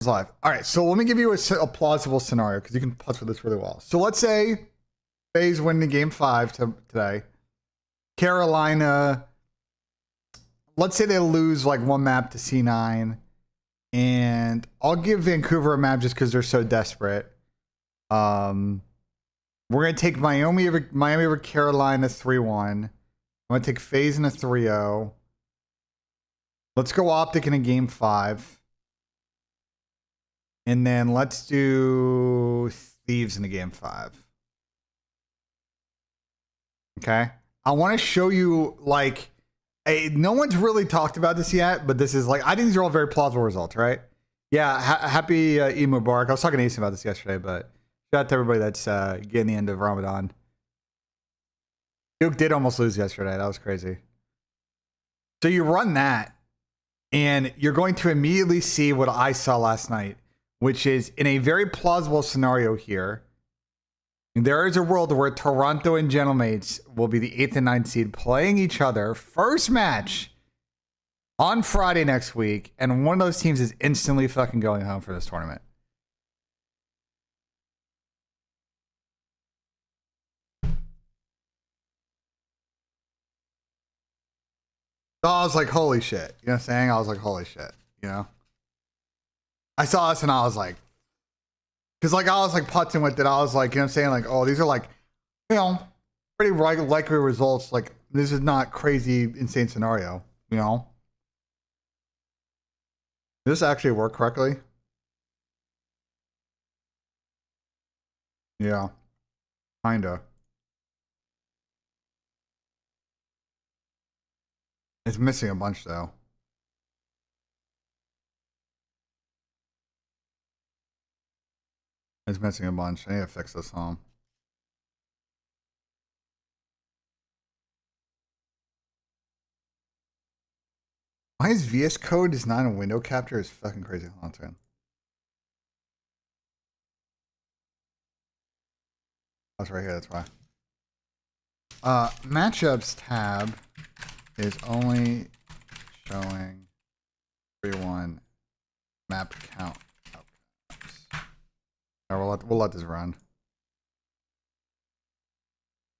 It's live. All right, so let me give you a plausible scenario because you can putz with this really well. So let's say FaZe win the game 5 today. Carolina, let's say they lose like one map to C9. And I'll give Vancouver a map just because they're so desperate. We're going to take Miami over Carolina 3-1. I'm going to take FaZe in a 3-0. Let's go Optic in a game 5. And then let's do Thieves in a game 5. Okay. I want to show you, like, no one's really talked about this yet, but this is like, I think these are all very plausible results, right? Yeah. Happy Eid Mubarak. I was talking to Nissim about this yesterday, but shout out to everybody that's getting the end of Ramadan. Duke did almost lose yesterday. That was crazy. So you run that, and you're going to immediately see what I saw last night, which is in a very plausible scenario here. There is a world where Toronto and Gentlemates will be the 8th and 9th seed playing each other. First match on Friday next week. And one of those teams is instantly fucking going home for this tournament. So I was like, holy shit. You know what I'm saying? I was like, holy shit. You know? I saw this and I was like, because like I was like putzing with it. I was like, you know what I'm saying? Like, oh, these are like, you know, pretty likely results. Like, this is not crazy, insane scenario, you know? Does this actually work correctly? Yeah. Kinda. It's missing a bunch though. It's missing a bunch. I need to fix this home. Why is VS Code is not a window capture? Is fucking crazy. Hold on. That's right here. That's why. Matchups tab is only showing 3-1 map count outcomes. All right, we'll let this run.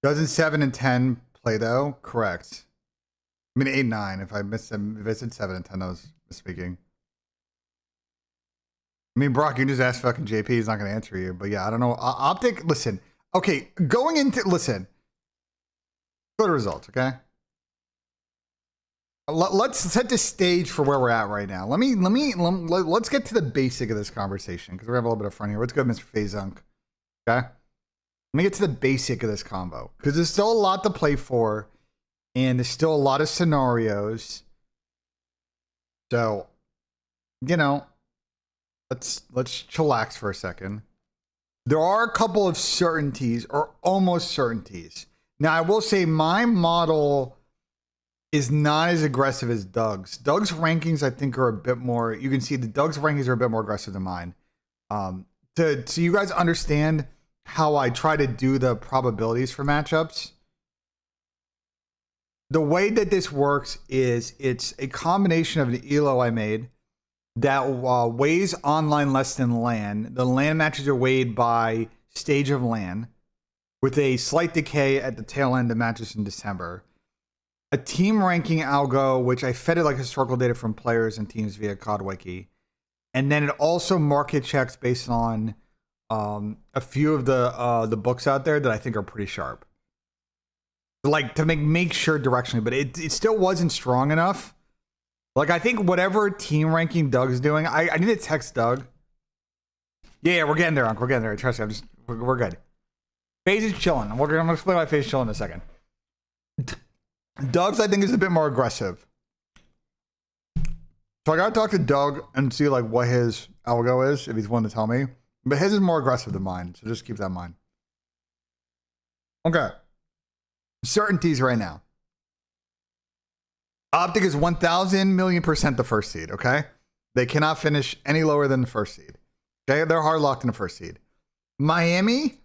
Doesn't 7 and 10 play though? Correct. I mean 8-9. If I said 7 and 10, I was misspeaking. I mean, Brock, you just asked fucking JP. He's not going to answer you. But yeah, I don't know. Optic, listen. Okay, going into, listen. Go to results, okay? Let's set the stage for where we're at right now. Let's get to the basic of this conversation because we're having a little bit of fun here. What's good, Mr. Fazunk? Okay? Let me get to the basic of this combo because there's still a lot to play for and there's still a lot of scenarios. So, you know, let's chillax for a second. There are a couple of certainties or almost certainties. Now, I will say my model is not as aggressive as Doug's. Doug's rankings, I think, are a bit more. You can see the Doug's rankings are a bit more aggressive than mine. So you guys understand how I try to do the probabilities for matchups. The way that this works is it's a combination of an ELO I made that weighs online less than LAN. The LAN matches are weighed by stage of LAN with a slight decay at the tail end of matches in December. A team ranking algo, which I fed it like historical data from players and teams via CoD Wiki. And then it also market checks based on a few of the books out there that I think are pretty sharp. Like to make sure directionally, but it still wasn't strong enough. Like I think whatever team ranking Doug's doing, I need to text Doug. Yeah, we're getting there, Uncle. We're getting there. Trust me, we're good. FaZe is chilling. I'm gonna explain why FaZe is chilling in a second. Doug's, I think, is a bit more aggressive. So I gotta talk to Doug and see like what his algo is, if he's willing to tell me. But his is more aggressive than mine, so just keep that in mind. Okay. Certainties right now. Optic is 1,000,000,000% the first seed, okay? They cannot finish any lower than the first seed. Okay, they're hard locked in the first seed. Miami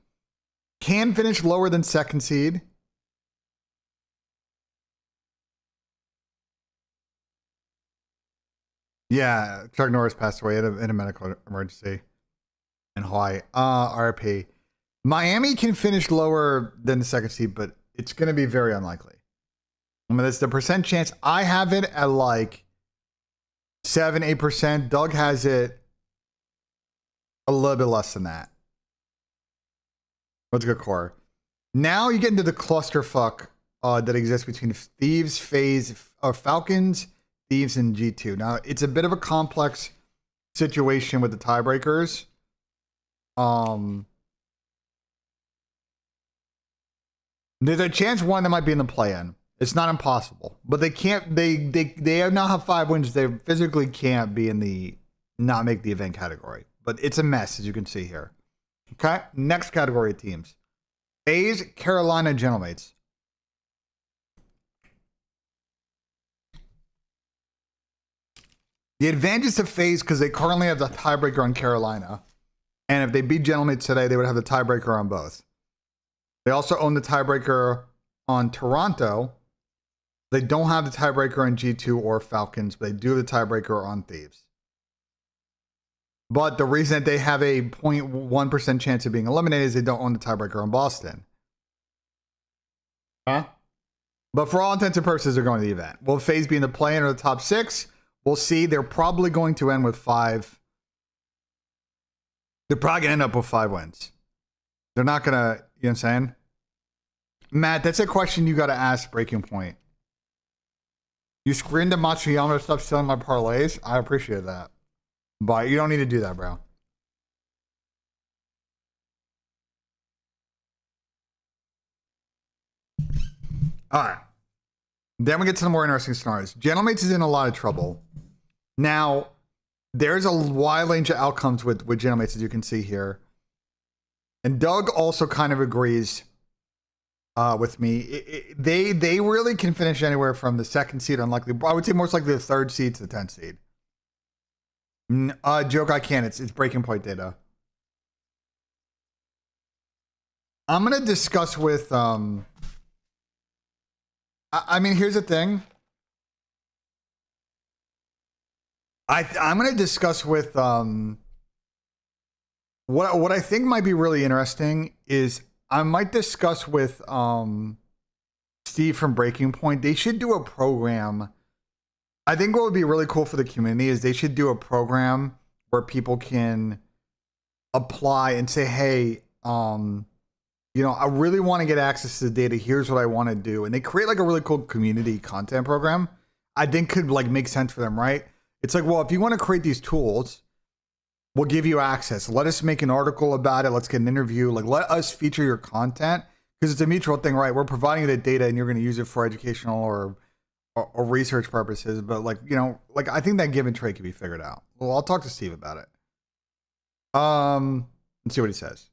can finish lower than second seed. Yeah, Chuck Norris passed away in a medical emergency in Hawaii. RP. Miami can finish lower than the second seed, but it's going to be very unlikely. I mean, that's the percent chance. I have it at like 7-8%. Doug has it a little bit less than that. Let's go core. Now you get into the clusterfuck that exists between Thieves, FaZe, Falcons, Thieves, and G2. Now, it's a bit of a complex situation with the tiebreakers. There's a chance one that might be in the play-in. It's not impossible, but they can't. They now have 5 wins. They physically can't be in the not make the event category. But it's a mess, as you can see here. Okay, next category of teams: FaZe, Carolina, Gentlemates. The advantage to FaZe because they currently have the tiebreaker on Carolina, and if they beat Gentlemates today, they would have the tiebreaker on both. They also own the tiebreaker on Toronto. They don't have the tiebreaker on G2 or Falcons, but they do have the tiebreaker on Thieves. But the reason that they have a 0.1% chance of being eliminated is they don't own the tiebreaker on Boston. Huh? But for all intents and purposes, they're going to the event. Will FaZe be in the play-in or the top 6? We'll see. They're probably going to end with 5. They're probably going to end up with 5 wins. They're not going to, you know what I'm saying? Matt, that's a question you got to ask Breaking Point. You screened the Matsuyama stuff selling my parlays. I appreciate that. But you don't need to do that, bro. All right. Then we get to the more interesting scenarios. Gentlemates is in a lot of trouble. Now, there's a wide range of outcomes with Gentlemates, as you can see here. And Doug also kind of agrees with me. They really can finish anywhere from the 2nd seed, unlikely. I would say most likely the 3rd seed to the 10th seed. Joke, I can't. It's Breaking Point data. I'm going to discuss with... I mean, here's the thing. I'm going to discuss with... What I think might be really interesting is I might discuss with Steve from Breaking Point. They should do a program. I think what would be really cool for the community is they should do a program where people can apply and say, hey, you know, I really want to get access to the data. Here's what I want to do. And they create like a really cool community content program. I think could like make sense for them, right? It's like, well, if you want to create these tools, we'll give you access. Let us make an article about it. Let's get an interview. Like, let us feature your content because it's a mutual thing, right? We're providing you the data and you're going to use it for educational or research purposes. But like, you know, like I think that give and trade can be figured out. Well, I'll talk to Steve about it. Let's see what he says.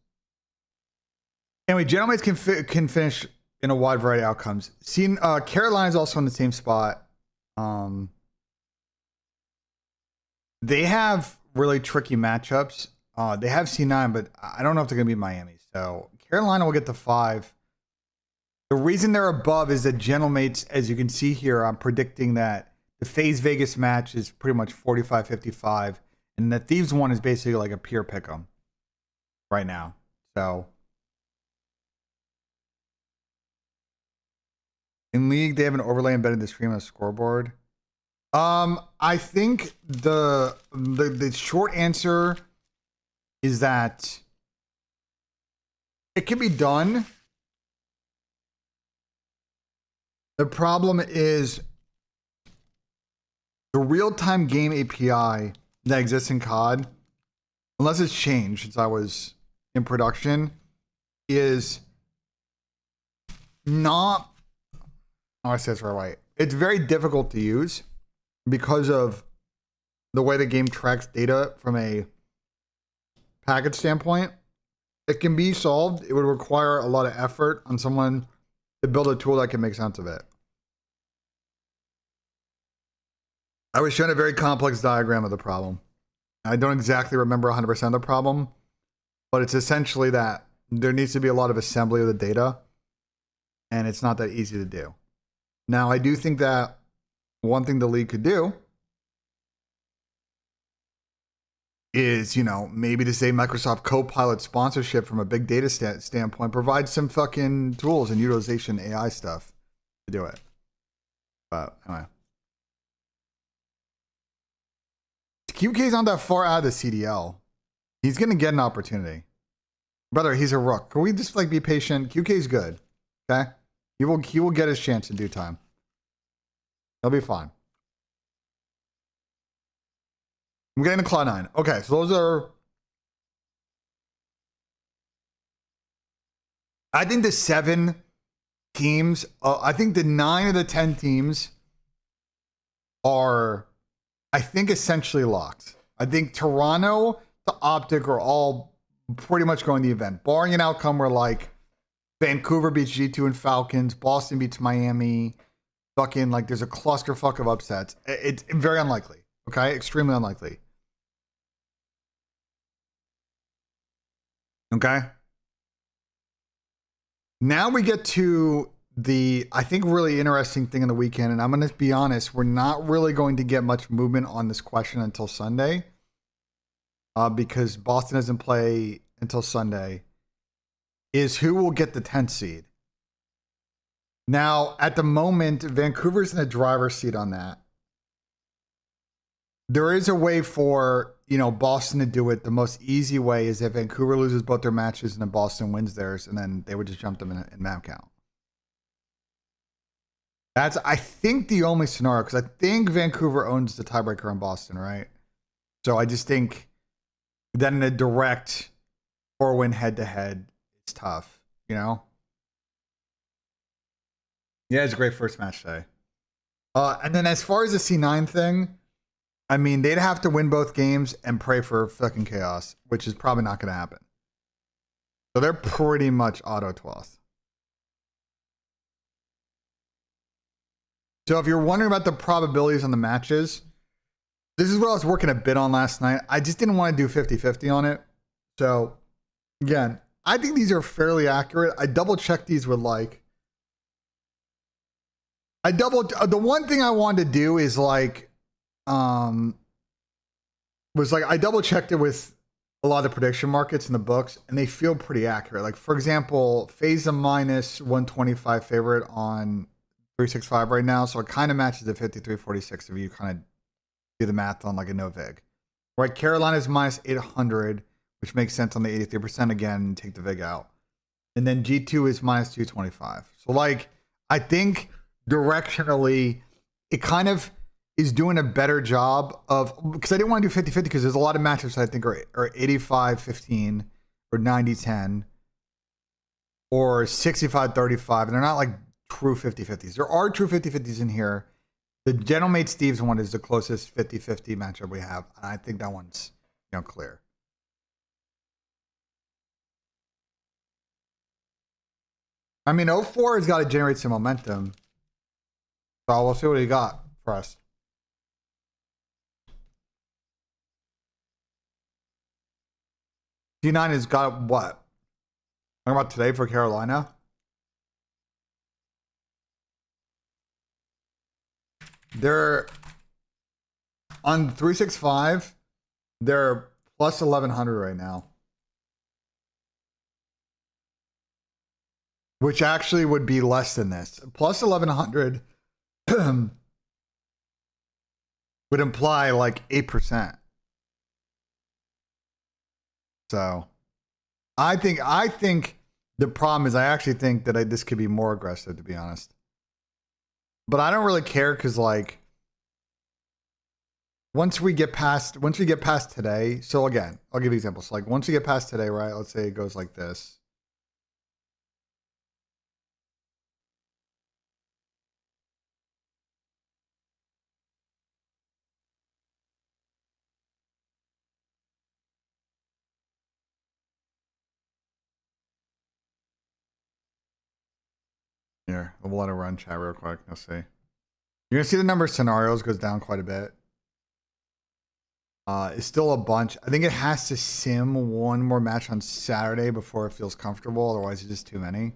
Anyway, Gentlemates can finish in a wide variety of outcomes. Carolina is also in the same spot. They have really tricky matchups. They have C9, but I don't know if they're going to be Miami. So Carolina will get to 5. The reason they're above is that Gentlemates, as you can see here, I'm predicting that the FaZe Vegas match is pretty much 45-55, and the Thieves one is basically like a pure pick'em right now. So in League, they have an overlay embedded in the stream on the scoreboard. I think the short answer is that it can be done. The problem is the real-time game API that exists in COD, unless it's changed since I was in production, is not... Oh, I said it's right. It's very difficult to use because of the way the game tracks data from a package standpoint. It can be solved. It would require a lot of effort on someone to build a tool that can make sense of it. I was shown a very complex diagram of the problem. I don't exactly remember 100% of the problem, but it's essentially that there needs to be a lot of assembly of the data, and it's not that easy to do. Now, I do think that one thing the league could do is, maybe to say Microsoft Copilot sponsorship from a big data standpoint provides some fucking tools and utilization AI stuff to do it. But anyway. QK's not that far out of the CDL. He's going to get an opportunity. Brother, he's a rook. Can we just be patient? QK's good. Okay? He will get his chance in due time. He'll be fine. I'm getting to Cloud9. Okay, so those are... I think the 7 teams, I think the 9 of the 10 teams are, I think, essentially locked. I think Toronto, the Optic are all pretty much going to the event, barring an outcome where Vancouver beats G2 and Falcons, Boston beats Miami, fucking there's a clusterfuck of upsets. It's very unlikely. Okay, extremely unlikely. Okay. Now we get to the, I think, really interesting thing in the weekend, and I'm going to be honest, we're not really going to get much movement on this question until Sunday, because Boston doesn't play until Sunday, is who will get the 10th seed. Now, at the moment, Vancouver's in the driver's seat on that. There is a way for, Boston to do it. The most easy way is if Vancouver loses both their matches and then Boston wins theirs, and then they would just jump them in map count. That's, I think, the only scenario, because I think Vancouver owns the tiebreaker on Boston, right? So I just think then a direct 4-win head-to-head is tough, Yeah, it's a great first match today. And then as far as the C9 thing, I mean, they'd have to win both games and pray for fucking chaos, which is probably not going to happen. So they're pretty much auto 12th. So if you're wondering about the probabilities on the matches, this is what I was working a bit on last night. I just didn't want to do 50-50 on it. So again, I think these are fairly accurate. I double checked these with the one thing I wanted to do is I double checked it with a lot of the prediction markets in the books, and they feel pretty accurate. For example, FaZe a minus 125 favorite on 365 right now, so it kind of matches the 53-46 if you kind of do the math on a no vig. Right, Carolina's minus 800, which makes sense on the 83% again, take the vig out. And then G2 is minus 225. So I think directionally, it kind of is doing a better job of, because I didn't want to do 50-50 because there's a lot of matchups I think are 85-15 or 90-10 or 65-35, and they're not true 50-50s. There are true 50-50s in here. The General Mate Steve's one is the closest 50-50 matchup we have, and I think that one's clear. I mean, 04 has got to generate some momentum, so we'll see what he got for us. D9 has got what? Talking about today for Carolina? They're on 365. They're plus 1100 right now, which actually would be less than this. Plus 1100 would imply 8%. So I think the problem is I actually think that this could be more aggressive, to be honest. But I don't really care because once we get past today, so again, I'll give you examples. Once we get past today, right? Let's say it goes like this. Here, we'll let it run chat real quick. Let's see. You're gonna see the number of scenarios goes down quite a bit. It's still a bunch. I think it has to sim one more match on Saturday before it feels comfortable. Otherwise, it's just too many.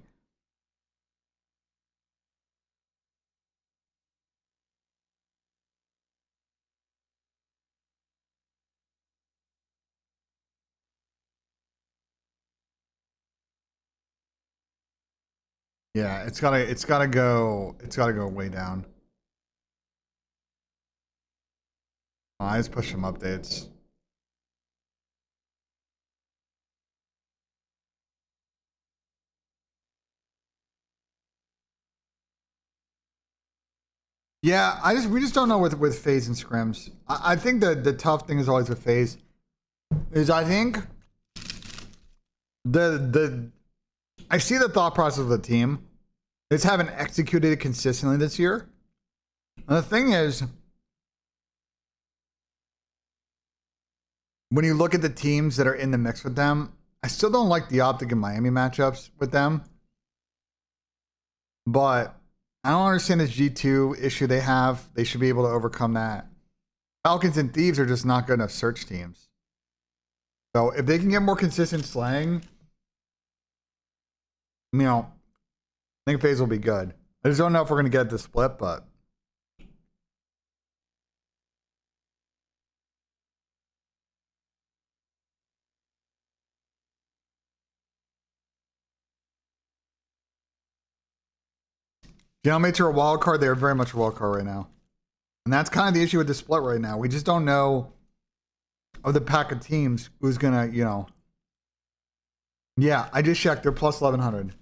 Yeah, it's gotta go way down. I just push some updates. Yeah, we just don't know with phase and scrims. I think the tough thing is always with phase is I think the I see the thought process of the team. They just haven't executed it consistently this year. And the thing is, when you look at the teams that are in the mix with them, I still don't like the Optic and Miami matchups with them. But I don't understand this G2 issue they have. They should be able to overcome that. Falcons and Thieves are just not good enough search teams. So if they can get more consistent slaying, you know, I think phase will be good. I just don't know if we're going to get the split, but. Geomates are a wild card. They're very much a wild card right now. And that's kind of the issue with the split right now. We just don't know of the pack of teams who's going to, you know. Yeah, I just checked. They're plus 1,100.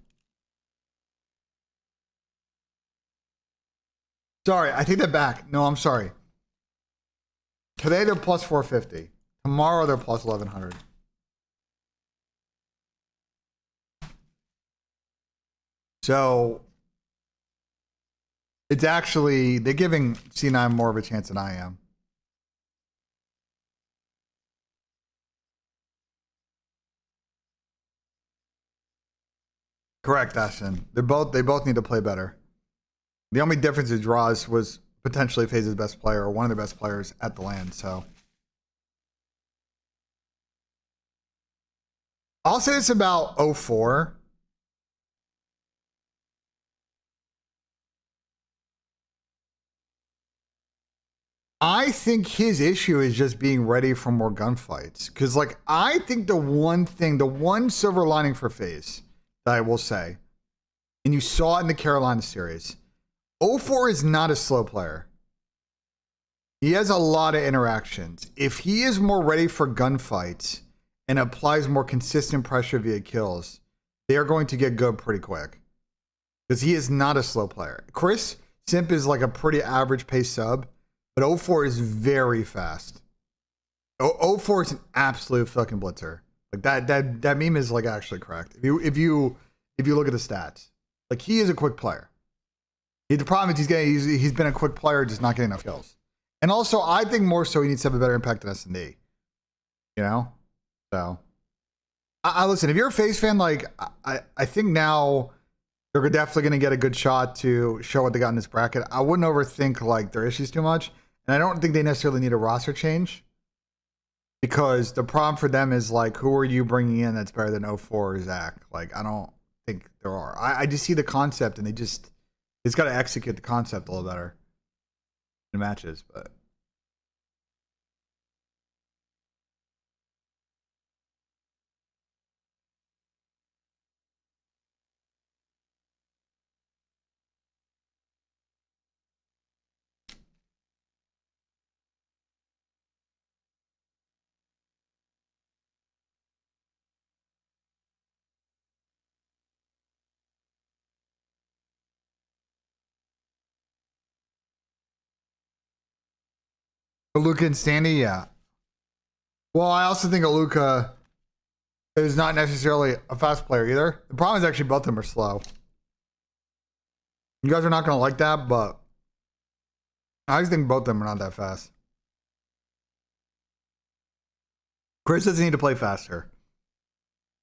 Sorry, I take that back. No, I'm sorry. Today they're plus 450. Tomorrow they're plus 1,100. So it's actually, they're giving C9 more of a chance than I am. Correct, Ashton. They both need to play better. The only difference is Raz was potentially FaZe's best player or one of the best players at the LAN, so. I'll say this about 04. I think his issue is just being ready for more gunfights. Because, like, I think the one silver lining for FaZe that I will say, and you saw it in the Carolina series, 04 is not a slow player. He has a lot of interactions. If he is more ready for gunfights and applies more consistent pressure via kills, they are going to get good pretty quick. Because he is not a slow player. Chris Simp is like a pretty average pace sub, but 04 is very fast. 04 is an absolute fucking blitzer. Like that meme is like actually correct. If you look at the stats, like he is a quick player. The problem is he's been a quick player, just not getting enough kills. And also, I think more so he needs to have a better impact than S&D. You know, so I listen. If you're a FaZe fan, like I think now they're definitely going to get a good shot to show what they got in this bracket. I wouldn't overthink like their issues too much, and I don't think they necessarily need a roster change because the problem for them is like, who are you bringing in that's better than 04 or Zach? Like, I don't think there are. I just see the concept, and it's got to execute the concept a little better in matches, but. Luka and Sandy, yeah. Well, I also think Luka is not necessarily a fast player either. The problem is actually both of them are slow. You guys are not going to like that, but I just think both of them are not that fast. Chris doesn't need to play faster.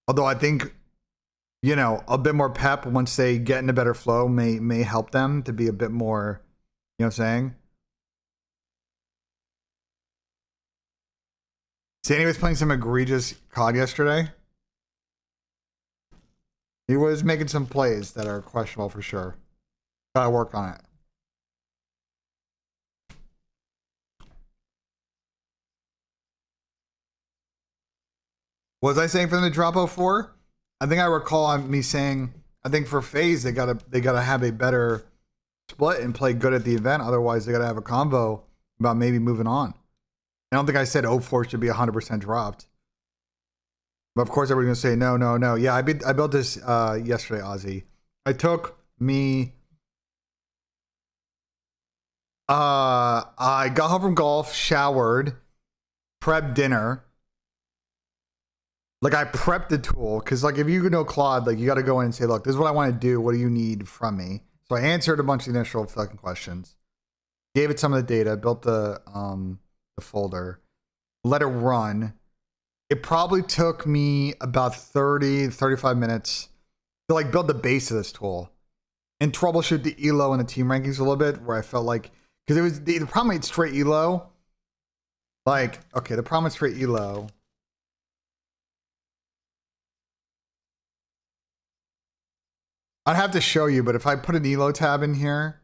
Although I think, you know, a bit more pep once they get in a better flow may help them to be a bit more, you know what I'm saying? Sandy was playing some egregious COD yesterday. He was making some plays that are questionable for sure. Gotta work on it. Was I saying for them to drop 04? I think I recall me saying I think for FaZe, they gotta have a better split and play good at the event. Otherwise, they gotta have a convo about maybe moving on. I don't think I said 04 should be 100% dropped. But of course, everybody's gonna say no, no, no. Yeah, I built this yesterday, Ozzy. I got home from golf, showered, prepped dinner. Like I prepped the tool because like if you know CoD, like you got to go in and say, look, this is what I want to do. What do you need from me? So I answered a bunch of the initial fucking questions, gave it some of the data, built the folder, let it run. It probably took me about 35 minutes to like build the base of this tool and troubleshoot the elo and the team rankings a little bit, where I felt like, because it was the problem with straight elo. Like, okay, the problem with straight elo. I'd have to show you, but if I put an elo tab in here.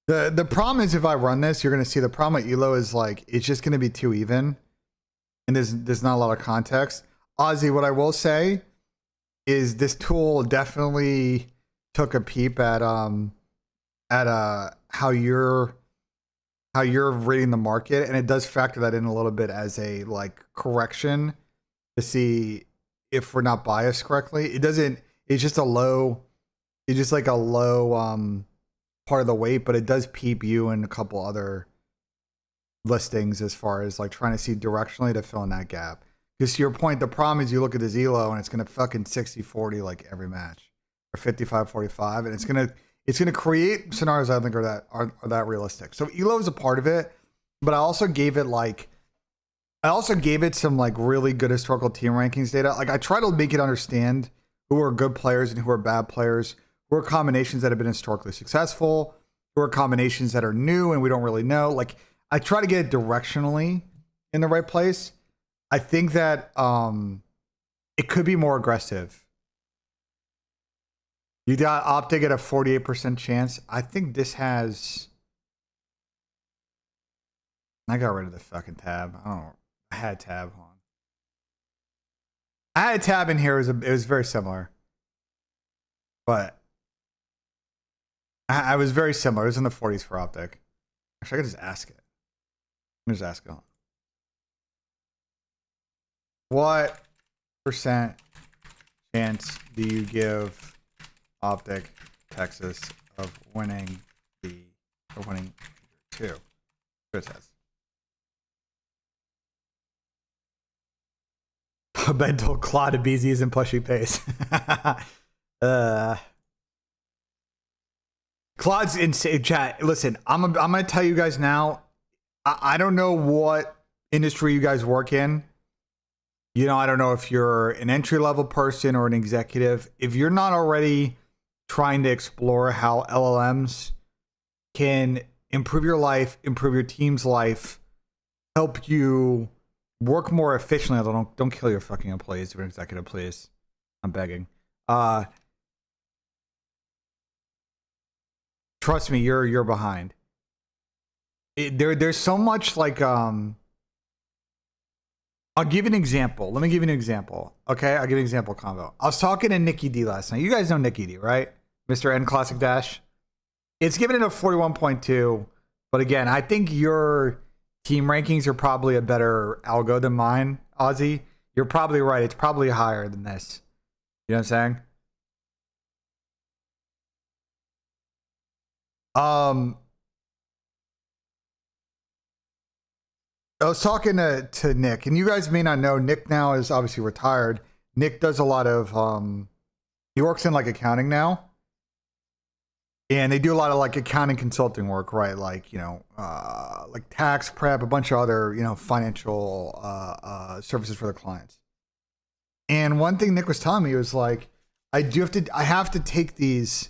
The problem is if I run this, you're going to see the problem with elo is like, it's just going to be too even. And there's not a lot of context. Ozzy, what I will say is this tool definitely took a peep at how you're rating the market, and it does factor that in a little bit as a like correction to see if we're not biased correctly. It doesn't, it's just like a low part of the weight, but it does peep you and a couple other listings as far as like trying to see directionally to fill in that gap. Because to your point, the problem is you look at this elo and it's gonna fucking 60-40 like every match, or 55-45, and it's gonna create scenarios I don't think are that realistic. So elo is a part of it, but I also gave it some like really good historical team rankings data. Like I try to make it understand who are good players and who are bad players, who are combinations that have been historically successful, who are combinations that are new and we don't really know. Like I try to get it directionally in the right place. I think that it could be more aggressive. You got Optic at a 48% chance. I think this has. I got rid of the fucking tab. I don't know. I had a tab on. I had a tab in here. It was very similar. But I was very similar. It was in the 40s for Optic. Actually, I could just ask it. Let me just ask it. What percent chance do you give Optic Texas of winning two? It says. Ben told Claude to BZ isn't pushing pace. Claude's in chat. Listen, I'm gonna tell you guys now. I don't know what industry you guys work in. You know, I don't know if you're an entry-level person or an executive. If you're not already trying to explore how LLMs can improve your life, improve your team's life, help you work more efficiently. Although don't kill your fucking employees if you're an executive, please. I'm begging. Trust me, you're behind. There's so much like I'll give you an example. Let me give you an example. Okay, I'll give you an example combo. I was talking to Nikki D last night. You guys know Nikki D, right? Mr. N Classic Dash. It's given it a 41.2, but again, I think your team rankings are probably a better algo than mine, Ozzy. You're probably right. It's probably higher than this. You know what I'm saying? I was talking to Nick, and you guys may not know, Nick now is obviously retired. Nick does a lot of, he works in like accounting now. And they do a lot of like accounting consulting work, right? Like, you know, like tax prep, a bunch of other, you know, financial services for the clients. And one thing Nick was telling me was like, I have to take these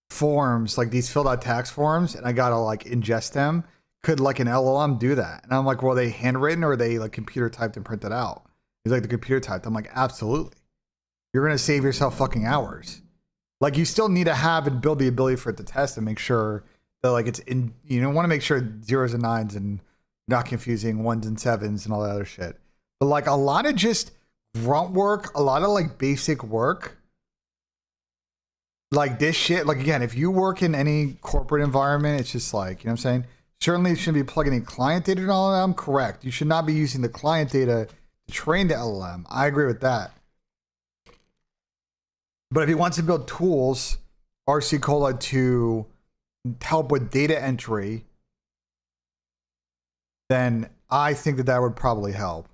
forms, like these filled out tax forms, and I gotta like ingest them. Could like an LLM do that? And I'm like, well, are they handwritten or are they like computer typed and printed out? He's like, the computer typed. I'm like, absolutely. You're going to save yourself fucking hours. Like you still need to have and build the ability for it to test and make sure that like it's in, you don't want to make sure zeros and nines and not confusing ones and sevens and all that other shit. But like a lot of just grunt work, a lot of like basic work, like this shit. Like again, if you work in any corporate environment, it's just like, you know what I'm saying? Certainly you shouldn't be plugging in client data and all of them. Correct. You should not be using the client data to train the LLM. I agree with that. But if he wants to build tools, RC Cola, to help with data entry, then I think that that would probably help.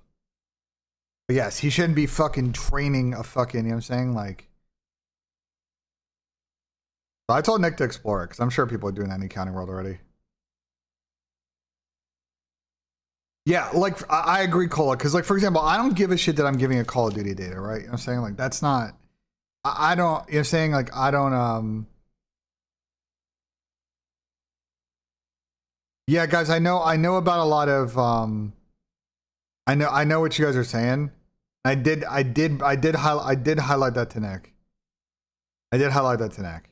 But yes, he shouldn't be fucking training a fucking, you know what I'm saying? Like, I told Nick to explore it because I'm sure people are doing that in the accounting world already. Yeah, like I agree, Cola, because like for example, I don't give a shit that I'm giving a Call of Duty data, right? You know what I'm saying? Like that's not, I don't, you know what I'm saying? Like I don't, yeah, guys, I know about a lot of, I know what you guys are saying. I did highlight that to Nick. I did highlight that to Nick.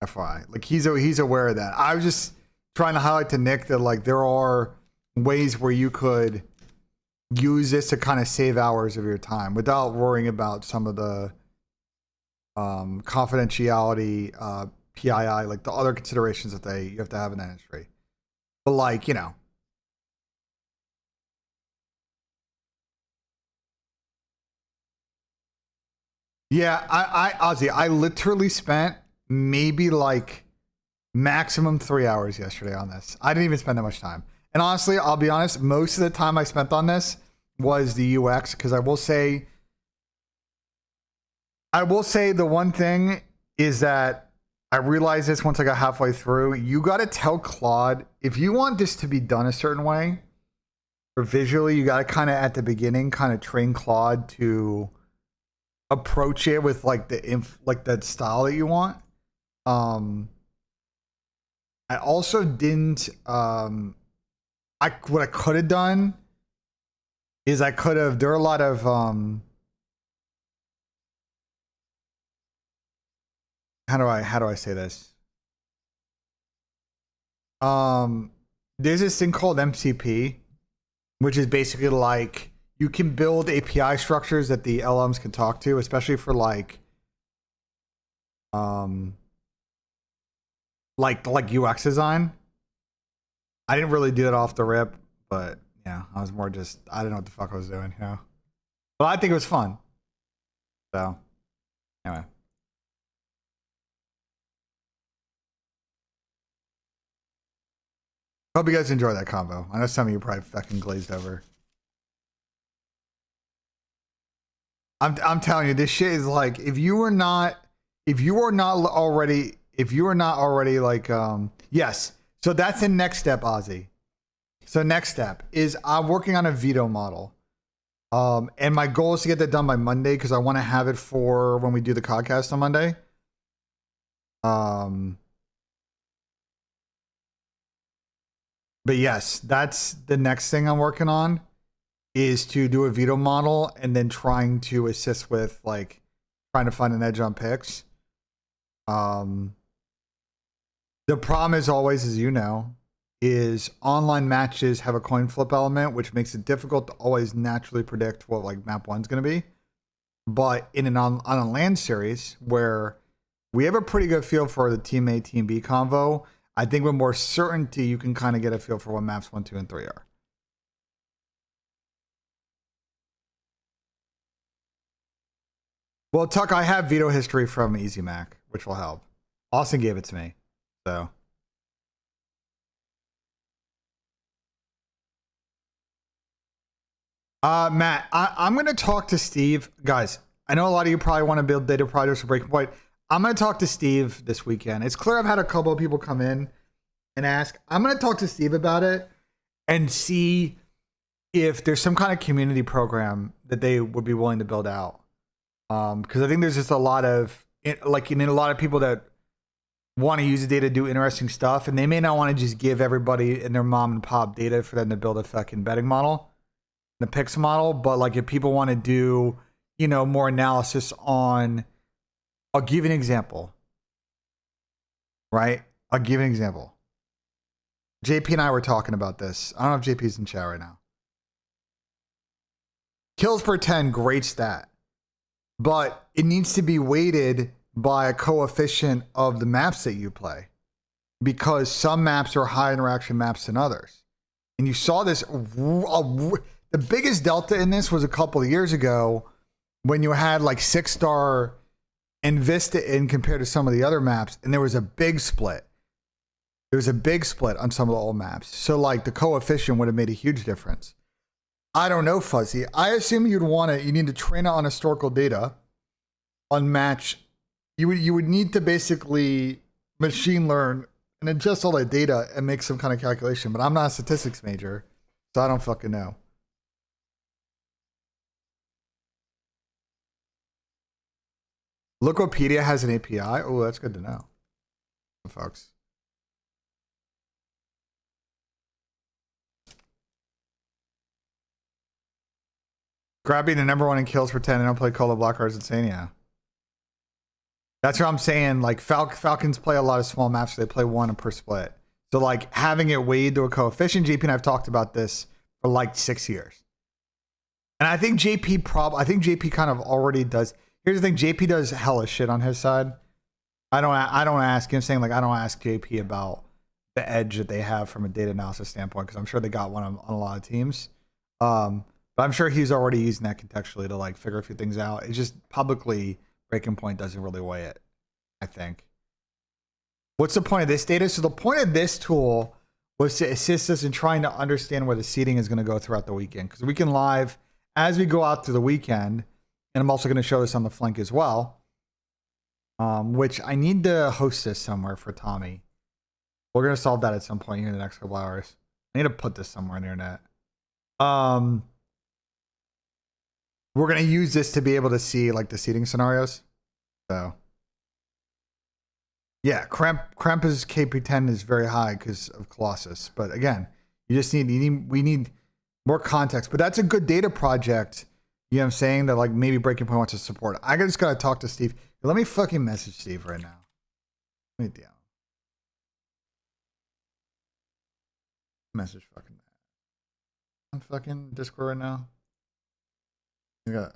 FYI, like he's aware of that. I was just trying to highlight to Nick that like there are ways where you could use this to kind of save hours of your time without worrying about some of the confidentiality, PII, like the other considerations that you have to have in that industry. But like, you know. Yeah, Ozzy, I literally spent maybe like maximum 3 hours yesterday on this. I didn't even spend that much time. And honestly, I'll be honest, most of the time I spent on this was the UX, because I will say the one thing is that I realized this once I got halfway through. You got to tell Claude, if you want this to be done a certain way, or visually, you got to kind of at the beginning kind of train Claude to approach it with like that style that you want. I also didn't what I could have done is there are a lot of how do I say this? There's this thing called MCP, which is basically like you can build API structures that the LMs can talk to, especially for like UX design. I didn't really do that off the rip, but yeah, I was more just, I didn't know what the fuck I was doing, you know. But I think it was fun. So anyway. Hope you guys enjoy that combo. I know some of you probably fucking glazed over. I'm telling you, this shit is like, if you are not already like, yes. So that's the next step, Ozzy. So next step is I'm working on a veto model. And my goal is to get that done by Monday because I want to have it for when we do the podcast on Monday. But yes, that's the next thing I'm working on, is to do a veto model and then trying to assist with like trying to find an edge on picks. The problem is always, as you know, is online matches have a coin flip element, which makes it difficult to always naturally predict what like map one's going to be. But in on a LAN series where we have a pretty good feel for the team A, team B convo, I think with more certainty, you can kind of get a feel for what maps 1, 2, and 3 are. Well, Tuck, I have veto history from Easy Mac, which will help. Austin gave it to me, so. Matt, I'm going to talk to Steve. Guys, I know a lot of you probably want to build data projects for Breaking Point. I'm going to talk to Steve this weekend. It's clear I've had a couple of people come in and ask. I'm going to talk to Steve about it and see if there's some kind of community program that they would be willing to build out. Because I think there's just a lot of, like, a lot of people that want to use the data to do interesting stuff, and they may not want to just give everybody and their mom and pop data for them to build a fucking betting model, the picks model. But like, if people want to do, more analysis on, I'll give you an example, right? I'll give you an example. JP and I were talking about this. I don't know if JP's in chat right now. Kills per 10, great stat. But it needs to be weighted by a coefficient of the maps that you play. Because some maps are high interaction maps than others. And you saw this. The biggest delta in this was a couple of years ago when you had like 6-star and Vista in compared to some of the other maps. And there was a big split. There was a big split on some of the old maps. So like the coefficient would have made a huge difference. I don't know, Fuzzy. I assume you need to train it on historical data on match. You would need to basically machine learn and adjust all that data and make some kind of calculation. But I'm not a statistics major, so I don't fucking know. Wikipedia has an API. Oh, that's good to know, folks. Grabbing the #1 in kills per 10 and don't play Call of Black Cards insane, yeah. That's what I'm saying. Like Falcons play a lot of small maps, so they play one per split. So like having it weighed to a coefficient, JP and I've talked about this for like 6 years. And I think JP kind of already does. Here's the thing, JP does hella shit on his side. I don't ask him saying like I don't ask JP about the edge that they have from a data analysis standpoint because I'm sure they got one on a lot of teams. But I'm sure he's already using that contextually to like figure a few things out. It's just publicly Breaking Point doesn't really weigh it, I think. What's the point of this data? So the point of this tool was to assist us in trying to understand where the seeding is going to go throughout the weekend. Because we can live as we go out to the weekend, and I'm also going to show this on the flank as well, which I need to host this somewhere for Tommy. We're going to solve that at some point here in the next couple hours. I need to put this somewhere on the internet. We're going to use this to be able to see like the seating scenarios. So yeah, Krampus KP10 is very high because of Colossus. But again, we need more context. But that's a good data project. You know what I'm saying? That like maybe Breaking Point wants to support. I just got to talk to Steve. Let me fucking message Steve right now. Let me down. Message fucking that. I'm fucking Discord right now. You got.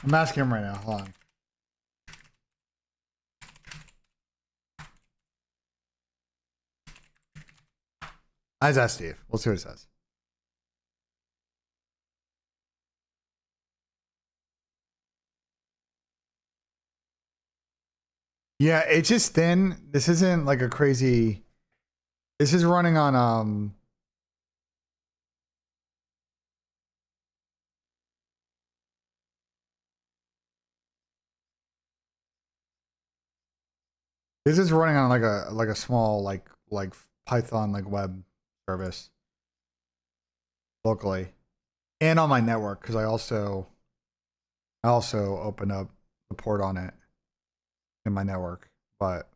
I'm asking him right now. Hold on. I just asked Steve. We'll see what he says. Yeah, it's just thin. This isn't like a crazy. This is running on This is running on like a small like Python like web service locally, and on my network because I also open up the port on it in my network. But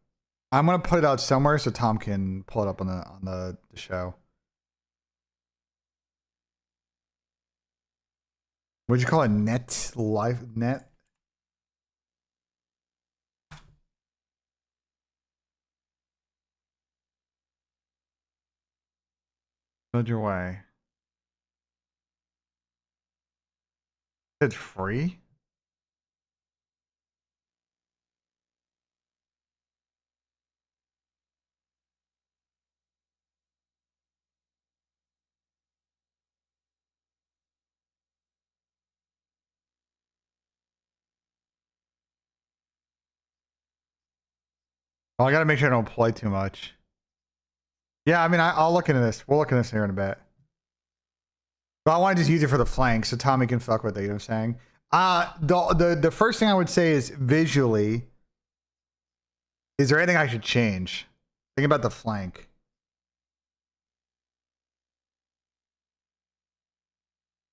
I'm gonna put it out somewhere so Tom can pull it up on the show. What'd you call it? Net? Build your way. It's free? Well, I gotta make sure I don't play too much. Yeah, I mean, I'll look into this. We'll look into this here in a bit. But I want to just use it for the flank so Tommy can fuck with it, you know what I'm saying? The first thing I would say is visually. Is there anything I should change? Think about the flank.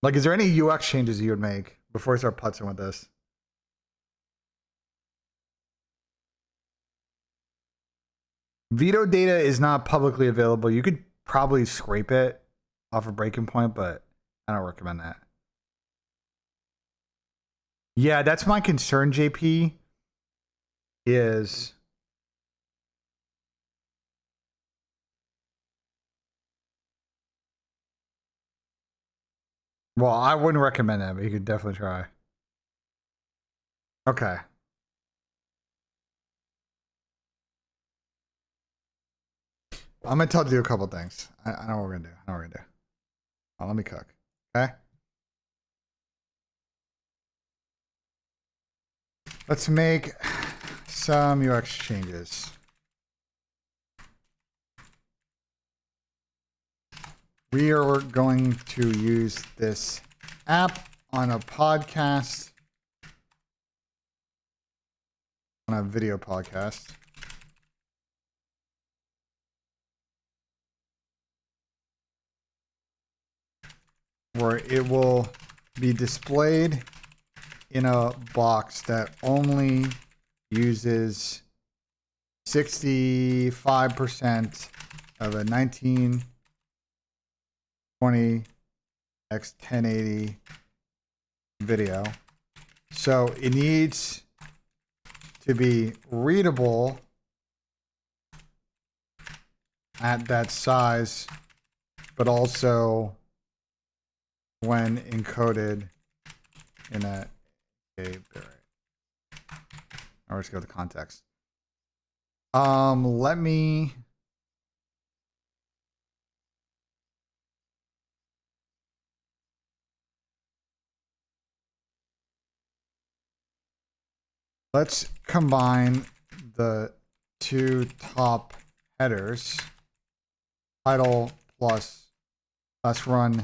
Like, is there any UX changes you would make before I start putzing with this? Veto data is not publicly available. You could probably scrape it off a breaking point, but I don't recommend that. Yeah, that's my concern, JP, is... Well, I wouldn't recommend that, but you could definitely try. Okay. I'm going to tell you to do a couple things. I know what we're going to do. I know what we're going to do. Oh, let me cook. Okay? Let's make some UX changes. We are going to use this app on a podcast, on a video podcast. Where it will be displayed in a box that only uses 65% of a 1920 x 1080 video. So it needs to be readable at that size, but also when encoded in a or let's go to context. Let me let's combine the two top headers, title plus run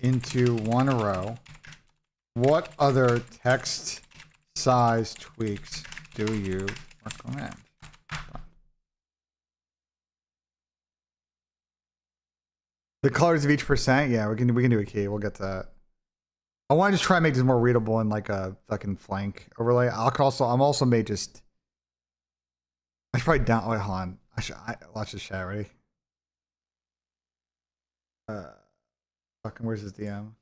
into one row. What other text size tweaks do you recommend? The colors of each percent, yeah, we can do a key. We'll get to that. I want to just try and make this more readable in like a fucking flank overlay. I'm also may just. I should probably down. Wait, hold on. I watch this chat. Ready? Fucking where's his DM?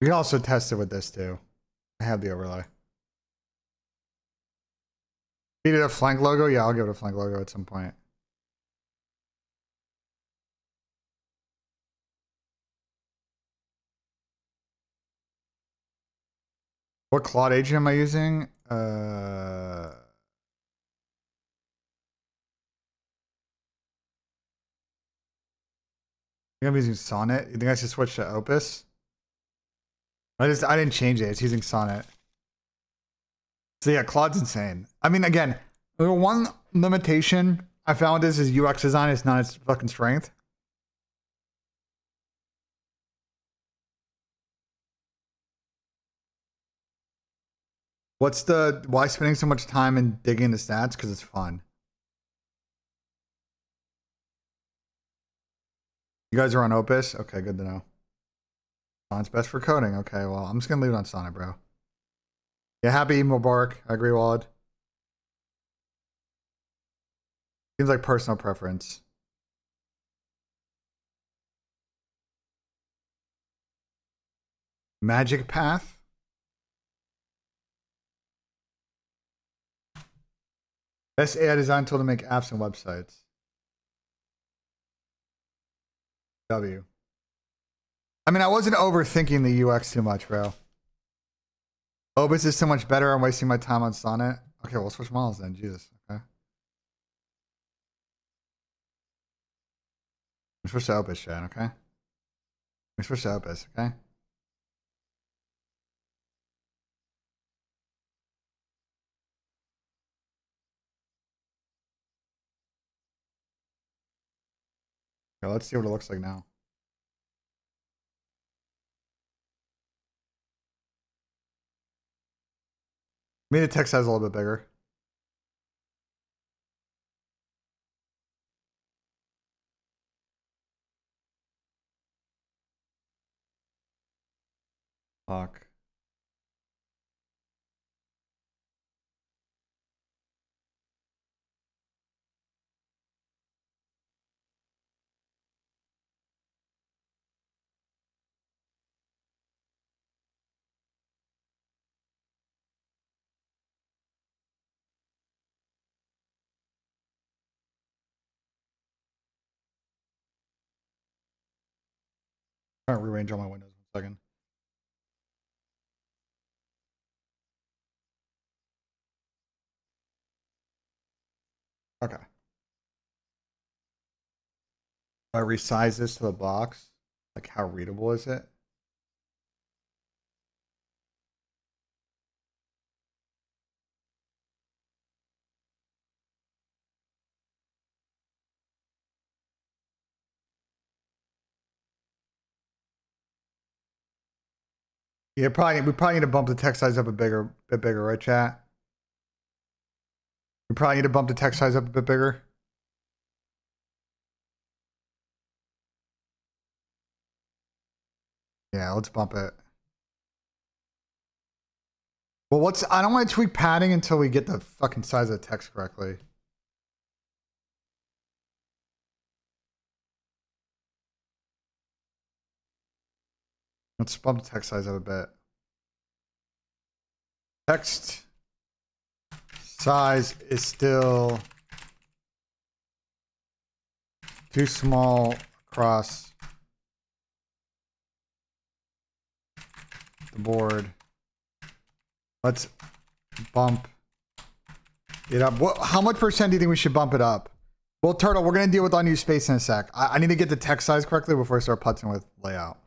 We can also test it with this too. I have the overlay. Need a flank logo? Yeah, I'll give it a flank logo at some point. What Claude agent am I using? I think I'm using Sonnet. You think I should switch to Opus? I didn't change it. It's using Sonnet. So yeah, Claude's insane. I mean, again, the one limitation I found is his UX design is not its fucking strength. Why spending so much time in digging the stats? Because it's fun. You guys are on Opus? Okay, good to know. Sonnet's best for coding. Okay, well, I'm just gonna leave it on Sonnet, bro. Yeah, happy Mubarak. I agree, Walid. Seems like personal preference. Magic Path? Best AI design tool to make apps and websites. W. I mean, I wasn't overthinking the UX too much, bro. Obis is so much better. I'm wasting my time on Sonnet. Okay, we'll switch models then. Jesus. Okay. We switch to Opus, Chad, okay? We switch to Opus, okay? Okay, let's see what it looks like now. Made the text size a little bit bigger. Fuck. I'm trying to rearrange all my windows 1 second. Okay. I resize this to the box. Like, how readable is it? Yeah, we probably need to bump the text size up a bit bigger, right, chat? We probably need to bump the text size up a bit bigger. Yeah, let's bump it. Well, I don't want to tweak padding until we get the fucking size of the text correctly. Let's bump the text size up a bit. Text size is still too small across the board. Let's bump it up. How much percent do you think we should bump it up? Well, Turtle, we're going to deal with unused space in a sec. I need to get the text size correctly before I start putzing with layout.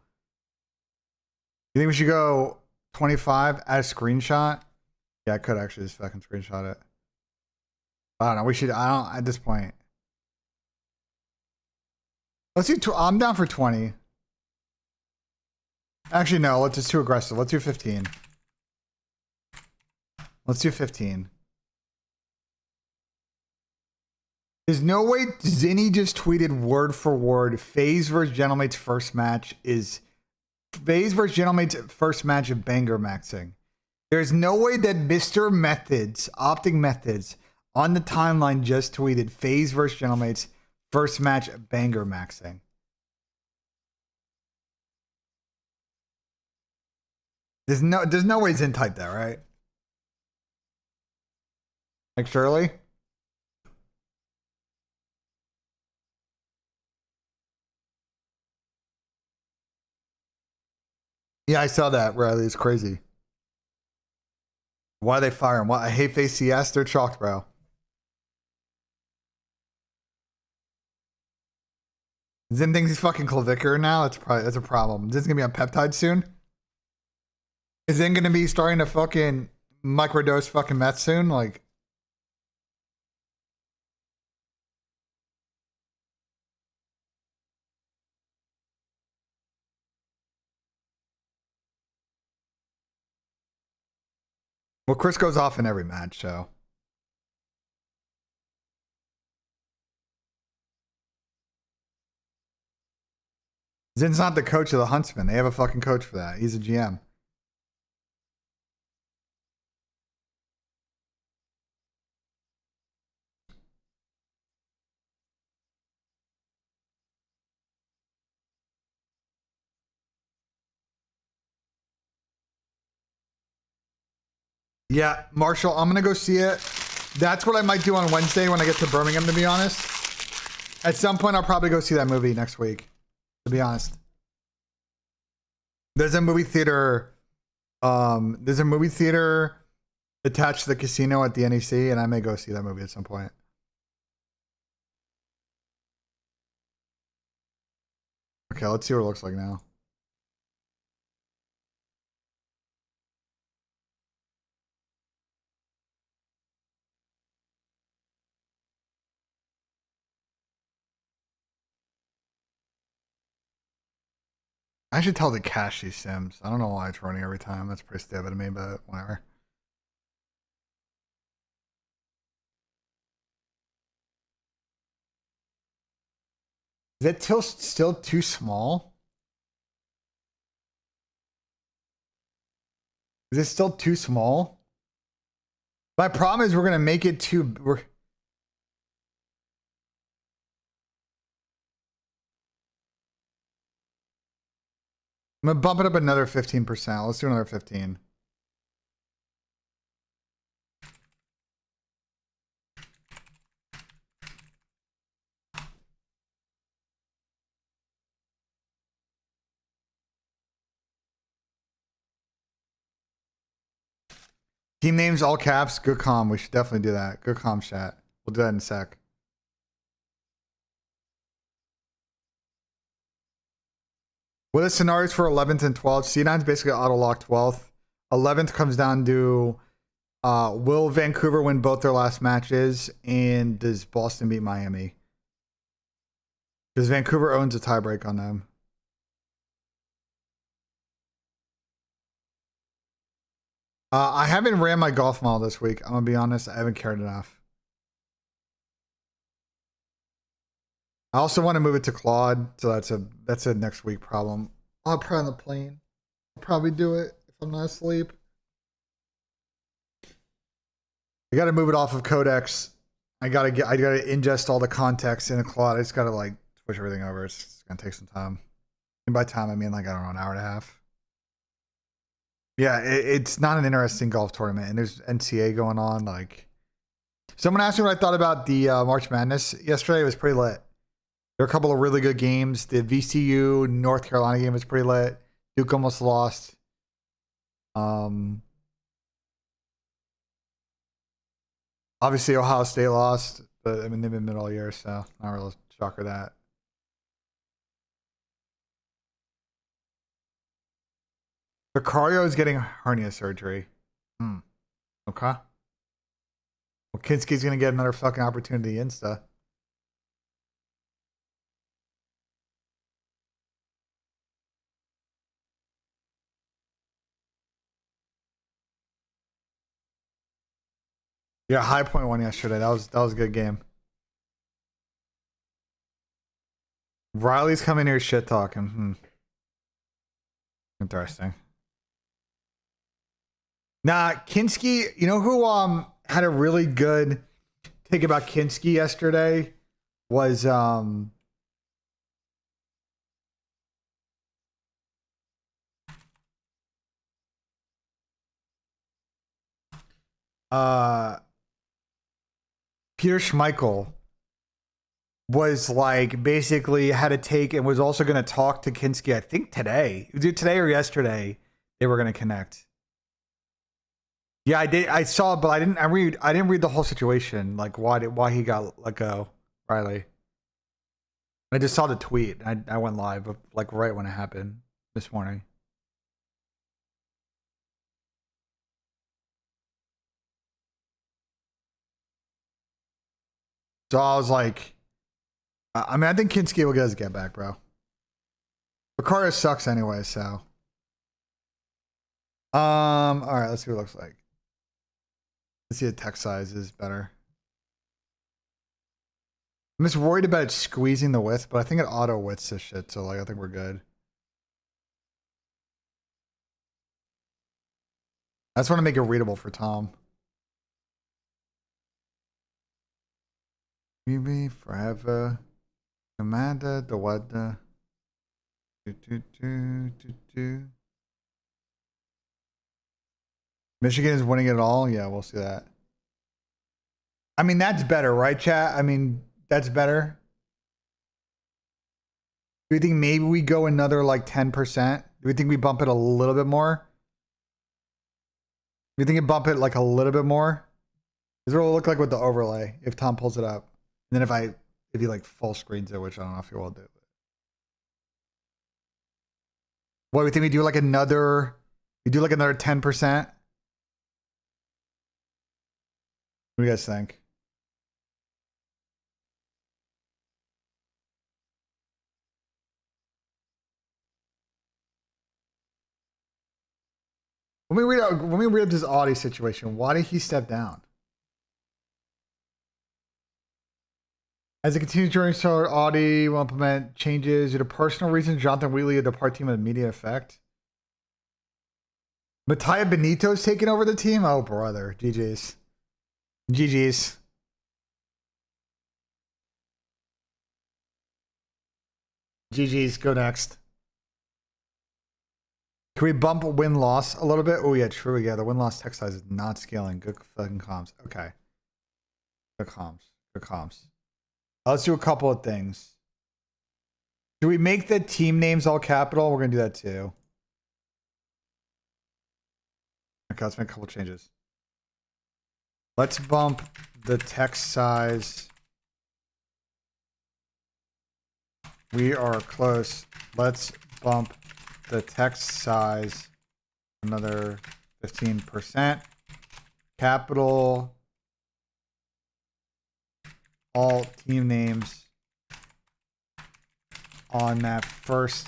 You think we should go 25, add a screenshot? Yeah, I could actually just fucking screenshot it. I don't know. We should, at this point. Let's do, I'm down for 20. Actually, no, it's too aggressive. Let's do 15. Let's do 15. There's no way Zinni just tweeted word for word. FaZe versus Gentlemate's first match is FaZe versus Gentlemate's first match of banger maxing. There's no way that Mr. Methods, Optic Methods, on the timeline just tweeted FaZe versus Gentlemate's first match of banger maxing. There's no way Zin typed that, right? Like Shirley? Yeah, I saw that, Riley. It's crazy. Why are they firing? Why? I hate FaZe CS. They're chalked, bro. Zin thinks he's fucking Clavicker now. That's a problem. Zin's gonna be on peptide soon. Is Zin gonna be starting to fucking microdose fucking meth soon? Like, well, Chris goes off in every match, so. Zin's not the coach of the Huntsman. They have a fucking coach for that. He's a GM. Yeah, Marshall, I'm gonna go see it. That's what I might do on Wednesday when I get to Birmingham, to be honest. At some point, I'll probably go see that movie next week, to be honest. There's a movie theater. There's a movie theater attached to the casino at the NEC, and I may go see that movie at some point. Okay, let's see what it looks like now. I should tell the cache these sims. I don't know why it's running every time. That's pretty stupid to me, but whatever. Is it still too small? Is it still too small? My problem is we're gonna make it too. I'm gonna bump it up another 15%. Let's do another 15. Team names all caps. Good comm. We should definitely do that. Good comm chat. We'll do that in a sec. What are the scenarios for 11th and 12th? C9's basically auto lock 12th. 11th comes down to will Vancouver win both their last matches, and does Boston beat Miami? Because Vancouver owns a tiebreak on them. I haven't ran my golf model this week. I'm gonna be honest. I haven't cared enough. I also want to move it to Claude, so that's a next week problem. I'll probably on the plane. I'll probably do it if I'm not asleep. I got to move it off of Codex. I gotta ingest all the context in a Claude. I just gotta like switch everything over. It's gonna take some time. And by time I mean like I don't know, an hour and a half. Yeah, it's not an interesting golf tournament, and there's NCA going on. Like, someone asked me what I thought about the March Madness yesterday. It was pretty lit. There were a couple of really good games. The VCU North Carolina game was pretty lit. Duke almost lost. Obviously Ohio State lost, but I mean they've been mid all year, so not really a shocker that. Vicario is getting hernia surgery. Okay. Well, Kinski's gonna get another fucking opportunity insta. Yeah, High Point won yesterday. That was a good game. Riley's coming here shit talking. Interesting. Nah, Kinski, you know who had a really good take about Kinski yesterday was Peter Schmeichel was like basically had a take and was also going to talk to Kinski. I think today or yesterday they were going to connect. Yeah, I did. I saw, but I didn't read the whole situation. Like why he got let go, Riley. I just saw the tweet. I went live like right when it happened this morning. So I was like, I mean, I think Kinski will get his get back, bro. Vicario sucks anyway, so. All right, let's see what it looks like. Let's see the text size is better. I'm just worried about it squeezing the width, but I think it auto widths this shit, so like I think we're good. I just want to make it readable for Tom. Maybe forever. Commander, the what? Michigan is winning it all. Yeah, we'll see that. I mean, that's better, right, chat? I mean, that's better. Do you think maybe we go another like 10%? Do we think we bump it a little bit more? Do you think it bump it like a little bit more? This is what it'll look like with the overlay if Tom pulls it up. And then if he like full screens it, which I don't know if he will do. What do we think we do like another 10%? What do you guys think? When we read up this Audi situation, why did he step down? As it continues during so Audi will implement changes due to personal reasons. Jonathan Wheatley will depart team with immediate effect. Mattia Benito's taking over the team? Oh, brother. GG's. GG's. GG's. Go next. Can we bump win-loss a little bit? Oh, yeah, true. Yeah, the win-loss text size is not scaling. Good fucking comms. Okay. Good comms. Good comms. Let's do a couple of things. Do we make the team names all capital? We're going to do that too. Okay, let's make a couple changes. Let's bump the text size. We are close. Let's bump the text size another 15%. Capital. All team names on that first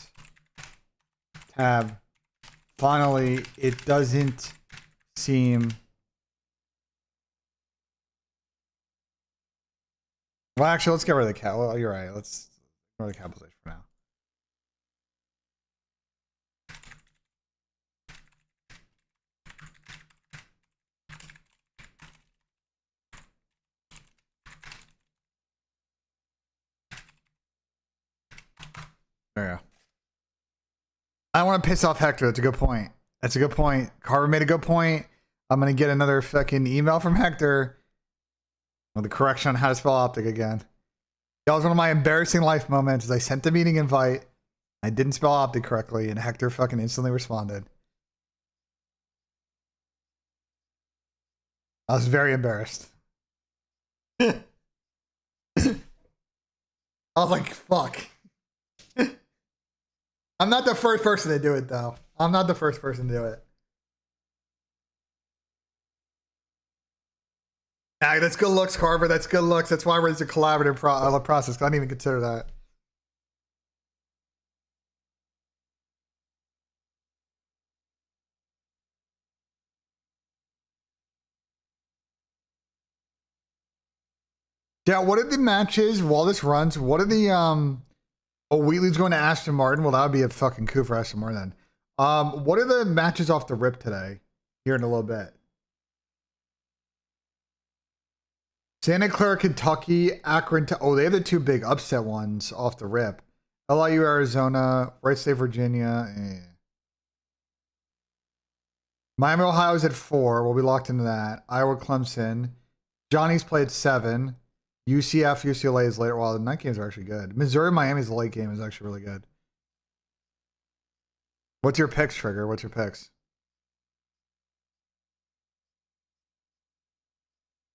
tab. Finally, it doesn't seem... Well, actually, let's get rid of the cap. Well, you're right. Let's get rid of the capitalization for now. There you go. I don't want to piss off Hector. That's a good point. That's a good point. Carver made a good point. I'm going to get another fucking email from Hector with the correction on how to spell optic again. That was one of my embarrassing life moments. Is I sent the meeting invite. I didn't spell optic correctly, and Hector fucking instantly responded. I was very embarrassed. I was like, fuck. I'm not the first person to do it, though. I'm not the first person to do it. Nah, that's good looks, Carver. That's good looks. That's why it's a collaborative process. I didn't even consider that. Yeah, what are the matches while this runs? What are the Oh, Wheatley's going to Aston Martin. Well, that would be a fucking coup for Aston Martin then. What are the matches off the rip today? Here in a little bit. Santa Clara, Kentucky, Akron. Oh, they have the two big upset ones off the rip. LIU, Arizona, Wright State, Virginia. Miami, Ohio is at 4. We'll be locked into that. Iowa, Clemson. Johnny's played 7. UCF, UCLA is later. Well, the night games are actually good. Missouri, Miami's late game is actually really good. What's your picks, Trigger? What's your picks?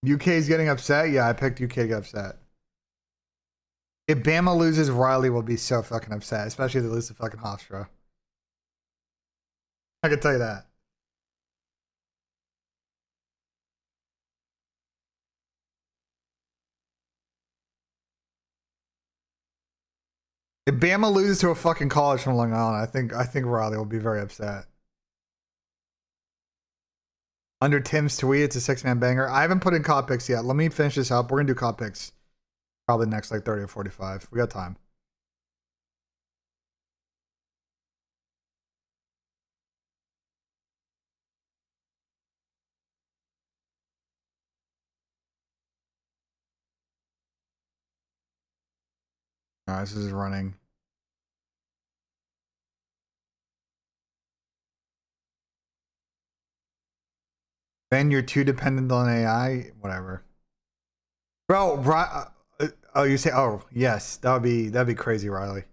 UK's getting upset? Yeah, I picked UK to get upset. If Bama loses, Riley will be so fucking upset, especially if they lose to fucking Hofstra. I can tell you that. If Bama loses to a fucking college from Long Island, I think Riley will be very upset. Under Tim's tweet, it's a 6-man banger. I haven't put in CoD picks yet. Let me finish this up. We're gonna do CoD picks probably next like 30 or 45. We got time. All right, this is running. Ben, you're too dependent on AI. Whatever, bro. Oh, you say? Oh, yes. That'd be crazy, Riley.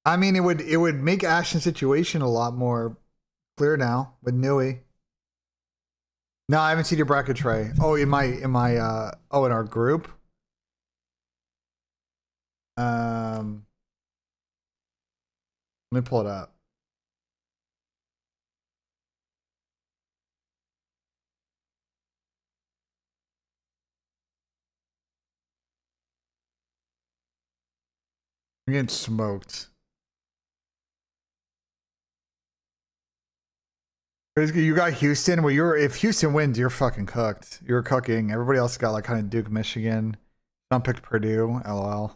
I mean, it would make Ashton's situation a lot more clear now with Nui. No, I haven't seen your bracket tray. Oh, in our group. Let me pull it up. I'm getting smoked. You got Houston. Well, if Houston wins, you're fucking cooked. You're cooking. Everybody else got like kind of Duke, Michigan. Some picked Purdue. LOL.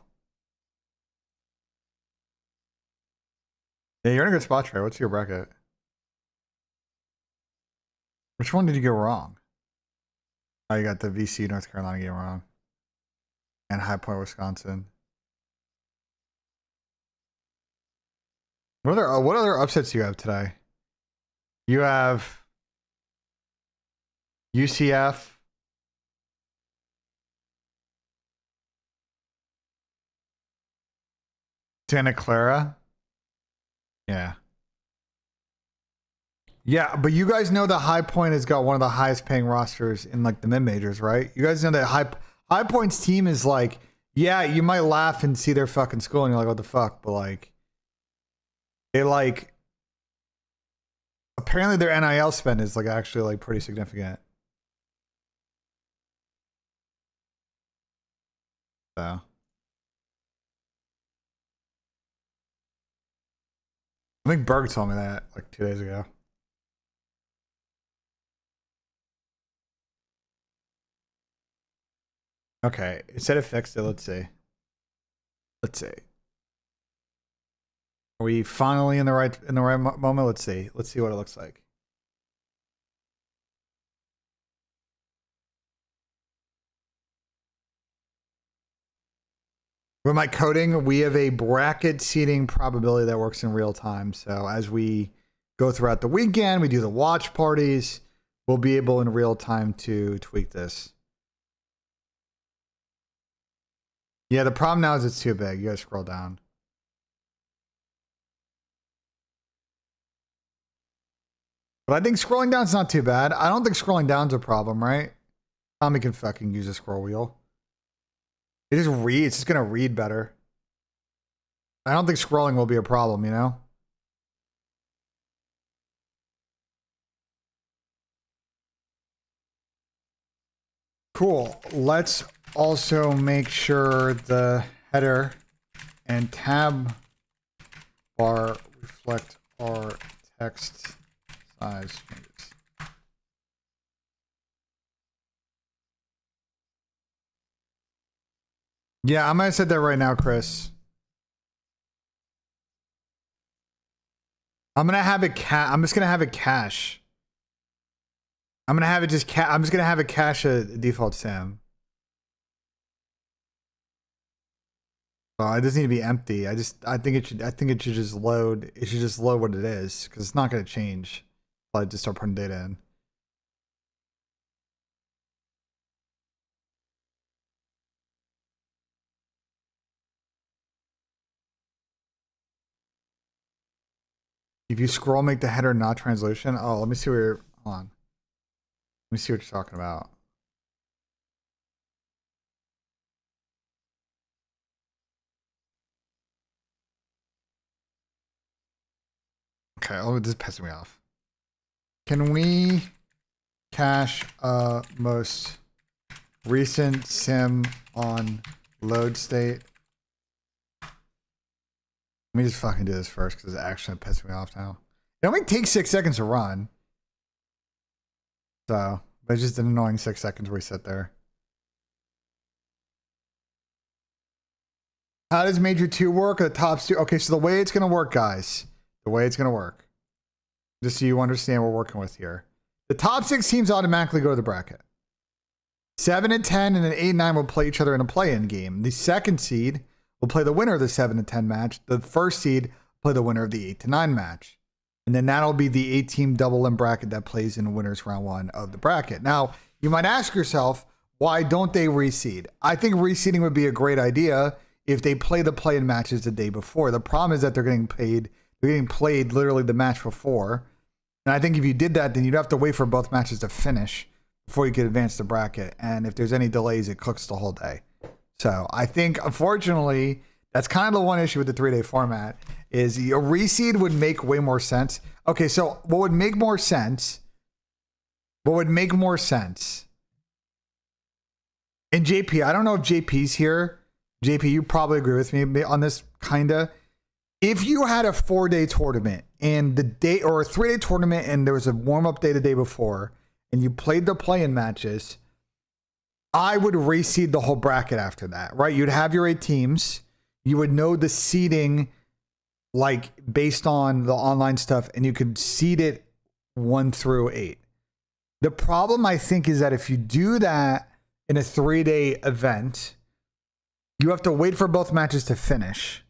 Yeah, you're in a good spot, Trey. What's your bracket? Which one did you get wrong? Oh, you got the VC North Carolina game wrong. And High Point, Wisconsin. What other upsets do you have today? You have UCF. Santa Clara. Yeah. Yeah, but you guys know that High Point has got one of the highest paying rosters in like the mid majors, right? You guys know that High Point's team is like, yeah, you might laugh and see their fucking school and you're like, what the fuck? But like, they like, apparently their NIL spend is like actually like pretty significant. So. I think Berg told me that like 2 days ago. Okay, it said it fixed it. Let's see. Let's see. Are we finally in the right moment? Let's see. Let's see what it looks like. With my coding, we have a bracket seating probability that works in real time. So as we go throughout the weekend, we do the watch parties, we'll be able in real time to tweak this. Yeah, the problem now is it's too big. You gotta scroll down. But I think scrolling down is not too bad. I don't think scrolling down's a problem, right? Tommy can fucking use a scroll wheel. It just reads. It's just gonna read better. I don't think scrolling will be a problem, you know? Cool. Let's also make sure the header and tab bar reflect our text size changes. Yeah, I'm gonna set that right now, Chris. I'm gonna have it I'm just gonna have it cache. I'm gonna have it just I'm just gonna have it cache a default sim. It doesn't need to be empty. I think it should just load. It should just load what it is because it's not gonna change. I just start putting data in. If you scroll, make the header not translation. Oh, let me see where. Hold on. Let me see what you're talking about. Okay, oh, this is pissing me off. Can we cache most recent sim on load state? Let me just fucking do this first because it's actually pissing me off now. It only takes 6 seconds to run. So, but it's just an annoying 6 seconds where we sit there. How does Major 2 work? The top 2? Okay, so the way it's going to work, guys. The way it's going to work. Just so you understand what we're working with here. The top 6 teams automatically go to the bracket. 7 and 10 and then 8 and 9 will play each other in a play-in game. The second seed will play the winner of the 7 to 10 match. The first seed will play the winner of the 8 to 9 match. And then that'll be the 8-team double-in bracket that plays in winners round 1 of the bracket. Now, you might ask yourself, why don't they reseed? I think reseeding would be a great idea if they play the play-in matches the day before. The problem is that they're getting played literally the match before. And I think if you did that, then you'd have to wait for both matches to finish before you could advance the bracket. And if there's any delays, it cooks the whole day. So I think, unfortunately, that's kind of the one issue with the 3-day format is a reseed would make way more sense. Okay, so what would make more sense? And JP, I don't know if JP's here. JP, you probably agree with me on this, kinda. If you had a 4-day tournament and the day, or a 3-day tournament and there was a warm-up day the day before and you played the play-in matches, I would reseed the whole bracket after that, right? You'd have your 8 teams. You would know the seeding, like based on the online stuff, and you could seed it 1 through 8. The problem, I think, is that if you do that in a 3-day event, you have to wait for both matches to finish.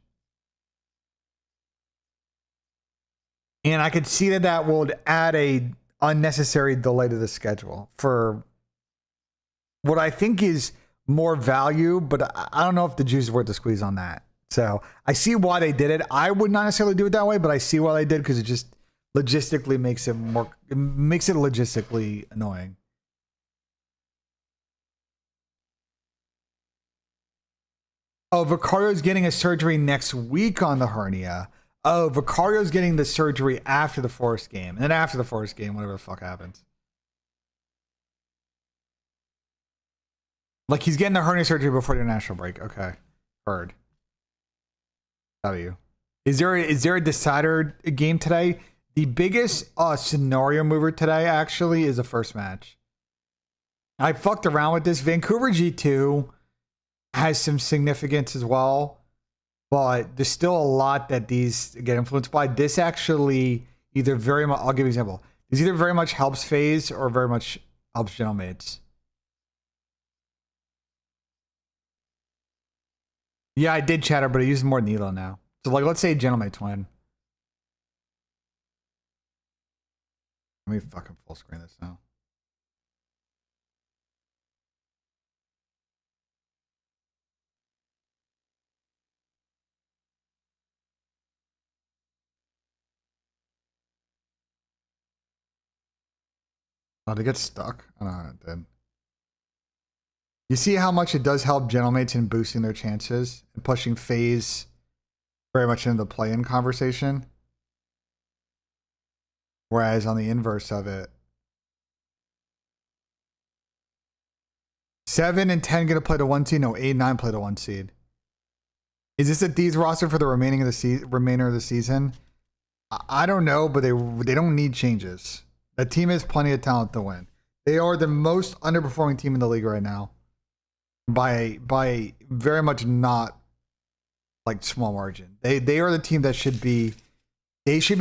And I could see that would add a unnecessary delay to the schedule for what I think is more value, but I don't know if the juice is worth the squeeze on that. So I see why they did it. I would not necessarily do it that way, but I see why they did, because it just logistically makes it logistically annoying. Oh, Vicario's getting a surgery next week on the hernia. Oh, Vicario's getting the surgery after the Forest game. And then after the Forest game, whatever the fuck happens. Like, he's getting the hernia surgery before the international break. Okay. Heard. W. Is there a decider game today? The biggest scenario mover today, actually, is the first match. I fucked around with this. Vancouver G2 has some significance as well, but there's still a lot that these get influenced by. This actually either very much, I'll give you an example. This either very much helps FaZe or very much helps Gentlemates. Yeah, I did chatter, but I use more than Elo now. So, like, let's say Gentlemates win. Let me fucking full screen this now. Oh, they get stuck? Oh, no, it did. You see how much it does help Gentlemates in boosting their chances and pushing FaZe very much into the play-in conversation? Whereas on the inverse of it, 7 and 10 going to play the 1 seed? No, 8 and 9 play the 1 seed. Is this a D's roster for the remainder of the season? I don't know, but they don't need changes. That team has plenty of talent to win. They are the most underperforming team in the league right now. By very much not like small margin. They are the team that should be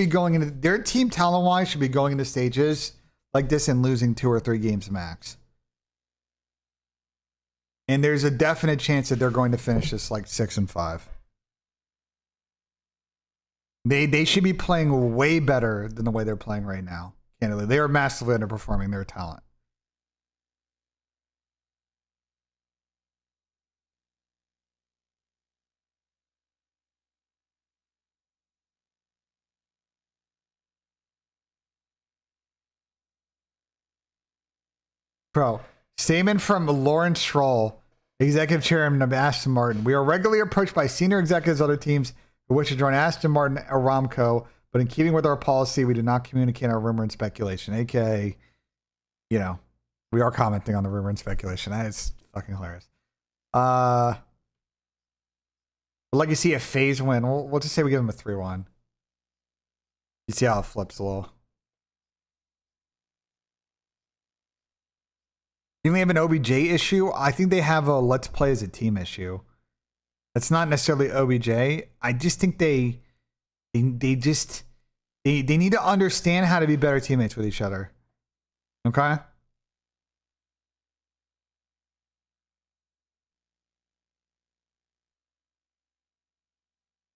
going into their team talent wise should be going into stages like this and losing 2 or 3 games max. And there's a definite chance that they're going to finish this like 6 and 5. They should be playing way better than the way they're playing right now. Candidly, they are massively underperforming their talent. Bro, statement from Lawrence Stroll, executive chairman of Aston Martin. We are regularly approached by senior executives of other teams who wish to join Aston Martin or Aramco, but in keeping with our policy, we do not communicate our rumor and speculation. AKA, you know, we are commenting on the rumor and speculation. That is fucking hilarious. I'd like to see a FaZe win. We'll just say we give them a 3-1. You see how it flips a little. You think they have an OBJ issue? I think they have a let's play as a team issue. That's not necessarily OBJ. I just think they need to understand how to be better teammates with each other. Okay?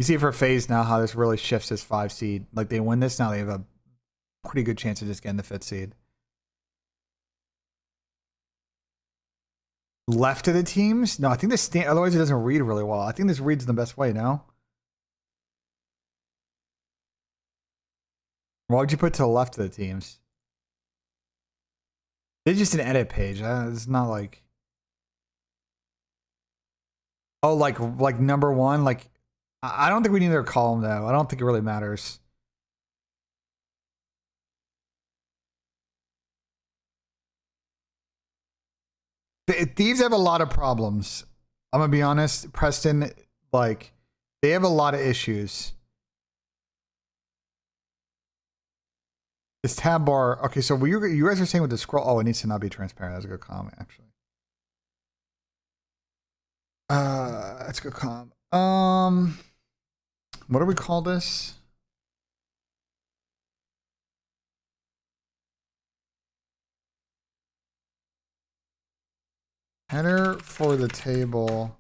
You see for FaZe now how this really shifts this 5 seed. Like they win this, now they have a pretty good chance of just getting the 5th seed. Left of the teams? No, I think this otherwise it doesn't read really well. I think this reads the best way, no? Why would you put to the left of the teams? It's just an edit page. It's not like... Oh, like number one? Like, I don't think we need their column, though. I don't think it really matters. Thieves have a lot of problems. I'm going to be honest. Preston, like, they have a lot of issues. This tab bar. Okay, so you guys are saying with the scroll. Oh, it needs to not be transparent. That's a good comment, actually. That's a good comment. What do we call this? Header for the table.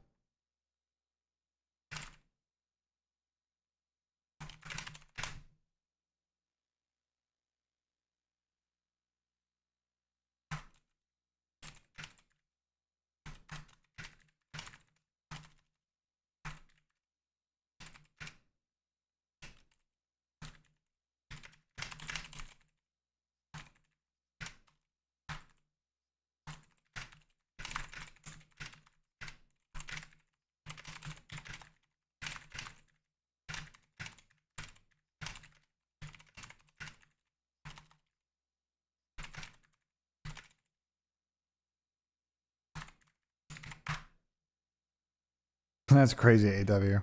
That's crazy, AW.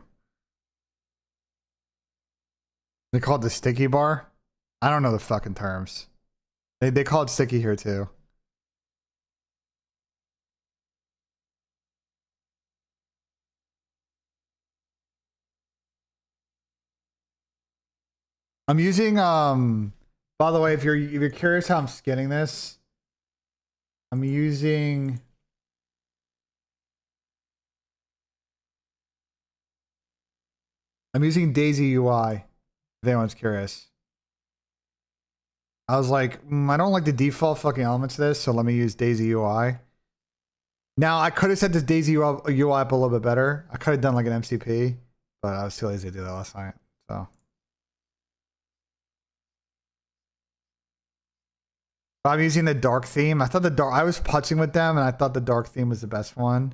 They call it the sticky bar? I don't know the fucking terms. They call it sticky here too. I'm using by the way, if you're curious how I'm skinning this, I'm using Daisy UI. If anyone's curious. I was like, I don't like the default fucking elements of this, so let me use Daisy UI. Now, I could have set this Daisy UI up a little bit better. I could have done like an MCP, but I was too lazy to do that last night. So I'm using the dark theme. I thought I was putzing with them, and I thought the dark theme was the best one.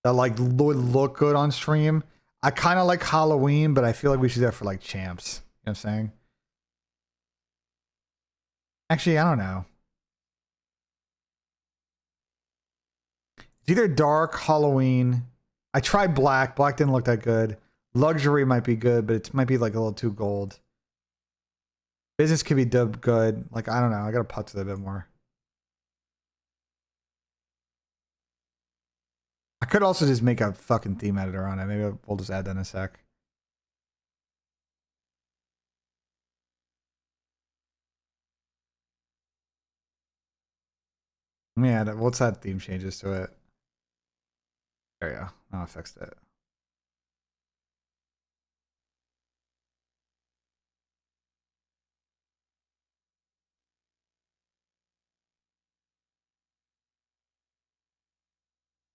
That like would look good on stream. I kind of like Halloween, but I feel like we should do that for like champs. You know what I'm saying? Actually, I don't know. It's either dark, Halloween. I tried black. Black didn't look that good. Luxury might be good, but it might be like a little too gold. Business could be dubbed good. Like, I don't know. I gotta putz it a bit more. I could also just make a fucking theme editor on it. Maybe we'll just add that in a sec. Let me add it. What's that theme changes to it? There you go. Oh, I fixed it.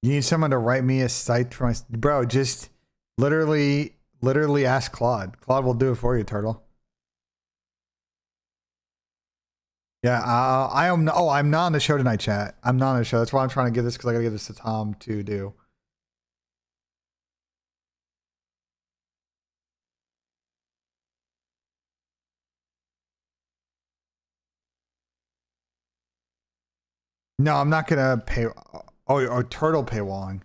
You need someone to write me a site for my... Bro, just literally ask Claude. Claude will do it for you, Turtle. Yeah, I am... Oh, I'm not on the show tonight, chat. I'm not on the show. That's why I'm trying to give this, because I gotta give this to Tom to do. No, I'm not gonna pay... Oh, Turtle paywalling.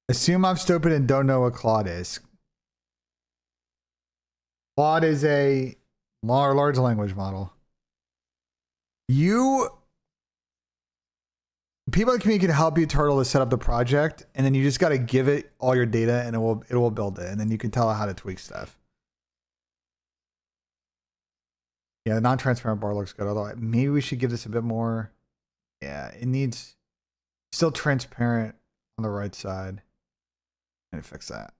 Assume I'm stupid and don't know what Claude is. Claude is a large language model. People in the community can help you, Turtle, to set up the project, and then you just got to give it all your data, and it will build it, and then you can tell it how to tweak stuff. Yeah, the non-transparent bar looks good. Although maybe we should give this a bit more. Yeah, it needs still transparent on the right side. Let me fix that.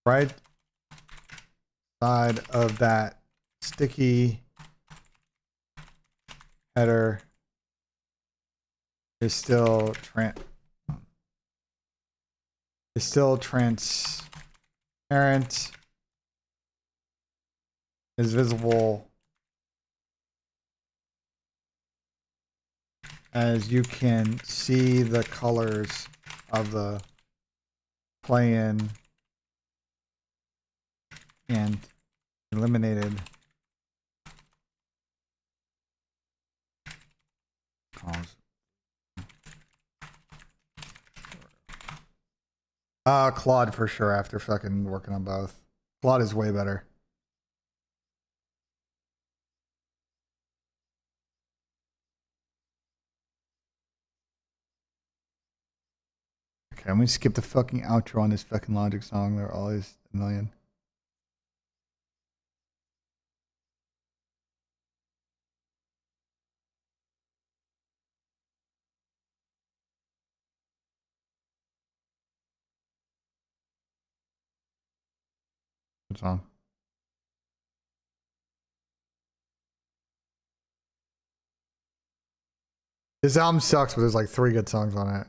Right side of that sticky header is still transparent, is visible as you can see the colors of the play-in and eliminated columns. Claude for sure after fucking working on both. Claude is way better. Okay, I'm gonna skip the fucking outro on this fucking Logic song. They're always a million. Good song. This album sucks, but there's like 3 good songs on it.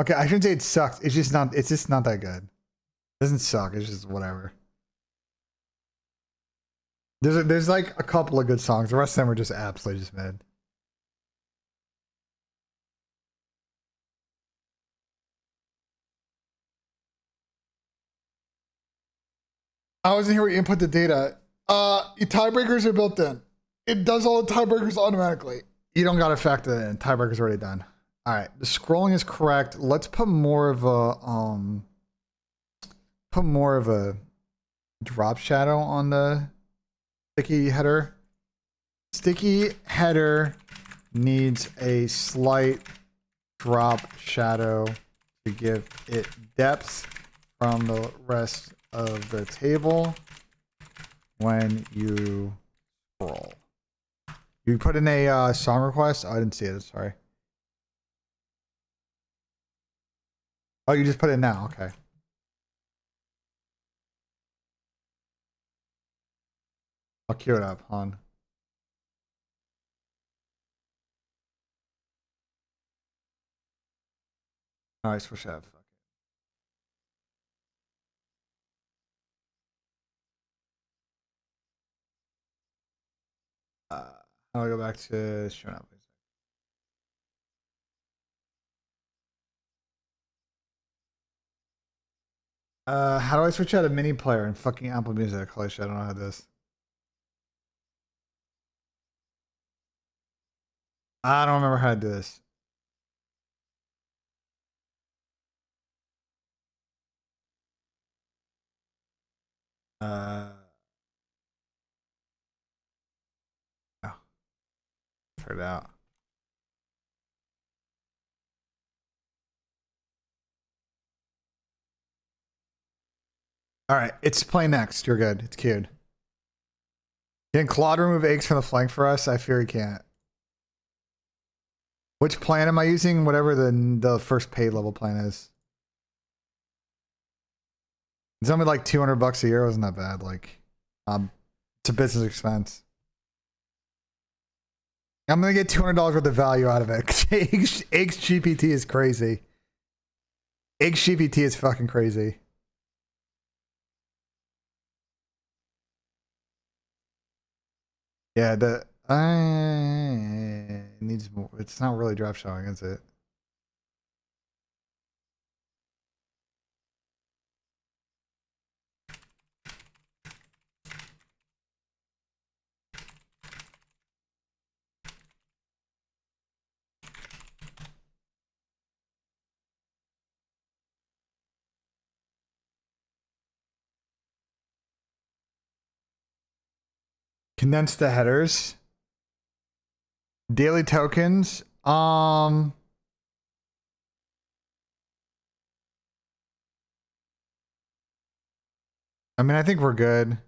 Okay, I shouldn't say it sucks. It's just not that good. It doesn't suck, it's just whatever. There's like a couple of good songs. The rest of them are just absolutely just mid. I wasn't here where you input the data. Your tiebreakers are built in. It does all the tiebreakers automatically. You don't gotta factor that in. Tiebreaker's already done. All right, the scrolling is correct. Let's put more of a drop shadow on the sticky header. Sticky header needs a slight drop shadow to give it depth from the rest of the table when you scroll. You put in a song request? Oh, I didn't see it, sorry. Oh, you just put it in now, okay. I'll queue it up, hon. Alright, switch that. How do I go back to showing up? How do I switch out a mini player in fucking Apple Music? Holy shit, I don't know how this. I don't remember how to do this. Oh. Figured it out. All right, it's play next. You're good. It's queued. Can Claude remove eggs from the flank for us? I fear he can't. Which plan am I using? Whatever the first paid level plan is. It's only like $200 a year. It wasn't that bad. Like, it's a business expense. I'm gonna get $200 worth of value out of it. Eggs GPT is crazy. Eggs GPT is fucking crazy. Yeah, it needs more. It's not really drop showing, is it? Condense the headers. Daily tokens. I mean, I think we're good.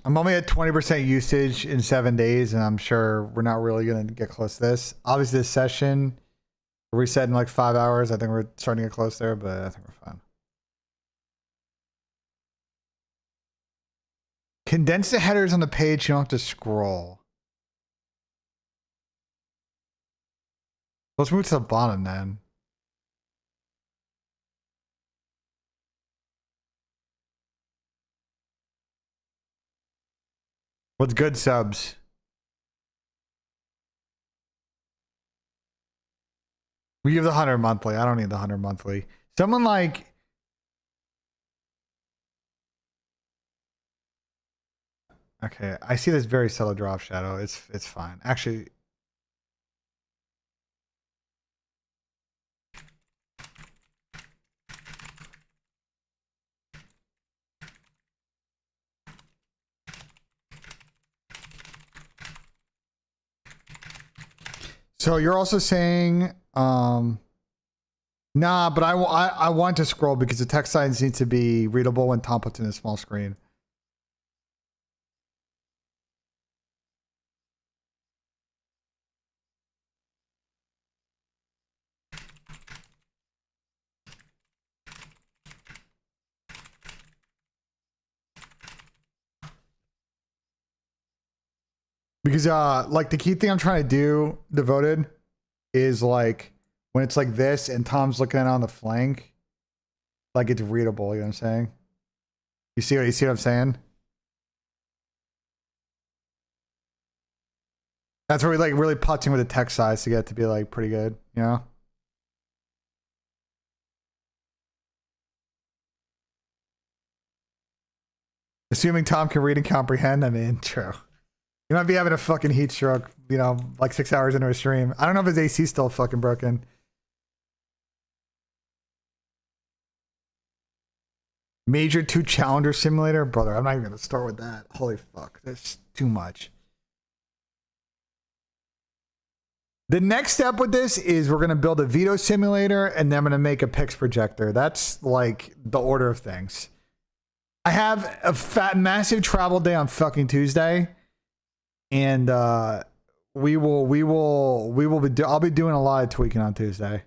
I'm only at 20% usage in 7 days, and I'm sure we're not really going to get close to this. Obviously, this session, we're reset in like 5 hours. I think we're starting to get close there, but I think we're fine. Condense the headers on the page. You don't have to scroll. Let's move to the bottom then. What's good, subs? We give the 100 monthly. I don't need the 100 monthly. Someone like... Okay, I see this very subtle drop shadow. It's fine. Actually... So you're also saying, nah, but I want to scroll because the text signs need to be readable when Tom puts in a small screen. Because like the key thing I'm trying to do, devoted, is like when it's like this and Tom's looking at it on the flank, like it's readable. You know what I'm saying? You see what I'm saying? That's where we like really putzing with the text size to get it to be like pretty good. You know? Assuming Tom can read and comprehend. I mean, true. You might be having a fucking heat stroke, you know, like 6 hours into a stream. I don't know if his AC's still fucking broken. Major 2 Challenger Simulator? Brother, I'm not even going to start with that. Holy fuck. That's too much. The next step with this is we're going to build a veto simulator and then I'm going to make a picks projector. That's like the order of things. I have a massive travel day on fucking Tuesday. And I'll be doing a lot of tweaking on Tuesday.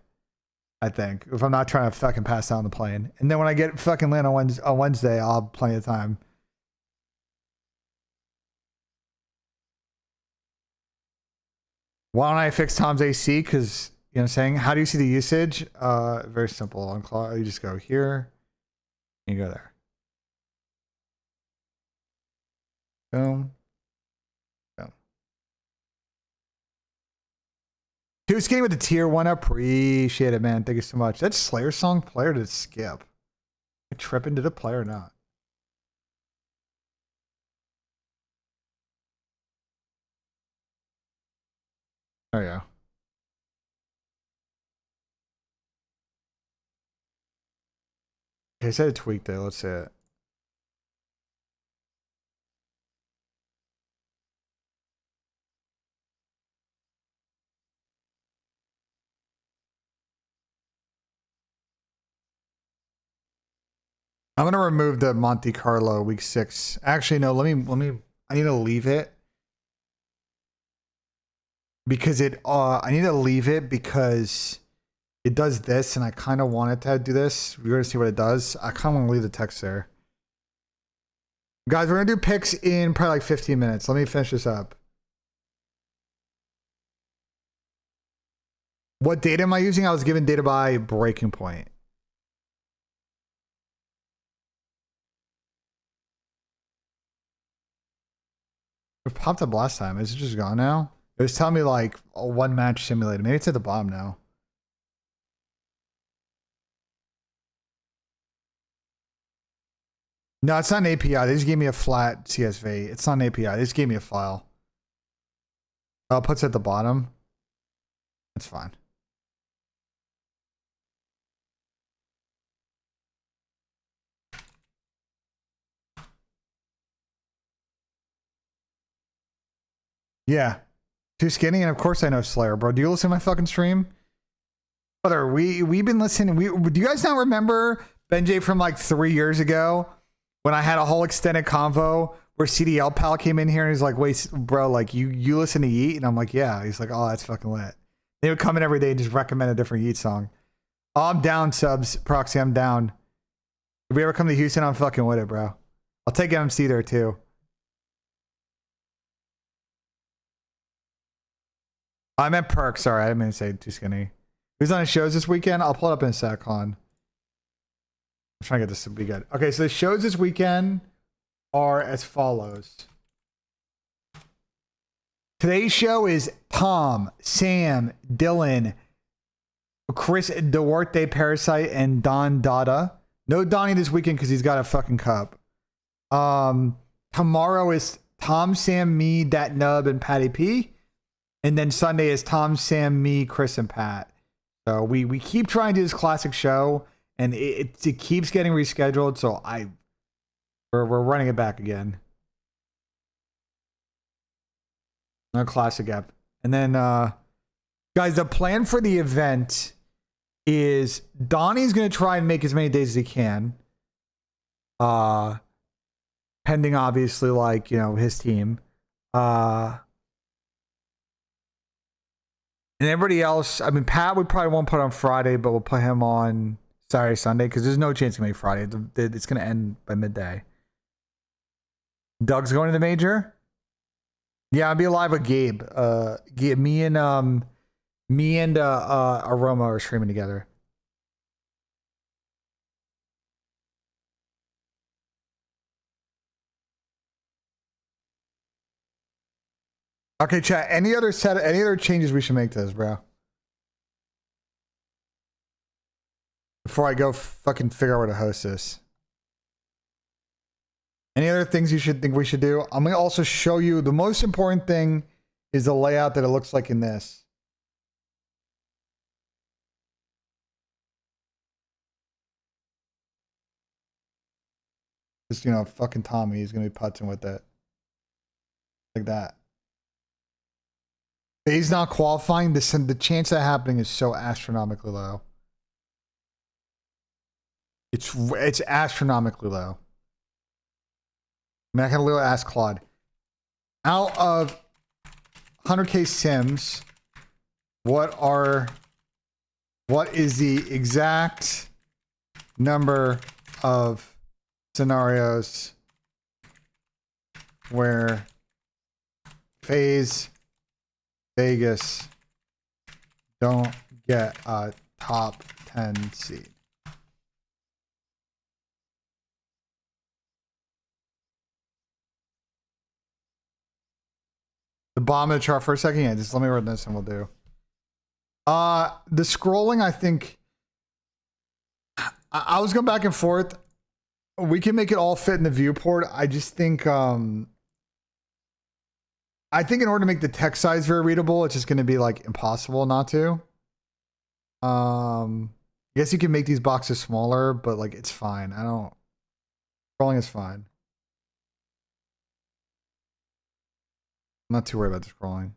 I think if I'm not trying to fucking pass out on the plane, and then when I get fucking land on Wednesday, I'll have plenty of time. Why don't I fix Tom's AC? Because you know what I'm saying. How do you see the usage? Very simple. On Claw, you just go here. And you go there. Boom. Too skinny with the tier 1 up. Appreciate it, man. Thank you so much. That's Slayer song player to skip. I trip into the player or not? There you go. Okay, I said a tweak there. Let's see it. I'm gonna remove the Monte Carlo week 6. Actually, no. Let me. I need to leave it because it. I need to leave it because it does this, and I kind of want it to do this. We're gonna see what it does. I kind of want to leave the text there. Guys, we're gonna do picks in probably like 15 minutes. Let me finish this up. What data am I using? I was given data by breaking point. It popped up last time. Is it just gone now? It was telling me like a 1 match simulated. Maybe it's at the bottom now. No, it's not an API. They just gave me a flat CSV. It's not an API. They just gave me a file. Oh, it puts it at the bottom. That's fine. Yeah. Too skinny, and of course I know Slayer, bro. Do you listen to my fucking stream? Brother, we've been listening. Do you guys not remember BENJ from like 3 years ago when I had a whole extended convo where CDL Pal came in here and he's like, wait, bro, like you listen to Yeet? And I'm like, yeah. He's like, oh, that's fucking lit. They would come in every day and just recommend a different Yeet song. Oh, I'm down, subs. Proxy, I'm down. If we ever come to Houston, I'm fucking with it, bro. I'll take MC there, too. I meant Perk. Sorry, I didn't mean to say too skinny. Who's on the shows this weekend? I'll pull it up in a sec, hon. I'm trying to get this to be good. Okay, so the shows this weekend are as follows. Today's show is Tom, Sam, Dylan, Chris Duarte, Parasite, and Don Dada. No Donnie this weekend because he's got a fucking cup. Tomorrow is Tom, Sam, me, Dat Nub, and Patty P. And then Sunday is Tom, Sam, me, Chris, and Pat. So we keep trying to do this classic show, and it keeps getting rescheduled. So we're running it back again. A classic app. And then guys, the plan for the event is Donnie's gonna try and make as many days as he can. Pending obviously like, you know, his team. And everybody else, I mean, Pat we probably won't put on Friday, but we'll put him on Saturday, Sunday, because there's no chance he can make Friday. It's gonna end by midday. Doug's going to the major. Yeah, I'll be live with Gabe. Me and Aroma are streaming together. Okay, chat. Any other changes we should make to this, bro? Before I go fucking figure out where to host this. Any other things you think we should do? I'm going to also show you the most important thing is the layout that it looks like in this. Just, you know, fucking Tommy, he's going to be putzing with it. Like that. He's not qualifying. The chance of that happening is so astronomically low. It's astronomically low. I mean, I can literally ask Claude. Out of 100K sims, what is the exact number of scenarios where FaZe Vegas don't get a top 10 seed? The bottom of the chart for a second? Yeah, just let me run this and we'll do. The scrolling, I think... I was going back and forth. We can make it all fit in the viewport. I just think... I think in order to make the text size very readable, it's just going to be like impossible not to. I guess you can make these boxes smaller, but like it's fine. Scrolling is fine. I'm not too worried about the scrolling.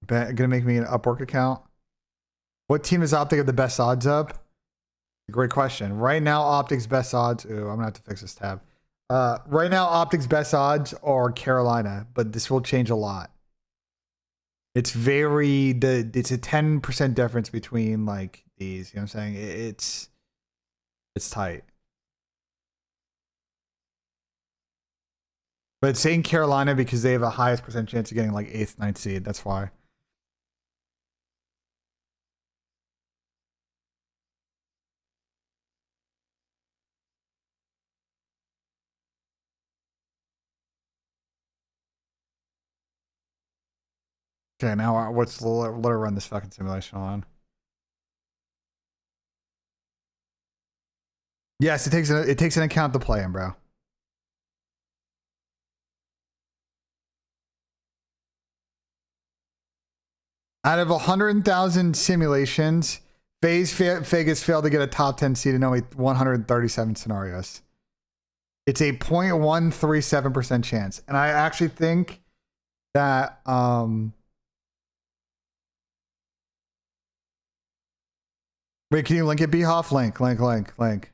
Gonna make me an Upwork account. What team is Optic have the best odds up? Great question. Right now, Optic's best odds. Ooh, I'm gonna have to fix this tab. Right now, Optic's best odds are Carolina, but this will change a lot. It's it's a 10% difference between like these. You know what I'm saying? It's tight. But it's saying Carolina because they have a highest percent chance of getting like 8th, 9th seed. That's why. Okay, now let her run this fucking simulation on. Yes, it takes an account to play in, bro. Out of 100,000 simulations, Vegas failed to get a top 10 seed in only 137 scenarios. It's a 0.137% chance. And I actually think that wait, can you link it, Bhoff? Link.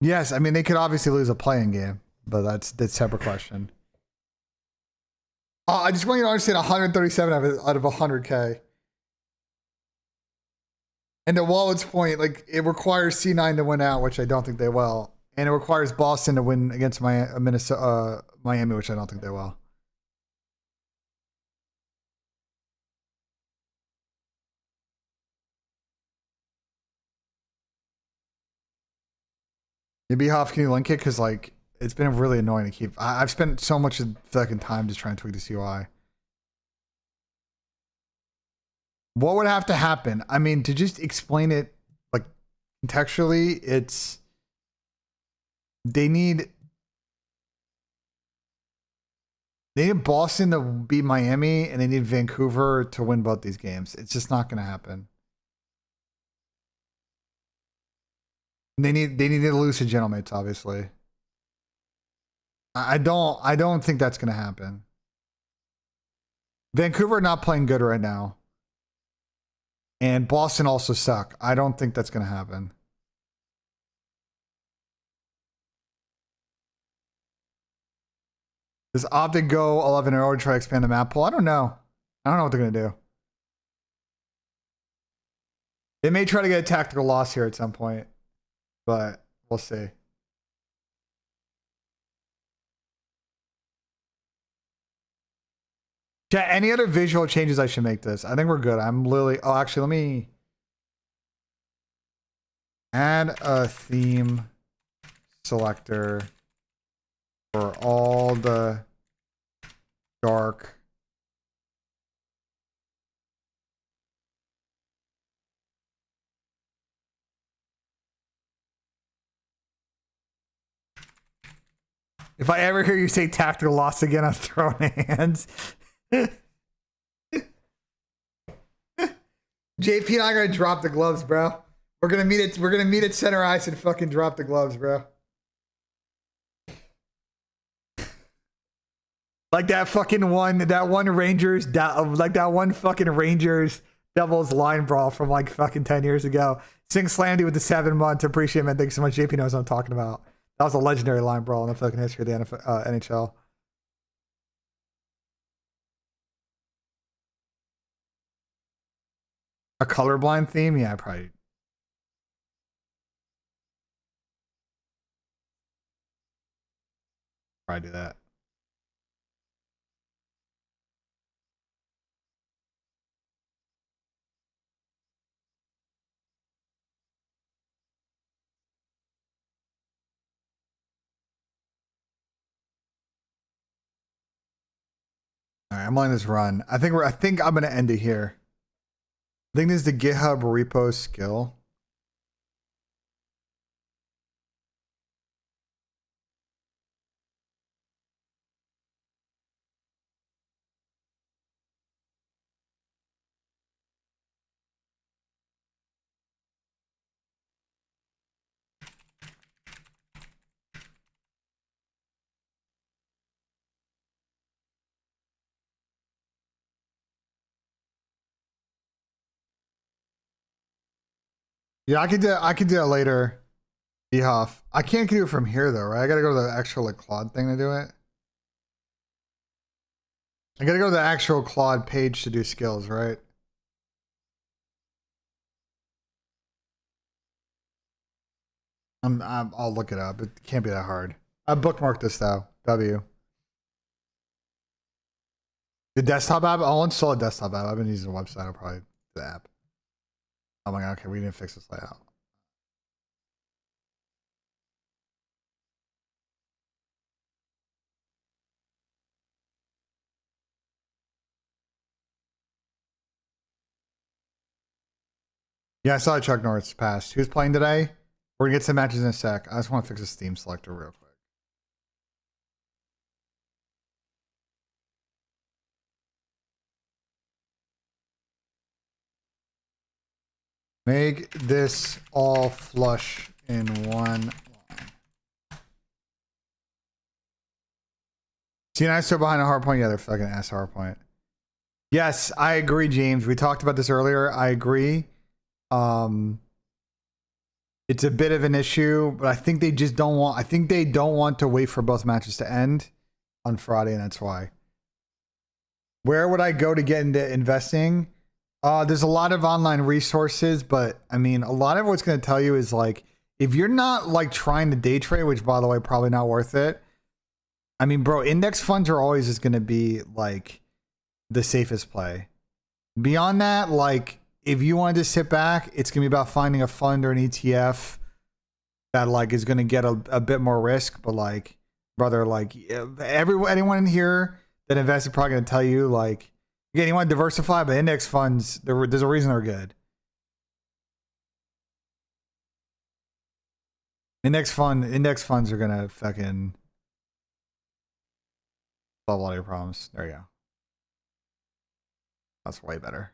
Yes, I mean they could obviously lose a playing game, but that's a separate question. I just want you to understand 137 out of 100K. And to Wallet's point, like it requires C9 to win out, which I don't think they will, and it requires Boston to win against Miami, which I don't think they will. Maybe Hoff, can you link it? Because like it's been really annoying to keep. I've spent so much fucking time just trying to tweak the CUI. What would have to happen? I mean, to just explain it like contextually, it's they need Boston to beat Miami, and they need Vancouver to win both these games. It's just not going to happen. They need to lose to Gentlemates, obviously. I don't think that's going to happen. Vancouver not playing good right now. And Boston also suck. I don't think that's going to happen. Does Optic go 11-0 to try to expand the map pool? I don't know. I don't know what they're going to do. They may try to get a tactical loss here at some point, but we'll see. Chat, any other visual changes I should make this? I think we're good. I'm literally... Oh, actually, let me add a theme selector for all the dark if I ever hear you say tactical loss again, I'm throwing hands. JP and I are gonna drop the gloves, bro. We're gonna meet at center ice and fucking drop the gloves, bro. Like that one Rangers, like that one fucking Rangers Devils line brawl from like fucking 10 years ago. Sing Slandy with the 7 months. Appreciate it, man. Thanks so much. JP knows what I'm talking about. That was a legendary line brawl in the fucking history of the NHL. A colorblind theme? Yeah, probably do that. All right, I'm letting this run. I think I'm gonna end it here. I think this is the GitHub repo skill. Yeah, I could do that later. Ehoff. I can't do it from here though, right? I gotta go to the actual like Claude thing to do it. I gotta go to the actual Claude page to do skills, right? I'll look it up. It can't be that hard. I bookmarked this though. W. The desktop app? I'll install a desktop app. I've been using the website. I'll probably do the app. Oh my god, okay, we didn't fix this layout. Yeah, I saw Chuck Norris passed. Who's playing today? We're gonna get some matches in a sec. I just want to fix the Steam selector real quick. Make this all flush in one line. See, and I still behind a hard point. Yeah, they're fucking ass hard point. Yes, I agree, James. We talked about this earlier. I agree. It's a bit of an issue, but I think they just don't want. I think they don't want to wait for both matches to end on Friday, and that's why. Where would I go to get into investing? There's a lot of online resources, but I mean, a lot of what's going to tell you is like, if you're not like trying to day trade, which by the way, probably not worth it. I mean, bro, index funds are always just going to be like the safest play. Beyond that, like if you want to just sit back, it's going to be about finding a fund or an ETF that like is going to get a bit more risk. But like, brother, like anyone in here that invests is probably going to tell you like, again, you want to diversify, but index funds, there's a reason they're good. Index funds are going to fucking solve a lot of your problems. There you go. That's way better.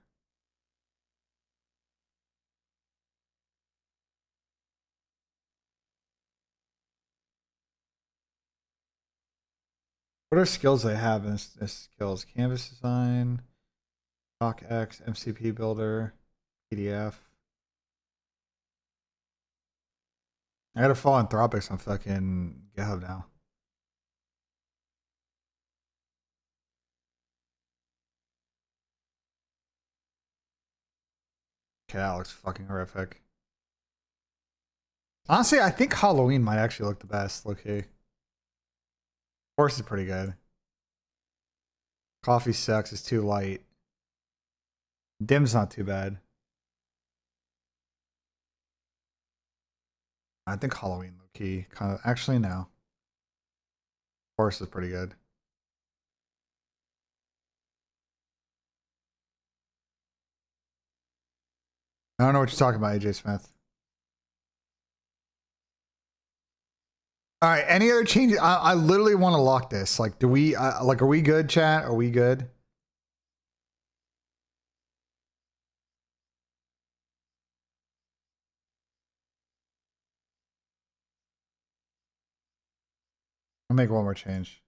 What are skills they have in this skills? Canvas design, DocX, MCP builder, PDF. I gotta follow Anthropics on fucking GitHub now. Okay, that looks fucking horrific. Honestly, I think Halloween might actually look the best. Okay. Horse is pretty good. Coffee sucks. It's too light. Dim's not too bad. I think Halloween low key kind of actually no. Horse is pretty good. I don't know what you're talking about, AJ Smith. All right. Any other changes? I literally want to lock this. Like, do we like? Are we good, chat? Are we good? I'll make one more change.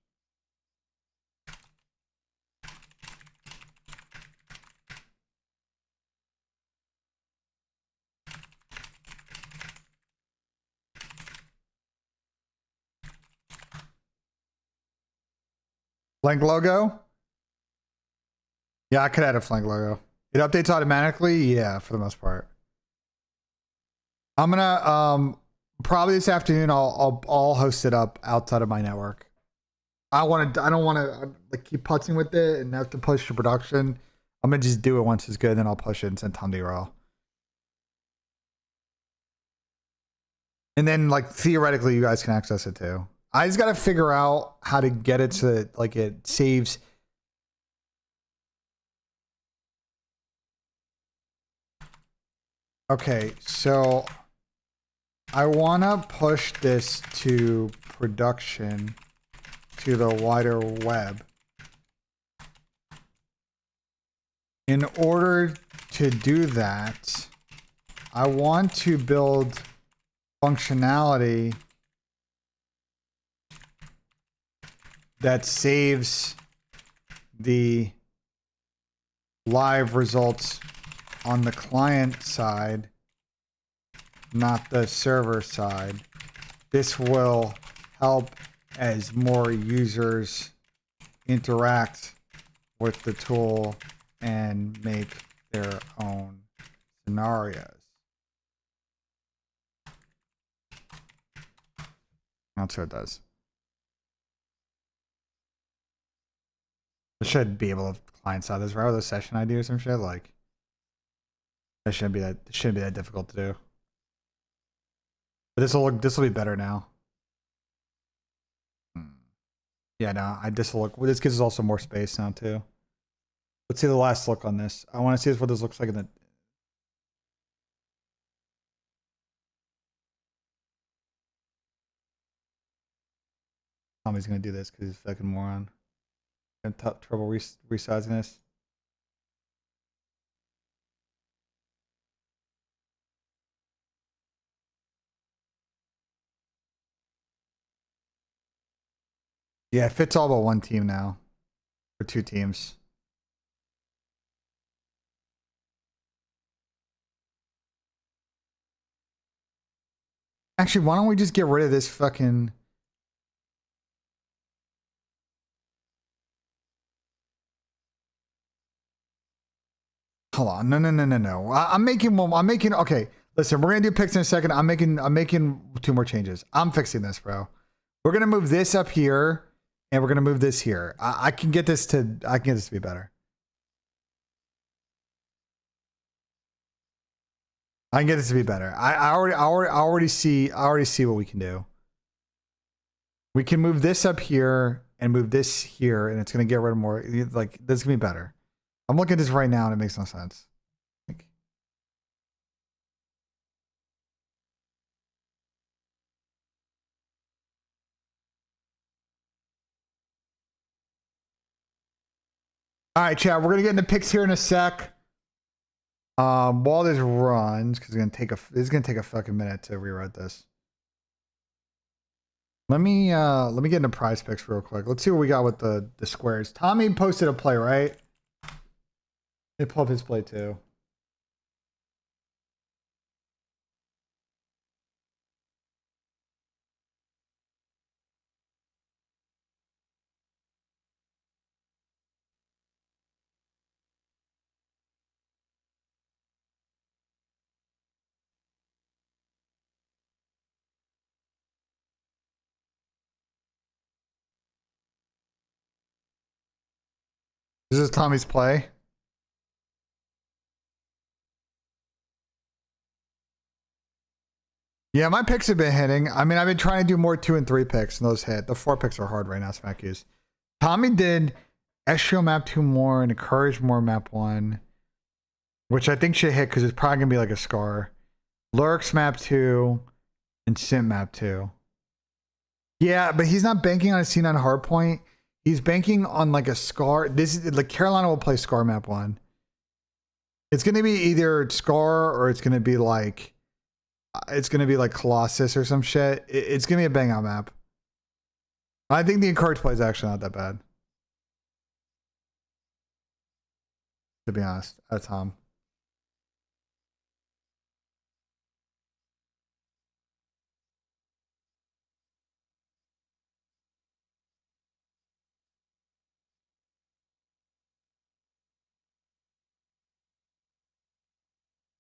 Flank logo? Yeah, I could add a flank logo. It updates automatically? Yeah, for the most part. I'm gonna probably this afternoon I'll host it up outside of my network. I don't wanna like keep putzing with it and have to push to production. I'm gonna just do it once it's good, then I'll push it and send Tom to raw. And then like theoretically you guys can access it too. I just gotta figure out how to get it so that like it saves. Okay, so I wanna push this to production to the wider web. In order to do that, I want to build functionality that saves the live results on the client side, not the server side. This will help as more users interact with the tool and make their own scenarios. That's what it does. It should be able to client side this, right? With a session ID or some shit. Like, it shouldn't be that difficult to do. But this will be better now. Yeah, no, this will look. This gives us also more space now too. Let's see the last look on this. I want to see what this looks like in the. Tommy's gonna do this because he's a fucking moron. Gonna trouble resizing this. Yeah, it fits all but one team now. Or two teams. Actually, why don't we just get rid of this fucking... Hold on. No. I'm making one. I'm making. Okay. Listen, we're gonna do picks in a second. I'm making two more changes. I'm fixing this, bro. We're gonna move this up here, and we're gonna move this here. I can get this to. I can get this to be better. I can get this to be better. I already see what we can do. We can move this up here and move this here, and it's gonna get rid of more. Like this is gonna be better. I'm looking at this right now, and it makes no sense. All right, chat. We're gonna get into picks here in a sec. While this runs, because it's gonna take a fucking minute to rewrite this. Let me get into prize picks real quick. Let's see what we got with the squares. Tommy posted a play, right? They pull up his play too. This is Tommy's play. Yeah, my picks have been hitting. I mean, I've been trying to do more 2 and 3 picks, and those hit. The 4 picks are hard right now, Smackies. Tommy did SEO map 2 more and encourage more map 1, which I think should hit because it's probably gonna be like a scar. Lurks map 2 and Sim map 2. Yeah, but he's not banking on a C9 hardpoint. He's banking on like a scar. This is like Carolina will play scar map 1. It's gonna be either scar or it's gonna be like Colossus or some shit. It's gonna be a bang out map. I think the encourage play is actually not that bad, to be honest. That's Tom.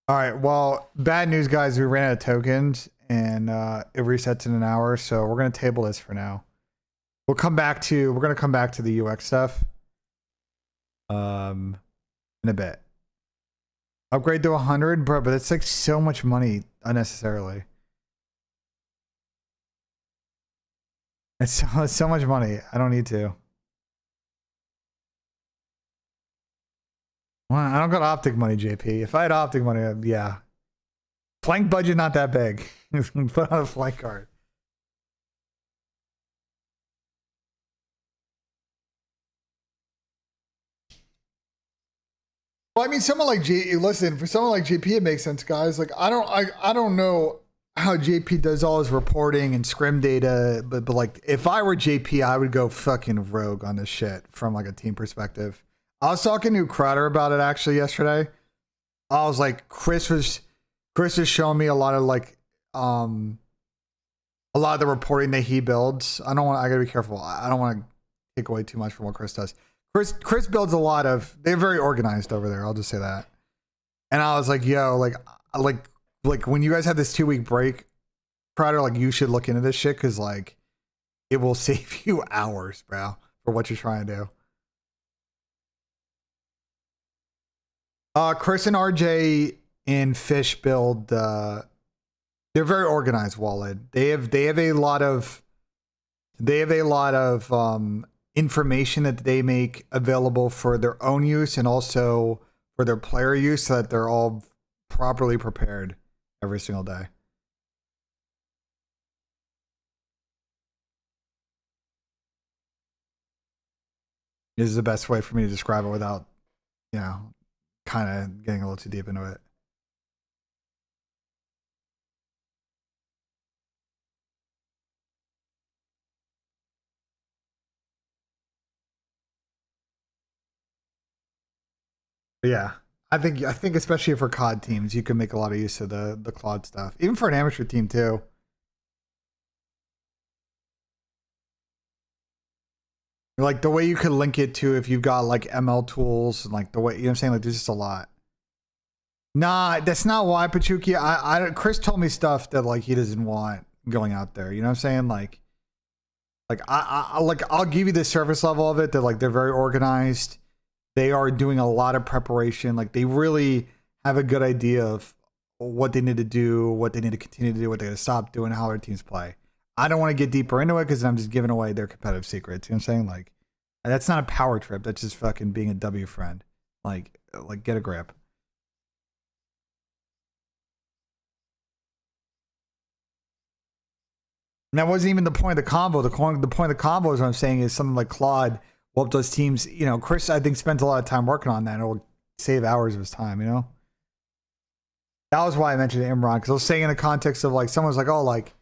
All right. Well, bad news, guys. We ran out of tokens, and it resets in an hour. So we're gonna table this for now. We're gonna come back to the UX stuff. In a bit. Upgrade to 100, bro. But it's like so much money unnecessarily. It's so much money. I don't need to. Well, I don't got optic money, JP. If I had optic money, yeah. Flank budget not that big. Put on a flank card. Well, I mean, someone like listen, for someone like JP, it makes sense, guys. Like, I don't know how JP does all his reporting and scrim data, but like, if I were JP, I would go fucking rogue on this shit from like a team perspective. I was talking to Crowder about it actually yesterday. I was like, Chris was showing me a lot of like, a lot of the reporting that he builds. I gotta be careful. I don't want to take away too much from what Chris does. Chris builds a lot of, they're very organized over there. I'll just say that. And I was like, yo, like when you guys have this 2-week break, Crowder, like you should look into this shit. Cause like it will save you hours, bro, for what you're trying to do. Chris and RJ and Fish build, they're very organized, Wallet. They have a lot of information that they make available for their own use and also for their player use so that they're all properly prepared every single day. This is the best way for me to describe it without, you know, kind of getting a little too deep into it. But yeah, I think especially for COD teams, you can make a lot of use of the Claude stuff, even for an amateur team too. Like the way you could link it to if you've got like ML tools and like the way, you know what I'm saying? Like there's just a lot. Nah, that's not why, Pachuki. Chris told me stuff that like he doesn't want going out there. You know what I'm saying? Like I'll give you the surface level of it that like they're very organized. They are doing a lot of preparation. Like they really have a good idea of what they need to do, what they need to continue to do, what they're going to stop doing, how their teams play. I don't want to get deeper into it because I'm just giving away their competitive secrets. You know what I'm saying? Like that's not a power trip. That's just fucking being a W friend. Like get a grip. And that wasn't even the point of the combo. The point of the combo is what I'm saying is something like Claude whooped those teams. You know, Chris, I think, spent a lot of time working on that. And it will save hours of his time, you know? That was why I mentioned Imran, because I was saying in the context of like, someone's like, oh, like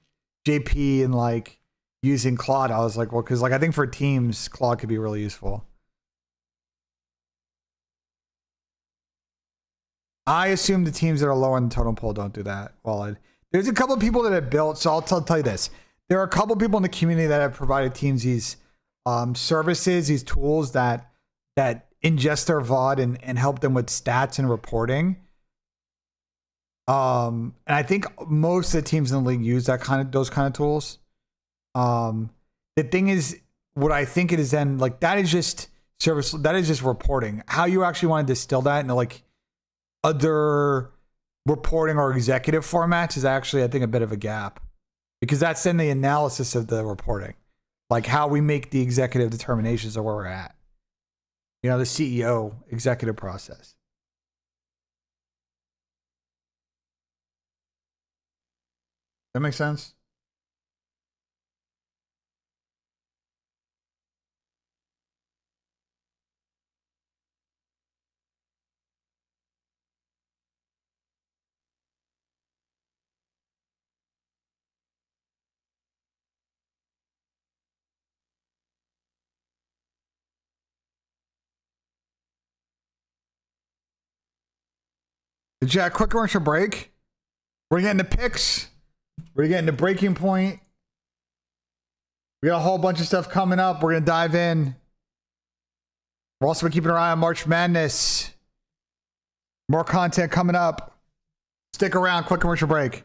JP and like using Claude. I was like, well, because like I think for teams, Claude could be really useful. I assume the teams that are low on the totem pole don't do that. Well, there's a couple of people that have built, so I'll tell you this. There are a couple of people in the community that have provided teams these services, these tools that ingest their VOD and help them with stats and reporting. And I think most of the teams in the league use those kind of tools. The thing is, what I think it is then like that is just service, that is just reporting. How you actually want to distill that into like other reporting or executive formats is actually, I think, a bit of a gap, because that's then the analysis of the reporting, like how we make the executive determinations of where we're at. You know, the CEO executive process. That makes sense. Jack, quick commercial break. We're getting the picks. We're getting the breaking point. We got a whole bunch of stuff coming up. We're gonna dive in. We're also keeping our eye on March Madness. More content coming up. Stick around. Quick commercial break.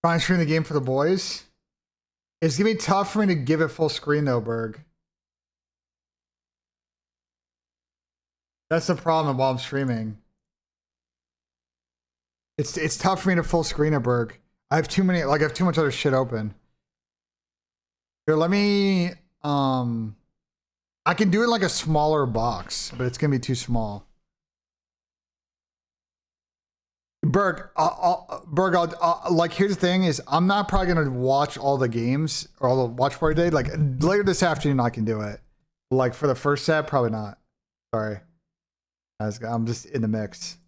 Trying to stream the game for the boys. It's gonna be tough for me to give it full screen though, Berg. That's the problem while I'm streaming. It's tough for me to full screen it, Berg. I have too many, like I have too much other shit open. Here, let me I can do it like a smaller box, but it's gonna be too small. Berg, like here's the thing is I'm not probably gonna watch all the games or all the watch party day. Like later this afternoon I can do it. Like for the first set, probably not. Sorry. I'm just in the mix.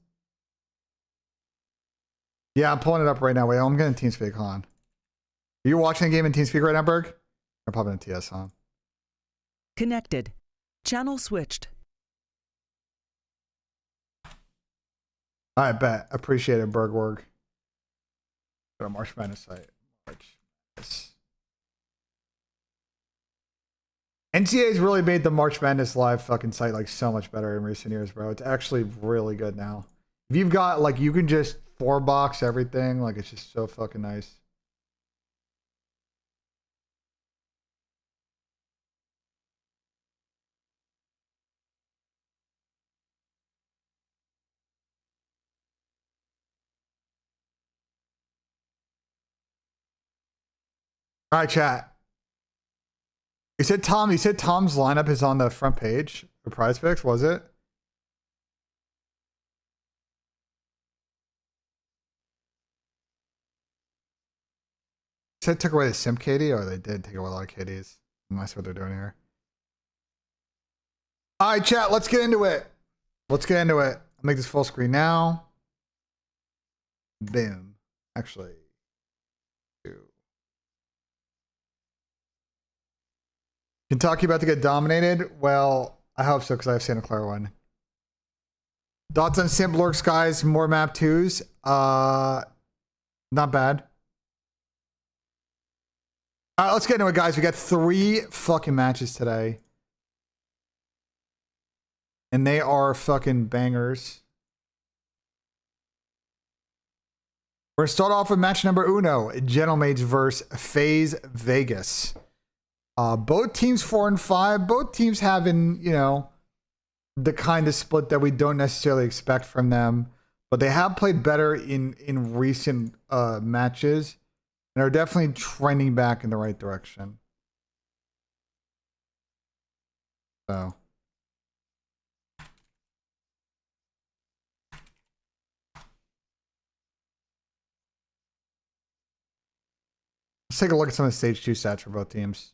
Yeah, I'm pulling it up right now. Wait, I'm getting TeamSpeak on. Are you watching the game in TeamSpeak right now, Berg? Or probably in TS on. Connected. Channel switched. All right, bet. Appreciate it, Bergwerg. Go to March Madness site. March Madness. NCAA's really made the March Madness live fucking site like so much better in recent years, bro. It's actually really good now. If you've got like, you can just 4-box everything. Like, it's just so fucking nice. All right, chat. You said Tom's lineup is on the front page for Prize Picks, was it? Said took away the Simp KD, or they did take away a lot of KDs. That's what they're doing here. All right, chat, let's get into it. Let's get into it. I'll make this full screen now. Boom. Actually, Kentucky about to get dominated? Well, I hope so, because I have Santa Clara one. Thoughts on Simp Lurk Skies, more map 2s? Not bad. All right, let's get into it, guys. We got 3 fucking matches today. And they are fucking bangers. We're going to start off with match number 1, Gentlemaids versus FaZe Vegas. Both teams 4 and 5. Both teams having, you know, the kind of split that we don't necessarily expect from them. But they have played better in recent matches. And are definitely trending back in the right direction. So. Let's take a look at some of the stage 2 stats for both teams.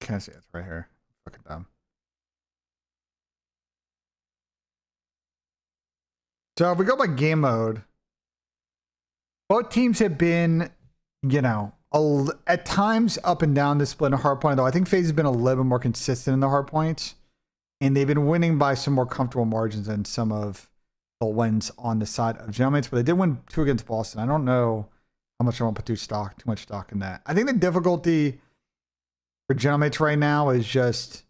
Can't see it. It's right here. Fucking dumb. So if we go by game mode, both teams have been, you know, at times up and down the split in hard point, though I think FaZe has been a little bit more consistent in the hard points. And they've been winning by some more comfortable margins than some of the wins on the side of Gentlemaids. But they did win 2 against Boston. I don't know how much I want to put too much stock in that. I think the difficulty for Gentlemaids right now is just,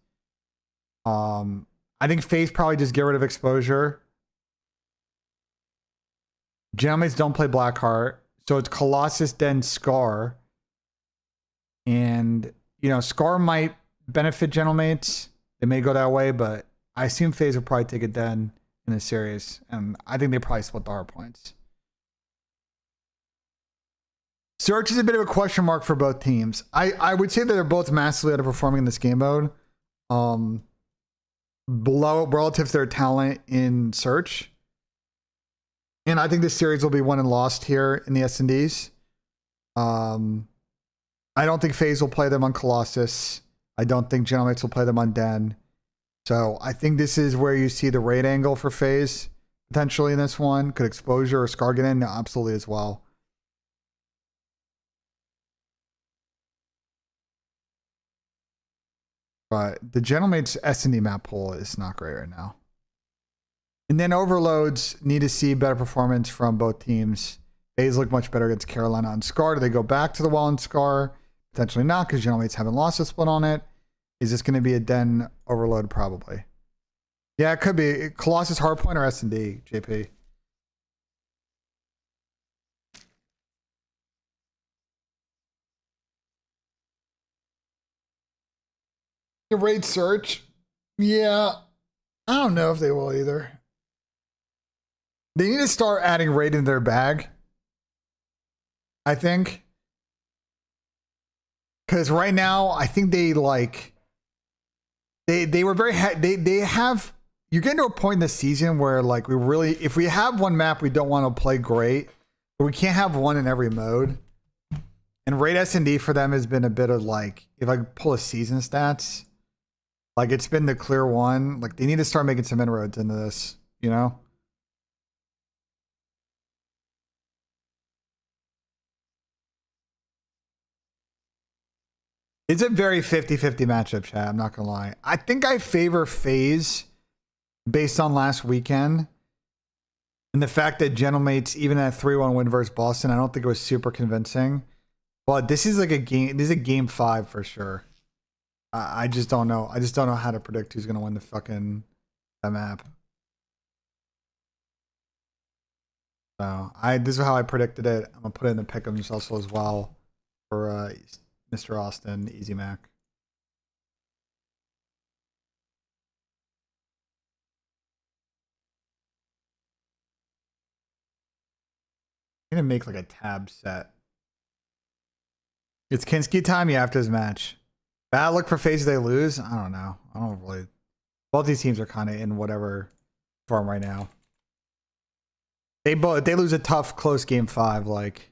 I think FaZe probably just get rid of exposure. Gentlemaids don't play Blackheart, so it's Colossus then Scar. And, you know, Scar might benefit Gentlemaids. They may go that way, but I assume FaZe will probably take it then in the series. And I think they probably split the hard points. Search is a bit of a question mark for both teams. I would say that they're both massively underperforming in this game mode. Below relative to their talent in Search. And I think this series will be won and lost here in the S&Ds. I don't think FaZe will play them on Colossus. I don't think Gentlemaids will play them on Den. So I think this is where you see the raid angle for FaZe potentially in this one. Could Exposure or Scar get in? No, absolutely as well. But the Gentlemaids S&D map pool is not great right now. And then Overloads need to see better performance from both teams. FaZe look much better against Carolina on Scar. Do they go back to the wall on Scar? Potentially not, because Gentlemaids haven't lost a split on it. Is this going to be a Den Overload? Probably. Yeah, it could be. Colossus Hardpoint or S&D, JP? The raid Search? Yeah. I don't know if they will either. They need to start adding raid in their bag, I think. Because right now, I think they like... They were very... They have... You're getting to a point in the season where like we really... If we have one map we don't want to play great, but we can't have one in every mode. And raid S&D for them has been a bit of like... If I pull a season stats... Like, it's been the clear one. Like, they need to start making some inroads into this, you know? It's a very 50-50 matchup, chat. I'm not going to lie. I think I favor FaZe based on last weekend. And the fact that Gentlemates, even at 3-1 win versus Boston, I don't think it was super convincing. But this is like a game. This is a game 5 for sure. I just don't know. I just don't know how to predict who's gonna win the fucking that map. So this is how I predicted it. I'm gonna put it in the pick'ems also as well for Mr. Austin Easy Mac. I'm gonna make like a tab set. It's Kinski time. Yeah, after his match. Bad look for FaZe. They lose. I don't know. I don't really. Both these teams are kind of in whatever form right now. They lose a tough, close game 5. Like,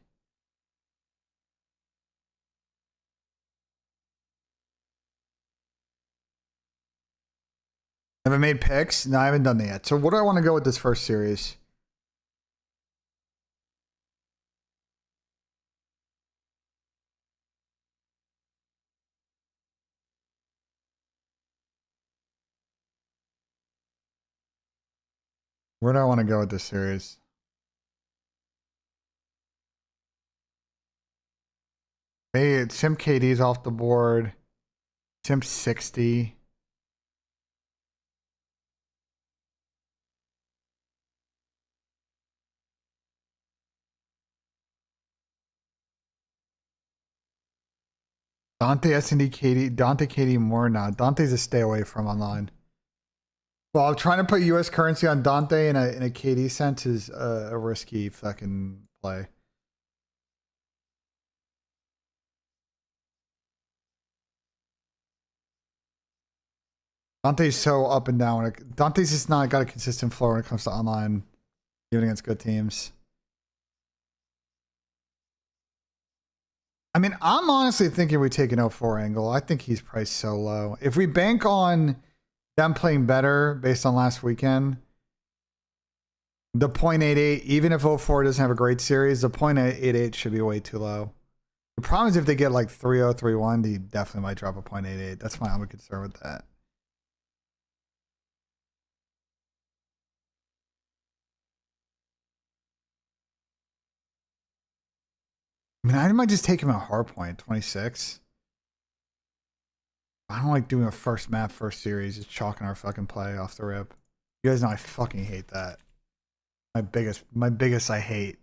have I made picks? No, I haven't done that yet. So, what do I want to go with this first series? Where do I want to go with this series? Hey, Sim KD's off the board. Sim 60. Dante S&D KD. Dante KD more now. Dante's a stay away from online. Well, I'm trying to put U.S. currency on Dante in a KD sense is a risky fucking play. Dante's so up and down. Dante's just not got a consistent floor when it comes to online, even against good teams. I mean, I'm honestly thinking we take an 04 angle. I think he's priced so low. If we bank on them playing better based on last weekend, the 0.88, even if 04 doesn't have a great series, the 0.88 should be way too low. The problem is if they get like 3-0, 3-1, they definitely might drop a 0.88. That's my only concern with that. I mean, I might just take him at hard point, 26. I don't like doing a first map, first series, just chalking our fucking play off the rip. You guys know I fucking hate that. My biggest I hate.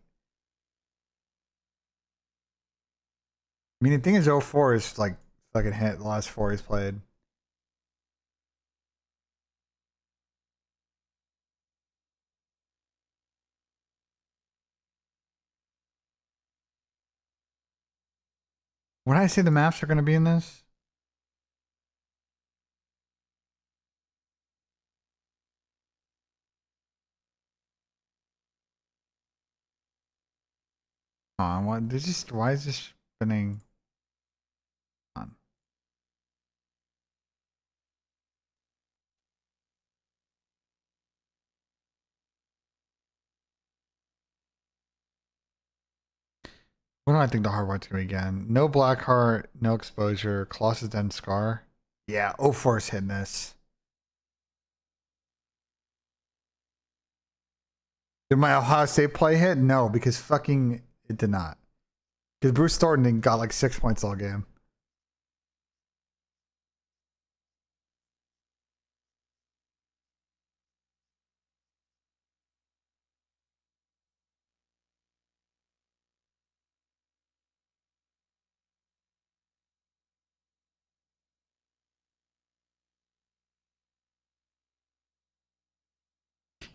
I mean, the thing is 04 is like fucking hit the last 4 he's played. When I say the maps are going to be in this? What? Why is this spinning on? What do I think the hard white's going to be again? No black heart, no exposure, Colossus Den Scar. Yeah, 04 is hitting this. Did my Ohio State play hit? No, because fucking it did not. Because Bruce Thornton got like 6 points all game.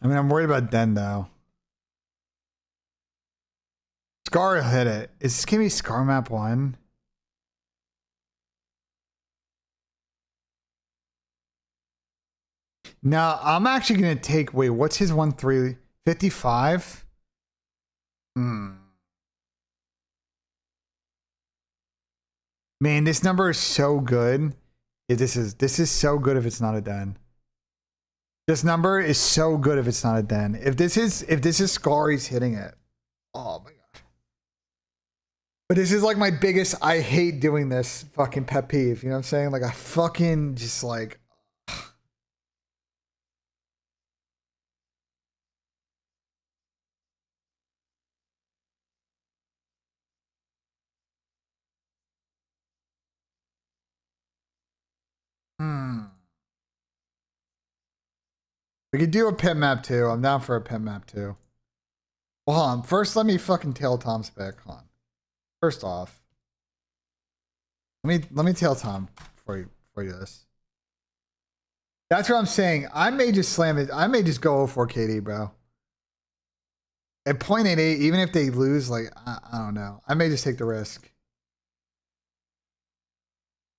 I mean, I'm worried about Den though. Scar hit it. Is this gonna be Scar map 1? No, I'm actually gonna take. Wait, what's his 1-3? 55? Man, this number is so good. Yeah, this is so good if it's not a Den. This number is so good if it's not a Den. If this is Scar, he's hitting it. Oh my god. But this is like my biggest, I hate doing this fucking pet peeve. You know what I'm saying? Like I fucking just like. We could do a pit map too. I'm down for a pit map too. Well, hold on. First, let me fucking tail Tom's pick. Hold on. First off, let me tail Tom before you do this. That's what I'm saying. I may just slam it. I may just go for KD, bro. At 0.88, even if they lose, like I don't know. I may just take the risk.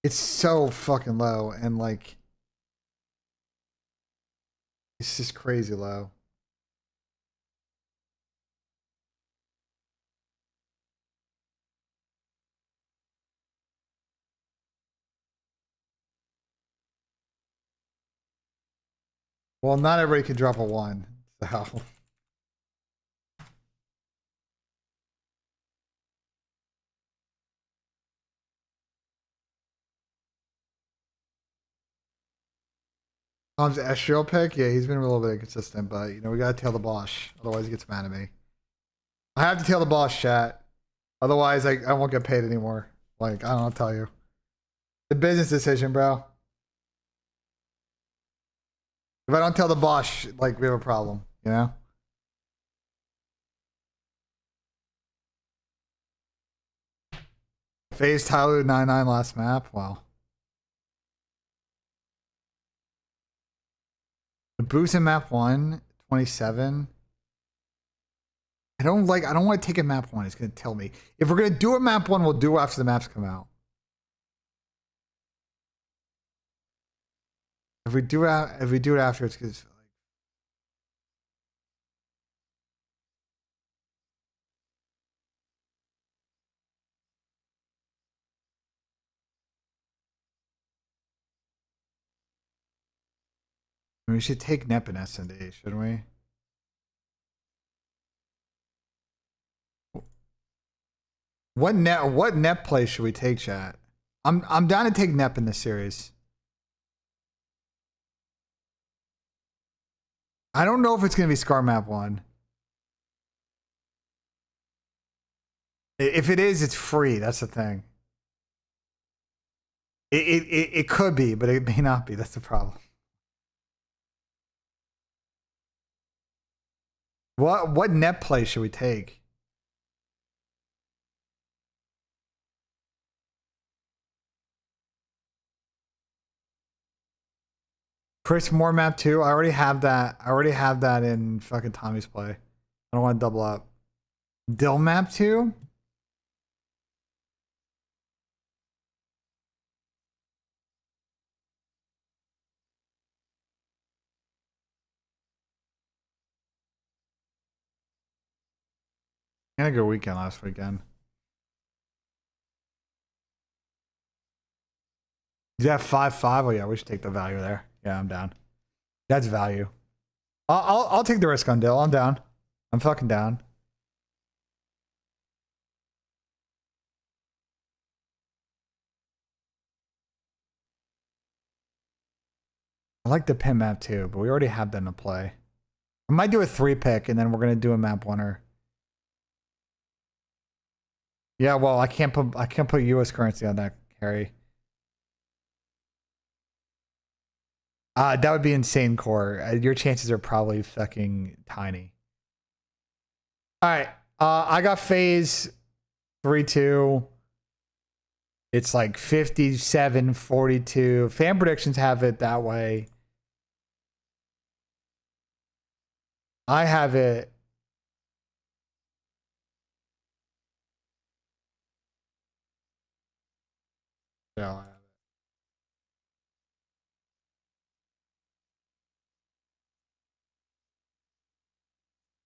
It's so fucking low, and like it's just crazy low. Well, not everybody can drop a 1, so. Tom's estrial pick, yeah, he's been a little bit inconsistent, but you know we gotta tail the Bosch, otherwise he gets mad at me. I have to tail the Bosch, chat. Otherwise, I won't get paid anymore. Like I don't know what to tell you. The business decision, bro. If I don't tell the Bosch, like we have a problem, you know? Phase Tyler 99 last map. Wow. The boost in map 1, 27. I don't want to take a map 1. It's gonna tell me. If we're gonna do a map 1, we'll do it after the maps come out. If we do it after, it's because we should take Nep and S&D, shouldn't we? What Nep play should we take, chat? I'm down to take Nep in this series. I don't know if it's gonna be Scar Map 1. If it is, it's free. That's the thing. It could be, but it may not be. That's the problem. What net play should we take? Chris Moore map 2. I already have that. I already have that in fucking Tommy's play. I don't want to double up. Dill map 2? I had a good weekend last weekend. Yeah, 5-5. Oh yeah, we should take the value there. Yeah, I'm down. That's value. I'll take the risk on Dill. I'm down. I'm fucking down. I like the pin map too, but we already have them to play. I might do a 3-pick and then we're gonna do a map winner. Yeah, well, I can't put US currency on that, Harry. That would be insane, core. Your chances are probably fucking tiny. All right, I got phase 3-2. It's like 57-42. Fan predictions have it that way. I have it. Yeah.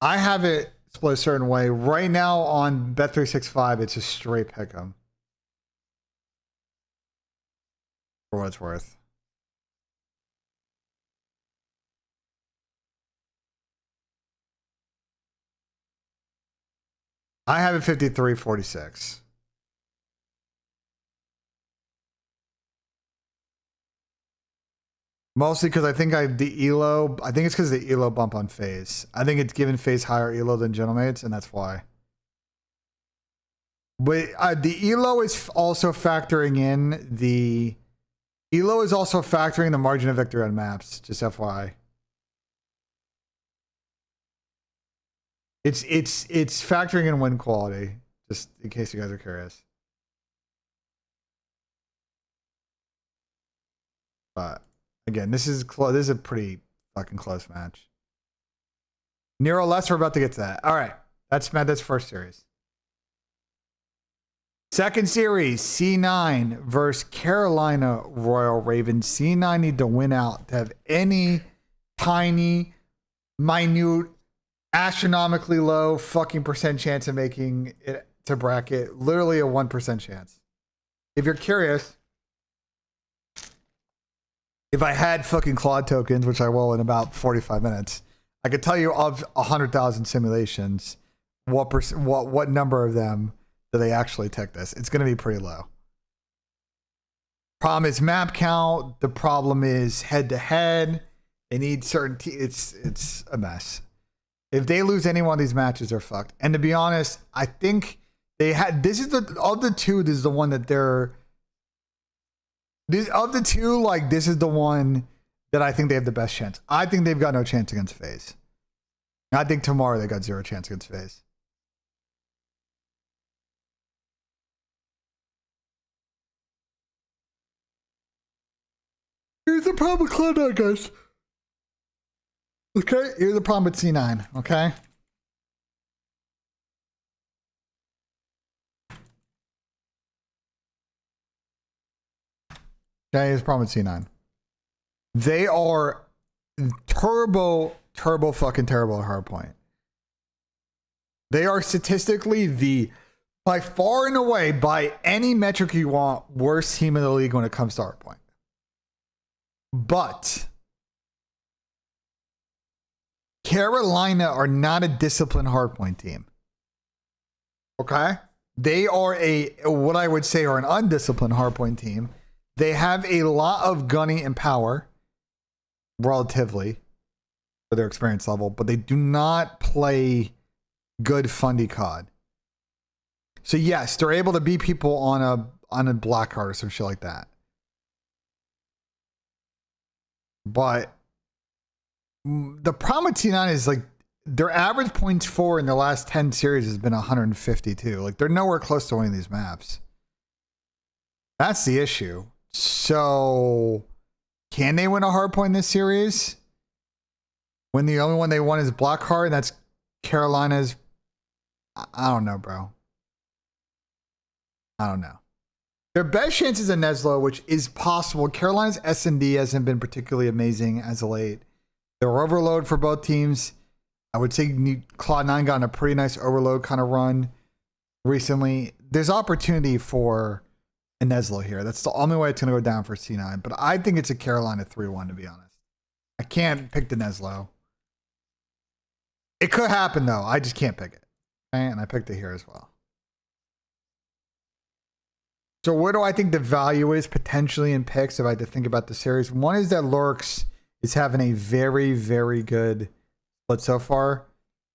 I have it split a certain way. Right now on Bet365, it's a straight pick 'em. For what it's worth. I have it 53-46. Mostly because I think the ELO. I think it's because of the ELO bump on phase. I think it's given phase higher ELO than Gentlemates, and that's why. But the ELO is also factoring in the ELO is also factoring the margin of victory on maps. Just FYI. It's factoring in win quality, just in case you guys are curious. But again, this is close. This is a pretty fucking close match. Nero less. We're about to get to that. All right, that's first series. Second series, C9 versus Carolina Royal Ravens. C9 need to win out to have any tiny, minute, astronomically low fucking percent chance of making it to bracket. Literally a 1% chance. If you're curious, if I had fucking Claude tokens, which I will in about 45 minutes, I could tell you of 100,000 simulations, what number of them do they actually take this? It's going to be pretty low. Problem is map count. The problem is head to head. They need certain. It's a mess. If they lose any one of these matches, they're fucked. And to be honest, I think they had. This is of the two. This is the one that they're. This of the two, like this is the one that I think they have the best chance. I think they've got no chance against FaZe. I think tomorrow they got zero chance against FaZe. Here's the problem with Cloud9, guys. Okay, here's the problem with C9, okay? Okay, here's the problem with C9. They are turbo fucking terrible at hardpoint. They are statistically by far and away, by any metric you want, worst team in the league when it comes to hardpoint. But Carolina are not a disciplined hardpoint team. Okay? They are what I would say are an undisciplined hardpoint team. They have a lot of gunning and power, relatively, for their experience level, but they do not play good fundy COD. So yes, they're able to beat people on a black card or some shit like that. But the problem with T9 is like their average points for in their last 10 series has been 152. Like they're nowhere close to winning these maps. That's the issue. So can they win a hard point in this series? When the only one they won is black card, and that's Carolina's. I don't know, bro. I don't know. Their best chance is a Neslo, which is possible. Carolina's S&D hasn't been particularly amazing as of late. They're overload for both teams. I would say Cloud9 got in a pretty nice overload kind of run recently. There's opportunity for a Neslo here. That's the only way it's going to go down for C9. But I think it's a Carolina 3-1, to be honest. I can't pick the Neslo. It could happen, though. I just can't pick it. Okay? And I picked it here as well. So where do I think the value is potentially in picks if I had to think about the series? One is that Lurks is having a very, very good split so far.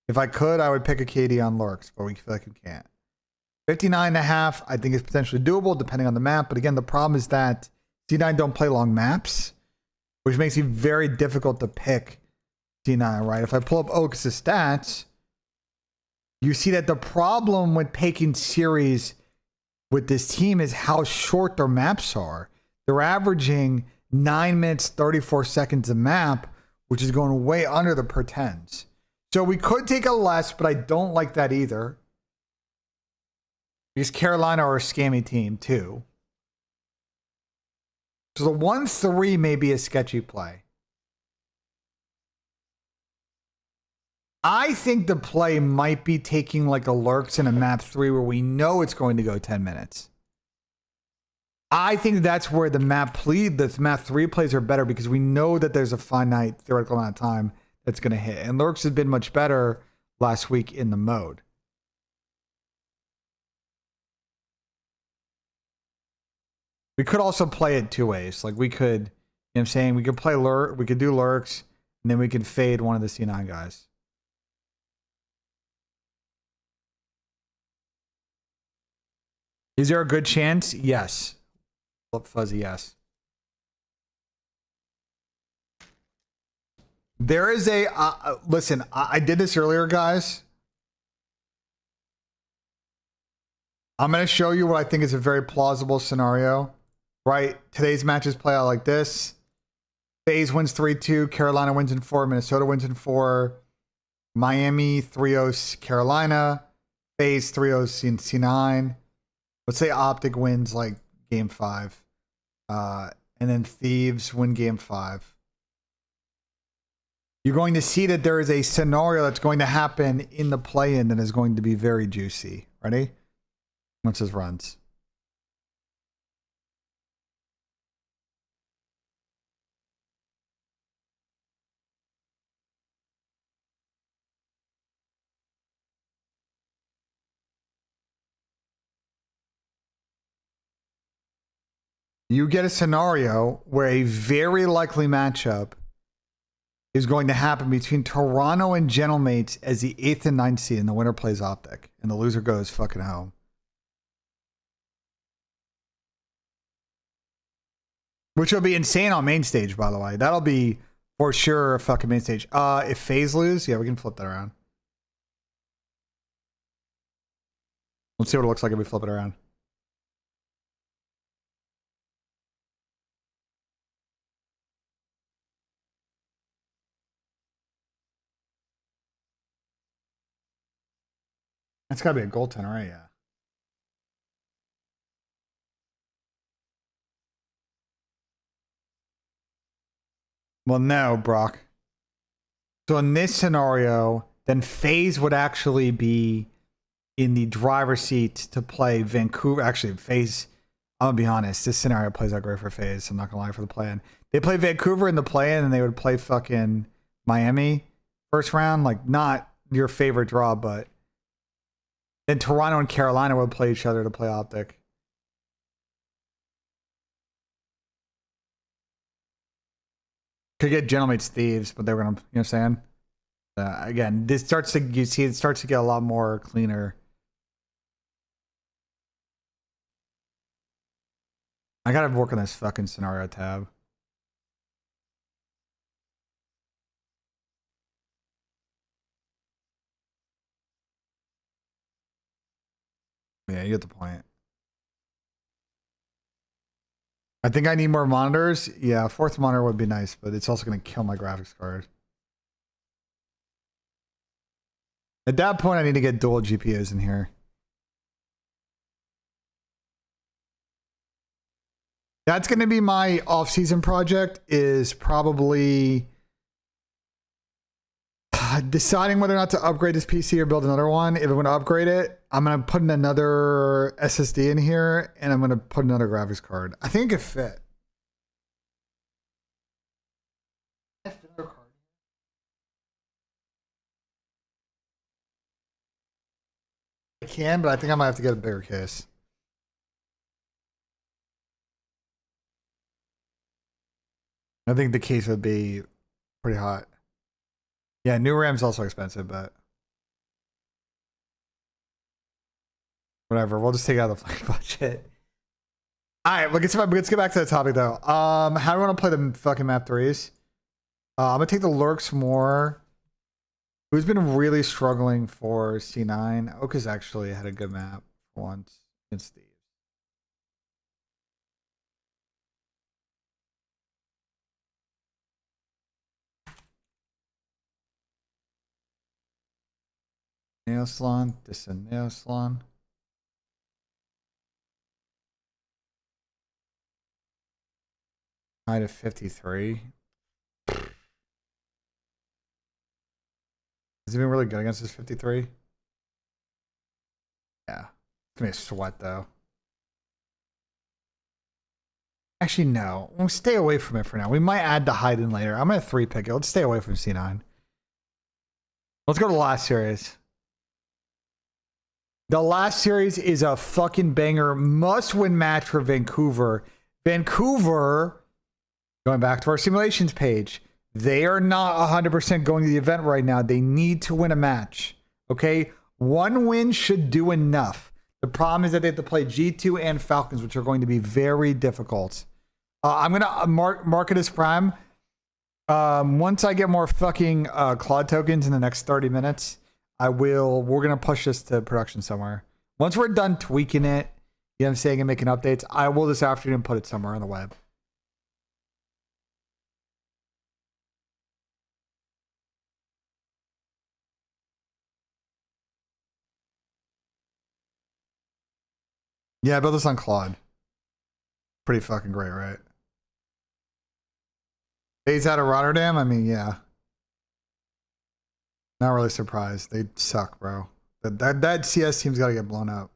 If I could, I would pick a KD on Lurks, but we feel like we can't. 59.5, I think is potentially doable depending on the map. But again, the problem is that C9 don't play long maps, which makes it very difficult to pick C9, right? If I pull up Oaks' stats, you see that the problem with picking series with this team is how short their maps are. They're averaging 9 minutes, 34 seconds a map, which is going way under the per 10s. So we could take a less, but I don't like that either. Because Carolina are a scammy team too. So the 1-3 may be a sketchy play. I think the play might be taking like a Lurks in a map 3 where we know it's going to go 10 minutes. I think that's where the map 3 plays are better because we know that there's a finite theoretical amount of time that's going to hit. And Lurks has been much better last week in the mode. We could also play it two ways. Like we could, you know what I'm saying? We could play we could do Lurks, and then we could fade one of the C9 guys. Is there a good chance? Yes. Flip fuzzy, yes. There is a listen, I did this earlier, guys. I'm going to show you what I think is a very plausible scenario, right? Today's matches play out like this. FaZe wins 3-2. Carolina wins in 4. Minnesota wins in 4. Miami 3-0 Carolina. FaZe 3-0 in C9. Let's say Optic wins like game 5. And then Thieves win game 5. You're going to see that there is a scenario that's going to happen in the play-in that is going to be very juicy. Ready? Once this runs. You get a scenario where a very likely matchup is going to happen between Toronto and Gentlemates as the 8th and 9th seed, and the winner plays Optic, and the loser goes fucking home. Which will be insane on main stage, by the way. That'll be for sure a fucking main stage. If FaZe lose, yeah, we can flip that around. Let's see what it looks like if we flip it around. That's gotta be a goaltender, right? Yeah. Well, no, Brock. So in this scenario, then FaZe would actually be in the driver's seat to play Vancouver. Actually, FaZe, I'm gonna be honest, this scenario plays out great for FaZe. I'm not gonna lie, for the play-in. They play Vancouver in the play-in, and they would play fucking Miami first round. Like, not your favorite draw, but then Toronto and Carolina would play each other to play Optic. Could get Gentlemates Thieves, but they were gonna, you know what I'm saying? Again, this starts to, you see, it starts to get a lot more cleaner. I gotta work on this fucking scenario tab. Yeah, you get the point. I think I need more monitors. Yeah, 4th monitor would be nice, but it's also going to kill my graphics card. At that point, I need to get dual GPUs in here. That's going to be my off-season project, is probably deciding whether or not to upgrade this PC or build another one. If I'm going to upgrade it, I'm going to put in another SSD in here, and I'm going to put another graphics card. I think it could fit. I can, but I think I might have to get a bigger case. I think the case would be pretty hot. Yeah, new RAM's also expensive, but whatever. We'll just take out the fucking budget. All right, let's get back to the topic though. How do you want to play the fucking map 3s? I'm gonna take the Lurks more. Who's been really struggling for C9? Oka's actually had a good map for once against Steve. Nail salon. This is a nail salon. Height of 53. Has he been really good against this 53? Yeah. It's gonna be a sweat though. Actually, no. We'll stay away from it for now. We might add the hide in later. I'm gonna 3-pick it. Let's stay away from C9. Let's go to the last series. The last series is a fucking banger. Must-win match for Vancouver. Vancouver, going back to our simulations page, they are not 100% going to the event right now. They need to win a match. Okay? One win should do enough. The problem is that they have to play G2 and Falcons, which are going to be very difficult. I'm going to mark it as prime. Once I get more fucking Claude tokens in the next 30 minutes, we're going to push this to production somewhere. Once we're done tweaking it, you know what I'm saying, and making updates, I will this afternoon put it somewhere on the web. Yeah, I built this on Claude. Pretty fucking great, right? Days out of Rotterdam? I mean, yeah. Not really surprised. They suck, bro. That CS team's got to get blown up.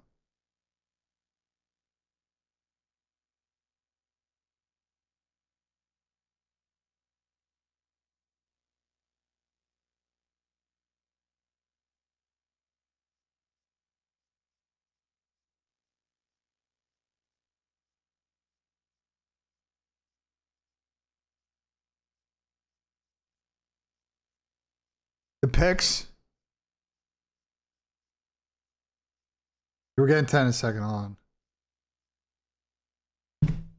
The picks. We're getting 10 in a second on.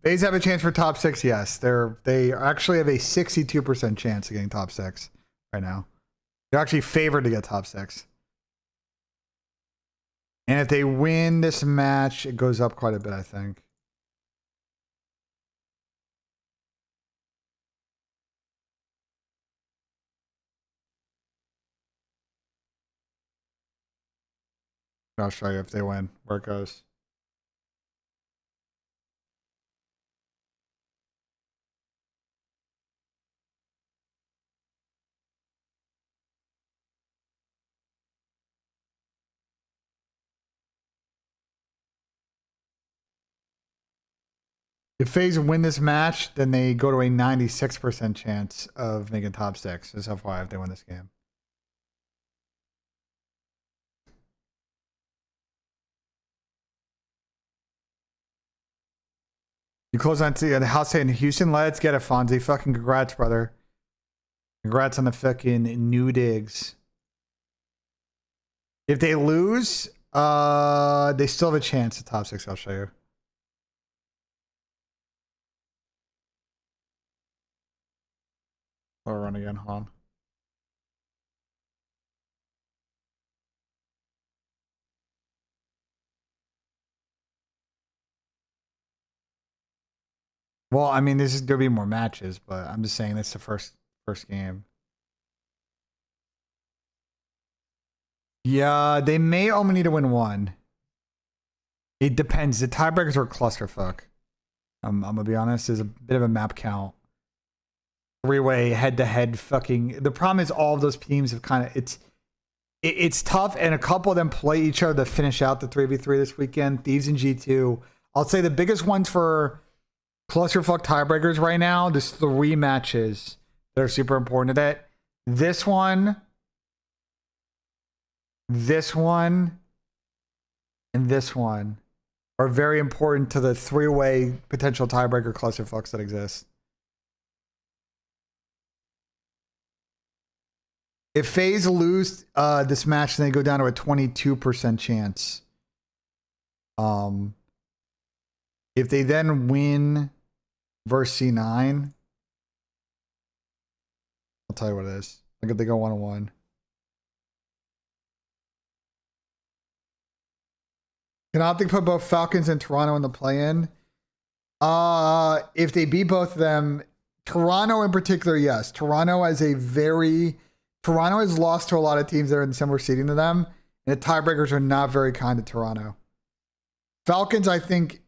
Bays have a chance for top 6, yes. They actually have a 62% chance of getting top 6 right now. They're actually favored to get top 6. And if they win this match, it goes up quite a bit, I think. I'll show you if they win, where it goes. If FaZe win this match, then they go to a 96% chance of making top 6. Just FYI if they win this game. You close on to the house in Houston. Let's get it, Fonzie. Fucking congrats, brother. Congrats on the fucking new digs. If they lose, they still have a chance at top 6. I'll show you. I'll run again, hold on. Well, I mean, there'll be more matches, but I'm just saying that's the first game. Yeah, they may only need to win one. It depends. The tiebreakers are clusterfuck. I'm gonna be honest. There's a bit of a map count. 3-way head-to-head fucking. The problem is all of those teams have kind of it's tough, and a couple of them play each other to finish out the 3v3 this weekend. Thieves and G2. I'll say the biggest ones for clusterfuck tiebreakers right now. There's 3 matches that are super important to that. This one, and this one are very important to the 3-way potential tiebreaker clusterfucks that exist. If FaZe lose this match, then they go down to a 22% chance. If they then win versus C9, I'll tell you what it is. Like if they go 1-1. Can Optic put both Falcons and Toronto in the play-in? If they beat both of them, Toronto in particular, yes. Toronto has lost to a lot of teams that are in similar seeding to them, and the tiebreakers are not very kind to Toronto. Falcons, I think,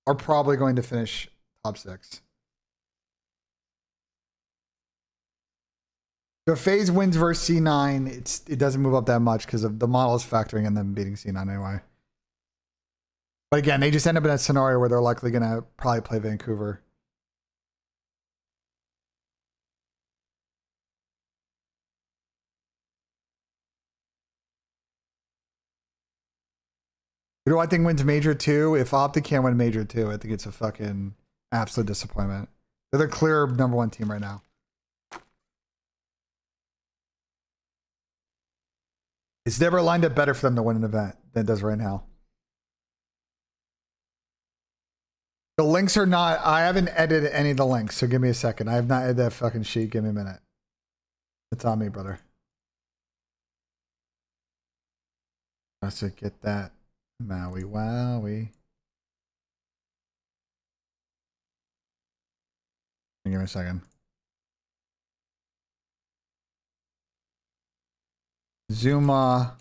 are probably going to finish top 6. So if FaZe wins versus C9, it doesn't move up that much because the model is factoring in them beating C9 anyway. But again, they just end up in a scenario where they're likely going to probably play Vancouver. Who do I think wins Major 2? If Optic can't win Major 2, I think it's a fucking absolute disappointment. They're the clear #1 team right now. It's never lined up better for them to win an event than it does right now. The links are not... I haven't edited any of the links, so give me a second. I have not edited that fucking sheet. Give me a minute. It's on me, brother. Let's just get that Maui Wowie. Give me a second. Zuma.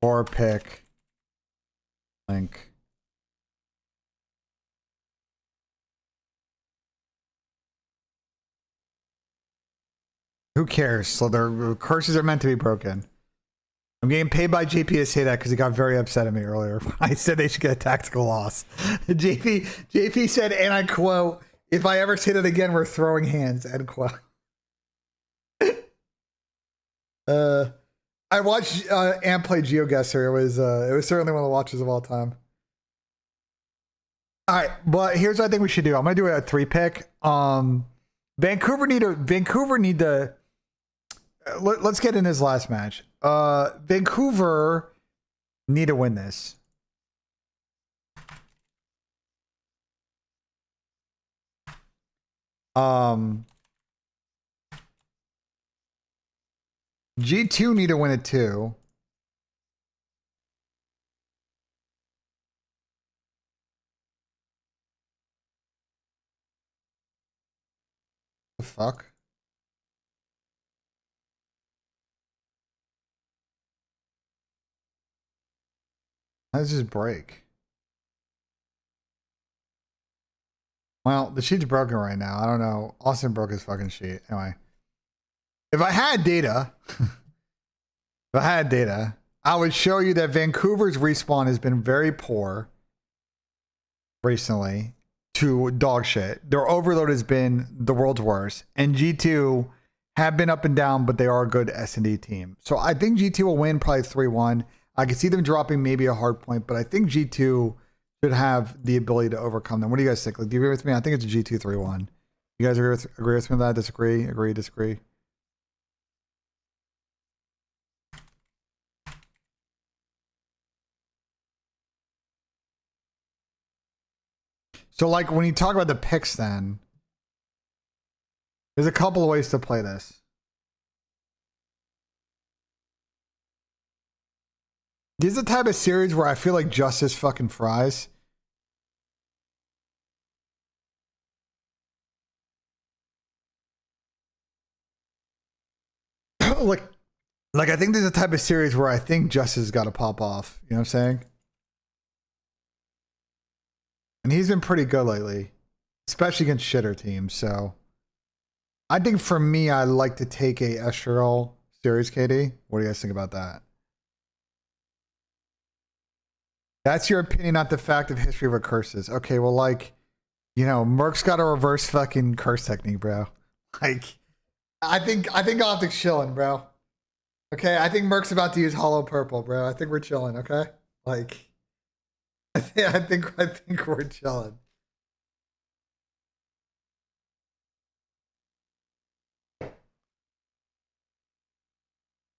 Or pick. Link. Who cares? So their curses are meant to be broken. I'm getting paid by JP to say that because he got very upset at me earlier. I said they should get a tactical loss. JP said, and I quote, "If I ever say that again, we're throwing hands." End quote. I watched Amp play GeoGuessr. It was certainly one of the watches of all time. All right, but here's what I think we should do. I'm gonna do a 3-pick. Vancouver need to. Let's get in his last match. Vancouver need to win this. G2 need to win it too. The fuck? How does this break? Well, the sheet's broken right now. I don't know. Austin broke his fucking sheet. Anyway. If I had data, I would show you that Vancouver's respawn has been very poor recently to dog shit. Their overload has been the world's worst. And G2 have been up and down, but they are a good S&D team. So I think G2 will win probably 3-1. I could see them dropping maybe a hard point, but I think G2 should have the ability to overcome them. What do you guys think? Like, do you agree with me? I think it's a G2 3-1. You guys agree with me on that? Disagree? Agree? Disagree? So, like, when you talk about the picks, then there's a couple of ways to play this. This is the type of series where I feel like justice fucking fries. like I think there's a type of series where I think justice has got to pop off. You know what I'm saying? And he's been pretty good lately, especially against shitter teams. So I think for me, I like to take a Escherol series, KD. What do you guys think about that? That's your opinion, not the fact of history of curses. Okay, well, like, you know, Merc's got a reverse fucking curse technique, bro. Like, I think I'll have to chillin', bro. Okay, I think Merc's about to use hollow purple, bro. I think we're chilling, okay? Like, I think we're chilling.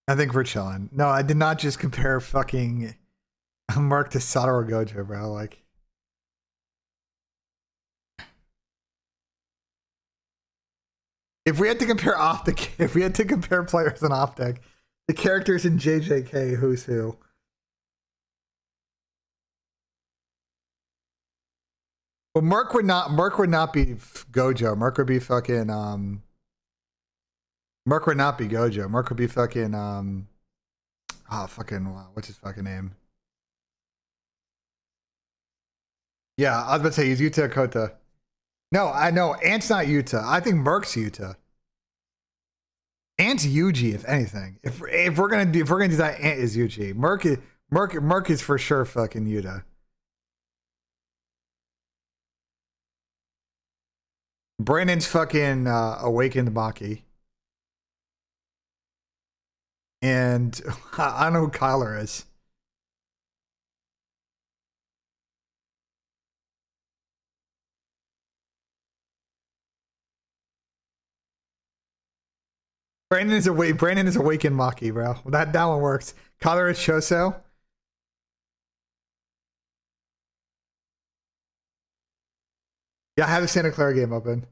I think we're chilling. No, I did not just compare fucking Merc to Satoru Gojo, bro. Like, if we had to compare Optic, if we had to compare players in Optic, the characters in JJK, who's who? Well, Merc would not be Gojo. Merc would be fucking Merc would not be Gojo. Merc would be fucking fucking what's his fucking name? Yeah, I was about to say he's Yuta Kota. No, I know Ant's not Yuta. I think Merc's Yuta. Ant's Yuji, if anything. If we're gonna do that, Ant is Yuji. Merc is for sure fucking Yuta. Brandon's fucking awakened Maki. And I don't know who Kyler is. Brandon is awakened Maki, bro. That one works. Kyler is Choso. Yeah, I have the Santa Clara game open.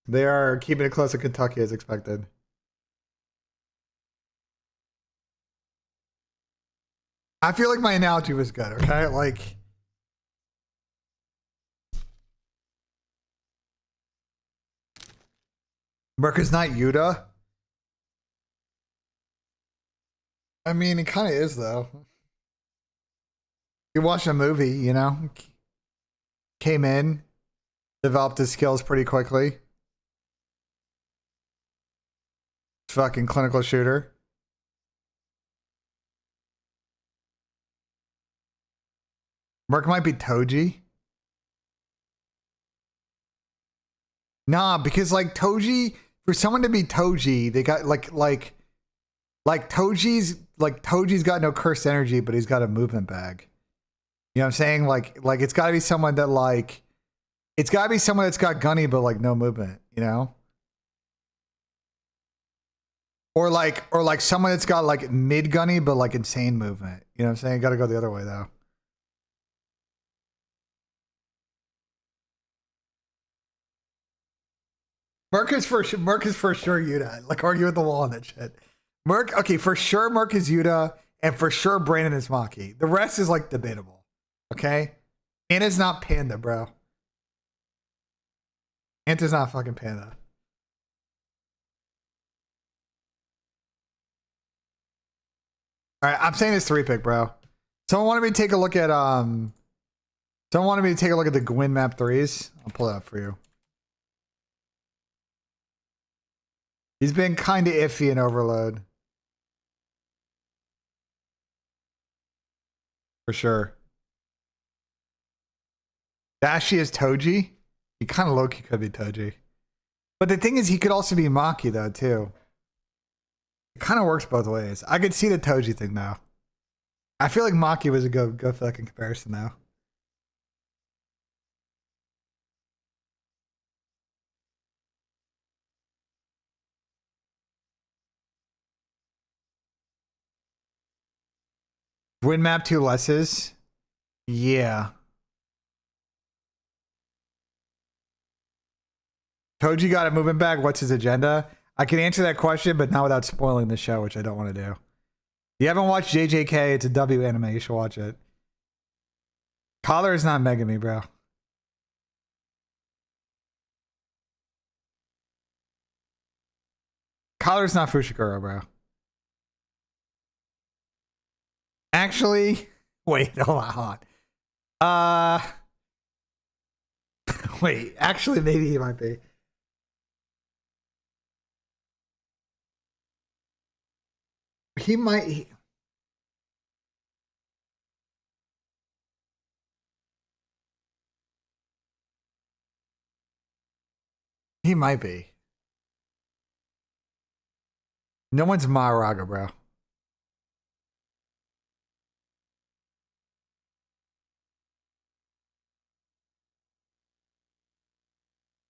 They are keeping it close to Kentucky as expected. I feel like my analogy was good, okay? Like, Merc is not Yuta. I mean, it kind of is, though. You watch a movie, you know? Came in, developed his skills pretty quickly. Fucking clinical shooter. Merc might be Toji. Nah, because like Toji, for someone to be Toji, they got like Toji's got no cursed energy, but he's got a movement bag. You know what I'm saying? Like it's gotta be someone that like it's gotta be someone that's got gunny but like no movement, you know? Or like someone that's got like mid gunny but like insane movement. You know what I'm saying? Gotta go the other way though. Merc is for sure Yuta. Like argue with the wall on that shit. Merc, okay, for sure Merc is Yuta, and for sure Brandon is Maki. The rest is like debatable. Okay? Anta's not Panda, bro. Anta's not fucking Panda. Alright, I'm saying it's 3-pick, bro. Someone wanted me to take a look at the Gwyn map 3s. I'll pull it up for you. He's been kinda iffy in Overload. For sure. Dashi is Toji. He kind of low-key could be Toji. But the thing is, he could also be Maki, though, too. It kind of works both ways. I could see the Toji thing, though. I feel like Maki was a good fucking comparison, though. Win map 2 lesses? Yeah. Toji got a movement bag. What's his agenda? I can answer that question, but not without spoiling the show, which I don't want to do. If you haven't watched JJK, it's a W anime. You should watch it. Collar is not Megami, bro. Collar's not Fushiguro, bro. Actually, wait, hold on. Wait, actually, maybe he might be. He might. He might be. No one's Maharaga, bro.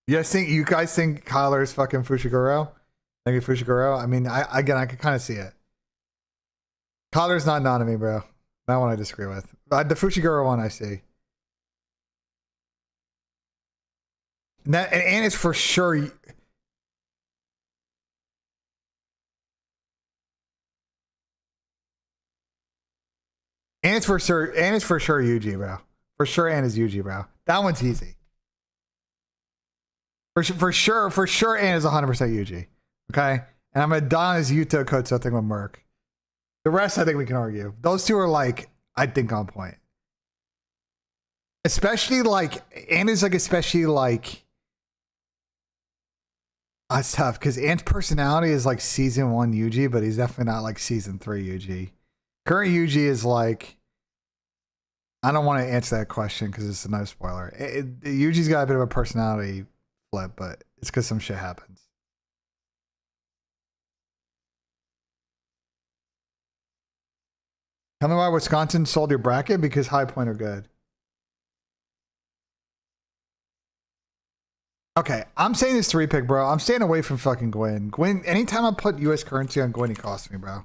You guys think Kyler is fucking Fushiguro? Think Fushiguro? I mean, I can kind of see it. Kyler's not Nanami, bro. That one I disagree with. The Fushiguro one I see. And it's for sure. And it's for sure. And it's for sure Yuji, bro. For sure, and is Yuji, bro. That one's easy. For sure, and is 100% Yuji. Okay, and I'm gonna die on his Yuta Kotsu thing with Merc. The rest, I think we can argue. Those two are like, I think, on point. Especially like, Anna's like, especially like. That's tough because Ant's personality is like season 1 Yuji, but he's definitely not like season 3 Yuji. Current Yuji is like, I don't want to answer that question because it's a no spoiler. Yuji's got a bit of a personality flip, but it's because some shit happens. Tell me why Wisconsin sold your bracket? Because High Point are good. Okay, I'm saying this 3-pick, bro. I'm staying away from fucking Gwyn. Gwyn, anytime I put US currency on Gwyn, he costs me, bro.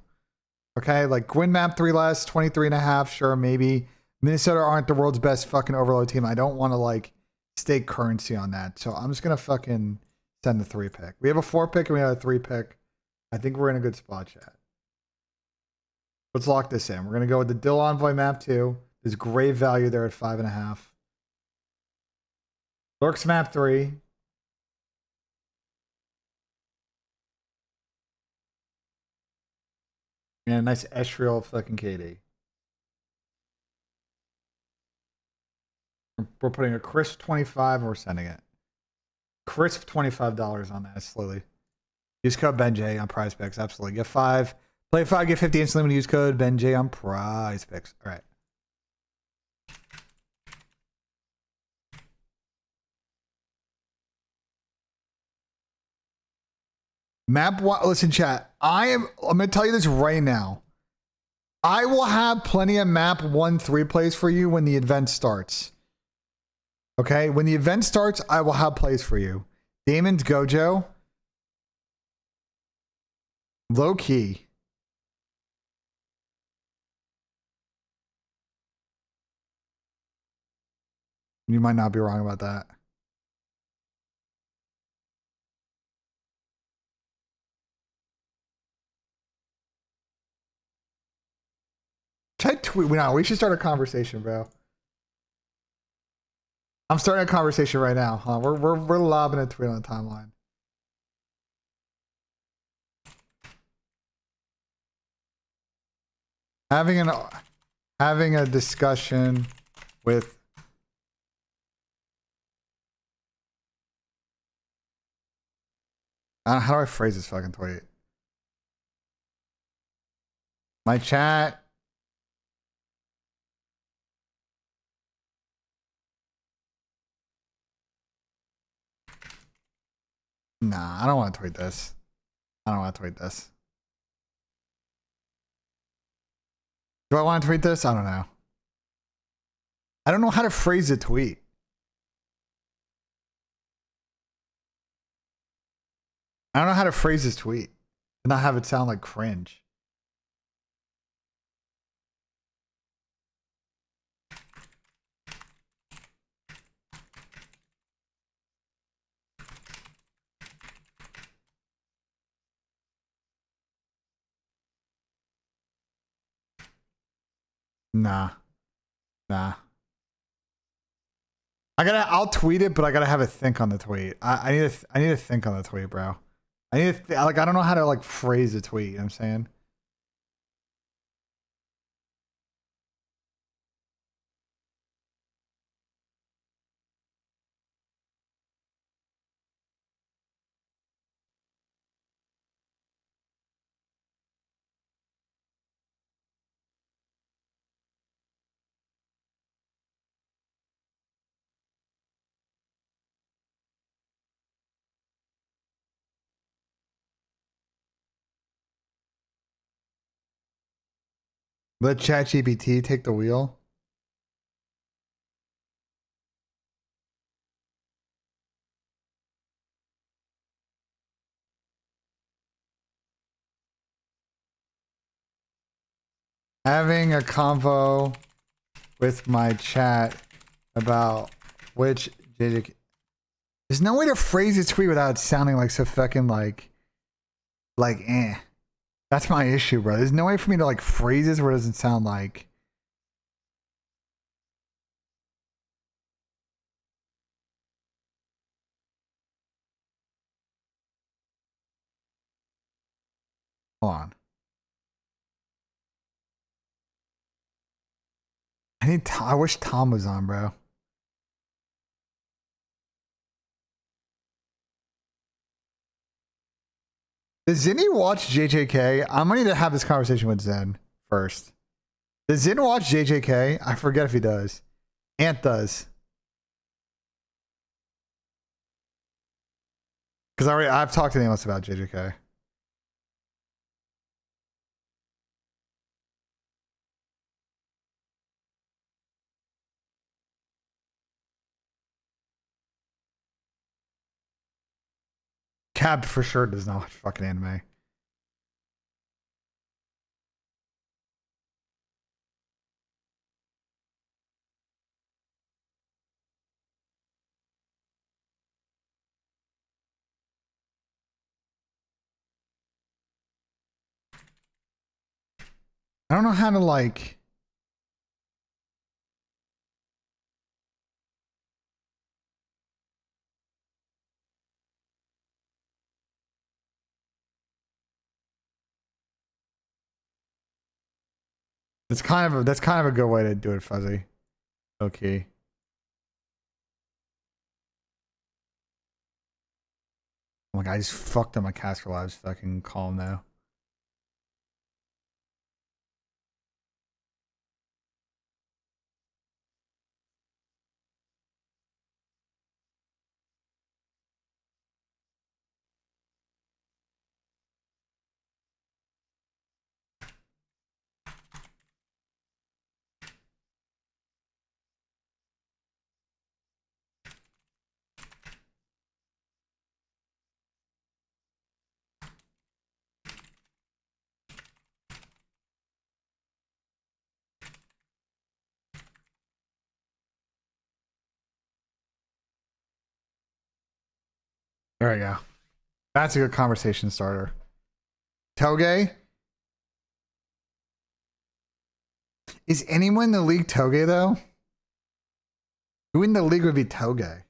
Okay, like Gwyn map 3 less, 23.5, sure, maybe. Minnesota aren't the world's best fucking overload team. I don't want to like stake currency on that. So I'm just gonna fucking send the 3-pick. We have a 4-pick and we have a 3-pick. I think we're in a good spot, chat. Let's lock this in. We're gonna go with the Dill Envoy map 2. There's great value there at 5.5. Lurks map 3. And a nice Estriel fucking KD. We're putting a crisp 25 and we're sending it. Crisp $25 on that slowly. Use code BENJ on Prize Picks. Absolutely. Get 5. Play 5, get 50 instantly when you use code BENJ on Prize Picks. All right. Map 1. Listen, chat. I'm going to tell you this right now. I will have plenty of map 1-3 plays for you when the event starts. Okay? When the event starts, I will have plays for you. Damon's Gojo. Low key. You might not be wrong about that. Should I tweet? No, we should start a conversation, bro. I'm starting a conversation right now. Huh? We're lobbing a tweet on the timeline. Having a discussion with how do I phrase this fucking tweet? My chat. Nah, I don't want to tweet this. I don't want to tweet this. Do I want to tweet this? I don't know. I don't know how to phrase a tweet. I don't know how to phrase this tweet and not have it sound like cringe. Nah. I'll tweet it, but I gotta have a think on the tweet. I need to think on the tweet, bro. I need to I don't know how to like phrase a tweet, you know what I'm saying? Let ChatGPT take the wheel. Having a convo with my chat about which JJ. There's no way to phrase a tweet without it sounding like so fucking like eh. That's my issue, bro. There's no way for me to like phrase this where it doesn't sound like. Hold on. I wish Tom was on, bro. Does Zinni watch JJK? I'm gonna need to have this conversation with Zen first. Does Zen watch JJK? I forget if he does. Ant does. Because I've talked to Amos about JJK. Cab for sure does not watch fucking anime. I don't know how to like. That's kind of a good way to do it, Fuzzy. Okay. Oh my god, I just fucked up my Casper Labs fucking column now. There we go. That's a good conversation starter. Toge? Is anyone in the league Toge though? Who in the league would be Toge?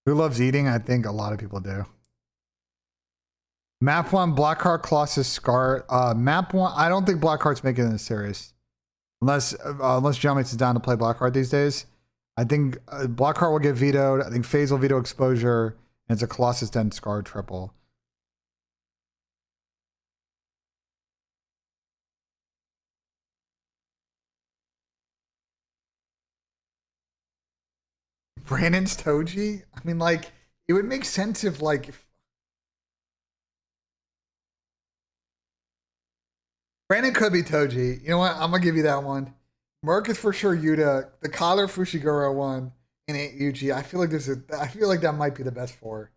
Who loves eating? I think a lot of people do. Map 1, Blackheart, Colossus, Scar. Map 1, I don't think Blackheart's making it in the series. Unless Geomex is down to play Blackheart these days. I think Blackheart will get vetoed. I think FaZe will veto exposure. And it's a Colossus Den Scar triple. Brandon's Toji? I mean, like, it would make sense if, like, Brandon could be Toji. You know what? I'm gonna give you that one. Merc is for sure Yuta. The Kyler Fushiguro one and Yuji. I feel like that might be the best four.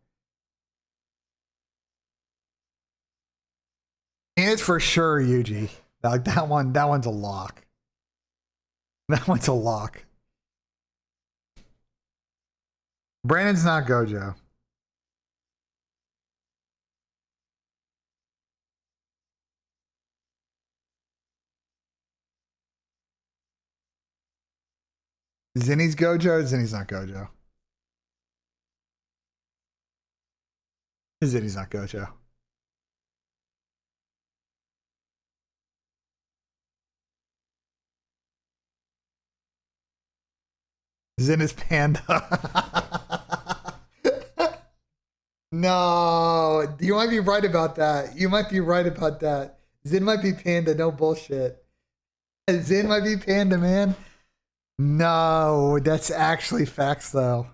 And it's for sure Yuji. Like that one's a lock. That one's a lock. Brandon's not Gojo. Zinni's Gojo. Zinni's not Gojo. Zinni's not Gojo. Zin is Panda. No, you might be right about that. You might be right about that. Zin might be Panda. No bullshit. Zin might be Panda, man. No, that's actually facts though.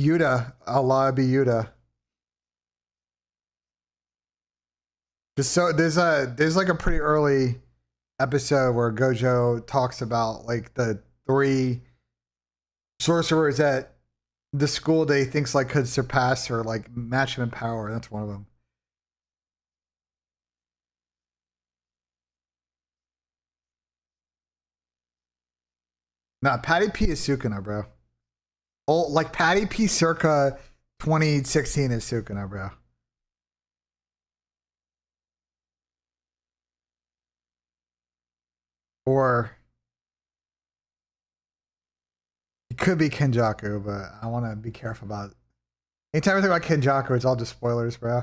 Yuta, Allah be Yuta. So there's like a pretty early episode where Gojo talks about like the 3 sorcerers that the school day thinks like could surpass or like match him in power. That's one of them. Nah, Patty P is Sukuna, bro. Oh, like Patty P circa 2016 is Sukuna, bro. Or it could be Kenjaku, but I want to be careful about it. Anytime I think about Kenjaku, it's all just spoilers, bro.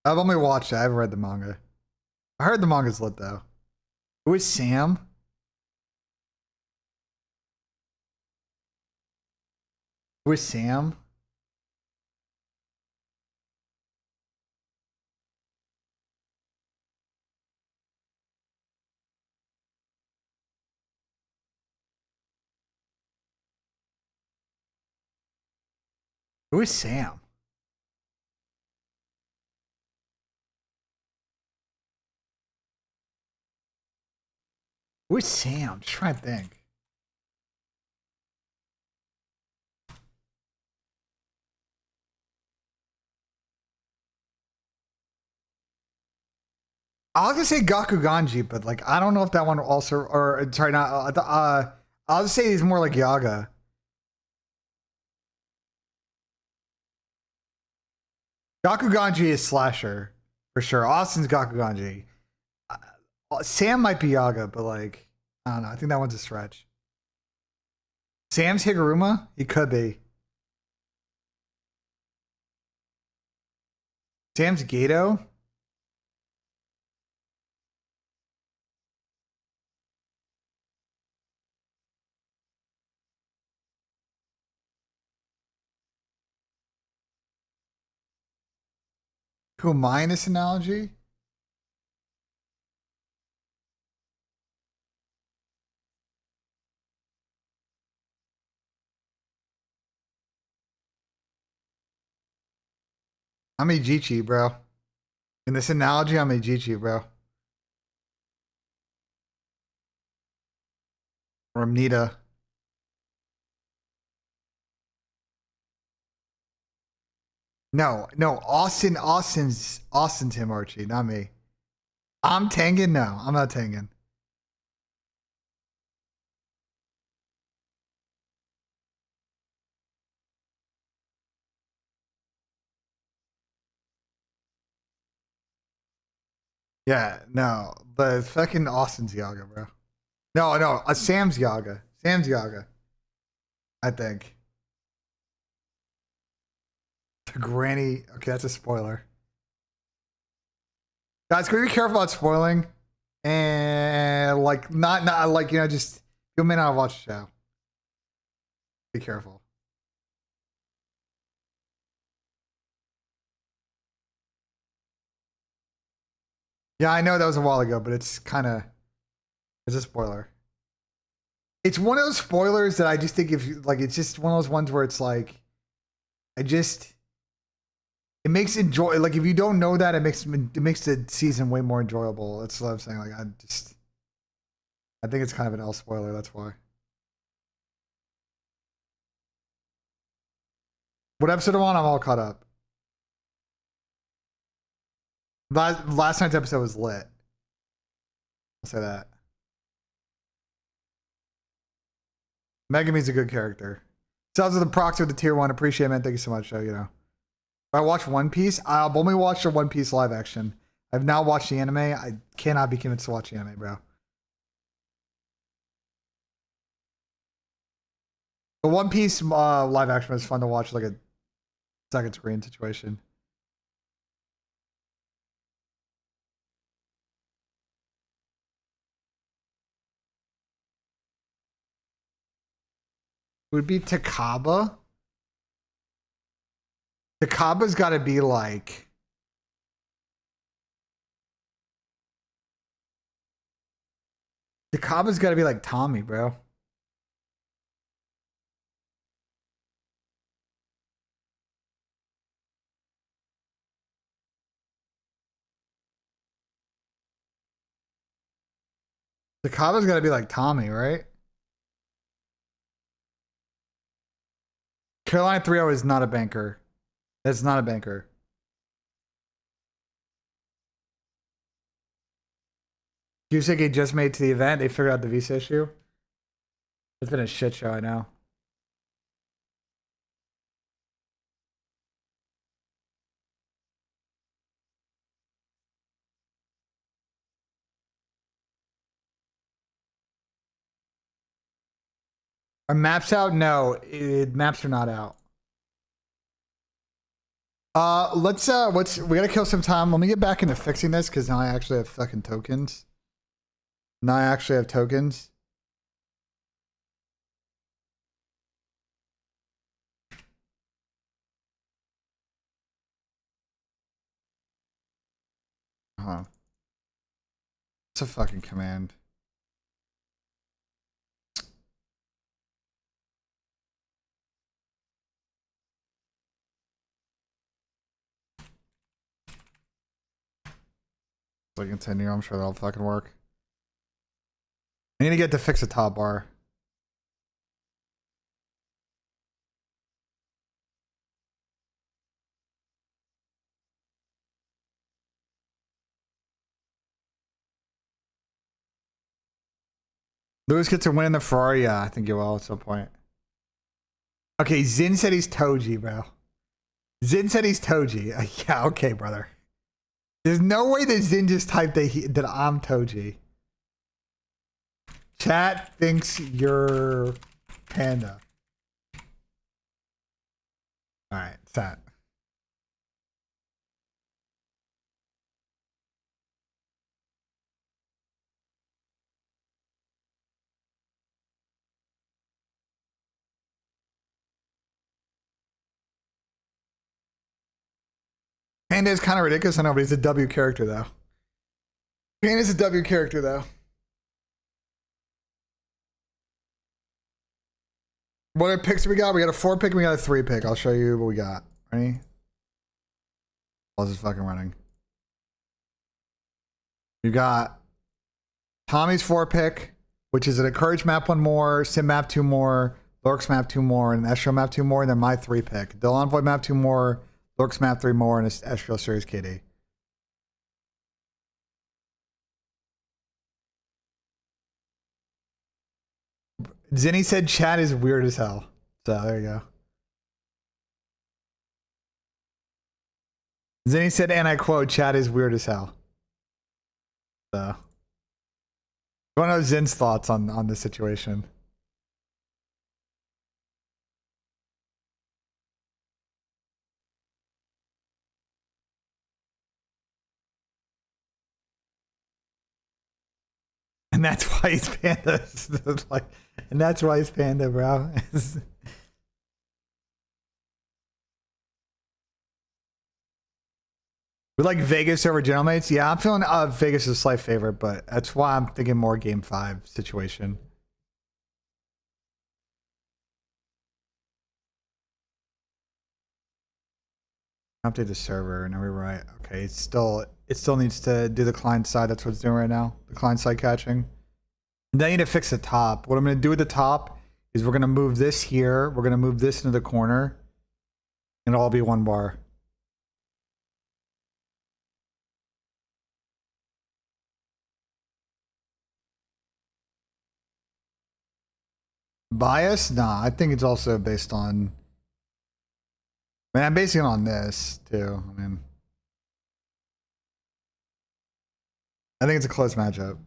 I've only watched it. I haven't read the manga. I heard the manga's lit, though. Who is Sam? Who is Sam? Who is Sam? Who is Sam? Just trying to think. I was gonna say Gakuganji, but like I don't know if that one also or sorry not I'll just say he's more like Yaga. Gakuganji is slasher for sure. Austin's Gakuganji. Sam might be Yaga, but like I don't know. I think that one's a stretch. Sam's Higuruma? He could be. Sam's Gato? Who am I in this analogy? I'm Ijichi, bro. In this analogy, I'm Ijichi, bro. Or Amnita. No, Austin's him, Archie, not me. I'm Tengen? No, I'm not Tengen. Yeah, no. The fucking Austin's Yaga, bro. No, Sam's Yaga. Sam's Yaga, I think. The granny. Okay, that's a spoiler. Guys, can we be careful about spoiling? And like, not like just you may not have watched the show. Be careful. Yeah, I know that was a while ago, but it's a spoiler. It's one of those spoilers that I just think if you like, it's just one of those ones where it's like, it makes enjoy like if you don't know that it makes the season way more enjoyable. That's what I'm saying. Like I think it's kind of an L spoiler. That's why. What episode I'm on? I'm all caught up. Last night's episode was lit. I'll say that. Megumi's a good character. Sounds like the proxy of the tier one. Appreciate it, man. Thank you so much. So, if I watch One Piece, I've only watched the One Piece live action. I've not watched the anime. I cannot be convinced to watch the anime, bro. The One Piece live action was fun to watch, like a second screen situation. Would be Takaba. Takaba's got to be like. Takaba's got to be like Tommy, bro. Takaba's got to be like Tommy, right? Carolina 3-0 is not a banker. That's not a banker. Yuseki just made to the event. They figured out the visa issue. It's been a shit show, I know. Are maps out? No, maps are not out. We gotta kill some time. Let me get back into fixing this because now I actually have fucking tokens. Now I actually have tokens. Huh. It's a fucking command. So continue. I'm sure that'll fucking work. I need to get to fix a top bar. Lewis gets a win in the Ferrari. Yeah, I think you will at some point. Okay, Zin said he's Toji, bro. Zin said he's Toji. Yeah, okay, brother. There's no way that Zin just typed that I'm Toji. Chat thinks you're Panda. All right, chat. Panda is kind of ridiculous. I know, but he's a W character, though. Panda's a W character, though. What picks do we got? We got a 4 pick and we got a 3 pick. I'll show you what we got. Ready? Pause is fucking running. You got Tommy's 4 pick, which is an Encourage map 1 more, Sim map 2 more, Lurks map 2 more, and an Estro map 2 more, and then my 3 pick. Dylan Void map 2 more, Lurks map 3 more, and an Estro Series KD. Zinni said chat is weird as hell. So there you go. Zinni said, and I quote, chat is weird as hell. So I want to know Zin's thoughts on this situation. And that's why he's Panda. Like, and that's why he's Panda, bro. We like Vegas over General Mates. Yeah, I'm feeling Vegas is a slight favorite, but that's why I'm thinking more Game 5 situation. Update the server. No, we're right. Okay, it still needs to do the client side. That's what it's doing right now. The client side catching. And then I need to fix the top. What I'm going to do with the top is we're going to move this here. We're going to move this into the corner. And it'll all be 1 bar. Bias? Nah, I think it's also based on... I mean, I'm basing it on this, too. I mean... I think it's a close matchup.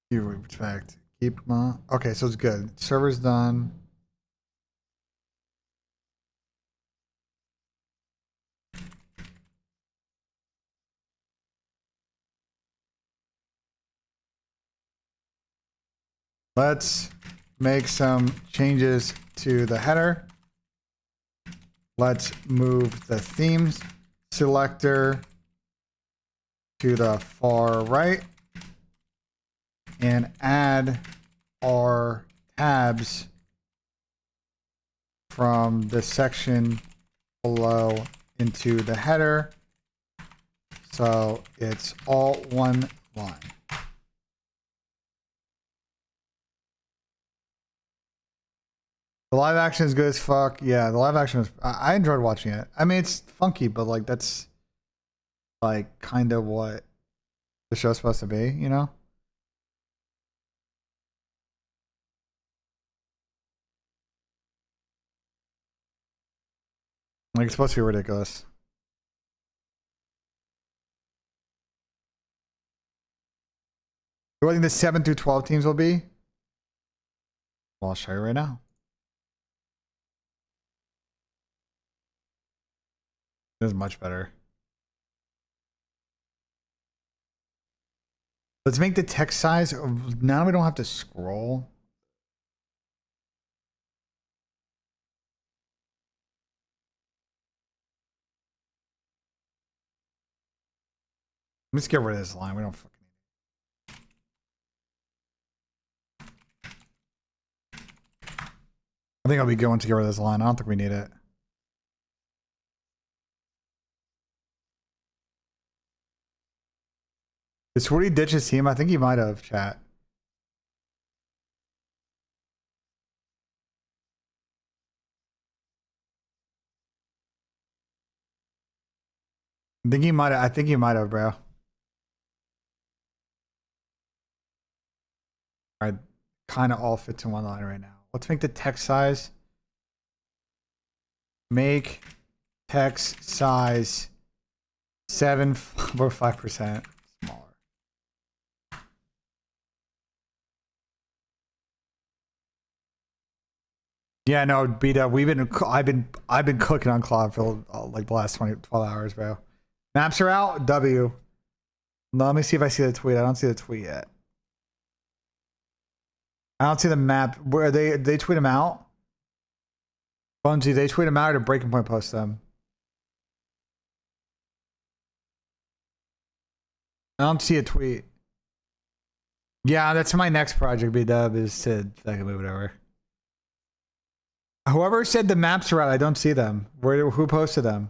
You respect. Keep okay, so it's good. Server's done. Let's make some changes to the header. Let's move the themes selector to the far right and add our tabs from the section below into the header. So it's all 1 line. The live action is good as fuck. Yeah, the live action is. I enjoyed watching it. I mean, it's funky, but like that's like kind of what the show's supposed to be, you know? Like it's supposed to be ridiculous. Who do I think the 7 through 12 teams will be? Well, I'll show you right now. This is much better. Let's make the text size. Now we don't have to scroll. Let's get rid of this line. We don't fucking need it. I think I'll be going to get rid of this line. I don't think we need it. Did Swooty ditch his team? I think he might have, chat. I think he might have, bro. All right, kind of all fits in one line right now. Let's make the text size. Make text size 7.5% smaller. Yeah, no, B-Dub, I've been cooking on Claude for like the last 12 hours, bro. Maps are out. W. Let me see if I see the tweet. I don't see the tweet yet. I don't see the map. Where they tweet them out? Bungie, they tweet them out or Breaking Point post them? I don't see a tweet. Yeah, that's my next project, B-Dub, is to fucking move it over. Whoever said the maps are out, I don't see them. Who posted them?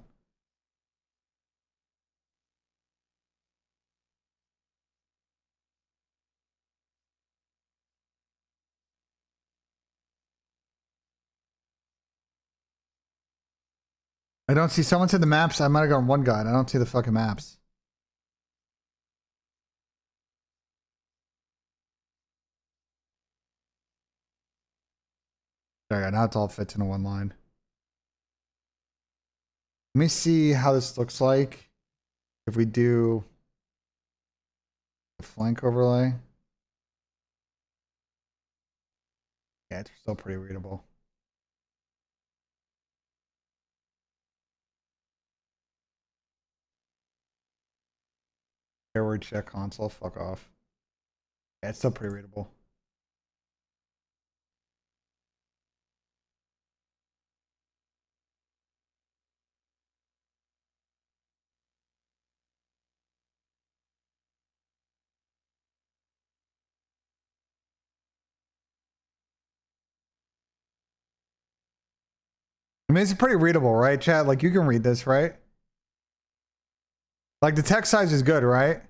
I don't see. Someone said the maps. I might have gone one guy. And I don't see the fucking maps. There you go. Now it's all fits into one line. Let me see how this looks like if we do the flank overlay. Yeah, it's still pretty readable. Airword check console, fuck off. Yeah, it's still pretty readable. I mean, it's pretty readable, right, chat? Like, you can read this, right? Like, the text size is good, right?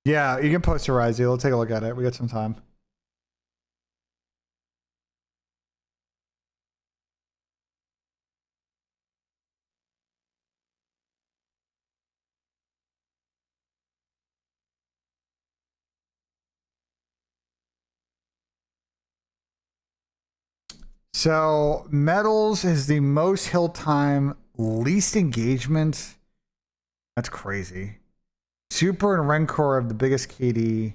Yeah, you can posterize it. Let's take a look at it. We got some time. So, Metals is the most hill time, least engagement. That's crazy. Super and Rencor have the biggest KD.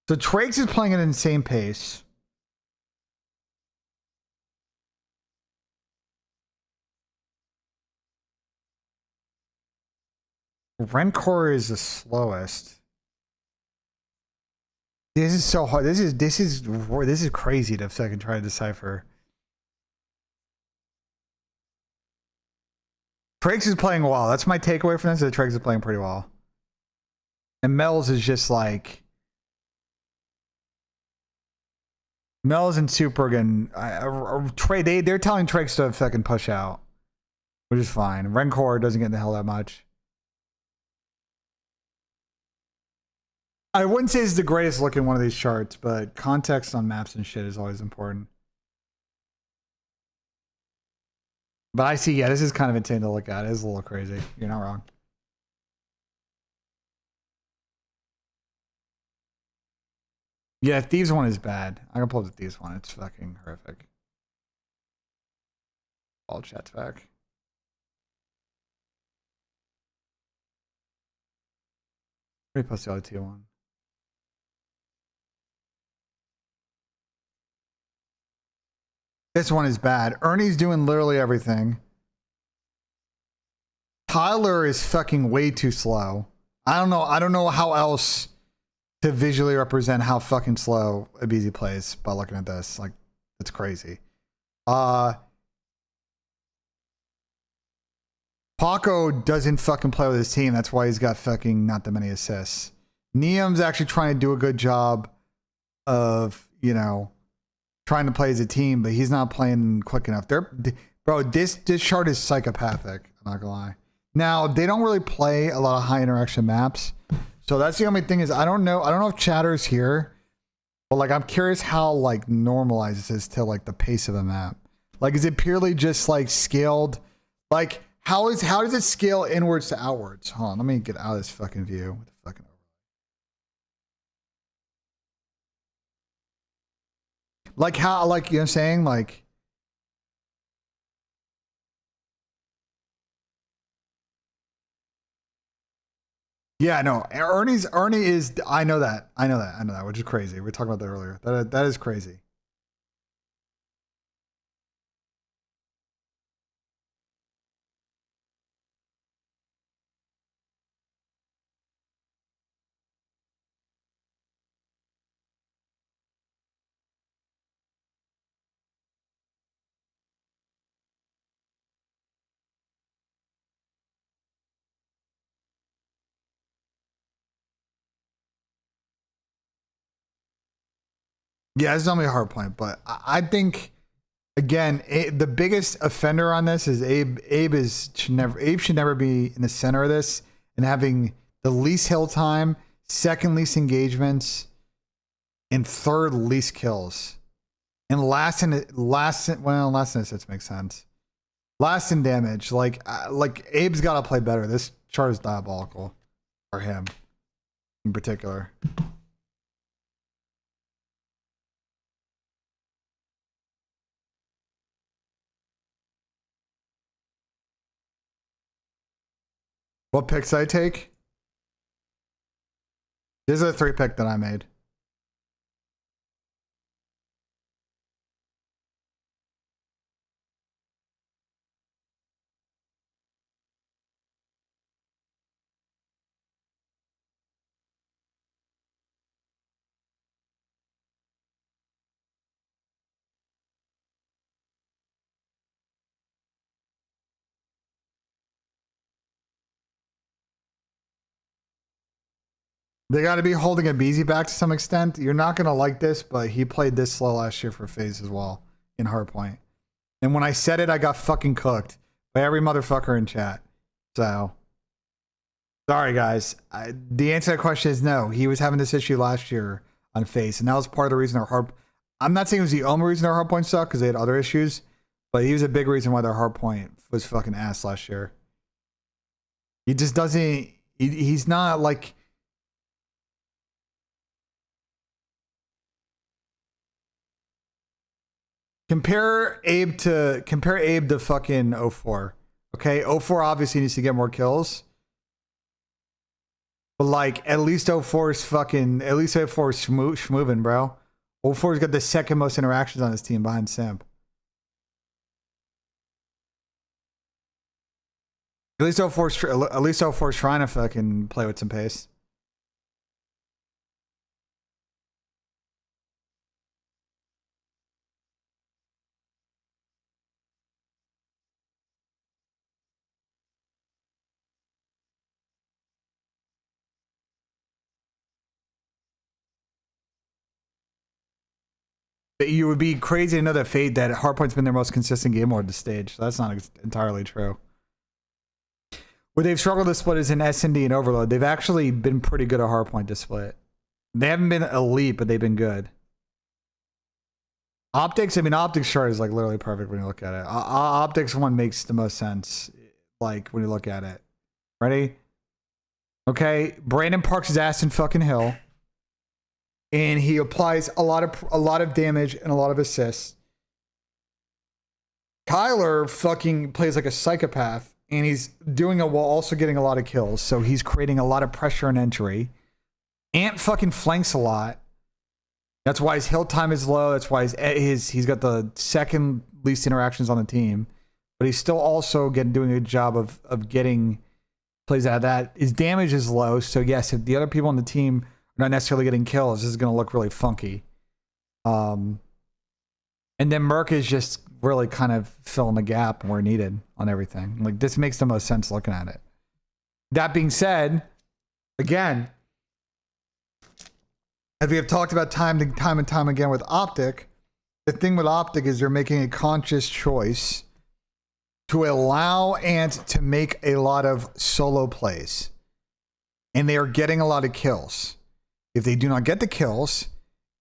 So, Trakes is playing at an insane pace. Rencor is the slowest. This is so hard. This is crazy to fucking try to decipher. Trakes is playing well. That's my takeaway from this. That Trakes is playing pretty well. And Mel's is just like Mel's and Super again. They're telling Trakes to fucking push out, which is fine. Rencor doesn't get in the hell that much. I wouldn't say it's the greatest looking one of these charts, but context on maps and shit is always important. But I see, yeah, this is kind of insane to look at. It is a little crazy. You're not wrong. Yeah, Thieves one is bad. I can pull up the Thieves one. It's fucking horrific. All chat's back. Let me post the other tier one. This one is bad. Ernie's doing literally everything. Tyler is fucking way too slow. I don't know how else to visually represent how fucking slow Abizi plays by looking at this. Like, it's crazy. Paco doesn't fucking play with his team. That's why he's got fucking not that many assists. Niam's actually trying to do a good job of, you know, trying to play as a team, but he's not playing quick enough. Bro, this chart is psychopathic. I'm not gonna lie. Now, they don't really play a lot of high interaction maps. So that's the only thing is I don't know if Chatter's here, but like I'm curious how like normalized this is to like the pace of a map. Like is it purely just like scaled Like, how does it scale inwards to outwards? Hold on, let me get out of this fucking view. What the fucking like how, like, you know what I'm saying? Like, yeah, no, Ernie is, I know that, which is crazy. We were talking about that earlier. That is crazy. Yeah, it's only a hard point, but I think again, the biggest offender on this is Abe. Abe should never be in the center of this and having the least hill time, second least engagements, and third least kills, and last in assists makes sense. Last in damage, like Abe's got to play better. This chart is diabolical for him in particular. What picks I take? This is a 3-pick that I made. They got to be holding a Beezy back to some extent. You're not going to like this, but he played this slow last year for FaZe as well in Hardpoint. And when I said it, I got fucking cooked by every motherfucker in chat. So, sorry guys. The answer to that question is no. He was having this issue last year on FaZe, and that was part of the reason I'm not saying it was the only reason their Hardpoint sucked because they had other issues, but he was a big reason why their Hardpoint was fucking ass last year. He just doesn't. He's not like. Compare Abe to fucking 04. Okay, 04 obviously needs to get more kills. But like at least 04 is schmoving, bro. 04's got the second most interactions on his team behind Simp. At least 04's trying to fucking play with some pace. You would be crazy to know that Hardpoint's been their most consistent game mode at this stage. So that's not entirely true. Where they've struggled to split is in S&D and Overload. They've actually been pretty good at Hardpoint to split. They haven't been elite, but they've been good. Optics chart is like literally perfect when you look at it. Optics one makes the most sense, like when you look at it. Ready? Okay, Brandon parks his ass in fucking hill. And he applies a lot of damage and a lot of assists. Kyler fucking plays like a psychopath, and he's doing it while also getting a lot of kills. So he's creating a lot of pressure and entry. Ant fucking flanks a lot. That's why his hill time is low. That's why he's got the second least interactions on the team. But he's still also doing a good job of getting plays out of that. His damage is low. So yes, if the other people on the team not necessarily getting kills, this is going to look really funky. And then Merc is just really kind of filling the gap where needed on everything. Like, this makes the most sense looking at it. That being said, again, as we have talked about time and time again with Optic, the thing with Optic is they're making a conscious choice to allow Ant to make a lot of solo plays. And they are getting a lot of kills. If they do not get the kills,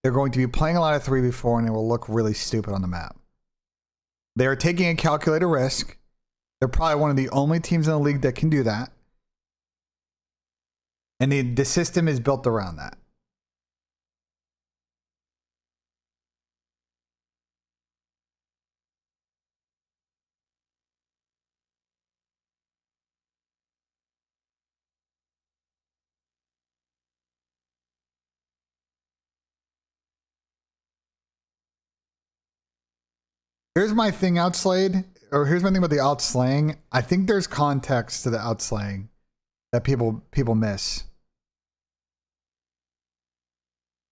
they're going to be playing a lot of 3v4 and it will look really stupid on the map. They are taking a calculated risk They're probably one of the only teams in the league that can do that. And the system is built around that. Here's my thing, outslayed, or here's my thing about the outslaying. I think there's context to the outslaying that people miss.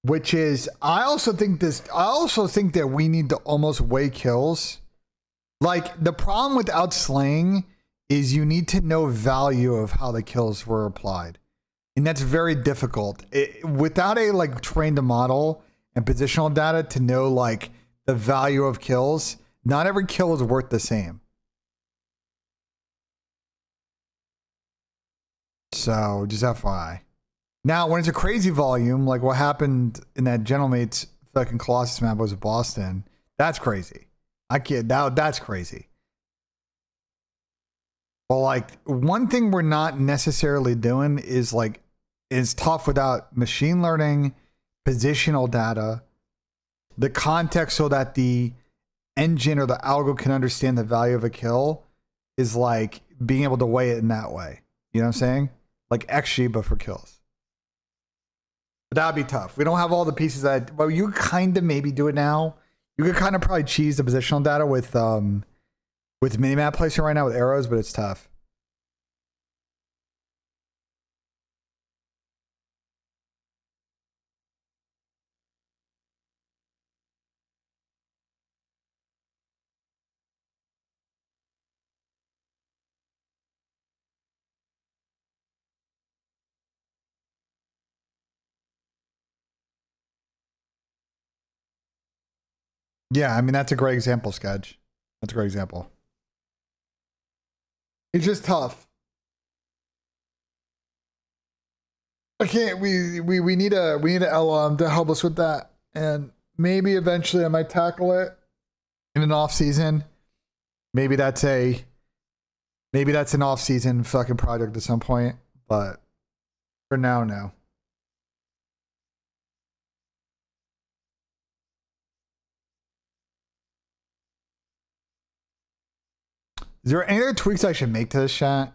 Which is, I also think that we need to almost weigh kills. Like, the problem with outslaying is you need to know value of how the kills were applied. And that's very difficult. Without a like trained model and positional data to know like the value of kills, not every kill is worth the same. So just FYI. Now, when it's a crazy volume, like what happened in that Gentlemate's fucking Colossus map was at Boston, that's crazy. I can't, that's crazy. But like, one thing we're not necessarily doing is like, it's tough without machine learning, positional data, the context so that the engine or the algo can understand the value of a kill is like being able to weigh it in that way. You know what I'm saying? Like XG, but for kills. But that'd be tough. We don't have all the pieces that, well, you kind of maybe do it now. You could kind of probably cheese the positional data with minimap placement right now with arrows, but it's tough. Yeah, I mean, that's a great example, Sketch. That's a great example. It's just tough. I can't, we need a LLM to help us with that. And maybe eventually I might tackle it in an off season. Maybe that's an off season fucking project at some point, but for now, no. Is there any other tweaks I should make to this chat?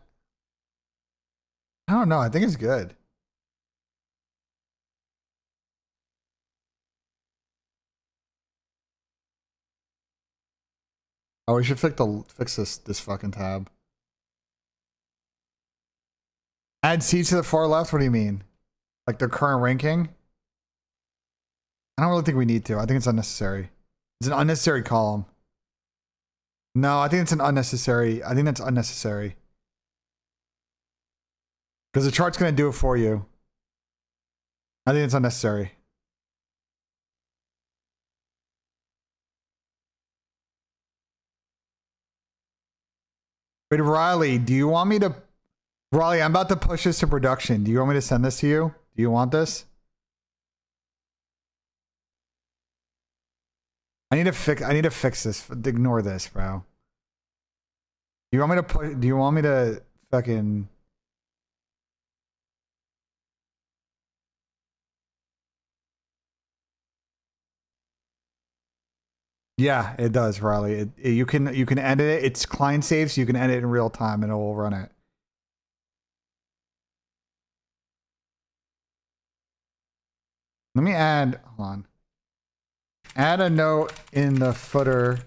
I don't know. I think it's good. Oh, we should fix this fucking tab. Add seats to the far left? What do you mean? Like the current ranking? I don't really think we need to. I think it's unnecessary. It's an unnecessary column. No, I think it's an unnecessary. I think that's unnecessary. Because the chart's going to do it for you. I think it's unnecessary. Wait, Riley, do you want me to... Riley, I'm about to push this to production. Do you want me to send this to you? Do you want this? I need to fix this. Ignore this, bro. Do you want me to put, do you want me to fucking... Yeah, it does, Riley. You can edit it. It's client safe, so you can edit it in real time and it will run it. Let me add, hold on. Add a note in the footer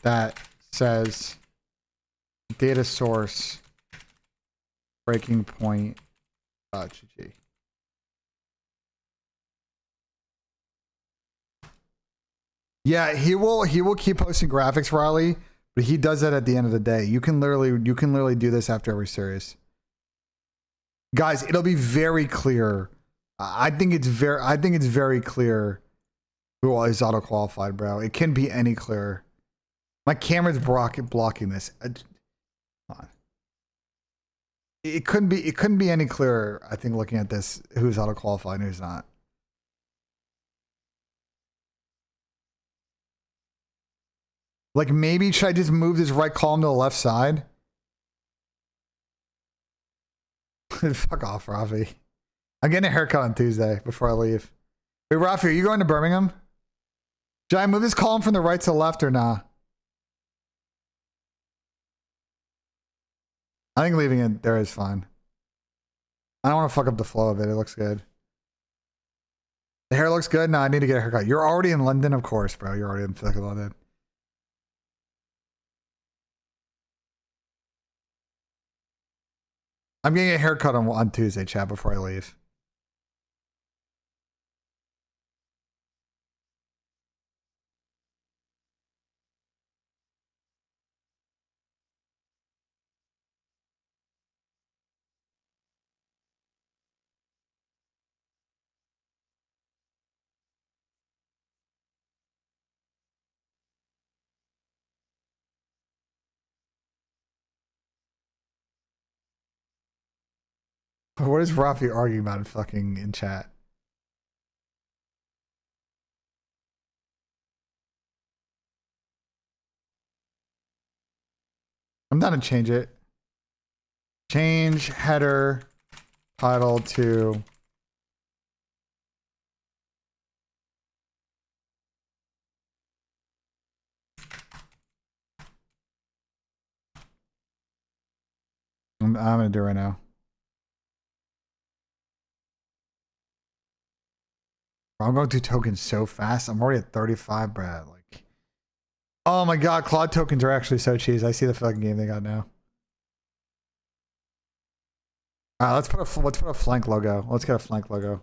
that says data source breaking point .gg. Yeah, he will keep posting graphics, Riley, but he does that at the end of the day. You can literally do this after every series. Guys, it'll be very clear. I think it's very clear who is auto qualified, bro. It can't be any clearer. My camera's blocking this. It couldn't be any clearer, I think, looking at this, who's auto qualified and who's not. Like maybe should I just move this right column to the left side? Fuck off, Rafi. I'm getting a haircut on Tuesday before I leave. Wait, Rafi, are you going to Birmingham? Should I move this column from the right to the left or nah? I think leaving it there is fine. I don't want to fuck up the flow of it. It looks good. The hair looks good. No, I need to get a haircut. You're already in London, of course, bro. You're already in fucking London. I'm getting a haircut on Tuesday, chat, before I leave. What is Rafi arguing about fucking in chat? I'm not gonna change it. Change header title to I'm gonna do it right now. I'm going to tokens so fast. I'm already at 35, Brad. Like, oh my god, Claude tokens are actually so cheese. I see the fucking game they got now. All right, let's put a flank logo. Let's get a flank logo.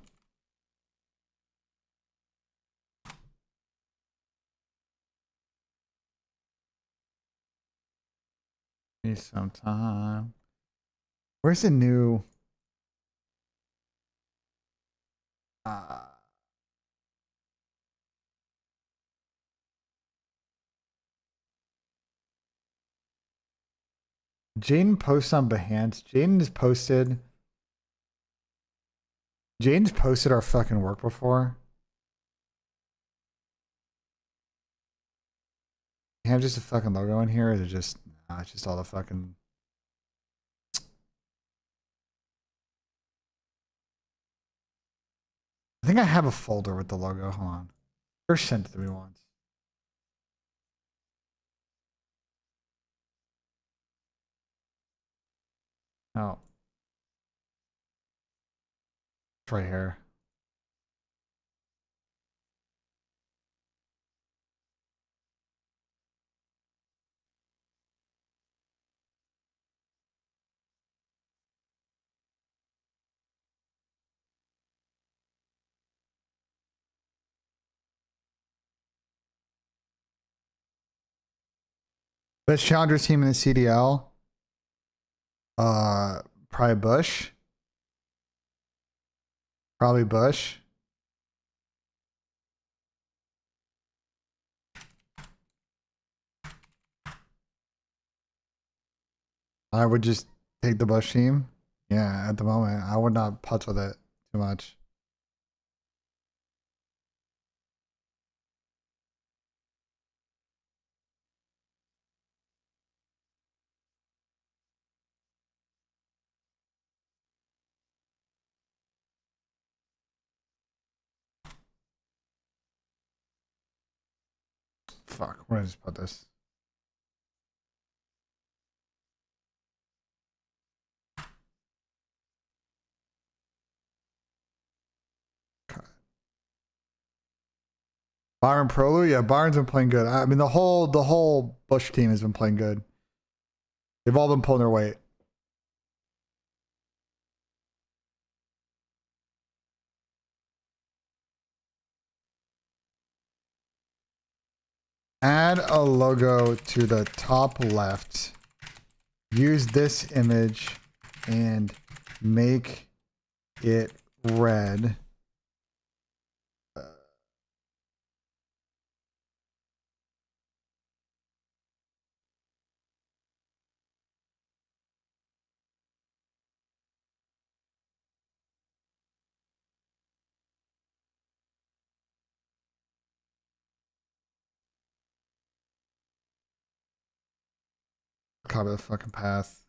Give me some time. Where's the new? Jaden posts on Behance. Jaden's posted our fucking work before. You have just a fucking logo in here, or is it just nah, it's just all the fucking I think I have a folder with the logo. Hold on. First sent it to me once. Oh. It's right here. Best challenger team in the CDL. Probably Bush. Probably Bush. I would just take the Bush team. Yeah, at the moment, I would not putz with it too much. Fuck, where did I just put this? Byron Prolu, yeah, Byron's been playing good. I mean, the whole Bush team has been playing good. They've all been pulling their weight. Add a logo to the top left. Use this image and make it red. copy the fucking path.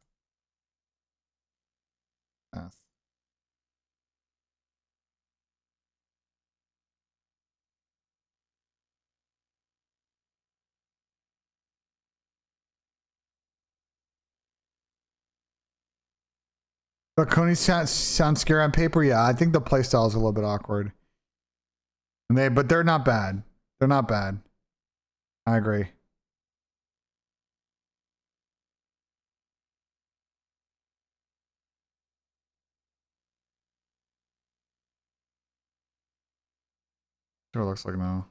Path. But Coney sounds scary on paper. Yeah, I think the playstyle is a little bit awkward. But they're not bad. They're not bad. I agree. Sure looks like no.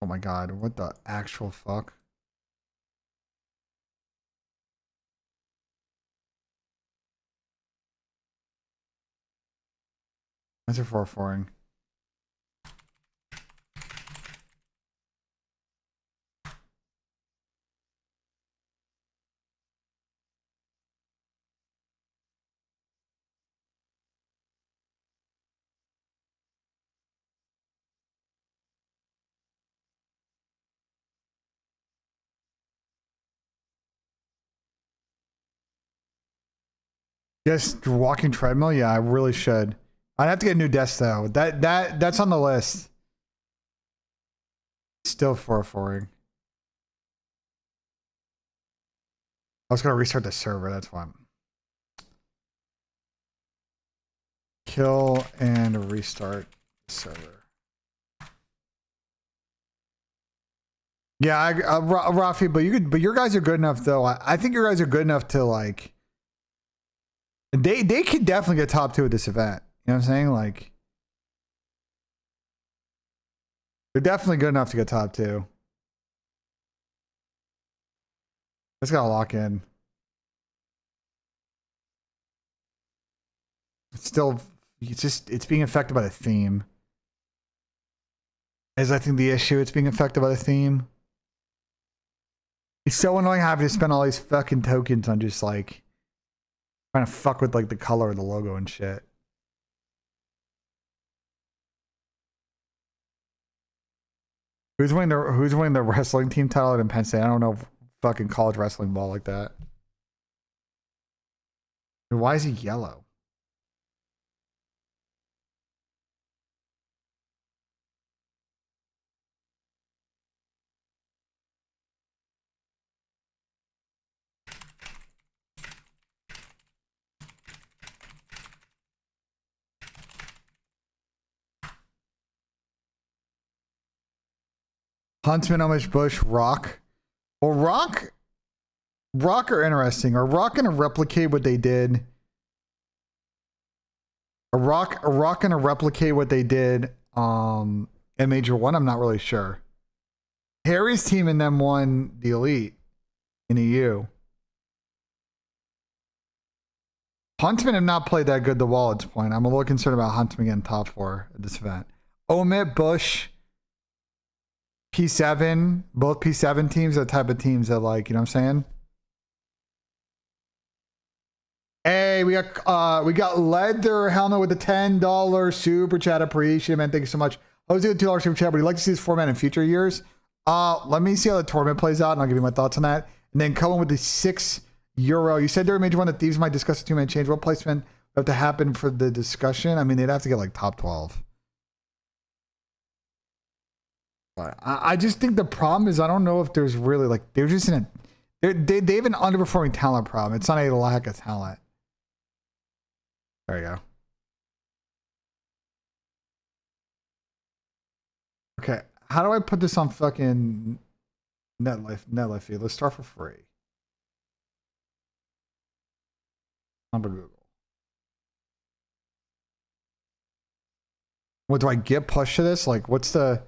Oh my god, what the actual fuck? That's a 4-4ing. Yes, walking treadmill. Yeah, I really should. I'd have to get a new desk though. That's on the list. Still 4-4ing. I was gonna restart the server. That's why. Kill and restart the server. Yeah, Rafi, but your guys are good enough though. I think your guys are good enough to like. They could definitely get top 2 at this event. You know what I'm saying? Like, they're definitely good enough to get top 2. Just gotta lock in. It's being affected by the theme. Is I think the issue. It's being affected by the theme. It's so annoying having to spend all these fucking tokens on just like trying to fuck with like the color of the logo and shit. Who's winning the wrestling team title in Penn State? I don't know fucking college wrestling ball like that. Why is he yellow? Huntsman, Amish, Bush, Rock. Well, Rock are interesting. Are Rock gonna replicate what they did? Are Rock gonna replicate what they did in Major 1? I'm not really sure. Harry's team and them won the Elite in EU. Huntsman have not played that good the Wallets point. I'm a little concerned about Huntsman getting top 4 at this event. Omit, Bush, P7, both P7 teams are the type of teams that like, you know what I'm saying? Hey, we got Leather Helmet with the $10 super chat. Appreciate it, man. Thank you so much. Jose with the $2 super chat. Would you like to see this format in future years? Let me see how the tournament plays out and I'll give you my thoughts on that. And then Cohen with the €6. You said during Major 1 that Thieves might discuss a 2-man change. What placement would have to happen for the discussion? I mean, they'd have to get like top 12. But I just think the problem is I don't know if there's really like they're just in a they have an underperforming talent problem. It's not a lack of talent. There you go. Okay, how do I put this on fucking NetLife feed? Let's start for free. Number Google. What do I get push to this? Like, what's the?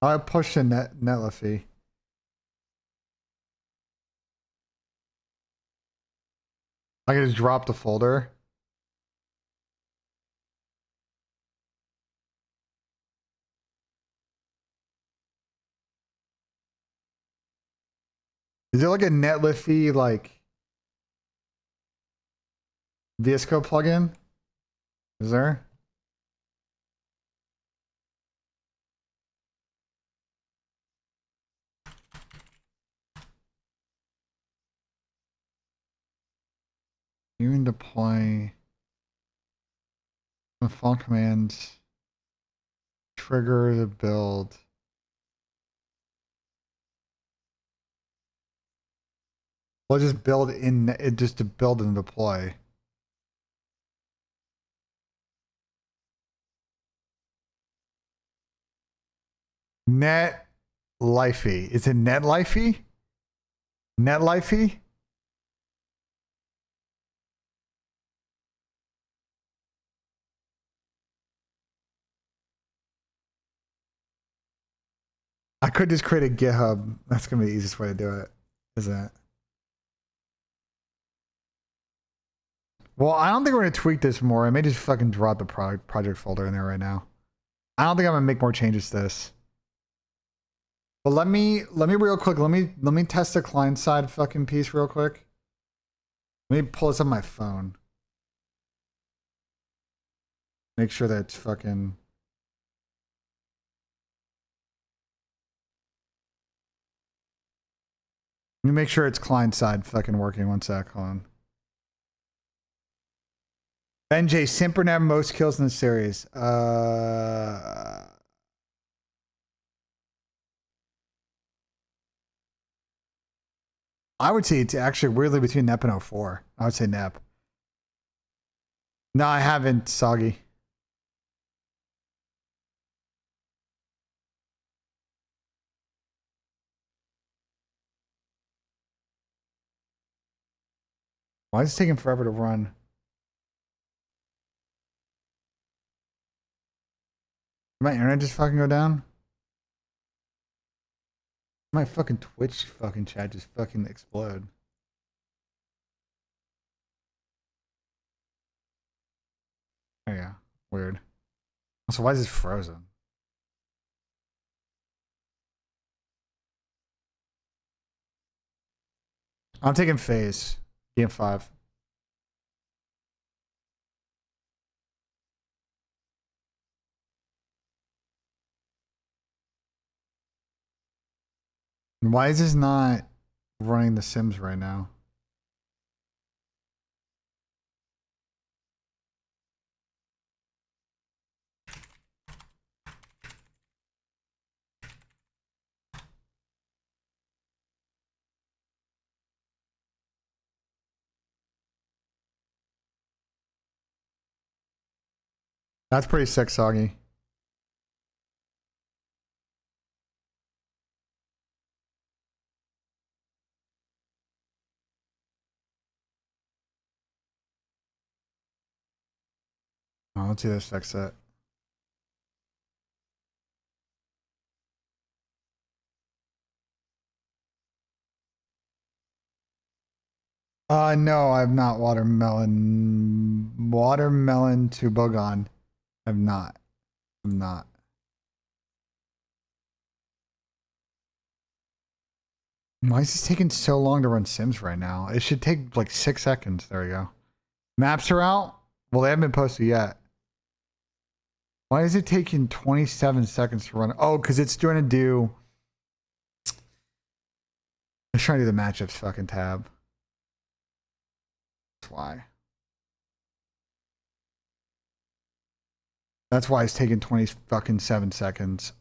I push to NetLife fee. I can just drop the folder. Is there like a Netlify like VS Code plugin? Is there? You can deploy the file commands, trigger the build. We'll just build in it just to build and deploy. Netlify. Is it Netlify? Netlify? I could just create a GitHub. That's gonna be the easiest way to do it. Is that? Well, I don't think we're gonna tweak this more. I may just fucking drop the project folder in there right now. I don't think I'm gonna make more changes to this. But let me real quick. Let me test the client side fucking piece real quick. Let me pull this on my phone. Make sure that it's fucking. Let me make sure it's client side fucking working. One sec, hold on. BENJ, Simper have most kills in the series. I would say it's actually weirdly between Nep and 04. I would say Nep. No, I haven't, Soggy. Why is it taking forever to run? Did my internet just fucking go down? My fucking Twitch fucking chat just fucking explode. Oh yeah, weird. So why is this frozen? I'm taking phase. Game 5. Why is this not running The Sims right now? That's pretty sick, Soggy. Oh, let's see this fix it. No, I've not watermelon to Bogon. I've not. I'm not. Why is this taking so long to run Sims right now? It should take like 6 seconds. There we go. Maps are out? Well, they haven't been posted yet. Why is it taking 27 seconds to run? Oh, because it's trying to do... It's trying to do the matchups fucking tab. That's why. That's why it's taking 27 seconds.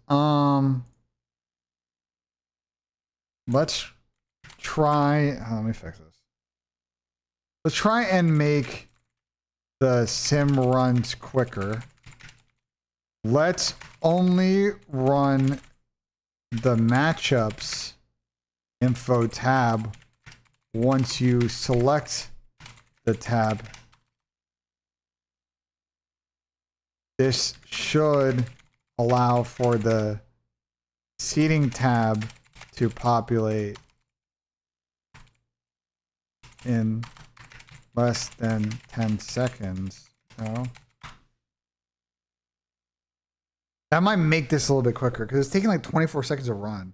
Let's try. Let me fix this. Let's try and make the sim runs quicker. Let's only run the matchups info tab once you select the tab. This should allow for the seating tab to populate in less than 10 seconds. No. That might make this a little bit quicker because it's taking like 24 seconds to run.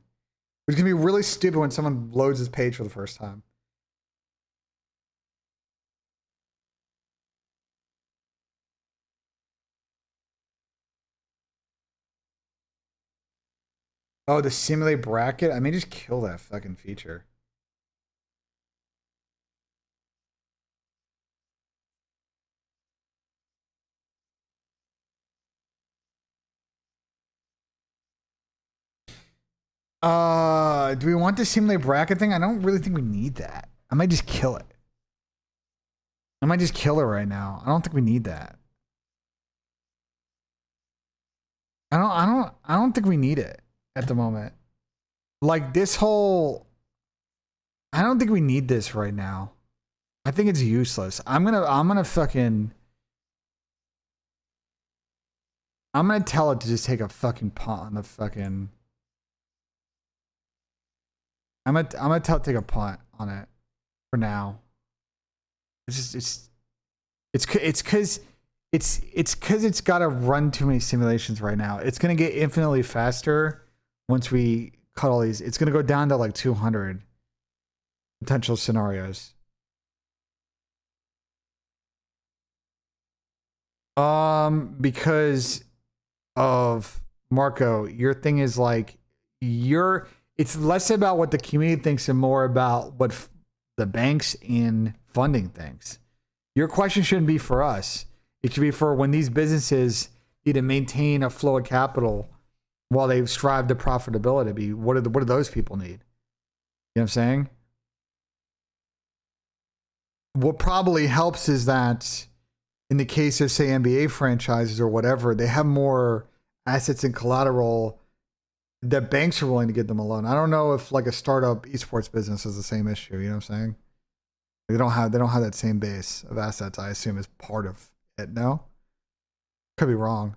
Which can be really stupid when someone loads his page for the first time. Oh, the simulate bracket? I may just kill that fucking feature. Do we want the simulate bracket thing? I don't really think we need that. I might just kill it. I might just kill it right now. I don't think we need that. I don't think we need it at the moment. Like this whole, I don't think we need this right now. I think it's useless. I'm gonna tell it to just take a fucking punt on the fucking. I'm gonna tell it to take a punt on it for now. It's because it's got to run too many simulations right now. It's gonna get infinitely faster once we cut all these. It's gonna go down to like 200 potential scenarios. Because of Marco, your thing is like it's less about what the community thinks and more about what the banks and funding thinks. Your question shouldn't be for us. It should be for when these businesses need to maintain a flow of capital while they strive to profitability. What do those people need? You know what I'm saying? What probably helps is that in the case of, say, NBA franchises or whatever, they have more assets and collateral that banks are willing to give them a loan. I don't know if like a startup esports business has the same issue. You know what I'm saying? They don't have that same base of assets. I assume is part of it. No, could be wrong.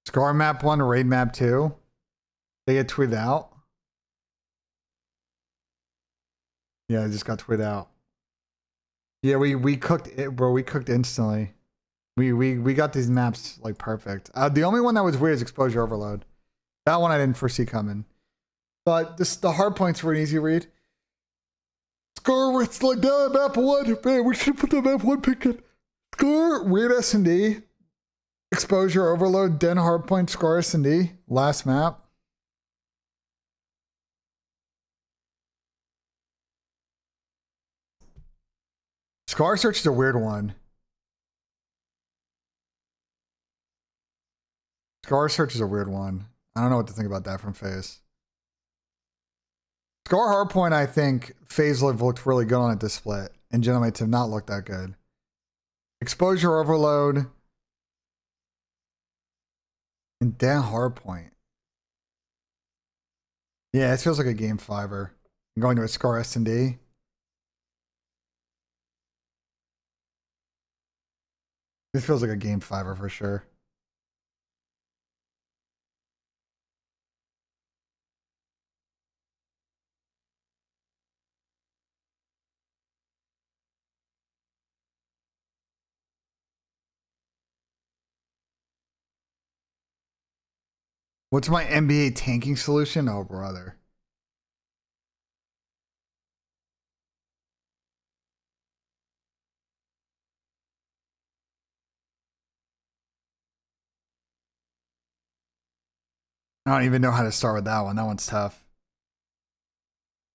Scar map 1, raid map 2. They get tweeted out. Yeah, they just got tweeted out. Yeah, we cooked it, bro. We cooked instantly. We got these maps like perfect. The only one that was weird is exposure overload. That one I didn't foresee coming. But the hard points were an easy read. Scar, it's like that map 1. Man, we should put the map 1 pick in. Scar, weird S&D. Exposure overload, Den hardpoint, Scar S&D. Last map. Scar search is a weird one. Scar search is a weird one. I don't know what to think about that from FaZe. Scar hardpoint, I think FaZe looked really good on it this split, and Genomates have not looked that good. Exposure overload and Den hardpoint. Yeah, it feels like a game fiver. Going to a Scar S&D. This feels like a game fiver for sure. What's my NBA tanking solution? Oh, brother. I don't even know how to start with that one. That one's tough.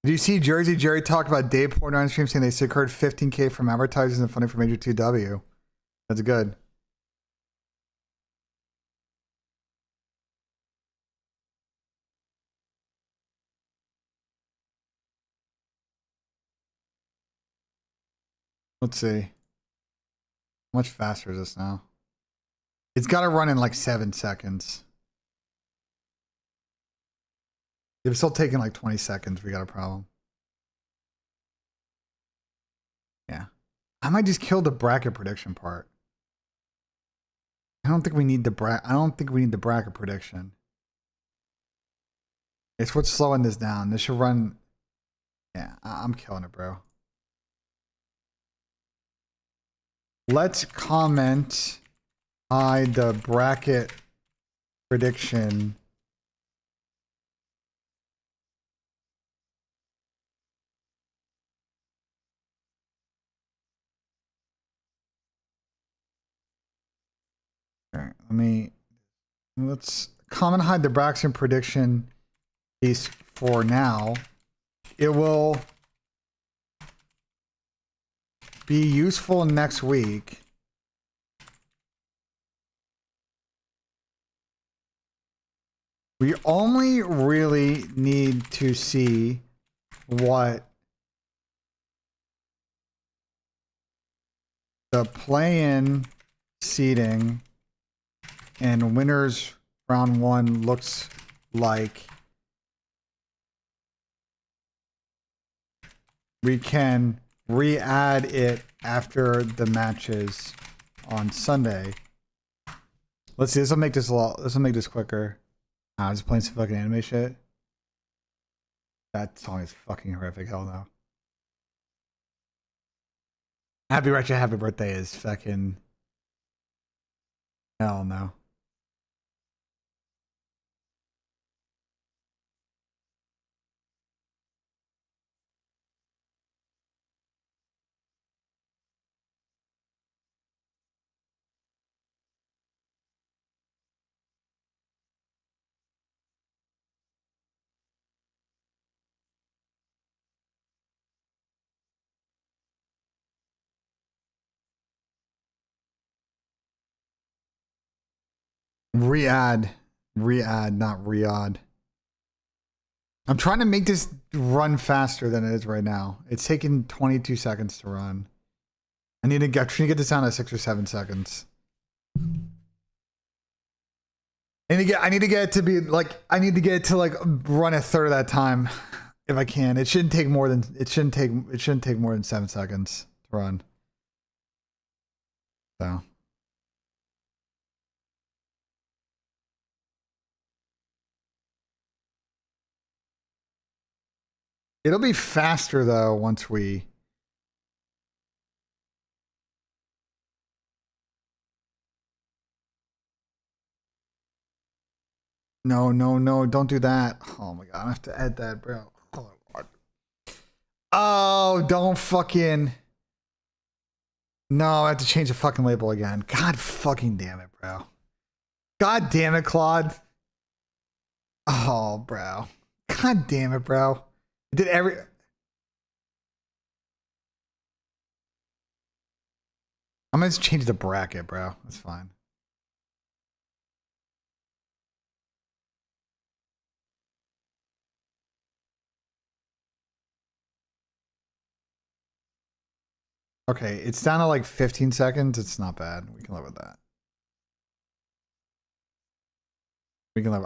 Did you see Jersey Jerry talk about Dave Portnoy on stream saying they secured $15K from advertisers and funding for Major 2W? That's good. Let's see. How much faster is this now? It's got to run in like 7 seconds. If it's still taking like 20 seconds, we got a problem. Yeah. I might just kill the bracket prediction part. I don't think we need the bracket prediction. It's what's slowing this down. This should run. Yeah, I'm killing it, bro. Let's comment hide the bracket prediction. Okay, let's comment hide the bracket prediction piece for now. It will be useful next week. We only really need to see what the play-in seeding and winners round 1 looks like. We can re-add it after the matches on Sunday. Let's see. This will make this quicker. I was playing some fucking anime shit. That song is fucking horrific. Hell no. Happy Retro Happy Birthday is fucking. Hell no. Re-add, not re-odd. I'm trying to make this run faster than it is right now. It's taking 22 seconds to run. I'm trying to get this down to 6 or 7 seconds. I need to get it to be like, I need to get it to like run a third of that time if I can. It shouldn't take more than 7 seconds to run. So. It'll be faster though once we. No, don't do that. Oh my god, I have to add that, bro. Oh, don't fucking. No, I have to change the fucking label again. God fucking damn it, bro. God damn it, Claude. Oh, bro. God damn it, bro. Did every. I'm gonna just change the bracket, bro. That's fine. Okay, it's down to like 15 seconds. It's not bad. We can live with that.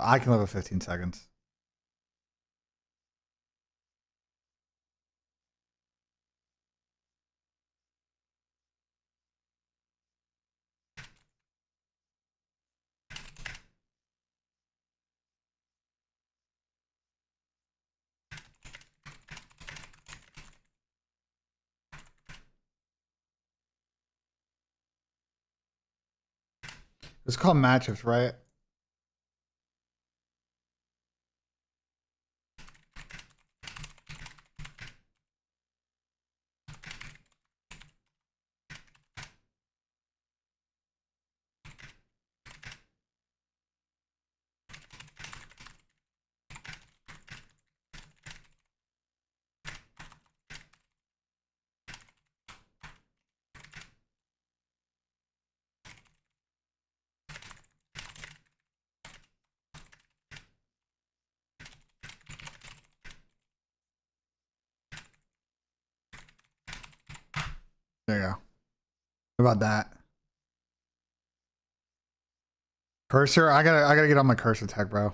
I can live with 15 seconds. It's called matchups, right? There you go. How about that? Cursor? I gotta get on my cursor tech, bro.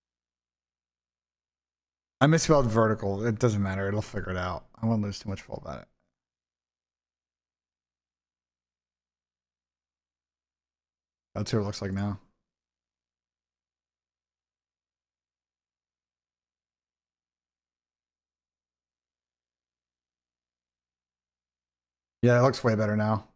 I misspelled vertical. It doesn't matter. It'll figure it out. I won't lose too much fault about it. That's what it looks like now. Yeah, it looks way better now.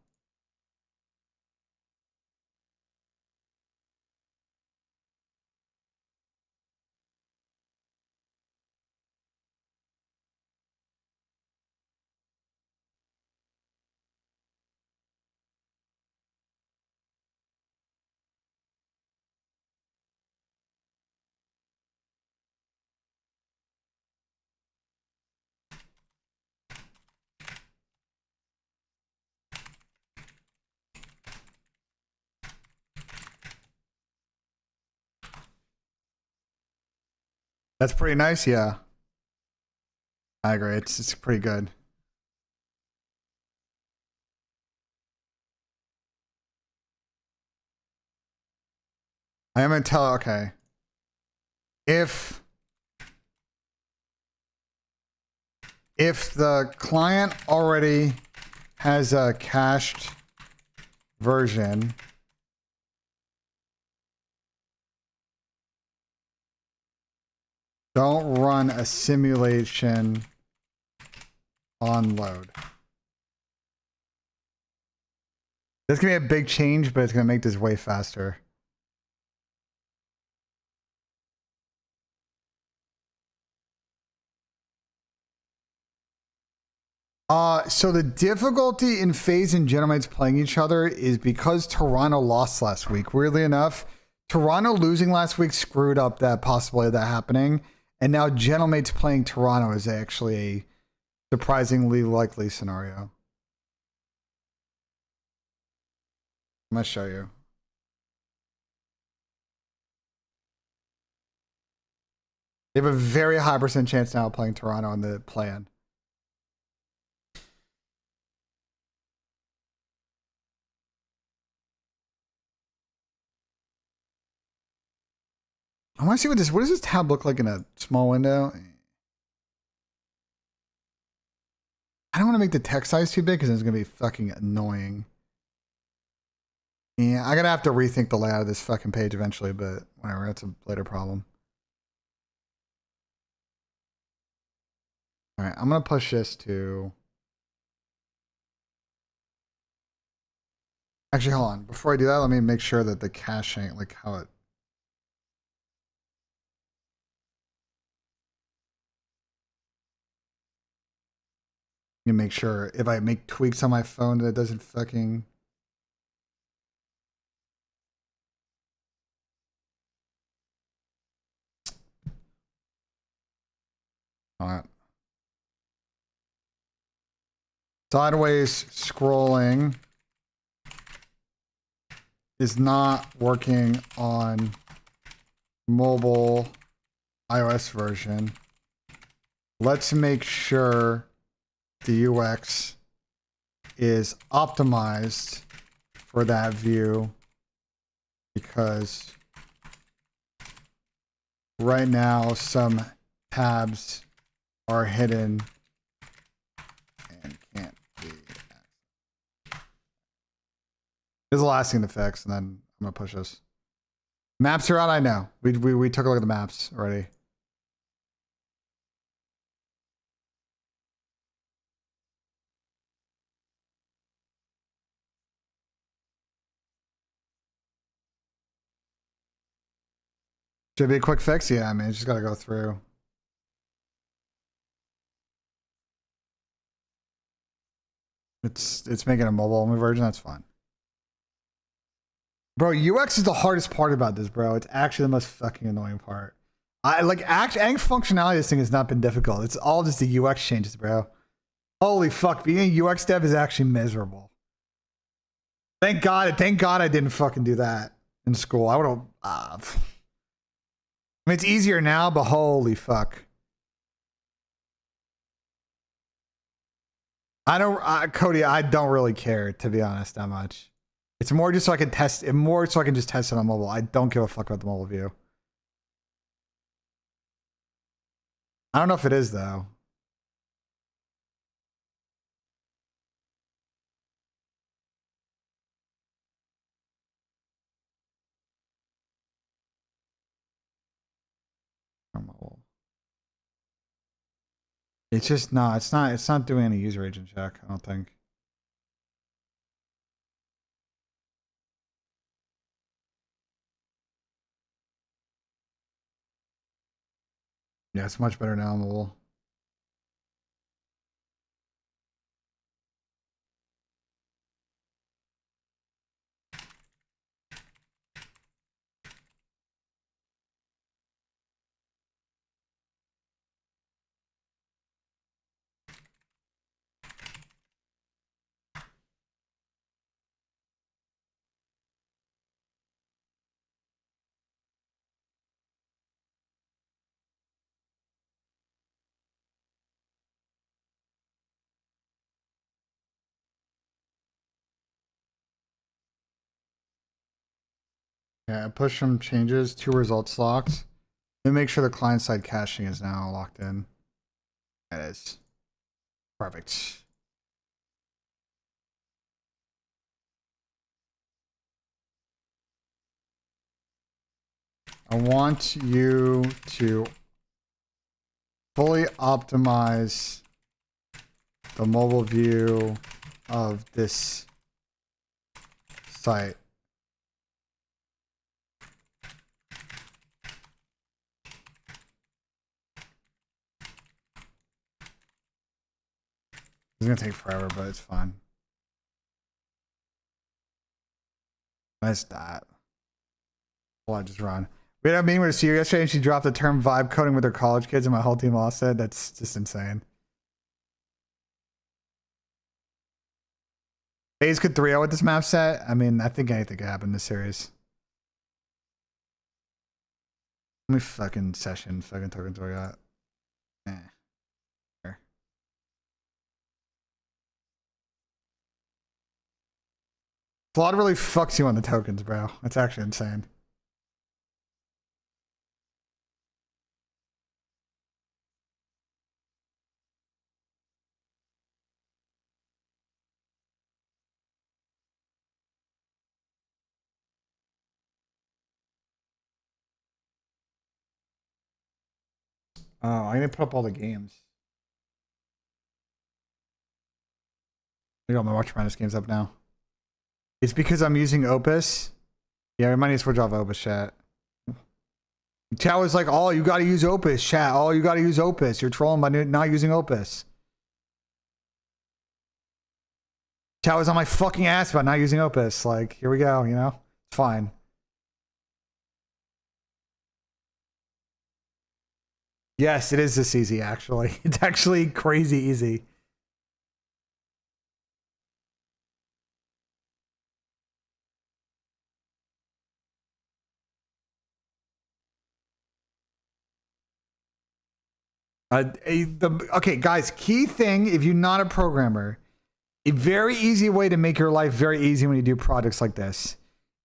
That's pretty nice, yeah. I agree. It's pretty good. I am gonna tell. Okay, if the client already has a cached version, don't run a simulation on load. This can be a big change, but it's gonna make this way faster. So the difficulty in FaZe and Genomites playing each other is because Toronto lost last week. Weirdly enough, Toronto losing last week screwed up that possibility of that happening. And now Genomites playing Toronto is actually a surprisingly likely scenario. I'm going to show you. They have a very high % chance now of playing Toronto on the plan. I want to see what does this tab look like in a small window? I don't want to make the text size too big because it's going to be fucking annoying. Yeah, I'm going to have to rethink the layout of this fucking page eventually, but whatever, that's a later problem. All right, I'm going to push this to... Actually, hold on. Before I do that, let me make sure that the caching, like how it... You make sure if I make tweaks on my phone that it doesn't fucking... All right. Sideways scrolling is not working on mobile iOS version. Let's make sure the UX is optimized for that view, because right now some tabs are hidden and can't be accessed. This is the last thing to fix, and then I'm gonna push this. Maps are out, I know. We took a look at the maps already. Should be a quick fix? Yeah, I mean, it's just gotta go through. It's making a mobile only version, that's fine. Bro, UX is the hardest part about this, bro. It's actually the most fucking annoying part. Adding functionality to this thing has not been difficult. It's all just the UX changes, bro. Holy fuck, being a UX dev is actually miserable. Thank God I didn't fucking do that in school. I would have... I mean, it's easier now, but holy fuck. Cody, I don't really care, to be honest, that much. It's more just so I can test it, more so I can just test it on mobile. I don't give a fuck about the mobile view. I don't know if it is though. It's just no, it's not doing any user agent check, I don't think. Yeah, it's much better now on mobile. Yeah, I push some changes, 2 results locked. Let me make sure the client side caching is now locked in. It is. Perfect. I want you to fully optimize the mobile view of this site. It's gonna take forever, but it's fine. Nice that. Well, I just run. We had a meeting with a CEO yesterday and she dropped the term vibe coding with her college kids and my whole team lost it. That's just insane. FaZe could 3-0 with this map set. I mean, I think anything could happen in this series. How many fucking tokens do I got? Here. Flawed really fucks you on the tokens, bro. That's actually insane. Oh, I need to put up all the games. I got my Watch Madness games up now. It's because I'm using Opus. Yeah, I might need to switch off Opus chat. Chat was like, oh, you gotta use Opus, chat. Oh, you gotta use Opus. You're trolling by not using Opus. Chat was on my fucking ass about not using Opus. Like, here we go, you know? It's fine. Yes, it is this easy, actually. It's actually crazy easy. Okay, guys, key thing, if you're not a programmer, a very easy way to make your life very easy when you do projects like this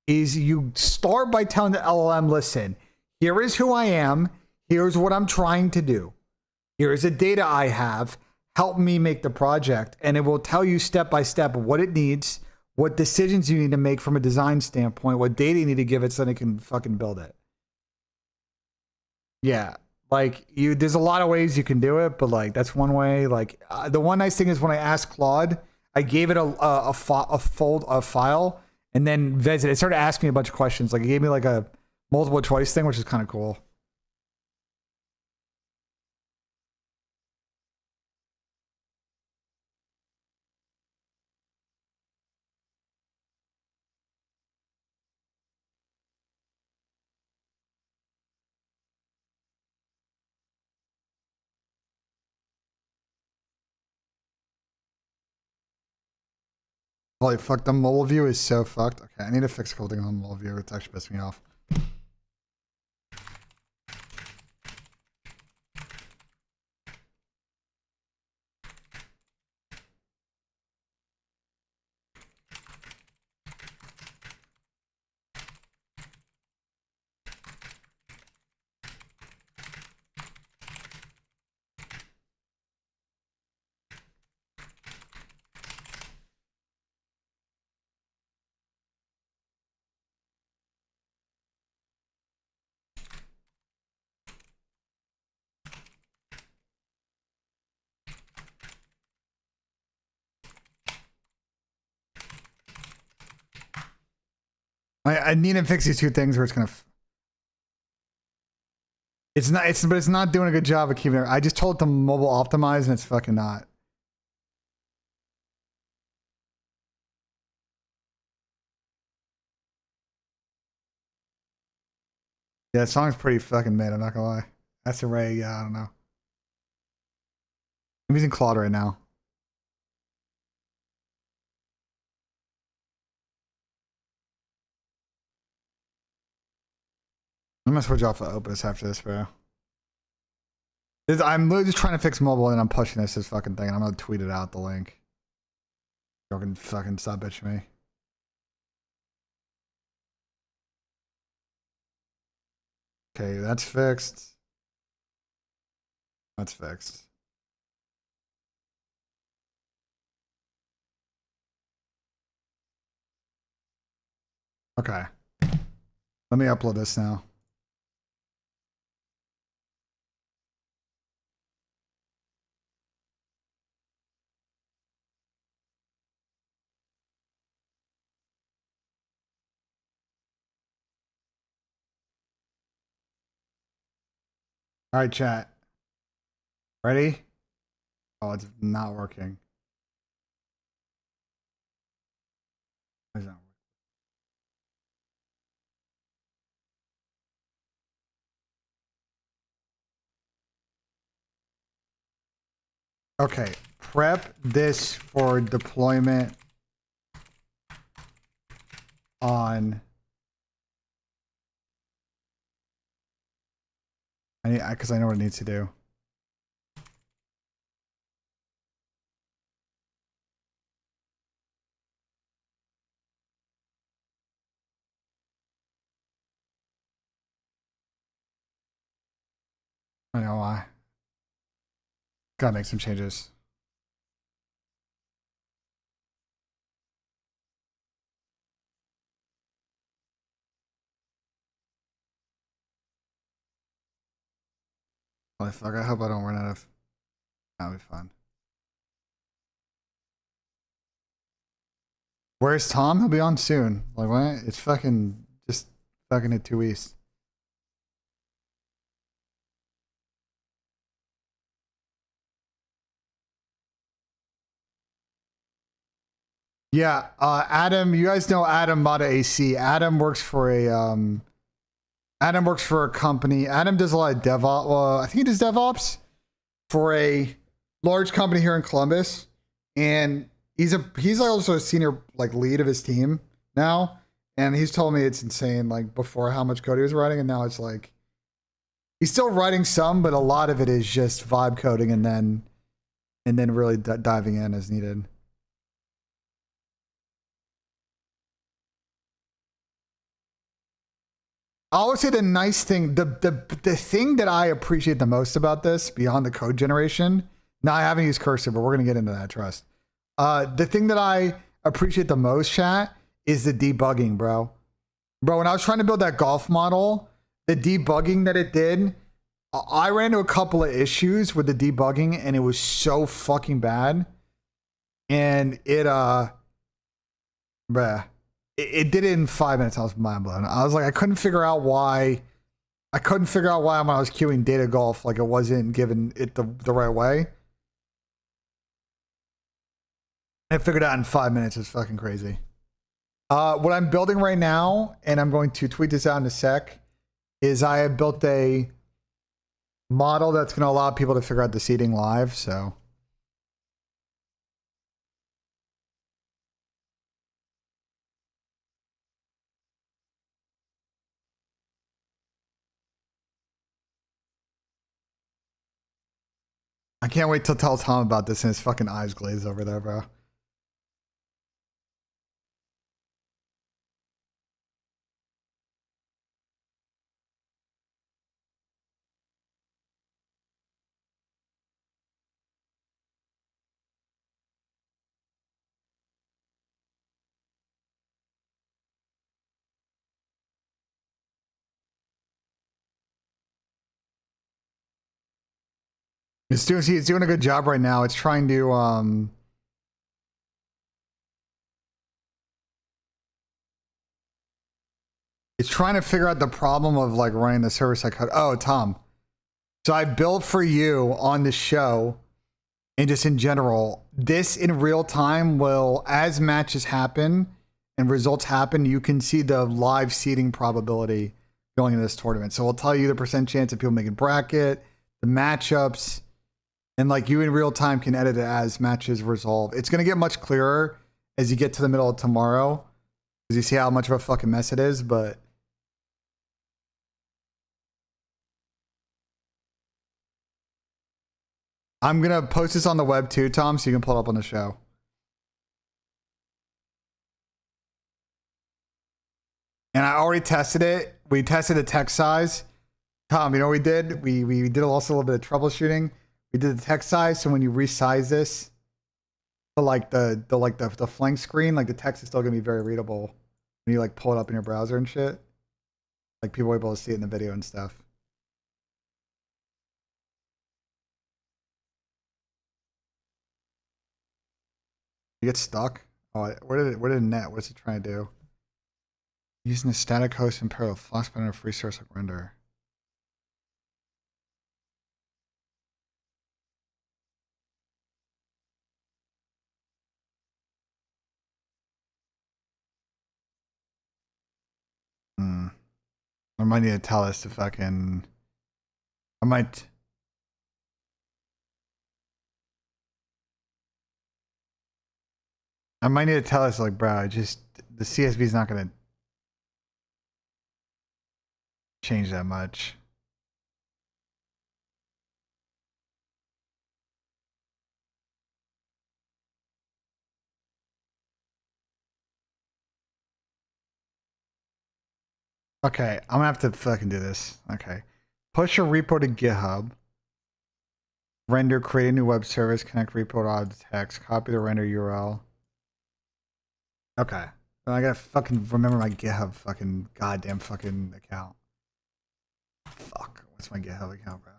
is you start by telling the LLM, listen, here is who I am. Here's what I'm trying to do. Here's the data I have. Help me make the project. And it will tell you step by step what it needs, what decisions you need to make from a design standpoint, what data you need to give it so that it can fucking build it. Yeah. Like there's a lot of ways you can do it, but like that's one way. Like the one nice thing is when I asked Claude, I gave it a file, and then it started asking me a bunch of questions. Like it gave me like a multiple choice thing, which is kind of cool. Holy fuck, the mobile view is so fucked. Okay, I need to fix a couple things on the mobile view. It's actually pissing me off. I need to fix these two things where it's gonna. But it's not doing a good job of keeping it. I just told it to mobile optimize and it's fucking not. Yeah, the song's pretty fucking mid, I'm not gonna lie. That's a Ray, yeah, I don't know. I'm using Claude right now. I'm gonna switch off of Opus after this, bro. I'm literally just trying to fix mobile and I'm pushing this fucking thing and I'm gonna tweet it out, the link. Y'all can fucking stop bitching me. Okay, that's fixed. That's fixed. Okay. Let me upload this now. All right, chat. Ready? Oh, it's not working. Why is that? Okay, prep this for deployment on. Because I know what it needs to do. I know why. Gotta make some changes. Holy fuck, I hope I don't run out of. That'll be fun. Where's Tom? He'll be on soon. Like, what? It's fucking just fucking at 2 East. Yeah, Adam, you guys know Adam Mata AC. Adam works for a company. Adam does a lot of DevOps. Well, I think he does DevOps for a large company here in Columbus, and he's also a senior like lead of his team now. And he's told me it's insane, like before how much code he was writing, and now it's like he's still writing some, but a lot of it is just vibe coding, and then really diving in as needed. I would say the nice thing, the thing that I appreciate the most about this, beyond the code generation, now I haven't used cursor, but we're gonna get into that, trust. The thing that I appreciate the most, chat, is the debugging, bro. Bro, when I was trying to build that golf model, the debugging that it did, I ran into a couple of issues with the debugging, and it was so fucking bad. And it, bruh. It did it in 5 minutes. I was mind blown. I was like, I couldn't figure out why when I was queuing data golf, like it wasn't given it the right way. I figured it out in 5 minutes. It's fucking crazy. What I'm building right now, and I'm going to tweet this out in a sec, is I have built a model that's going to allow people to figure out the seating live. So. I can't wait to tell Tom about this and his fucking eyes glaze over there, bro. It's doing a good job right now. It's trying to It's trying to figure out the problem of like running the server-side code. Oh, Tom. So I built for you on the show and just in general, this in real time will, as matches happen and results happen, you can see the live seeding probability going into this tournament. So we'll tell you the percent chance of people making bracket, the matchups, and like you in real time can edit it as matches resolve. It's going to get much clearer as you get to the middle of tomorrow because you see how much of a fucking mess it is, but I'm going to post this on the web too, Tom, so you can pull it up on the show. And I already tested it. We tested the text size. Tom, you know what we did? We did also a little bit of troubleshooting. We did the text size, so when you resize this to like the flank screen, like the text is still gonna be very readable when you like pull it up in your browser and shit. Like people are able to see it in the video and stuff. You get stuck? Oh, where did it net? What's it trying to do? Using a static host and pair with flash button or free source like render. I might need to tell this to fucking. I might. I might need to tell us like, bro, just the CSV is not gonna change that much. Okay, I'm gonna have to fucking do this. Okay. Push your repo to GitHub. Render, create a new web service, connect repo to auto text, copy the render URL. Okay. Well, I gotta fucking remember my GitHub fucking goddamn fucking account. Fuck. What's my GitHub account, bro?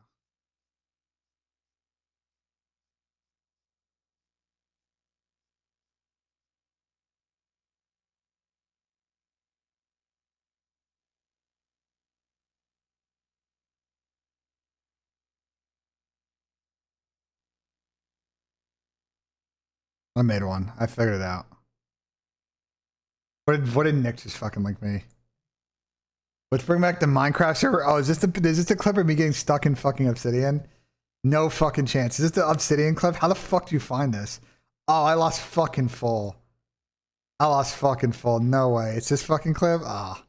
I made one. I figured it out. What did Nick just fucking link me? Let's bring back the Minecraft server. Oh, is this the clip of me getting stuck in fucking Obsidian? No fucking chance. Is this the Obsidian clip? How the fuck do you find this? Oh, I lost fucking full. I lost fucking full. No way. It's this fucking clip? Ah. Oh,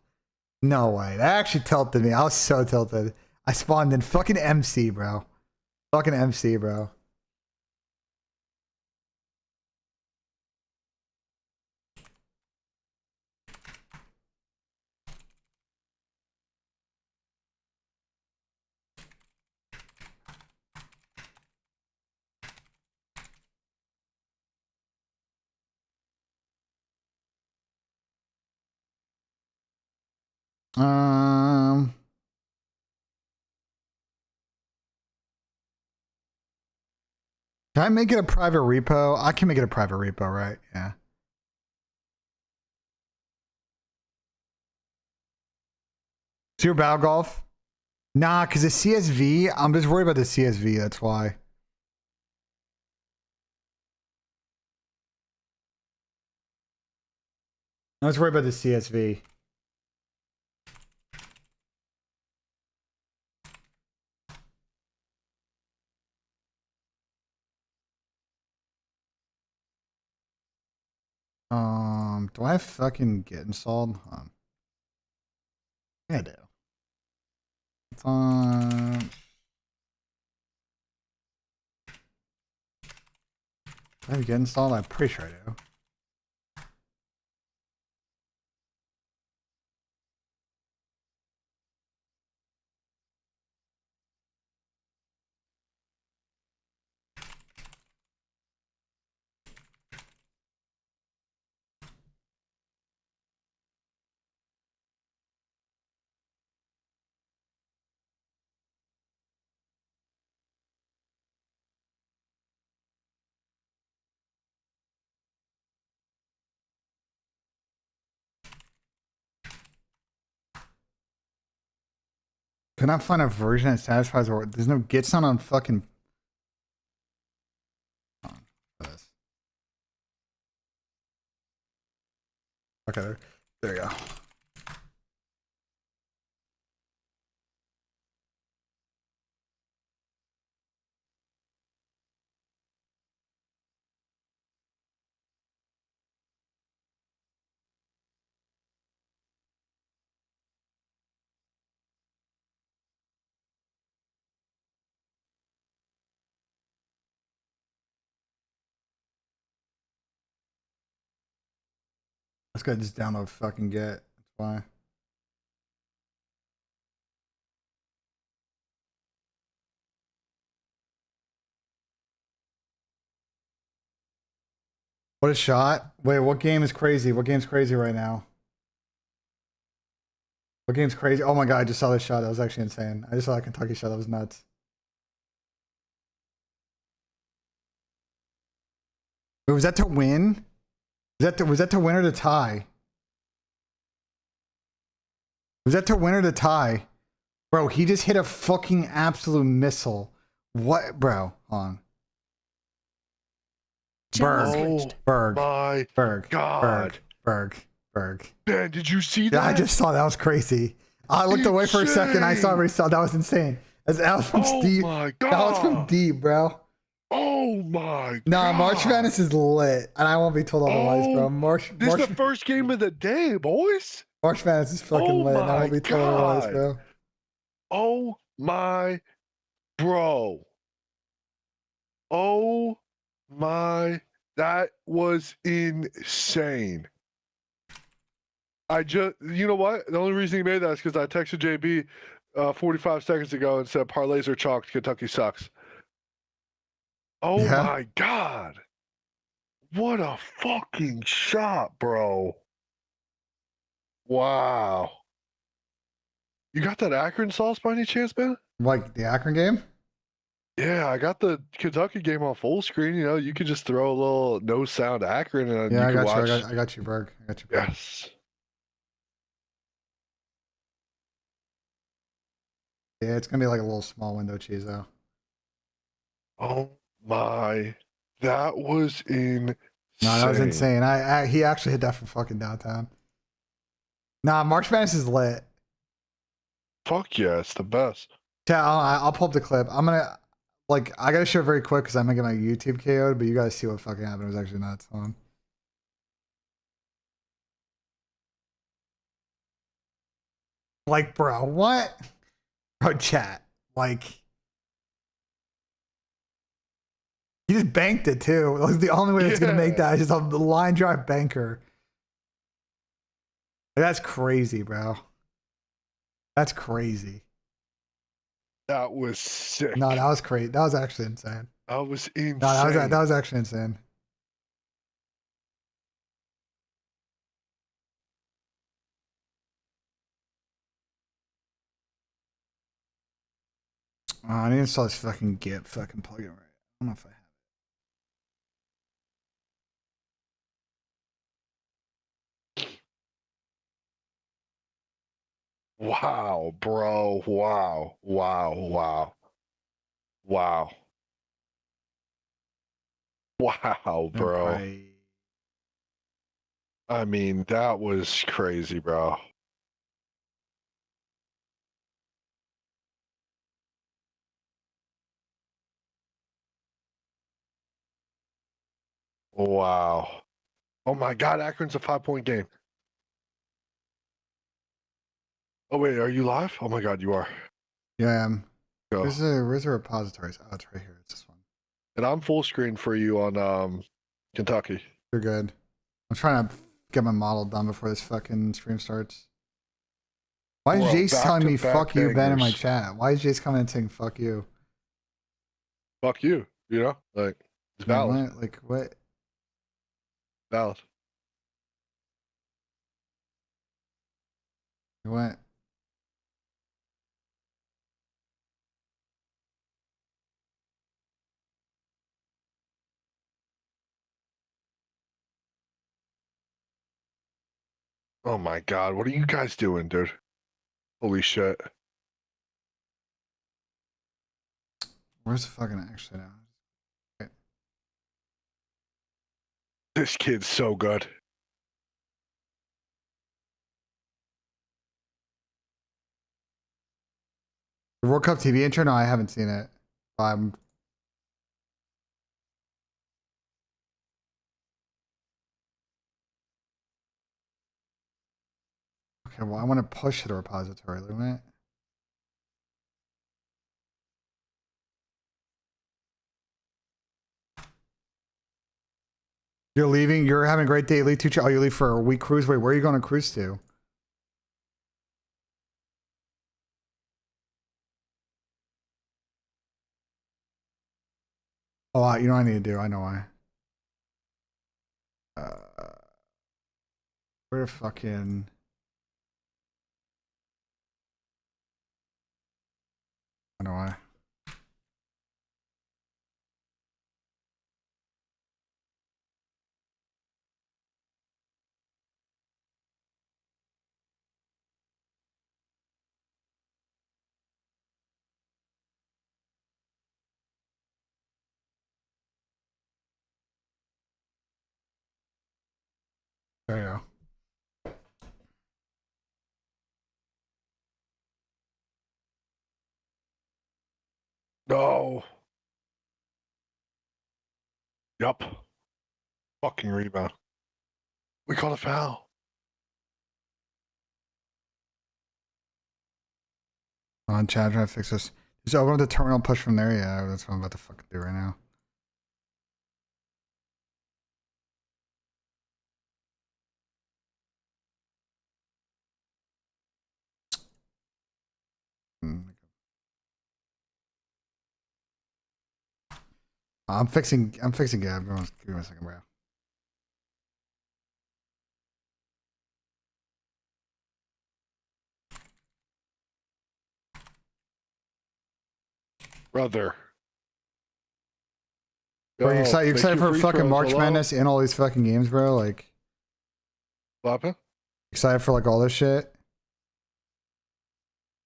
no way. That actually tilted me. I was so tilted. I spawned in fucking MC, bro. Fucking MC, bro. Um, can I make it a private repo? I can make it a private repo, right? Yeah. Zero Battle Golf? Nah, because the CSV, I'm just worried about the CSV. That's why. I was worried about the CSV. Do I fucking get installed? Yeah, I do. It's on. Do I have get installed? I'm pretty sure I do. Could not find a version that satisfies or there's no gets on fucking. Hold on, this. Okay, there you go. Let's go just download fucking get. That's why. What a shot. Wait, what game is crazy? What game's crazy right now? What game's crazy? Oh my god, I just saw this shot. That was actually insane. I just saw that Kentucky shot. That was nuts. Wait, was that to win? Was that to win or to tie? Was that to win or to tie? Bro, he just hit a fucking absolute missile. What, bro? Hold on. Channel Berg. switched. Berg. My Berg. God. Berg. Ben, did you see that? Yeah, I just saw that. Was crazy. I looked away for a second. I saw that was insane. That was from Steve. My God. That was from deep, bro. Oh my God. Nah, March Madness is lit, and I won't be told otherwise, bro. This is the first game of the day, boys. March Madness is fucking lit, and I won't be told otherwise, bro. Oh my bro. Oh my, that was insane. You know what? The only reason he made that is because I texted JB 45 seconds ago and said parlays are chalked. Kentucky sucks. Oh Yeah. my God. What a fucking shot, bro. Wow. You got that Akron sauce by any chance, man? Like the Akron game? Yeah, I got the Kentucky game on full screen. You know, you could just throw a little no sound Akron and Yeah, you I could got watch. you. I got you, Berg. I got you, Berg. Yes. Yeah, it's gonna be like a little small window cheese though. Oh my, that was insane. No, that was insane. He actually hit that from fucking downtown. Nah, March Madness is lit. Fuck yeah, it's the best. Yeah, I'll pull up the clip. I gotta show it very quick because I'm gonna get my YouTube KO'd, but you guys see what fucking happened. It was actually nuts. Hold on. Like, bro, what? Bro, chat. Like, he just banked it too. Like, the only way that's gonna make that is just a line drive banker. Like, that's crazy, bro. That's crazy. That was sick. No, that was crazy. That was actually insane. That was insane. No, that was actually insane. Oh, I need to install this fucking Git fucking plugin right. I don't know if I have. Wow, bro. Wow. Wow. Wow. Wow. Wow, bro. Right. I mean, that was crazy, bro. Wow. Oh my God, Akron's a 5-point game. Oh wait, are you live? Oh my God, you are. Yeah, Go. where's the repositories? Oh, it's right here. It's this one. And I'm full screen for you on Kentucky. You're good. I'm trying to get my model done before this fucking stream starts. Why is Bro, Jace telling me back-to-back fuck you, Ben, in my bangers. chat? Why is Jace coming and saying fuck you? Fuck you. You know, like it's Man, valid. what? Like what? Valid. What? Oh my God, what are you guys doing, dude? Holy shit. Where's the fucking actually now? This kid's so good. The World Cup TV intro? No, I haven't seen it. Okay, well, I want to push the repository limit. You're leaving. You're having a great day. Leave to. Oh, you leave for a week cruise. Wait, where are you going to cruise to? Oh, you know what I need to do. I know why. Where the fucking... I know why. There you go. No. Yup. Fucking rebound. We called a foul. On chat, trying to fix this. Just open up the terminal, push from there. Yeah, that's what I'm about to fucking do right now. I'm fixing Gab. Give me a second, bro. Brother. Bro, you excited? You make excited your for free fucking throws, March hello? Madness and all these fucking games, bro? Like, What happened? excited for like all this shit?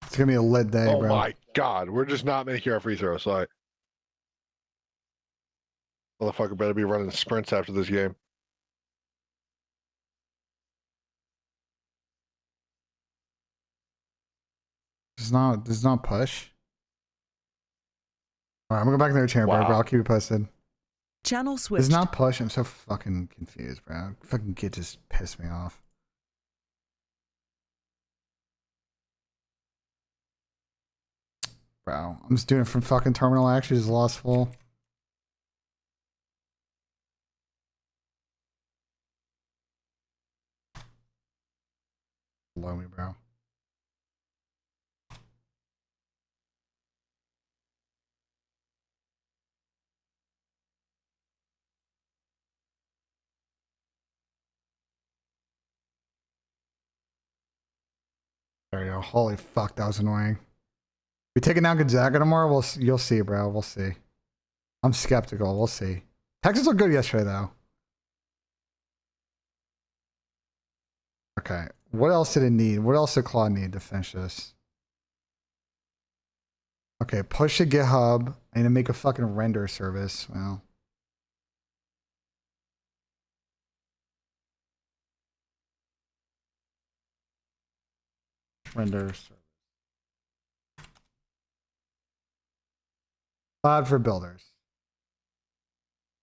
It's gonna be a lit day, Oh bro. my god, we're just not making our free throws. Like, motherfucker better be running sprints after this game. This is not push. Alright, I'm gonna go back in their chair, bro. I'll keep you posted. Channel This switched. is not push. I'm so fucking confused, bro. Fucking kid just pissed me off. Bro, I'm just doing it from fucking terminal. Actually, just lost full. Below me, bro. There you go. Holy fuck, that was annoying. We taking down Gonzaga tomorrow? You'll see, bro. We'll see. I'm skeptical. We'll see. Texas looked good yesterday, though. Okay. What else did it need? What else did Claude need to finish this? Okay, push to GitHub. I need to make a fucking render service. Well. Render service. Cloud for builders.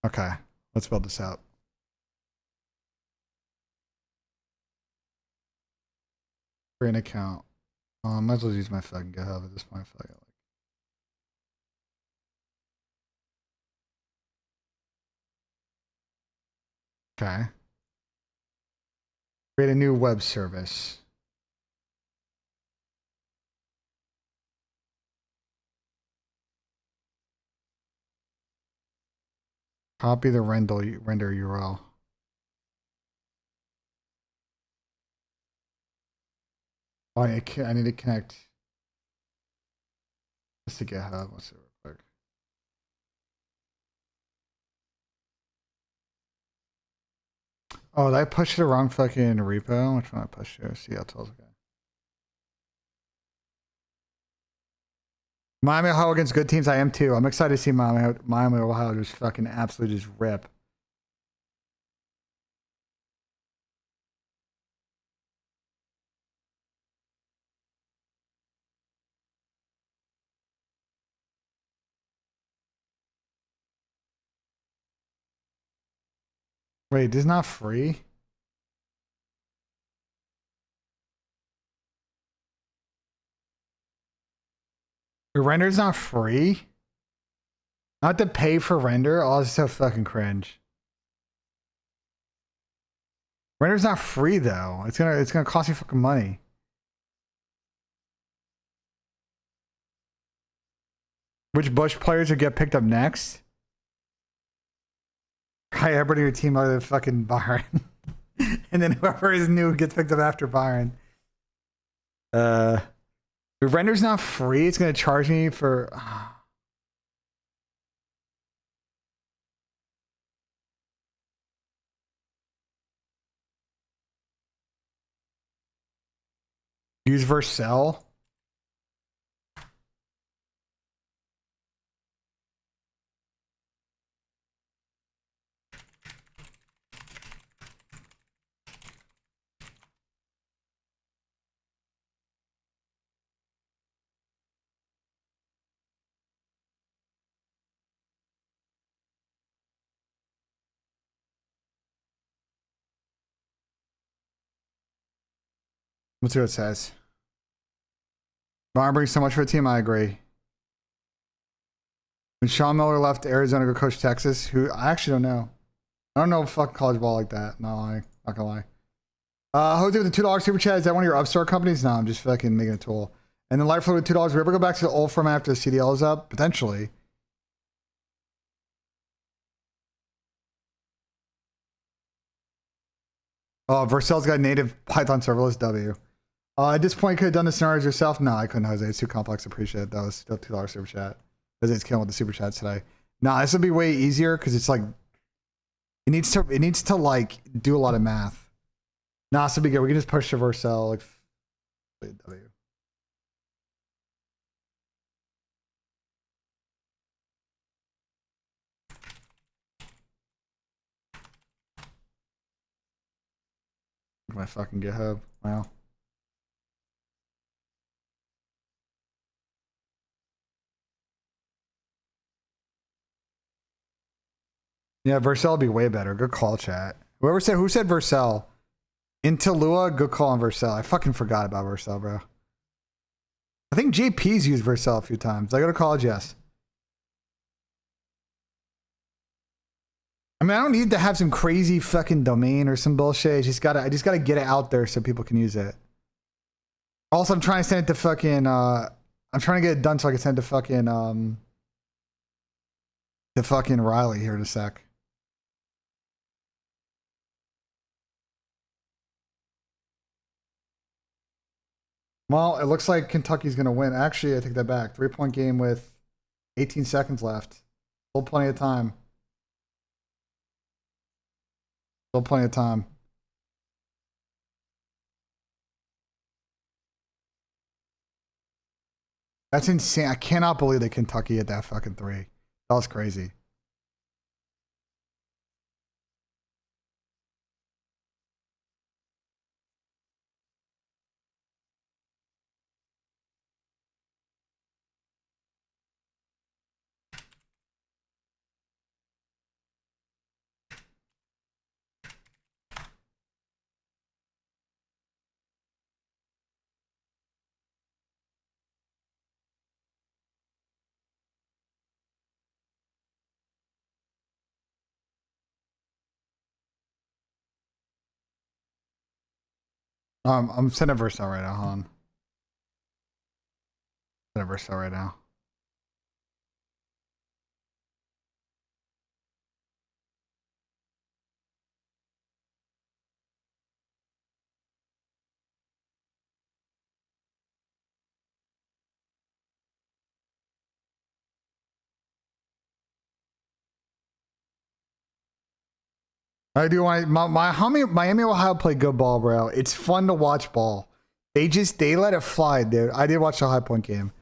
Okay, let's build this out. Create an account. Might as well use my fucking GitHub at this point. I feel like. Okay. Create a new web service. Copy the render URL. Oh, I need to connect this to GitHub. Let's see real quick. Oh, did I push the wrong fucking repo? Which one I pushed here? CL tools. Okay. Miami, Ohio against good teams. I am too. I'm excited to see Miami, Ohio just fucking absolutely just rip. Wait, this is not free? The render's not free? I have to pay for render? Oh, this is so fucking cringe. Render's not free though. It's gonna cost you fucking money. Which Bush players would get picked up next? Hi, everybody on your team other than fucking Byron. And then whoever is new gets picked up after Byron. The render's not free. It's gonna charge me for. Use versus sell. Let's see what it says. Byron brings so much for the team. I agree. When Sean Miller left Arizona to go coach Texas, who I actually don't know. I don't know fucking college ball like that. No, I'm not gonna lie. Jose with the $2 super chat. Is that one of your upstart companies? No, I'm just fucking making a tool. And then Lightflow with $2. We ever go back to the old format after the CDL is up? Potentially. Oh, Vercel's got native Python serverless W. At this point, could have done the scenarios yourself? No, I couldn't, Jose. It's too complex. Appreciate it. That was still $2 super chat. Jose's killing with the super chats today. No, this would be way easier because it's like it needs to like do a lot of math. Nah, this would be good. We can just push to Vercel like W. My fucking GitHub. Wow. Yeah, Vercel would be way better. Good call, chat. Who said Vercel? Intelua, good call on Vercel. I fucking forgot about Vercel, bro. I think JP's used Vercel a few times. I go to college, yes. I mean, I don't need to have some crazy fucking domain or some bullshit. I just gotta get it out there so people can use it. Also, I'm trying to send it to fucking I'm trying to get it done so I can send it to fucking Riley here in a sec. Well, it looks like Kentucky's going to win. Actually, I take that back. 3-point game with 18 seconds left. Still plenty of time. Still plenty of time. That's insane. I cannot believe that Kentucky hit that fucking 3. That was crazy. I'm sending Vercel right now, hon. Sending Vercel right now. I do want Miami, Ohio play good ball, bro. It's fun to watch ball. They let it fly, dude. I did watch the High Point game.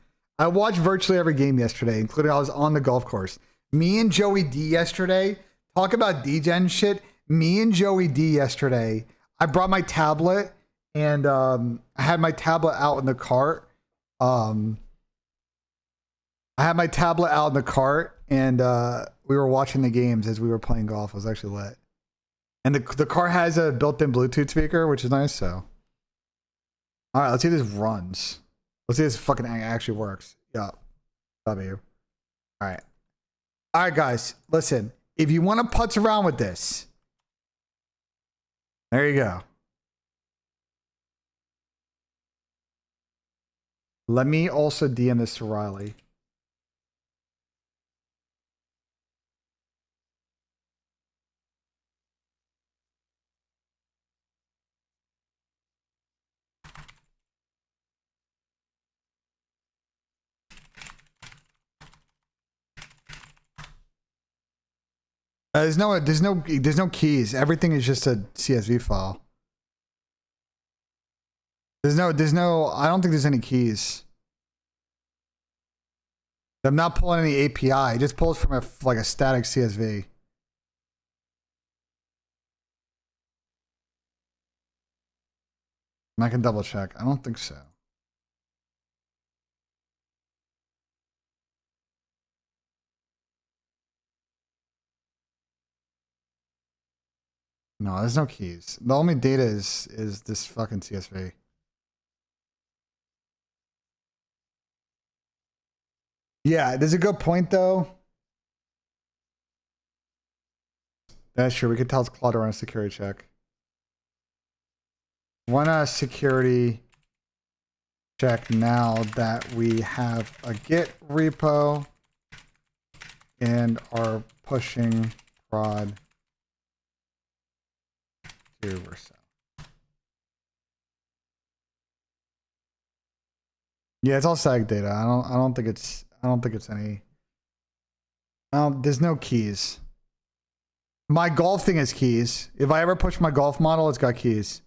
I watched virtually every game yesterday, including I was on the golf course. Me and Joey D yesterday, talk about DGen shit. Me and Joey D yesterday, I brought my tablet and I had my tablet out in the cart. I had my tablet out in the cart and we were watching the games as we were playing golf. It was actually lit. And the car has a built-in Bluetooth speaker, which is nice, so. All right, let's see if this runs. Let's see if this fucking actually works. Yeah. W. All right. All right, guys, listen. If you want to putz around with this, there you go. Let me also DM this to Riley. There's no keys. Everything is just a CSV file. There's no, I don't think there's any keys. I'm not pulling any API. It just pulls from a static CSV. And I can double check. I don't think so. No, there's no keys. The only data is this fucking CSV. Yeah, there's a good point though. That's true. We could tell it's Claude to run a security check. Run a security check now that we have a Git repo and are pushing prod to Vercel. Yeah, it's all SAG data. I don't think it's any. There's no keys. My golf thing is keys. If I ever push my golf model, it's got keys.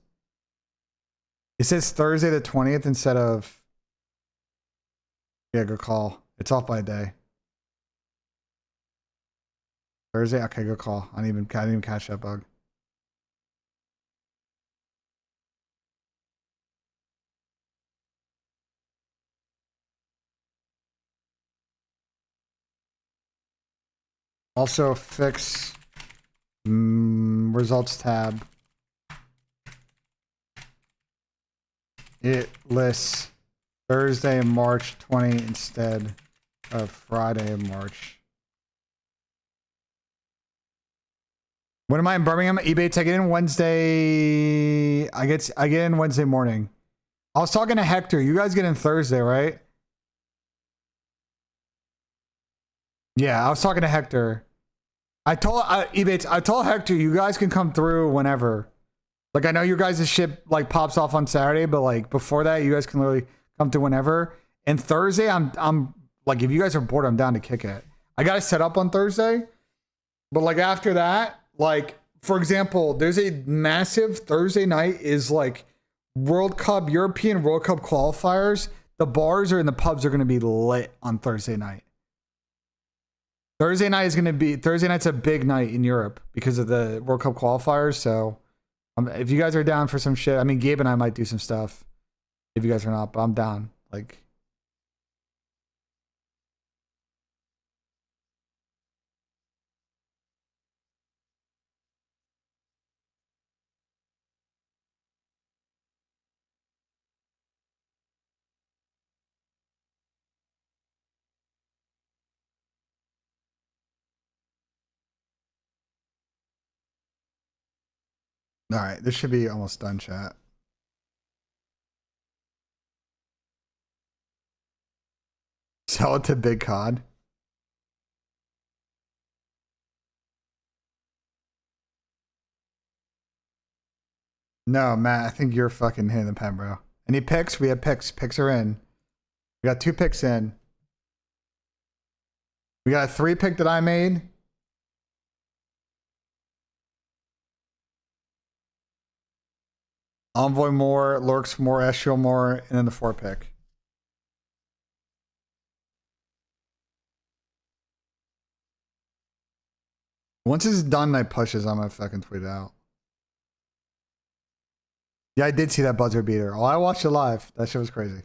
It says Thursday the 20th instead of. Yeah, good call. It's off by a day. Thursday? Okay, good call. I didn't even catch that bug. Also fix results tab. It lists Thursday, March 20 instead of Friday, March. When am I in Birmingham? Ebates, I get in Wednesday. I get in Wednesday morning. I was talking to Hector. You guys get in Thursday, right? Yeah, I was talking to Hector. I told Ebates, I told Hector you guys can come through whenever. Like I know you guys' ship like pops off on Saturday, but like before that, you guys can literally come through whenever. And Thursday, I'm like if you guys are bored, I'm down to kick it. I got to set up on Thursday, but like after that, like for example, there's a massive Thursday night is like World Cup, European World Cup qualifiers. The bars and the pubs are going to be lit on Thursday night. Thursday night's a big night in Europe because of the World Cup qualifiers. So if you guys are down for some shit, I mean, Gabe and I might do some stuff if you guys are not, but I'm down. Like, all right, this should be almost done, chat. Sell it to Big COD. No, Matt, I think you're fucking hitting the pen, bro. Any picks? We have picks. Picks are in. We got 2 picks in. We got a 3 pick that I made. Envoy more, Lurks more, Estriel more, and then the 4 pick. Once it's done, and I pushes. I'm gonna fucking tweet it out. Yeah, I did see that buzzer beater. Oh, I watched it live. That shit was crazy.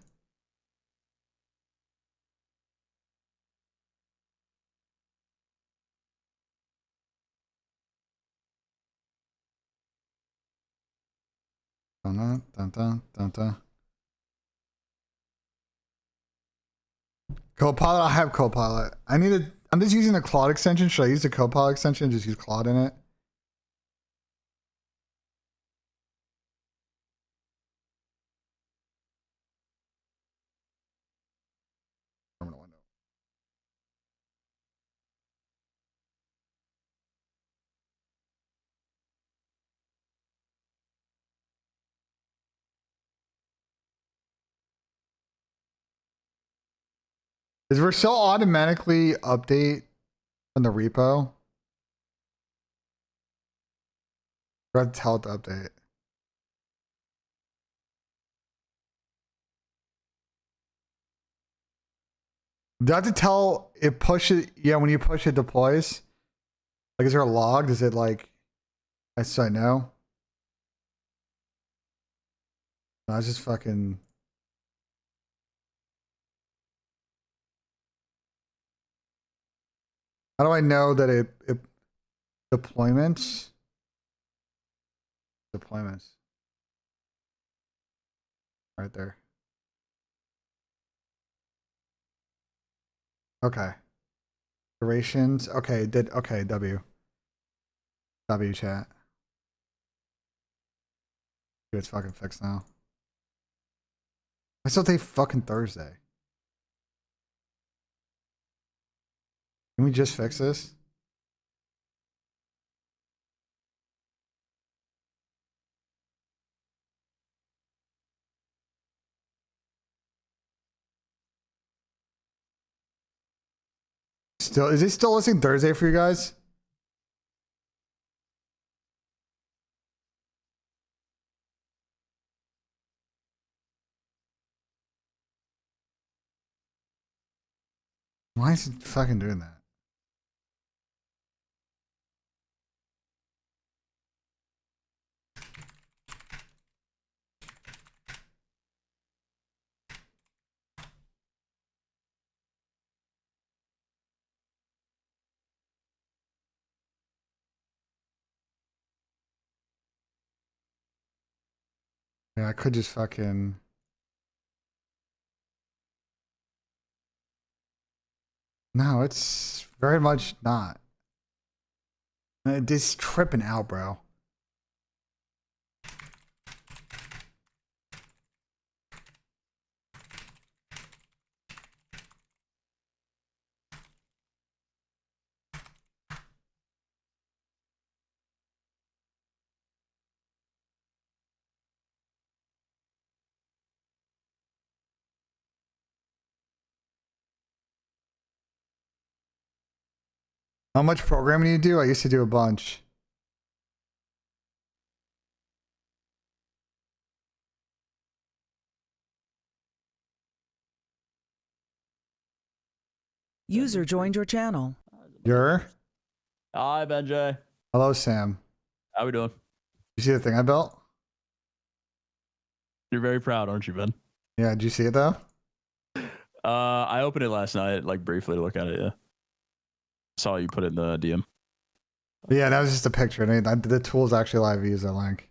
Dun, dun, dun, dun, dun, dun. Copilot, I have Copilot. I'm just using the Claude extension. Should I use the Copilot extension and just use Claude in it? Is Vercel automatically update on the repo? Or I have to tell it to update? Do I have to tell it push it? Yeah, when you push it deploys. Like, is there a log? Does it like? I know. No, I just fucking. How do I know that it deployments? Deployments. Right there. Okay. Durations. Okay, okay, W chat. It's fucking fixed now. I still take fucking Thursday. Can we just fix this? Still, is it still listing Thursday for you guys? Why is it fucking doing that? Yeah, I could just fucking. No, it's very much not. This tripping out, bro. How much programming do you do? I used to do a bunch. User joined your channel. You're? Hi, BENJ. Hello, Sam. How we doing? You see the thing I built? You're very proud, aren't you, Ben? Yeah, did you see it though? I opened it last night, like briefly to look at it. Yeah, saw you put it in the DM. Yeah, that was just a picture. The tool's actually live. Use that link.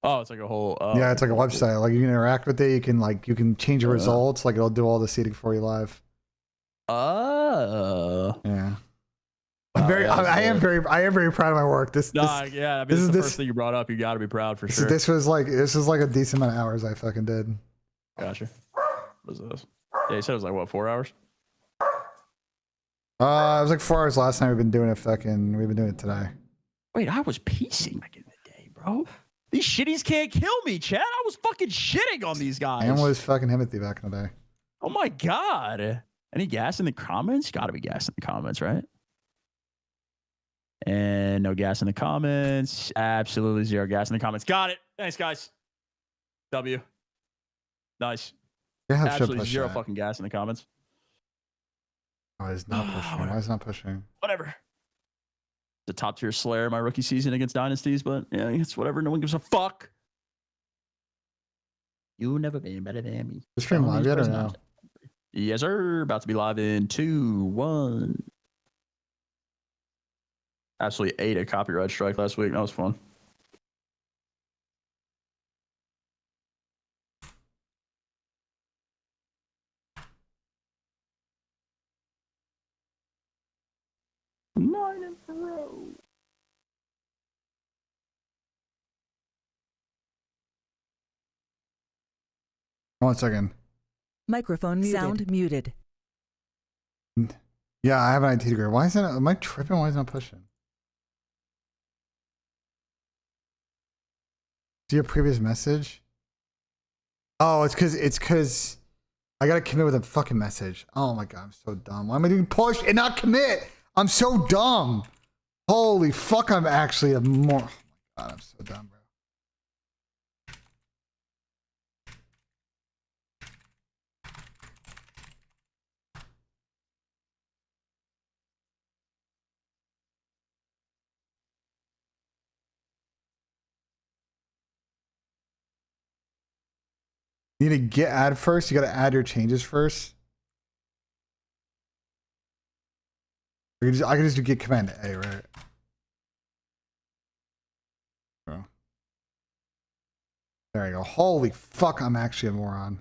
Oh, it's like a whole. Yeah, it's like a website. Like you can interact with it. You can change your results. Like it'll do all the seeding for you live. Yeah. I am very proud of my work. Yeah, I mean, this is the first thing you brought up. You got to be proud for sure. This was like a decent amount of hours I fucking did. Gotcha. What is this? Yeah, you said it was like what, 4 hours? It was like 4 hours last night. We've been doing it today. Wait, I was piecing back in the day, bro. These shitties can't kill me, Chad. I was fucking shitting on these guys. And was fucking Timothy back in the day. Oh my god. Any gas in the comments? Gotta be gas in the comments, right? And no gas in the comments. Absolutely zero gas in the comments. Got it. Thanks, guys. W. Nice. Yeah, absolutely zero fucking gas in the comments. Oh, it's not pushing. Why is it not pushing? Whatever. the top tier Slayer my rookie season against Dynasties, but yeah, it's whatever. No one gives a fuck. You never been better than me. The stream live yet or no? Yes, sir. About to be live in 2, 1. Absolutely ate a copyright strike last week. That was fun. Nine in a row. One second. Microphone muted. Sound muted. Yeah, I have an IT degree. Why is that? Am I tripping? Why is it not pushing? See your previous message? Oh, it's because I gotta commit with a fucking message. Oh my god, I'm so dumb. Why am I doing push and not commit? I'm so dumb. Holy fuck, I'm actually a more. Oh my god, I'm so dumb, bro. You need to get add first. You gotta add your changes first. I can just do get command A, right? Oh. There you go. Holy fuck, I'm actually a moron.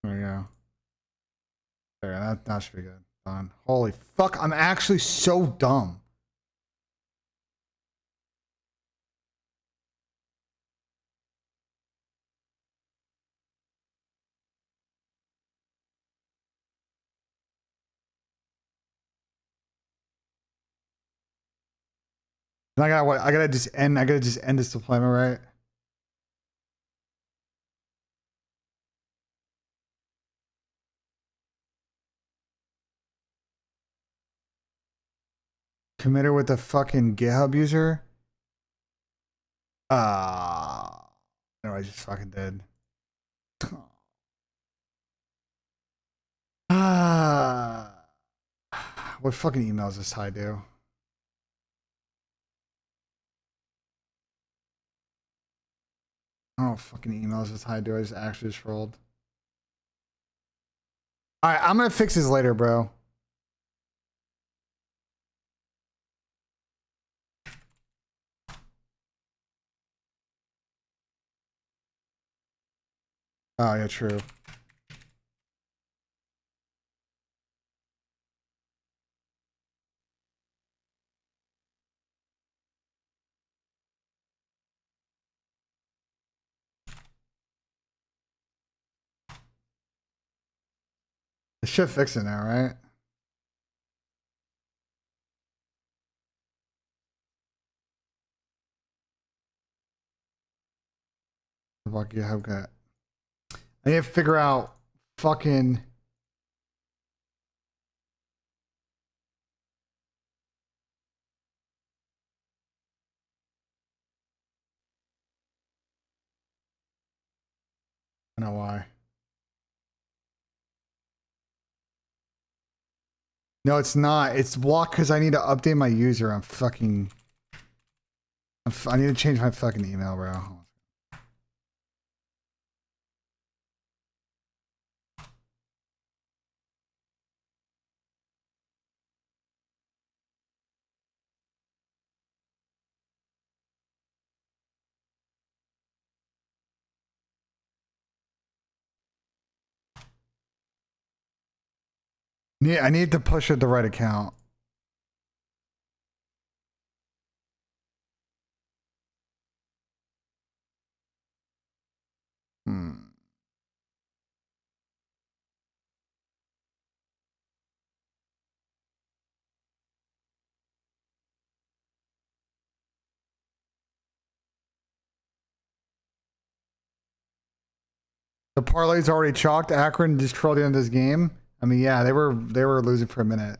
There we go. There, that should be good. Done. Holy fuck, I'm actually so dumb. And I gotta what? I gotta just end this deployment, right? Committer with the fucking GitHub user. No, I just fucking did. What fucking emails does Ty do? I don't know what fucking emails does Ty do. I just actually just rolled. Alright, I'm gonna fix this later, bro. Oh yeah, true. It should fix it now, right? Fuck you have got. I need to figure out fucking. I don't know why. No, it's not. It's blocked because I need to update my user. I'm fucking. I need to change my fucking email, bro. I need to push it the right account. The parlay's already chalked. Akron just trolled the end of this game. I mean, yeah, they were losing for a minute.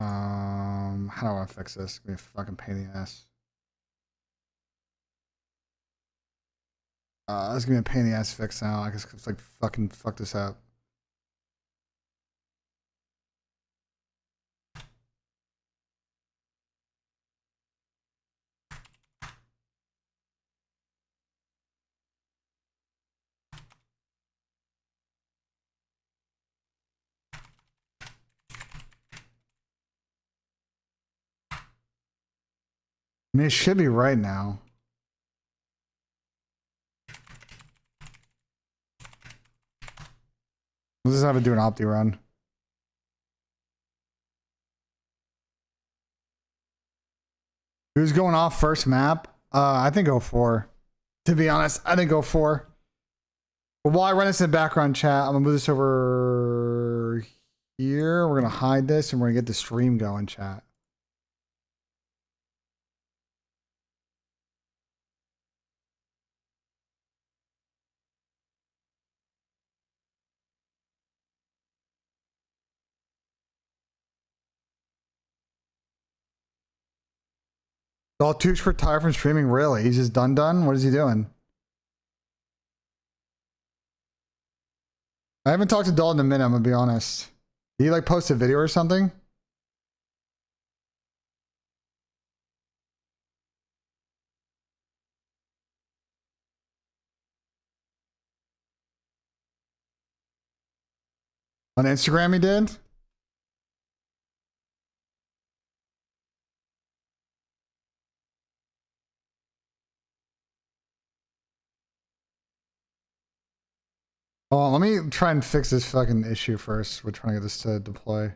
How do I fix this? It's gonna be a fucking pain in the ass. It's gonna be a pain in the ass to fix now. I guess it's like fucking fuck this up. I mean, it should be right now. Let's just have it do an opti run. Who's going off first map? I think 04. To be honest, I think 04. But while I run this in the background chat, I'm gonna move this over here. We're gonna hide this and we're gonna get the stream going, chat. Daltoosh retired from streaming, really? He's just done? What is he doing? I haven't talked to Dalton in a minute, I'm gonna be honest. Did he like post a video or something? On Instagram he did? Oh, let me try and fix this fucking issue first. We're trying to get this to deploy.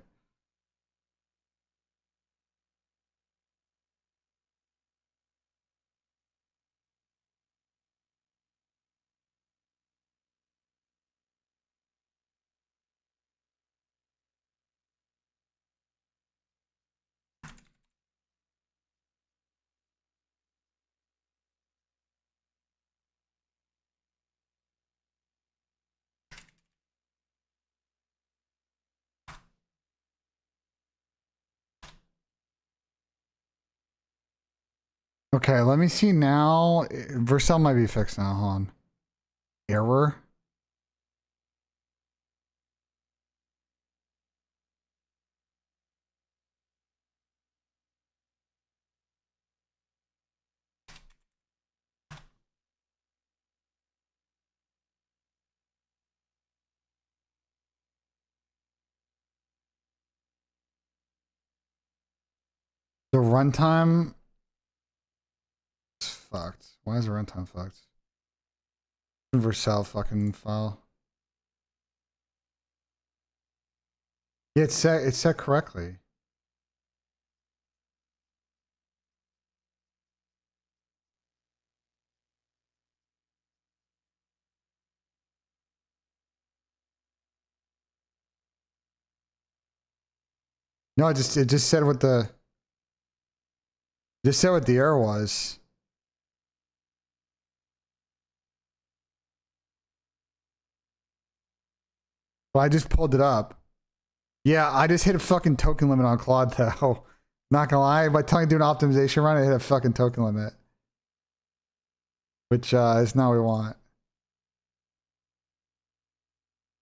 Okay, let me see now. Vercel might be fixed now. Hold on. Error. The runtime is fucked. Why is the runtime fucked? Vercel fucking file. Yeah, it's set correctly. No, it just said what the error was. Well, I just pulled it up. Yeah, I just hit a fucking token limit on Claude though. Not gonna lie, by telling you to do an optimization run, I hit a fucking token limit. Which is not what we want.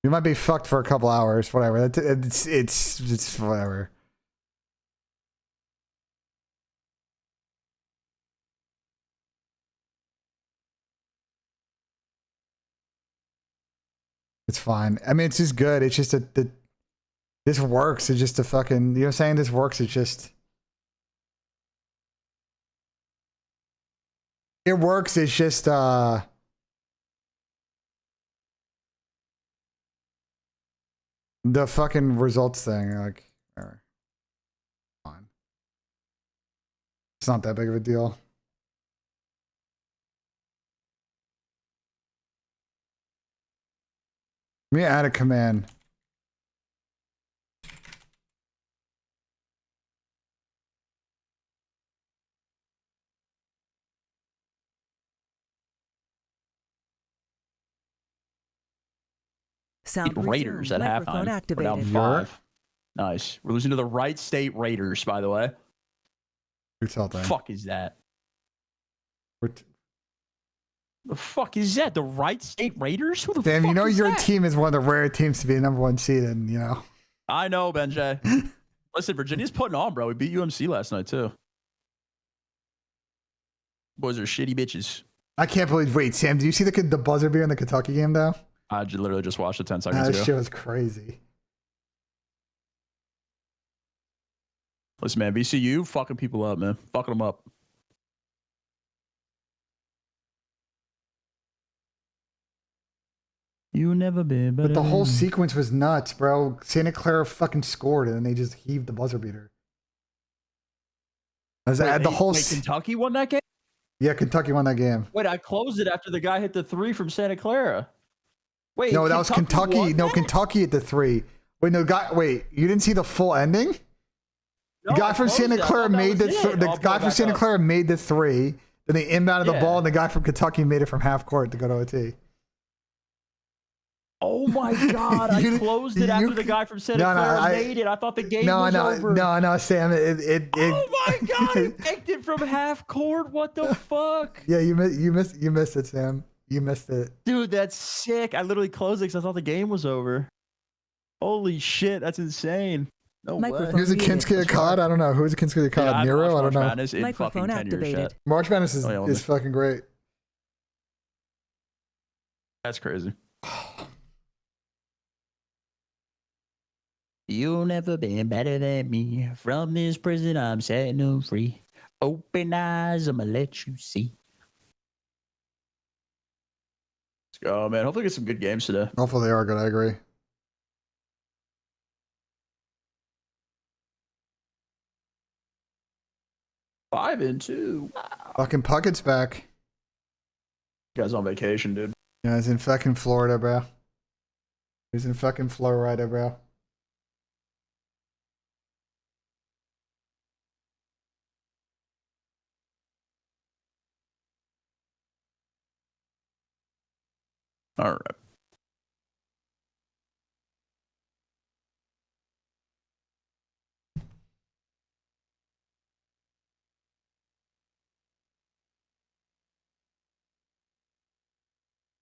You might be fucked for a couple hours, whatever. It's whatever. It's fine. I mean, it's just good. It's just that this works. It's just a fucking, you know what I'm saying? This works. It's just, it works. It's just, the fucking results thing, like, whatever. Fine. It's not that big of a deal. Let me add a command. Sound Raiders resumed. at Microphone halftime. We're down activated. 5. Nice. We're losing to the Wright State Raiders, by the way. Who's that thing? Fuck is that? We're The fuck is that? The Wright State Raiders? Who the Damn, fuck you know is your that? team is one of the rare teams to be the #1 seed, and you know. I know, BENJ. Listen, Virginia's putting on, bro. We beat UMC last night too. Boys are shitty bitches. I can't believe. Wait, Sam, do you see the buzzer beater in the Kentucky game though? I literally just watched it 10 seconds That ago. shit was crazy. Listen, man, VCU fucking people up, man. Fucking them up. You never been better. But the whole than me. sequence was nuts, bro. Santa Clara fucking scored, and then they just heaved the buzzer beater. As Wait, the whole Kentucky won that game? yeah, Kentucky won that game. Wait, I closed it after the guy hit the 3 from Santa Clara. Wait, No, that was Kentucky. won No, that? Kentucky at the 3. Wait, no, wait, you didn't see the full ending? No, The guy I from closed Santa it. I Clara thought that made was the it. the I'll guy pull from it Santa back up. Clara made the 3. Then they inbounded the Yeah. ball, and the guy from Kentucky made it from half court to go to OT. Oh my god! I You- closed it after the guy from Santa Clara made it. I thought the game was over. No, Sam. It Oh my god! He picked it from half court. What the fuck, Yeah, you missed it, Sam. You missed it. dude? That's sick. I literally closed it because I thought the game was over. Holy shit! That's insane. No way. Microphone. Who's a Kinski of COD? I don't know. Who's a Kinski of COD? Yeah, I've Nero? watched I don't March know. Madness in Microphone fucking 10 years, activated. chat. March Madness Oh, yeah, let is me- fucking great. That's crazy. You'll never been better than me. From this prison, I'm setting them free. Open eyes, I'ma let you see. Let's go, man. Hopefully, get some good games today. Hopefully they are good. I agree. Five and two. Fucking Puckett's back. You guys on vacation, dude. Yeah, he's in fucking Florida, bro. He's in fucking Florida, bro. All right.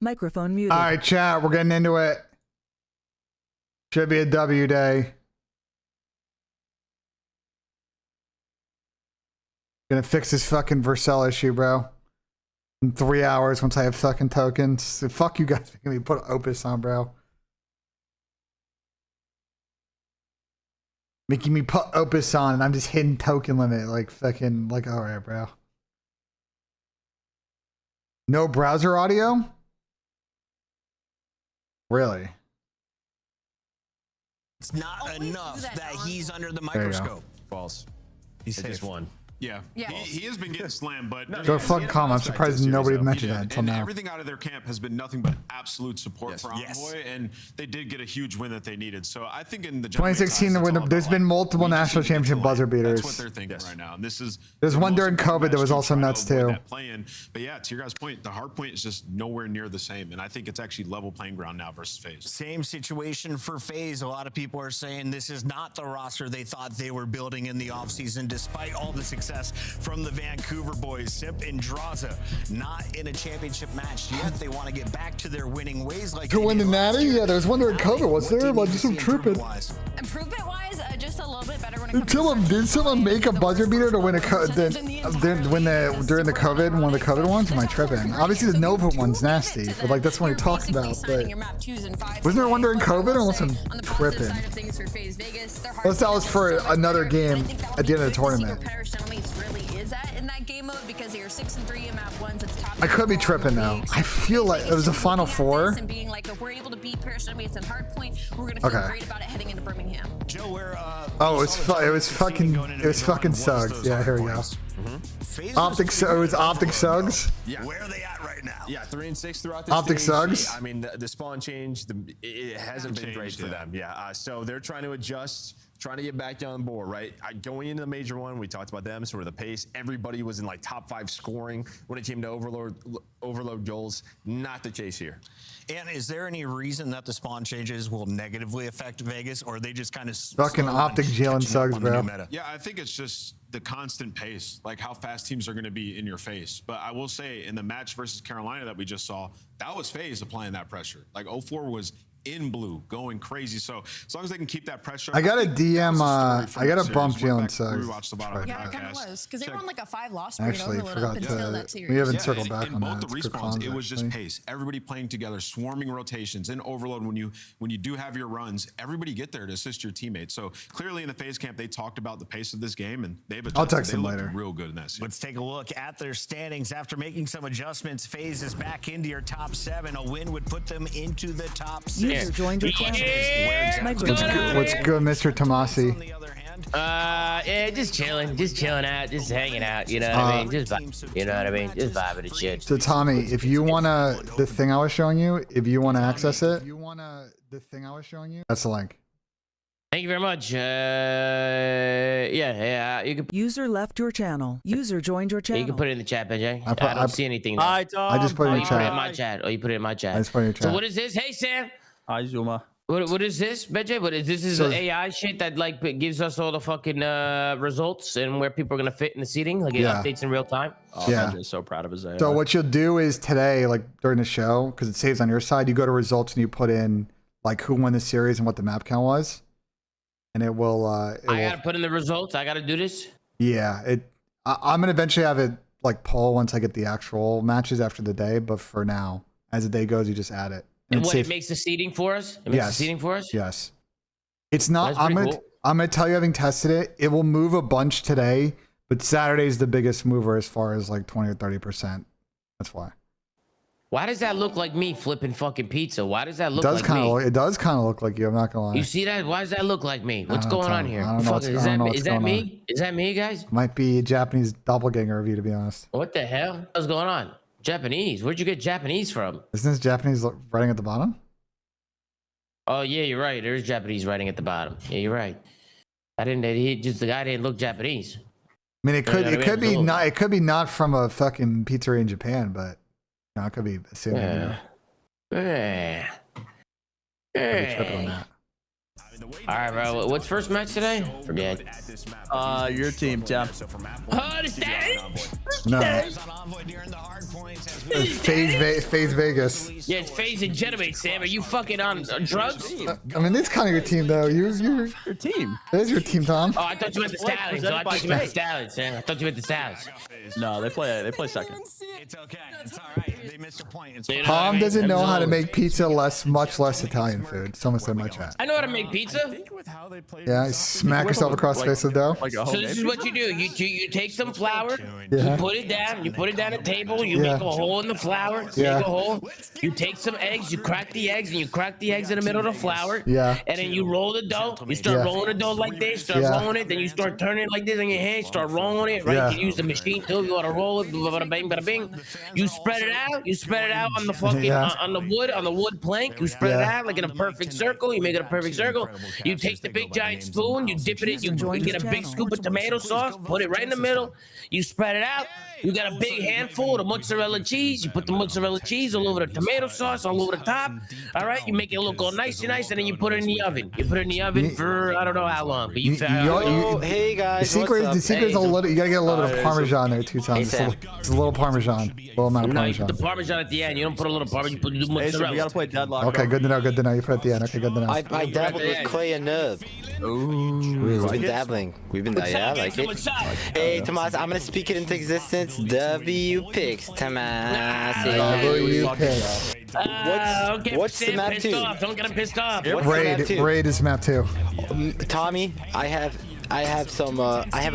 Microphone muted. All right, chat. We're getting into it. Should be a W day. Gonna fix this fucking Vercel issue, bro. In 3 hours once I have fucking tokens. So fuck you guys making me put Opus on, bro. Making me put Opus on and I'm just hitting token limit like fucking like alright, bro. No browser audio? Really? It's not enough that he's under the There you go. microscope. False. He's It just safe. won. Yeah, he has been getting slammed, but Go fucking calm. I'm surprised nobody mentioned that until and now. everything out of their camp has been nothing but absolute support Yes. for Yes. Envoy, and they did get a huge win that they needed. So I think in the 2016, there's been multiple national championship buzzer beaters. That's what they're thinking right now. And this is There's the one most during important COVID that match was to also try to nuts, avoid too. that play-in. But yeah, to your guys' point, the hard point is just nowhere near the same, and I think it's actually level playing ground now versus FaZe. Same situation for FaZe. A lot of people are saying this is not the roster they thought they were building in the offseason, despite all the success from the Vancouver boys. Sip and Draza not in a championship match yet. They want to get back to their winning ways like To they win did the last Natty? year. Yeah, there was one during Ali, COVID, was what do there? you Like, need to just some see tripping. improvement-wise? Improvement-wise, just a little bit better when it comes Did someone make a buzzer beater to win a during the COVID, one of the COVID ones? Am I tripping? Obviously the Nova one's nasty, but like that's what he talks about. But wasn't there one during COVID? Unless I'm tripping. Unless that was for another game at the end of the tournament. I could be tripping though. I feel like it was a Final Four. Being like, if we're able to beat Parachute Estimates and Hardpoint, we're gonna feel Okay. great about it heading into Birmingham. Joe, where, Oh, it was fucking Suggs. Yeah, here we go. Optic Suggs. Yeah. Where are they at right now? Yeah, 3 and 6 throughout the Optic Suggs? I mean, the spawn change, it hasn't been great changed, for yeah. them. Yeah, so they're trying to adjust trying to get back down the board, right? Going into the major one, we talked about them, sort of the pace. Everybody was in like top 5 scoring when it came to overload goals. Not the case here. And is there any reason that the spawn changes will negatively affect Vegas, or are they just kind of Fucking optic Jalen Suggs, bro. Yeah, I think it's just the constant pace, like how fast teams are going to be in your face. But I will say, in the match versus Carolina that we just saw, that was FaZe applying that pressure. Like 04 was in blue, going crazy. So as long as they can keep that pressure. I got a DM. I got to bump Jalen Suggs. Yeah, it kind of was because they were on like a 5-loss streak Actually, overload up forgot until that to. series. We haven't circled back in on both that. the It's good respawns, comms, it was just actually. pace. Everybody playing together, swarming rotations in overload. When you do have your runs, everybody get there to assist your teammates. So clearly in the FaZe camp, they talked about the pace of this game, and they've adjusted. I'll text they him looked later. real good in that series. Let's take a look at their standings. After making some adjustments, FaZe is back into your top 7. A win would put them into the top 6. User joined your channel. Where What's good, Mr. Tomasi? on the other hand, Yeah, just chilling out, just hanging out. You know what I mean? You know what I mean? Just vibing and shit. So Tommy, if you wanna, the thing I was showing you, if you wanna access it, that's the link. Thank you very much. Yeah, you can. User left your channel. User joined your channel. You can put it in the chat, BenJ. I don't see anything. Though. Hi, Tom. I just put it in Oh, the you put it in chat. my chat. Oh, you put it in my chat. I just put it in your So chat. what is this? Hey, Sam. Hi, Zuma. What is this, BenJ? What is this? Is So- the AI shit that like gives us all the fucking results and where people are gonna fit in the seating? Like it Yeah. updates in real time. Oh, Yeah. BenJ's so proud of his AI. So what you'll do is today, like during the show, because it saves on your side, you go to results and you put in like who won the series and what the map count was, and it will. I gotta put in the results. I gotta do this. Yeah, I'm gonna eventually have it like poll once I get the actual matches after the day, but for now, as the day goes, you just add it. And it's what safe. it makes the seating for us? It makes Yes. the seating for us? Yes. It's not. That's I'm pretty gonna. cool. I'm gonna tell you, having tested it, it will move a bunch today, but Saturday's the biggest mover as far as like 20 or 30%. That's why. Why does that look like me flipping fucking pizza? Why does that It look does like kind me? of. It does kind of look like you. I'm not gonna lie. You see that? Why does that look like me? What's don't know, going on Tom. here? I don't know Fuck, what's- is I don't know that what's is that going me? Is that me, guys? Might be a Japanese doppelganger of you, to be honest. What the hell? What's going on? Japanese? Where'd you get Japanese from? Isn't this Japanese writing at the bottom? Oh yeah, you're right. There's Japanese writing at the bottom. Yeah, you're right. I didn't. The guy didn't look Japanese. I mean, it could. Yeah, It could be absolutely. not. It could be not from a fucking pizzeria in Japan, but no, it could be assuming. You know, Yeah. could be tripping on Yeah. that. All right, bro. What's first match today? Forget. Your team, Tim. Oh, the stat? No, on Envoy during the hard points as we FaZe Vegas. Yeah, it's FaZe and Genovate, Sam. Are you fucking on drugs? I mean, it's kind of your team, though. You're. Your team. That is your team, Tom. Oh, I thought you meant the Stallions. Oh, I thought you meant the Stallions, Sam. I thought you meant the Stallions. No, they play second. It's okay. It's all right. They missed a point. It's You know fine. what I Tom mean? doesn't know how to Absolutely. make pizza much less Italian food. Someone said in my chat. I know how to make pizza. Yeah, smack yourself across the face with dough. Like a So homemade this is what you do. You take some flour, Yeah. you put it down, the table, you Yeah. make a hole in the flour, Yeah. make a hole. You take some eggs, you crack the eggs, and you crack the eggs in the middle of the flour. Yeah. And then you roll the dough. You start Yeah. rolling the dough like this, start Yeah. rolling it, then you start turning it like this in your hand, start rolling it, right? Yeah. You can use the machine too if you want to roll it, bada bing, bada bing. You spread it out on the fucking Yeah. on the wood plank. You spread it Yeah. out like in a perfect circle. You make it a perfect circle. You take the big giant spoon, you dip it in, you get a big scoop of tomato sauce, put it right in the middle. You spread it out. You got a big handful of the mozzarella cheese. You put the mozzarella cheese all over the tomato sauce, all over the top. All right, you make it look all nice, and then you put it in the oven. You put it in the oven for I don't know how long, but you. Hey guys, The secret is a little. You gotta get a little bit of Parmesan there too, Tom. Hey, It's a Sam. little Parmesan, little amount of No, you put Parmesan. the Parmesan at the end. You don't put a little Parmesan. You put the Hey, so we mozzarella. gotta play Deadlock. Okay, good to know. Good to know. You put it at the end. Okay, good to know. I dabbled with Clay and Nub. We've been dabbling. We've been, yeah, I like it. What's up? Hey, Tomas, I'm gonna speak it into existence. W Picks, Tomas. W picks. What's the Sam, map pissed two? off. Don't get him pissed off. What's the map two? Raid is map 2. Tommy, I have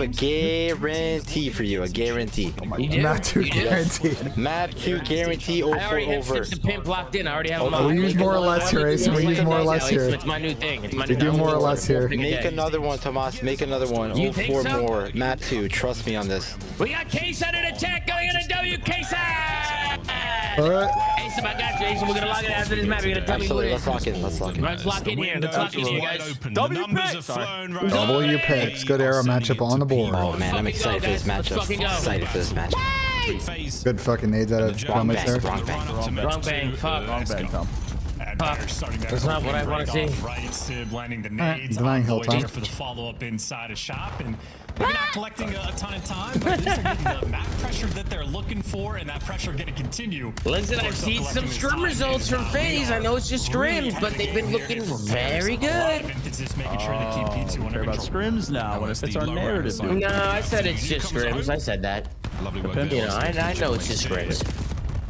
a guarantee for you. A guarantee. You do? Map 2 You do? guaranteed. Map 2 guarantee I already have over. Sip the Pimp locked in. I already have him We use more or less here, Ace. We use more or less here. It's my new thing. It's my We new do more or less here. Make another one, Tomas. Make another one. You think 4 so? more. Map 2. Trust me on this. We got Case under attack going into W. Case! Alright. Ace, I got you. Ace, we're gonna lock it after this map. You're gonna tell me what it Absolutely. is. Let's lock in. Let's lock in here. Let's lock in here, guys. W picks. Good arrow matchup on the board. Oh man, I'm excited for this matchup. Excited for this matchup. Good fucking nades out of Wrong helmets there. bang. Wrong bang. Wrong bang. Fuck. Wrong bang, Tom. That's not what I want to see. Right, Sib landing the Alright, nades. denying hill Waiting time. for the follow-up inside a shop, and maybe not collecting a ton of time, but at least they're getting the map pressure that they're looking for, and that pressure going to continue. Listen, I've seen some scrim results from FaZe. I know it's just scrims, but they've been looking very good. Care about scrims now when it fits our narrative, dude. No, I said it's just scrims. I said that. Lovely work. You know, I know it's just scrims.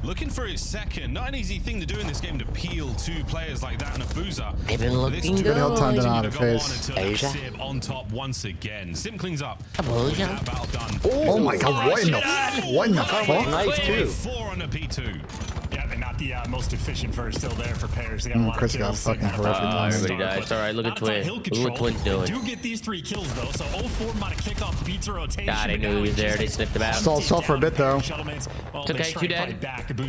Looking for his second. Not an easy thing to do in this game to peel two players like that and a boozer. They've been looking Good help time good. to not face. Asia. Sib on top once again. Sim cleans up. Asia. Battle done. Oh my god, what in the fuck? Nice too. 4 on a P2. Yeah, they're not the most efficient first still there for pairs. They got a lot Chris of got kills. fucking horrific. Everybody died. It's alright. Look at Twin. Look what Twin's doing. Do get these 3 kills though, so 04 might have kicked off the pizza rotation. God, I knew he was there. They sniffed him out. Stall for a bit though. It's okay, 2 dead.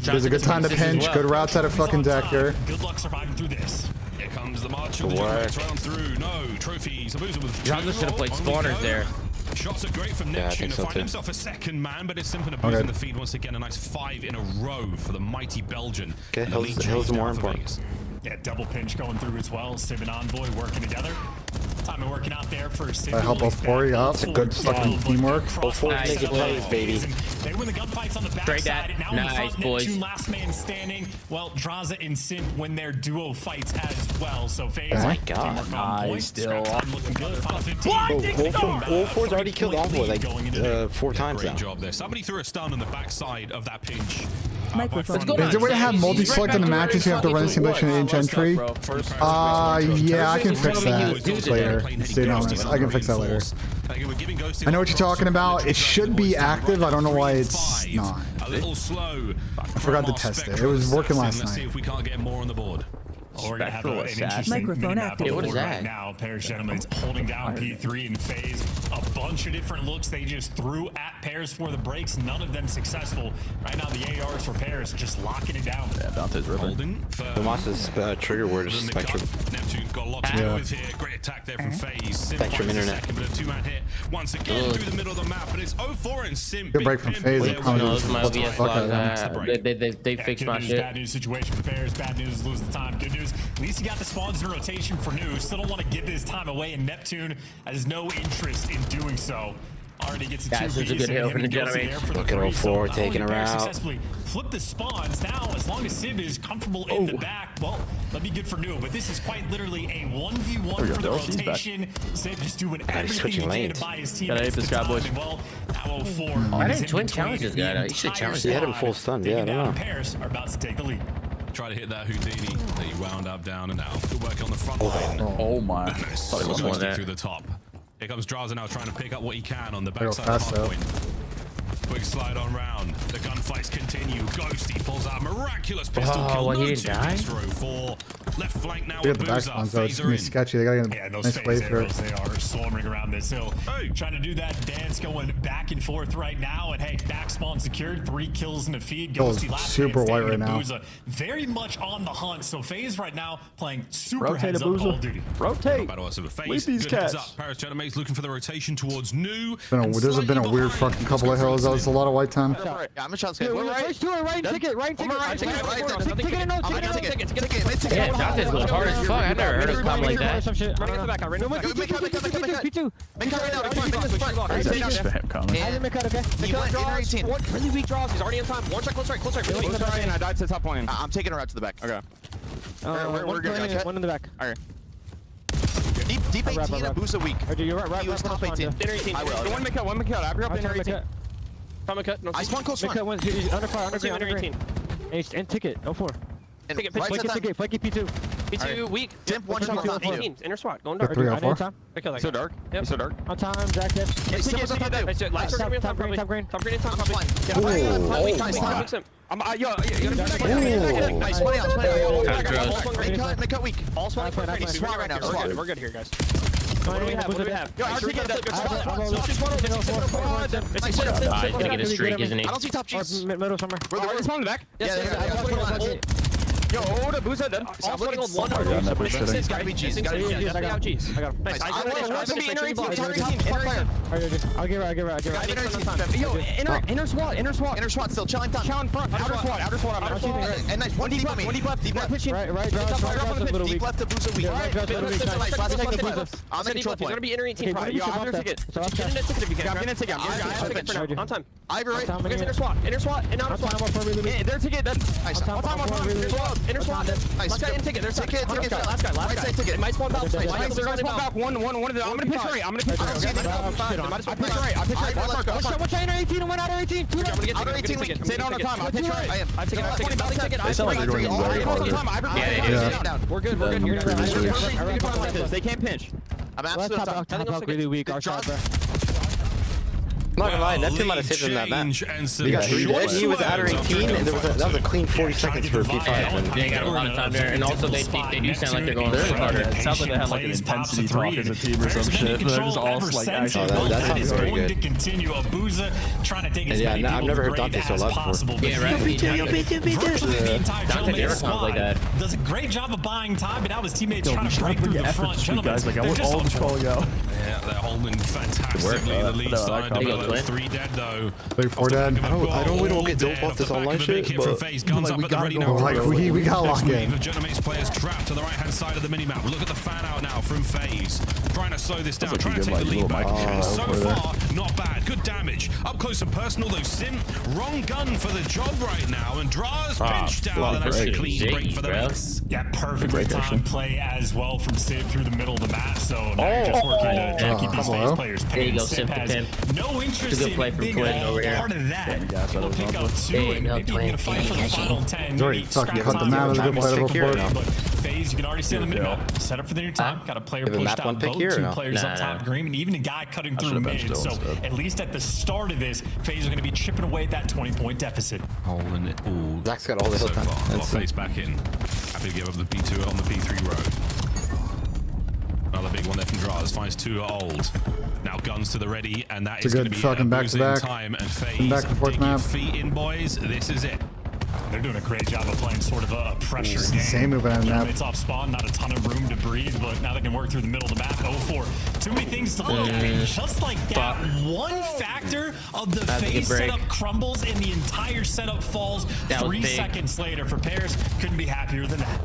There's a good time to pinch. Good routes out of fucking deck here. Good luck surviving through this. Here comes the march of the Giants round through. No trophies. Abusa with Jonathan should have played spawners there. Shots are great from Yeah, I Neptune think to so find too. himself a second man, but it's simply abusing the feed once again. A nice 5 in a row for the mighty Belgian. Okay, And the lead hills chase more down for important. Vegas. Yeah, double pinch going through as well. Sib and Envoy working together. Time of working out there for Sib. I help both 4 up. It's a good fucking teamwork. Making plays, baby. They win the gunfights on the Straight backside. that. Now in the Nice, front, boys. Neptune last man standing. Well, Draza and Sim win their duo fights as well. So FaZe. Oh my God. teamwork on point. Nice, still. Scrap time looking good. Final 15. All four's already killed Envoy like 4 times Great now. job there. Somebody threw a stun on the backside of that pinch. Microphone. What's going Is there a way to have multi-select in the matches? You have to run a simulation in entry. Yeah, I can fix that later. Stay honest. I can fix that later. I know what you're talking about. It should be active. I don't know why it's not. A little slow. I forgot to test it. It was working last Let's see night. if we can't get more on the board. We're gonna have Spectral an assassin. interesting Microphone mini-map active. on the What is board that? right now. Pairs, gentlemen, it's holding down P3 and FaZe. A bunch of different looks they just threw at Pairs for the breaks. None of them successful. Right now, the ARs for Pairs just locking it down. Yeah, Dante's ripping. Holding. Tomas's trigger word is Spectrum. Neptune got a lot to do with here. Great attack there from FaZe. Sim Spectrum finds the internet. second, but a 2-man hit once again through the middle of the map. But it's 04 and Sim. Good break from big FaZe. pin It there. No, this is my Fuck OBS out of log. them. They fixed Good my news, shit. bad news situation for Pairs. Bad news, lose the time. Good news, at least you got the spawns in rotation for new. Still don't want to give this time away, and Neptune has no interest in doing so. Already gets a Guys, this is a good hill for the Generates. Look at 04 taking her out. Successfully flip the spawns. Now, as long as Sib is comfortable in the back, well, that'd be good for new. But this is quite literally a 1v1 for the He's back. rotation. Sib just doing he's everything switching he can lanes. to buy his team. Gotta hate this guy, boys. Well, now 04 Why is didn't in Twin between challenge this guy? the He should entire challenge He had him squad. full stun, Taking yeah, I don't down know. Pairs are about to take the lead. Try to hit that Houdini that he wound up down and out. Good work on the front line. Oh my. Nice. Thought he was one of that. Through the top. Here comes Draza now trying to pick up what he can on the Go backside of fast, the though. hardpoint. Quick slide on round. The gunfights continue. Ghosty pulls out a miraculous pistol kill. well, he No didn't die? 2v4. Left flank now Look with at the back Boozer. spawns though. It's gonna be Phaser in. sketchy. They gotta get Yeah, a those nice phase way through. arrows, they are swarming around this hill. Hey. Trying to do that dance going back and forth right now. And hey, back spawn secured. 3 kills in the feed. Kills Ghosty last super man white standing right to now. Booza. Very much on the hunt. So FaZe right now playing super Rotate heads a up Call of boozer. Duty. Rotate. Battle us with a Leave face. these Good heads cats. up. Paris Genemates looking for the rotation towards new. There's been a weird fucking couple of hills. That was a lot of white time. I'm gonna shot skate. First two are right ticket, right ticket. Ticket. Yeah, Dante's going hard as fuck. I never heard him come like that. Running the back. I ran the back. P2. Make cut right now. Spam comment. I didn't make cut, okay? Make cut draws. Really weak draws. He's already in time. One check, close right. Really weak draws. I died to the top point. I'm taking her out to the back. Okay. We're good. One in the back. Alright. Deep 18 and Boosa weak. You're right. Use top 18. Inner 18. I will. One make cut. I grew up in inner 18. I spawn close one. Under fire. Under 18. And ticket. 04. Ticket. Flanky P2. P2 weak. Dimp one shot on top. 18. Inner SWAT. Going dark. 3 or 4. So dark. Yep. So dark. On time. Jack it. Ticket. Top green. Top green. Nice. Make cut weak. All SWAT. We're good here, guys. What do we have? What do we have? Yo, I'll take it. He's gonna get a streak, isn't he? I don't see top cheese. Middle somewhere. We're spawning back. Yeah. Yo, hold up, boost them. I'm looking on one. It's gotta be cheese. Gotta be cheese. I got cheese. I got him. Nice. I'll give her. Yo, inner SWAT still. Chilling time. Chilling front. Outer SWAT. And nice. One deep left. Pitching. Right. Deep left to boost a weak. I'm making control point. He's gonna be inner 18. Yo, I'm gonna ticket. Get in that ticket if you can. I'm getting a ticket. On time. Ivor right. Inner SWAT and outer SWAT. Their ticket. Nice. On time. Inner SWAT. Nice. Last guy in ticket. There's ticket. Last guy. Right side ticket. It might spawn back. They're gonna spawn back. One of them. I'm gonna pitch right. I pitch right. Watch out, inner 18 and one outer 18. Outer 18 weak. Stay down on time. I pitch right. I take it. They sound like they're doing very well there. Yeah. We're good. They can't pinch. I'm absolutely really weak. Our shot, bro. I'm not gonna lie, Neptune might have saved him that match. He was outer 18, and that was a clean 40 seconds for a P5. They got a lot of time there, and also they do sound like they're going really harder. It sounds like they have like an intensity talk as a team or some shit. They're just all like actually. That sounds very good. To continue Abuza trying to take as many I've never heard people Dante so loud before. Yeah, right. Dante never sounds like that. Does a great job of buying time, but now his teammates trying to break put through your the efforts front. this week, Gentlemen, guys. Like I want all the calling out. Yeah, they're holding fantastically. The lead starting to develop. 3 dead though. 4 dead. We don't get dope off this online shit, but Guns up at the ready now. we got locked in. The Genomates players trapped to the right-hand side of the minimap. Look at the fan out now from FaZe. Trying to slow this down, trying to take the lead back. So far, not bad. Good damage. Up close and personal though. Sim, wrong gun for the job right now. And Dra's pinched down, and that's a clean break for the mix. Yeah, perfectly timed play as well from Sid through the middle of the map. So now you're just working to keep these FaZe players paid. There you go, Sim has no interest in being part of that. He'll pick up 2 and maybe get a fight for the final 10. Already fucking cut the map. It was a good play to But FaZe, you can already see on the mid-map. Set up for the new time. Got a player pushed out both 2 players up top green, and even a guy cutting through mid. So at least at the start of this, FaZe are going to be chipping away at that 20-point deficit. Holding it all. Zach's got all the so time. far. Got FaZe back in. Happy to give up the P2 on the P3 row. Another big one there from Draz. Finds 2 old. Now guns to the ready, and that is going to be fucking back-to-back. time. And FaZe, back and forth dig your map. feet in, boys. This is it. They're doing a great job of playing sort of a pressure game. Same movement on the map. It's off spawn, not a ton of room to breathe, but now they can work through the middle of the map. 0-4. Too many things to look at. And just like that, one factor of the FaZe setup crumbles and the entire setup falls 3 seconds later. For Paris, couldn't be happier than that.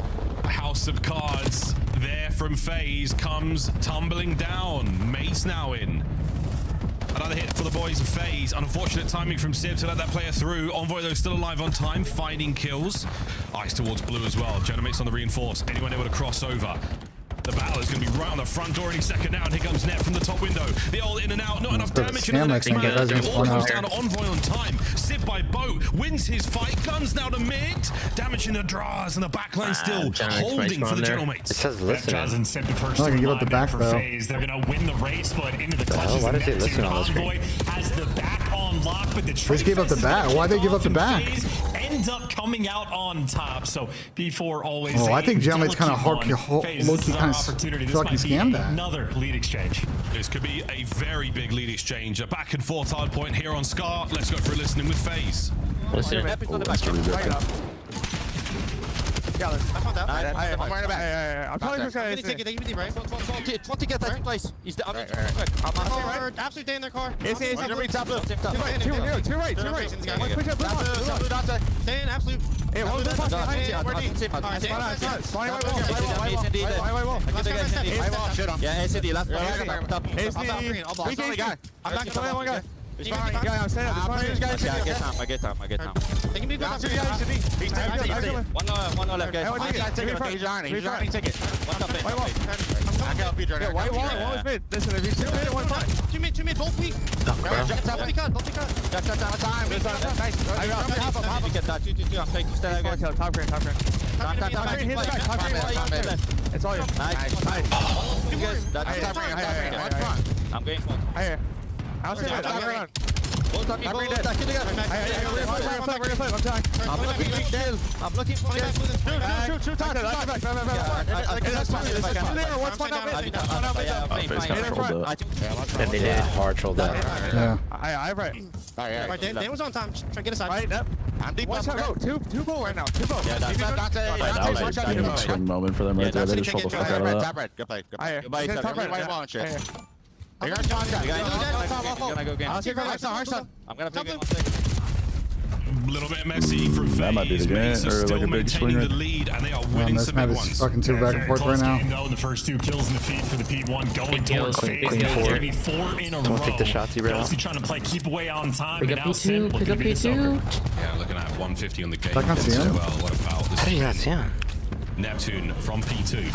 House of Cards there from FaZe comes tumbling down. Mace now in. Another hit for the boys of FaZe. Unfortunate timing from Sib to let that player through. Envoy, though, still alive on time, finding kills. Ice towards blue as well. Genomates on the reinforce. Anyone able to cross over? The battle is going to be right on the front door any second now, and here comes Net from the top window. The old in and out, not enough damage in the next man. It all comes down to Envoy on time. Sib by boat, wins his fight. Guns now to mid. Damaging the Draz, and the backline still holding for the Genomates. It says listen. Draz and Sib the first I can give up the back, for though. FaZe. They're going to win the race, but into the clutches. Why does it listen on the Envoy has the back on lock, but the Just gave up the back. Why'd they give up the back? Ends up coming out on top. So P4 always. Oh, I think Genomate's kind of low-key kind of fucking scammed that. Another lead exchange. This could be a very big lead exchange. A back and forth hard point here on Scar. Let's go for a listening with FaZe. Listen. I found out. I'm wearing a back. I'm probably just gonna take it. They give me the right. 20 get that place. He's the other. I'm absolutely stay in their car. It's top left. Two right. Stay in absolute. Hey, what was this? Yeah, SCD last one. I'm back to one guy. It's fine. Yeah, I'm set up. I get time. They can be good. One left, guys. He's running ticket. What's up, man? I can't be driving. Why was mid? Listen, if you 2 mid, 1 front. 2 mid, both weak. Both be cut. Time. Nice. I got get that. 2. I'm taking stay. Top green. Top green. Hit the back. Top green. It's all you. Nice. You guys. That's top green. I'm going full. I'll say that. I'm looking for And they did hard troll that. Yeah. Alright, Dan was on time. Try to get a side. I'm deep. Two goal right now. Two goal. That was a big swing moment for them right there. They just rolled the fuck out of that. Top red. Good play. Top red. I got John. I'm gonna go again. I'm gonna pick it. A little bit messy from FaZe. That might be the game, or still like a big maintaining swing the lead, and they are winning This some map big is ones. fucking too back and forth right now. Though, the first 2 kills in the feed for the P1 going towards FaZe. Clean four. Maybe 4 in a row. Don't take the shots, bro. Kelsey trying to play keep away on time. Pick and up now P2, Sim pick up looking to get this over. P2. Yeah, looking at 150 on the game. I can't see as him. well. What about this? How did you not see him? Neptune from P2.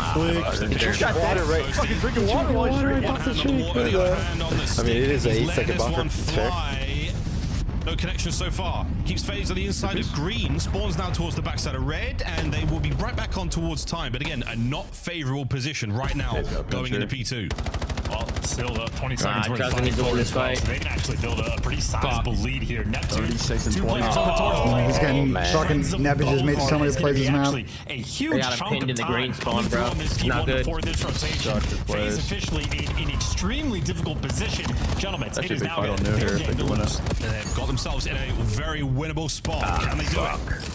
Water, right? Fucking drinking water while he's drinking. I mean, it is an 8-second buffer. It's fair. No connection so far. Keeps FaZe on the inside of green. Spawns now towards the backside of red, and they will be right back on towards time. But again, a not favorable position right now going into P2. Well, still 20 seconds worth of Doesn't need to win this fight. fight. So they can actually build a pretty sizable lead here. Neptune, 36 and 2 20. players on the tour. He's getting fucking Nebby just made so many plays this map. A huge They got him chunk pinned of in the time green spawn, bro. coming through on this Not T1 good. before this rotation. FaZe officially in an extremely difficult position. Gentlemen, That's it a is big now fight on their new here if game they to can win lose. it. And they've got themselves in a very winnable spot. Can they do it?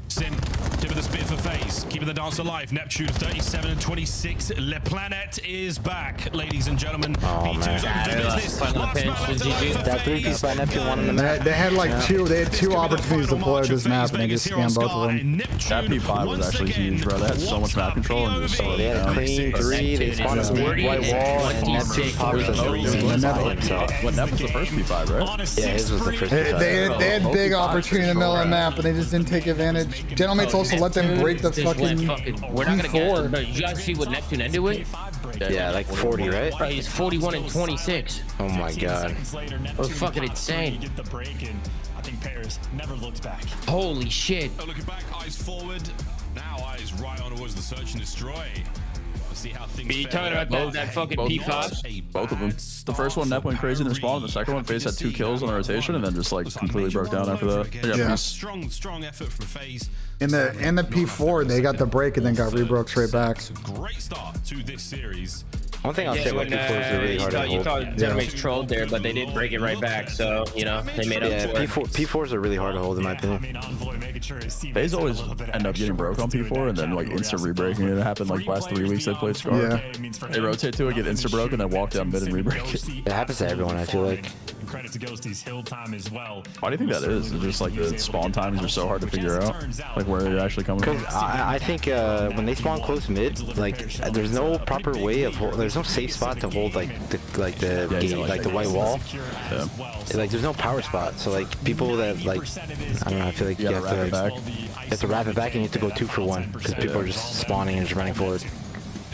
Sim, tip of the spear for FaZe, keeping the dance alive. Neptune 37 and 26. Le Planet is back, ladies and gentlemen. P2's open for business. Last man left alive That for 3-piece FaZe. by Neptune won in the match. They had like two opportunities to play this map, and they just scammed both of them. That P5 was actually huge, bro. They had so much map control and just They had a clean 3. They spawned a big white wall, and Neptune popped us a What, Nep was the first P5, right? Yeah, his was the first They P5. had big opportunity in the middle of the map, and they just didn't take advantage. Gentlemen's also let them break the fucking We're not gonna get P4. it. But you guys see what Neptune ended with? Yeah, like 40, right? Bro, he's 41 and 26. Oh my god. That was fucking insane. Get the break in. I think Paris never looked back. Holy shit. Oh, looking back, eyes forward. Now eyes right on towards the search and destroy. Let's see how things You talking about that fucking P5? Both of them. The first one, Nep went crazy in the spawn. The second one, FaZe had 2 kills on the rotation, and then just like completely broke down after that. Yeah. Strong effort from FaZe. In the P4, they got the break and then got rebroke straight back. Great start to this series. One thing I'll say about P4 is they're really hard to You hold. thought Gentleman's trolled there, but they did break it right back. So, you know, they made up for it. P4s are really hard to hold in my opinion. FaZe always end up getting broke on P4 and then like instant rebreaking it. It happened like last 3 weeks they played Scar. Yeah. They rotate to it, get insta broke, and then walk down mid and rebreak it. It happens to everyone, I feel like. Credit to Ghosty's hill time as well. Why do you think that is? It's just like the spawn times are so hard to figure out, like where you're actually coming from. Because I think when they spawn close mid, like there's no proper way of there's no safe spot to hold like the gate, like the white wall. Yeah. Like there's no power spot, so like people that like I don't know, I feel like you have to back. You have to wrap it back and you have to go 2 for 1 because people are just spawning and just running forward. I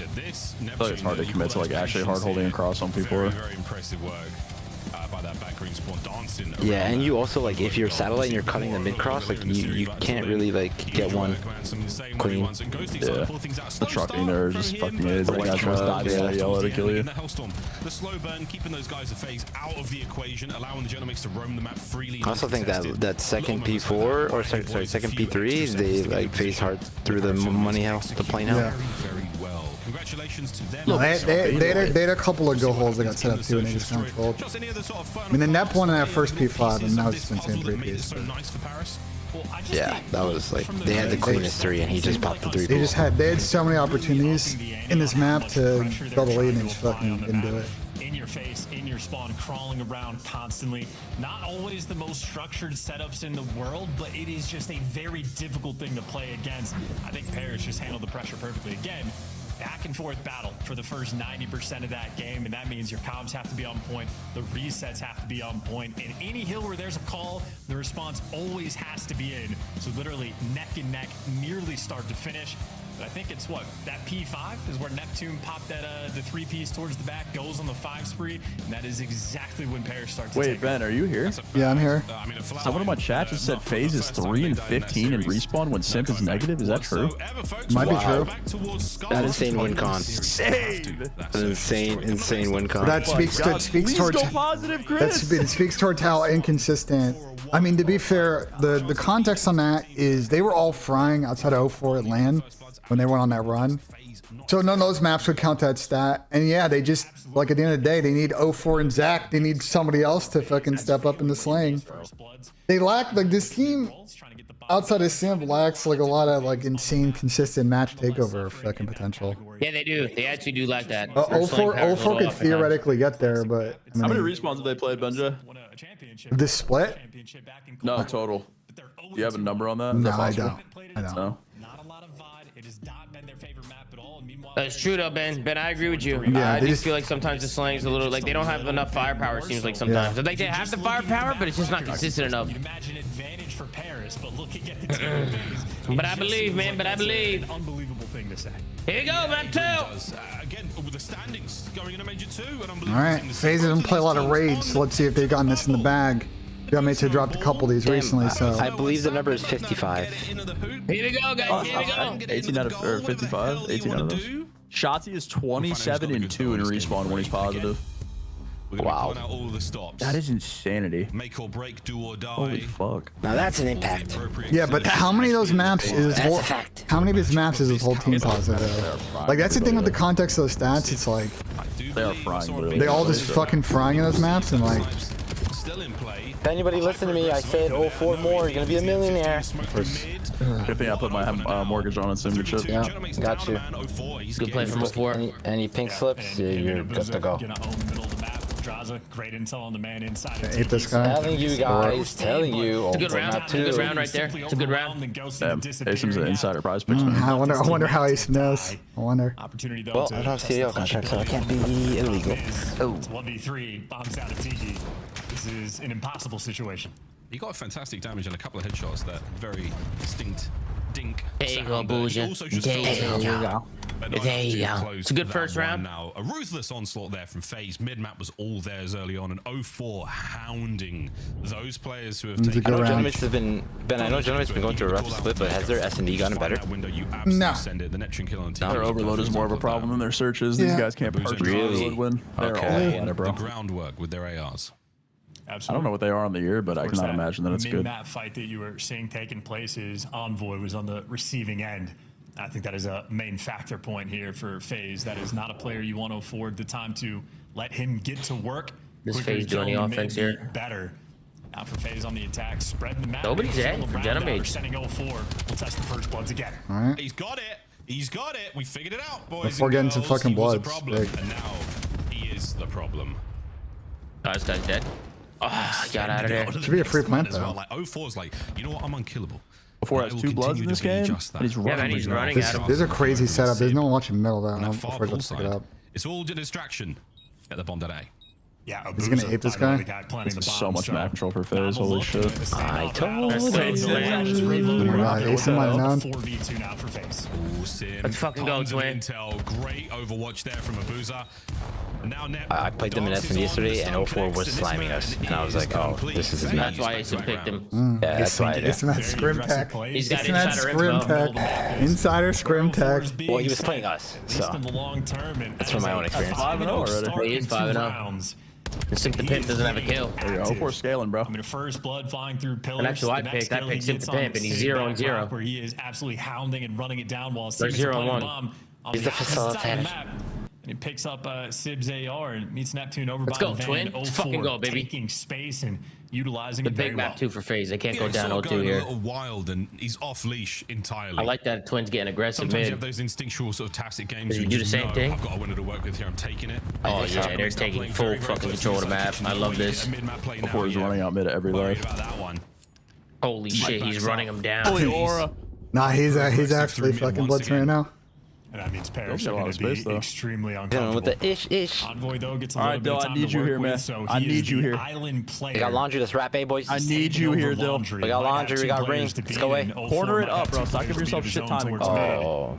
feel like it's hard to commit to like actually hard holding across on P4. Very impressive work by that back green spawn dancing. Yeah, and you also like if you're satellite and you're cutting the mid cross, like you can't really like get one clean. Yeah, the trucking there just fucking is. Like guys just diving at yellow to kill you. The slow burn, keeping those guys of FaZe out of the equation, allowing the Genomics to roam the map freely. I also think that second P4 or sorry second P3 they like FaZe hard through the money hell, the plane hell. Yeah. Very well. Congratulations to them. No, they had a couple of go holes that got set up too, and they just controlled. I mean, the Nep won in that first P5, and now it's just insane 3Ps. Yeah, that was like they had the cleanest 3, and he just popped the 3. They had so many opportunities in this map to double lead, and they just fucking didn't do it. In your face, in your spawn, crawling around constantly. Not always the most structured setups in the world, but it is just a very difficult thing to play against. I think Paris just handled the pressure perfectly. Again, back and forth battle for the first 90% of that game, and that means your comms have to be on point, the resets have to be on point, and any hill where there's a call, the response always has to be in. So literally neck and neck, nearly start to finish. But I think it's what, that P5 is where Neptune popped that the 3-piece towards the back, goes on the 5 spree, and that is exactly when Parrish starts to Wait, Ben, are you here? Yeah, I'm here. Someone in my chat just said FaZe is 3 and 15 in respawn when Simp is negative. Is that true? Might be true. That insane win con. Insane win con. That speaks towards positive, Chris. it speaks towards how inconsistent. I mean, to be fair, the context on that is they were all frying outside of 04 at LAN when they went on that run. So none of those maps would count that stat. And yeah, they just, like, at the end of the day, they need 04 and Zach. They need somebody else to fucking step up in the slaying. They lack, like, this team outside of Simp lacks like a lot of like insane consistent match takeover fucking potential. Yeah, they do. They actually do like that. 04 could theoretically get there, but I mean, how many respawns have they played, Benja? This split? No, total. Do you have a number on that? No, I don't. No. That's true though, Ben. Ben, I agree with you. Yeah, I just feel like sometimes the slang is a little like they don't have enough firepower. It seems like sometimes. Yeah. Like they have the firepower, but it's just not consistent enough. Imagine advantage for Paris, but looking at the team. But I believe, man. But I believe. Unbelievable thing to say. Here you go, map 2. Again, with the standings going into Major 2. All right, FaZe doesn't play a lot of raids, so let's see if they've gotten this in the bag. Got me to dropped a couple of these recently, so I believe the number is 55. Here we go, guys. Here we go. 18 out of or 55. 18 out of those. Shotzi is 27 and 2 in respawn when he's positive. Wow. That is insanity. Make or break, do or die. Holy fuck. Now that's an impact. yeah, but how many of those maps is That's a fact. how many of his maps is his whole team positive? Like that's the thing with the context of those stats. It's like They are frying. Literally. they all just fucking frying in those maps and like. If anybody listen to me, I said 04 more, you're gonna be a millionaire. Good thing I put my mortgage on it, signature. Yeah, got you. Good play from before. Any pink slips, you're good to go. Great intel on the man inside. Ape this guy. Telling you guys, telling you. It's a good round. It's a good round right there. It's a good round. Asim's an insider prize picks. I wonder how Ace knows. I wonder. Opportunity though. Well, I don't have CDL contract, so I can't be illegal. Oh. 1v3 bombs out of Tiki. This is an impossible situation. He got fantastic damage and a couple of headshots that very distinct dink. There you go, Booja. There you go. There you go. It's a good first round. Now, a ruthless onslaught there from FaZe. Mid-map was all theirs early on, and 04 hounding those players who have taken. good round. Ben, I know Genova's been going through a rough split, but has their S&D gotten better? No. The Neptune kill on Their overload is more of a problem than their searches. These guys can't purchase overload win. They're all in it, bro. The groundwork with their ARs. Absolutely. I don't know what they are on the year, but I cannot imagine that it's good. That fight that you were seeing taking place is Envoy was on the receiving end. I think that is a main factor point here for FaZe. That is not a player you want to afford the time to let him get to work. This FaZe doing the offense here. Better. Now for FaZe on the attack, spreading the map. Nobody's dead for Genome. Sending 04. We'll test the first bloods again. All right. He's got it. He's got it. We figured it out, boys. Before getting some fucking bloods. And now he is the problem. Oh, this guy's dead. Oh, got out of there. Should be a free plant though. Like 04's like, you know what? I'm unkillable. 04 has 2 bloods in this game. And he's running. He's running at him. This is a crazy setup. There's no one watching middle though. Before I pick it up. It's all a distraction at the bomb today. Yeah, he's gonna ape this guy. This is so much map control for FaZe. Holy shit. I told you. Ace in my known. 4v2 now for FaZe. Let's fucking go, Twin. Great overwatch there from Abuza. Now I played them in S&D yesterday, and 04 was slamming us, and I was like, oh, this is That's why Ace picked him. Yeah, that's why. It's that scrim tech. He's got It's that insider scrim info. tech. Insider scrim tech. Well, he was playing us, so that's from my own experience. 5-0 already. He is 5-0. Sink the Pimp doesn't have a kill. There you go. 04 scaling, bro. I mean, first blood flying through pillars. And that's who I picked. I picked Sink the Pimp, and he's 0-0. Where he is absolutely hounding and running it down while They're 0-1. He's the facilitator. And he picks up Sib's AR and meets Neptune over Let's by go, the Twin. van. Let's fucking go, baby. Taking space and utilizing The it big very map well. 2 for FaZe. They can't go down Sort of 0-2 going here. a little wild, and he's off leash entirely. I like that Twin's getting aggressive Sometimes you mid. have those instinctual sort of tactic games. Does he where do you the just same know, thing? I've got a winner to work with here. I'm taking it. Oh yeah, they're taking full fucking control of the map. I love this. Before he's running out mid at every life. Holy shit, he's running him down. Holy aura. Nah, he's actually fucking blitzing right now. And that means Parrish Got a lot going of to be space, though. extremely Dealing uncomfortable. with the ish. Envoy though gets a All little right, bit of Dill, I time need to you work here, with, man. so I he need is you the here. Island player. We got laundry, let's rap, boys. I need you here, Dill. Laundry. We got Might have laundry, we two got players ring. to Let's beat go away. and 04 Corner it might up, have bro. two Stop giving players to yourself beat shit his own timing. towards mid. Oh.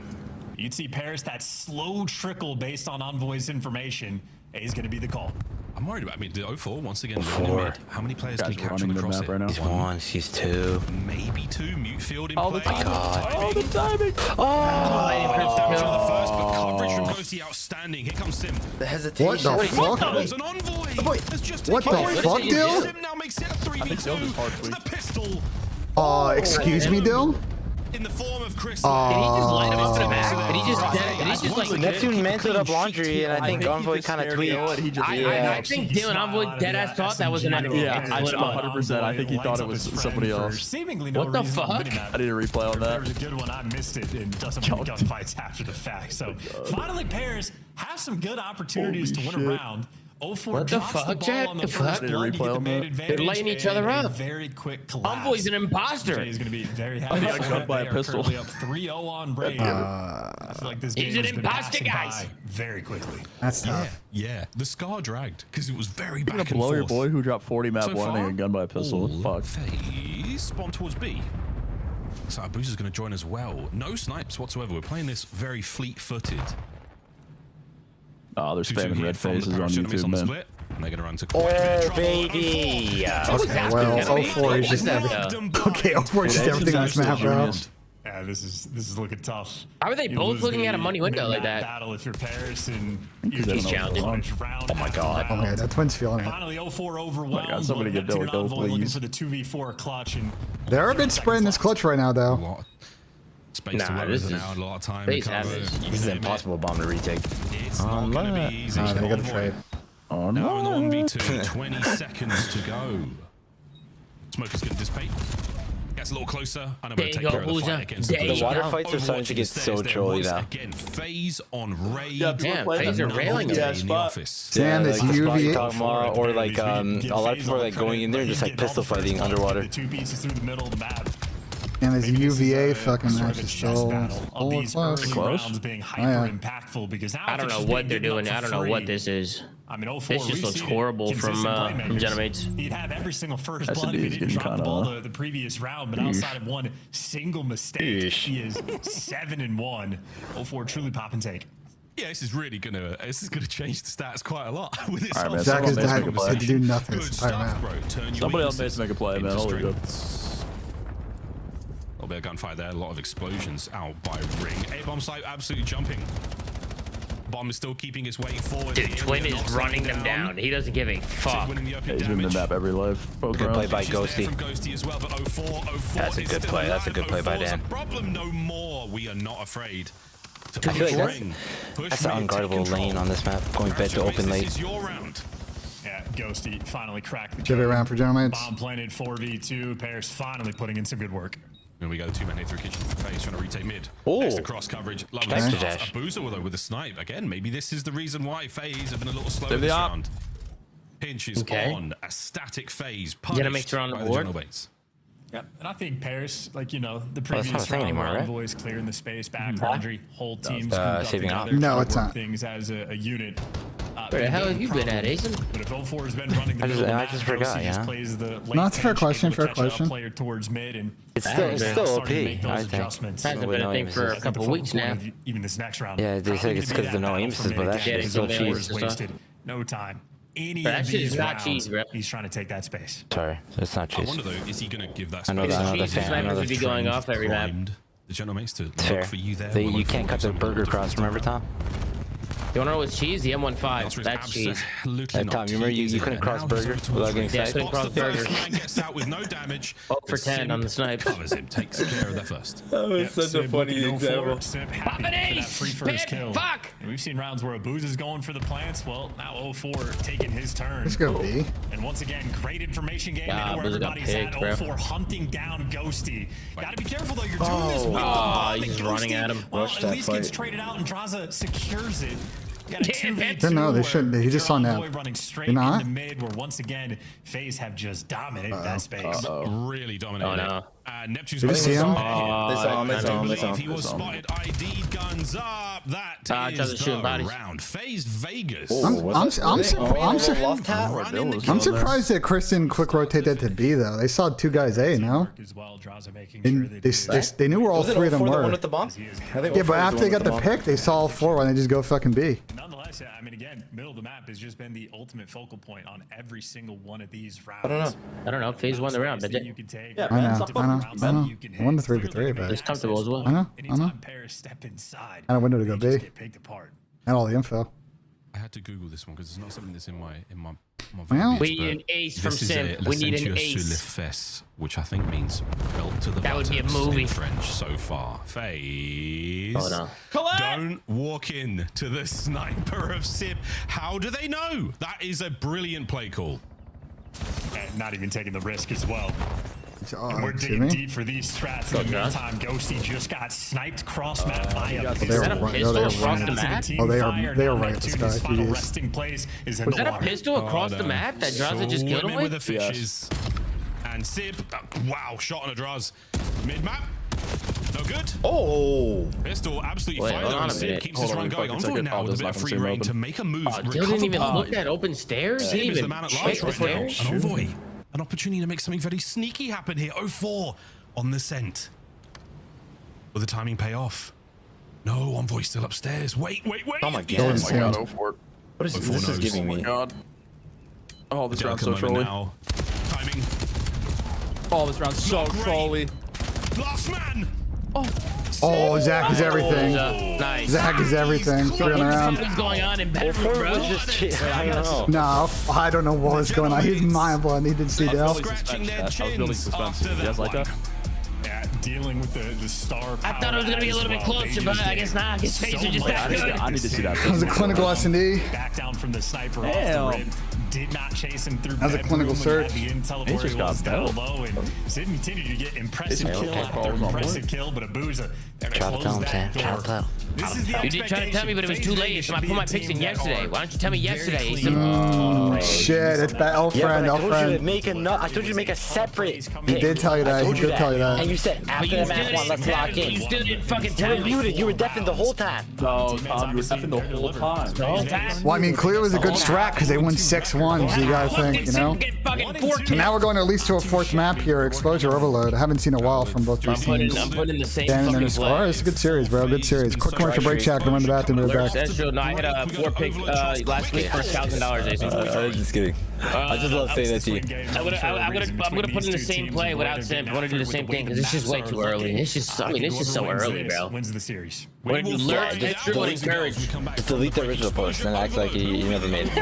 You'd see Paris, that slow trickle based on Envoy's information. A is going to be the call. I'm worried about, I mean, the 04 once again. How many players can he capture across it? Right now. He's one, he's two. Maybe two. Mute field in play. Oh my God. Oh, the timing. Damage on the first, but coverage from Ghosty outstanding. Here comes Sim. The hesitation. What the fuck? There's an Envoy. What the fuck, Dill? Sim now makes it a 3v2 to the pistol. Excuse me, Dill? In the form of Chris. Did he just line him up to the back? Did he just like Neptune mantled up laundry, and I think Envoy kind of tweaked. I think Dylan Envoy deadass thought that was an enemy. Yeah, I 100%. I think he thought it was somebody else. Seemingly what the fuck? I need a replay on that. There was a good one. I missed it and doesn't win gunfights after the fact. So finally, Paris have some good opportunities to win a round. 04 what the fuck, Jack? The fuck? They're lighting each other up. Very quick collapse. Envoy's an imposter. He's going to be very happy. I got cut by a pistol. Up 3-0 on Brave. I feel like this game He's an imposter, guys. Very quickly. That's tough. Yeah, the scar dragged because it was very back and forth. Blow your boy who dropped 40 map one and a gun by a pistol. Fuck. Phase spawn towards B. So Abusa's going to join as well. No snipes whatsoever. We're playing this very fleet-footed. Oh, they're spamming red phases on YouTube, man. And they're going to run to baby. Okay, well, 04 is just everything. Okay, 04 is just everything on this map, bro. Yeah, this is looking tough. How are they both looking at a money window like that? Battle if you're Paris and he's challenging. Oh my god. Oh yeah, that twin's feeling it. Finally, 04 overwhelmed. God, somebody get Dylan go, please. Looking for the 2v4 clutch. And They're a bit spreading this clutch right now, though. Space to work with now, a lot of time. This is an impossible bomb to retake. It's not going to be easy. They got to trade. Oh no. Now in the 1v2, 20 seconds to go. Smoker's going to dissipate. Gets a little closer. And I'm going to take care of the fight against the water fights are starting to get so trolly now. Again, Phase on raid. Yeah, Phase are railing in the office. Sam, this UV. Or like a lot of people are like going in there and just like pistol fighting underwater. Two pieces through the middle of the map. And this UVA fucking match is so close. Being hyper impactful because I don't know what they're doing. I don't know what this is. I mean, 04, this just looks horrible from Genemates. He'd have every single first blood if he didn't drop the ball the previous round, but outside of one single mistake, he is 7-1. 04 truly pop and take. Yeah, this is really gonna change the stats quite a lot with this. Right, Zach is had to do nothing this entire map. Somebody else needs to make a play, man. Holy good. A little bit of gunfire there, a lot of explosions out by Ring. A-bomb site absolutely jumping. Bomb is still keeping its way forward. Dude, Twin is running them down. He doesn't give a fuck. He's been the map every life. Good play by Ghosty. That's a good play. That's a good play by Dan. Problem no more. We are not afraid. I feel like that's an unguardable lane on this map. Going bed to open late. Yeah, Ghosty finally cracked the give it around for Genemates. Bomb planted 4v2. Paris finally putting in some good work. And we got a two-man hit through kitchen phase trying to retake mid. Oh, there's the cross coverage. Lovely stuff. Abusa though with the snipe. Again, maybe this is the reason why Phase have been a little slow this round. Pinch is on a static Phase. Genemates are on the board. Yep, and I think Paris, like, you know, the previous round where Envoys clearing the space, back laundry, whole teams saving up. No, it's not. Things as a unit. Where the hell have you been at, Asen? But if 04 has been running the middle, I just forgot, yeah. No, it's a fair question, fair question. Player towards mid and it's still OP, I think. Hasn't been a thing for a couple weeks now. Even this next round. Yeah, they say it's because of the no aim assist, but that shit is so cheese. Wasted no time. That shit is not cheese, bro. He's trying to take that space. Sorry, it's not cheese. I wonder though, is he going to give that space? I know that. Should be going off every map. The Genemates to look for you there. You can't cut the burger cross, remember, Tom? You wanna know what's cheese? The M15. That's cheese. Tom, you remember you couldn't cross burger without getting sniped? Yeah, I couldn't cross burger. Gets out with no damage. 0 for 10 on the snipe. Covers him, takes care of that first. That was such a funny example. Pop an ace! Fuck! And we've seen rounds where Abuz is going for the plants. Well, now 04 taking his turn. Let's go B. And once again, great information game. They know where everybody's at. 04 hunting down Ghosty. Gotta be careful though. You're doing this with the bomb. He's running at him. Well, at least gets traded out and Draza secures it. No, they shouldn't. He just saw now. Running straight into mid, where once again, FaZe have just dominated that space. Really dominated. Oh no. Neptune's did you see him? They saw him. He was spotted. ID guns up. up, that doesn't is shoot the bodies. round. FaZe Vegas. I'm surprised that Chris didn't quick rotate that to B though. They saw 2 guys A, no? And they knew where all 3 of them were. Yeah, but after they got the pick, they saw all 4 and they just go fucking B. Nonetheless, I mean, again, middle of the map has just been the ultimate focal point on every single one of these rounds. I don't know. FaZe won the round, but you can take. I know. I won the 3v3, but it's comfortable as well. I know. Step inside. And a window to go B. And all the info. I had to Google this one because it's not something that's in my Well, we need an ace from Simp. We need an ace. Which I think means belt to the that would be a movie. in French so far. FaZe. Oh, no. Don't walk in to the sniper of Simp. How do they know? That is a brilliant play call. And not even taking the risk as well. And we're digging deep for these strats. In the meantime, Ghosty just got sniped cross map by a pistol across the map. They are right. This guy. Final resting place is in Was that a pistol across the map that Draza just killed him with? The fishes. And Sib, wow, shot on a Draz. Mid map. No good. Oh, pistol absolutely fine. And Sib keeps his run going. Envoy now with a bit of free reign to make a move. Didn't even look at open stairs. Sib He is the even man at large right now. stairs. And Envoy, an opportunity to make something very sneaky happen here. 0-4 on the scent. Will the timing pay off? No, Envoy still upstairs. Wait. oh my god, 04. What is this is giving me? Oh, this round's so trolly. Now. Timing. Oh, this round's so trolly. Last man. Oh, Zach is everything. Nice. Zach is everything. 3 on the round. What's going on in bedroom, bro? I don't know. No, I don't know what was going on. He's mind blown. He did CDL. Scratching their I was building suspense. You guys like that? Yeah, dealing with the star. I thought it was gonna be a little bit closer, but I guess not. His face is just that good. I need to see that. That was a clinical S&D. Back down from the sniper off the rim. Did not chase him through. That was a clinical search. The intel of where he was down low, and Sid continued to get impressive kill after impressive kill, but Abuza there to close that door. This is the You did try to tell me, but it was too late. So I put my picks in yesterday. Why don't you tell me yesterday? Shit, it's that L friend. I told you to make a separate. He did tell you that. He did tell you that. And you said after the match one, let's lock in. You still didn't fucking You tell were me. muted. You were deafened the whole time. No, Tom, you were deafened the whole time. The whole time. Well, I mean, clear was a good strat because they won 6-1. So you gotta think, you know. And now we're going at least to a 4th map here. Exposure overload. I haven't seen a while from both these teams. I'm putting the same Dan and then fucking his score. It's a good series, bro. Good series. Quick commercial break chat. Go run the bathroom. We'll be back. That's true. No, I had a 4 pick last week for $1,000. I was just kidding. I just love saying that to you. I'm gonna put in the same play without Simp. I want to do the same thing because it's just way too early. It's just, I mean, it's just so early, bro. Wins the series. When you learn, it's true and encourage. Just delete the original post and act like you never made it.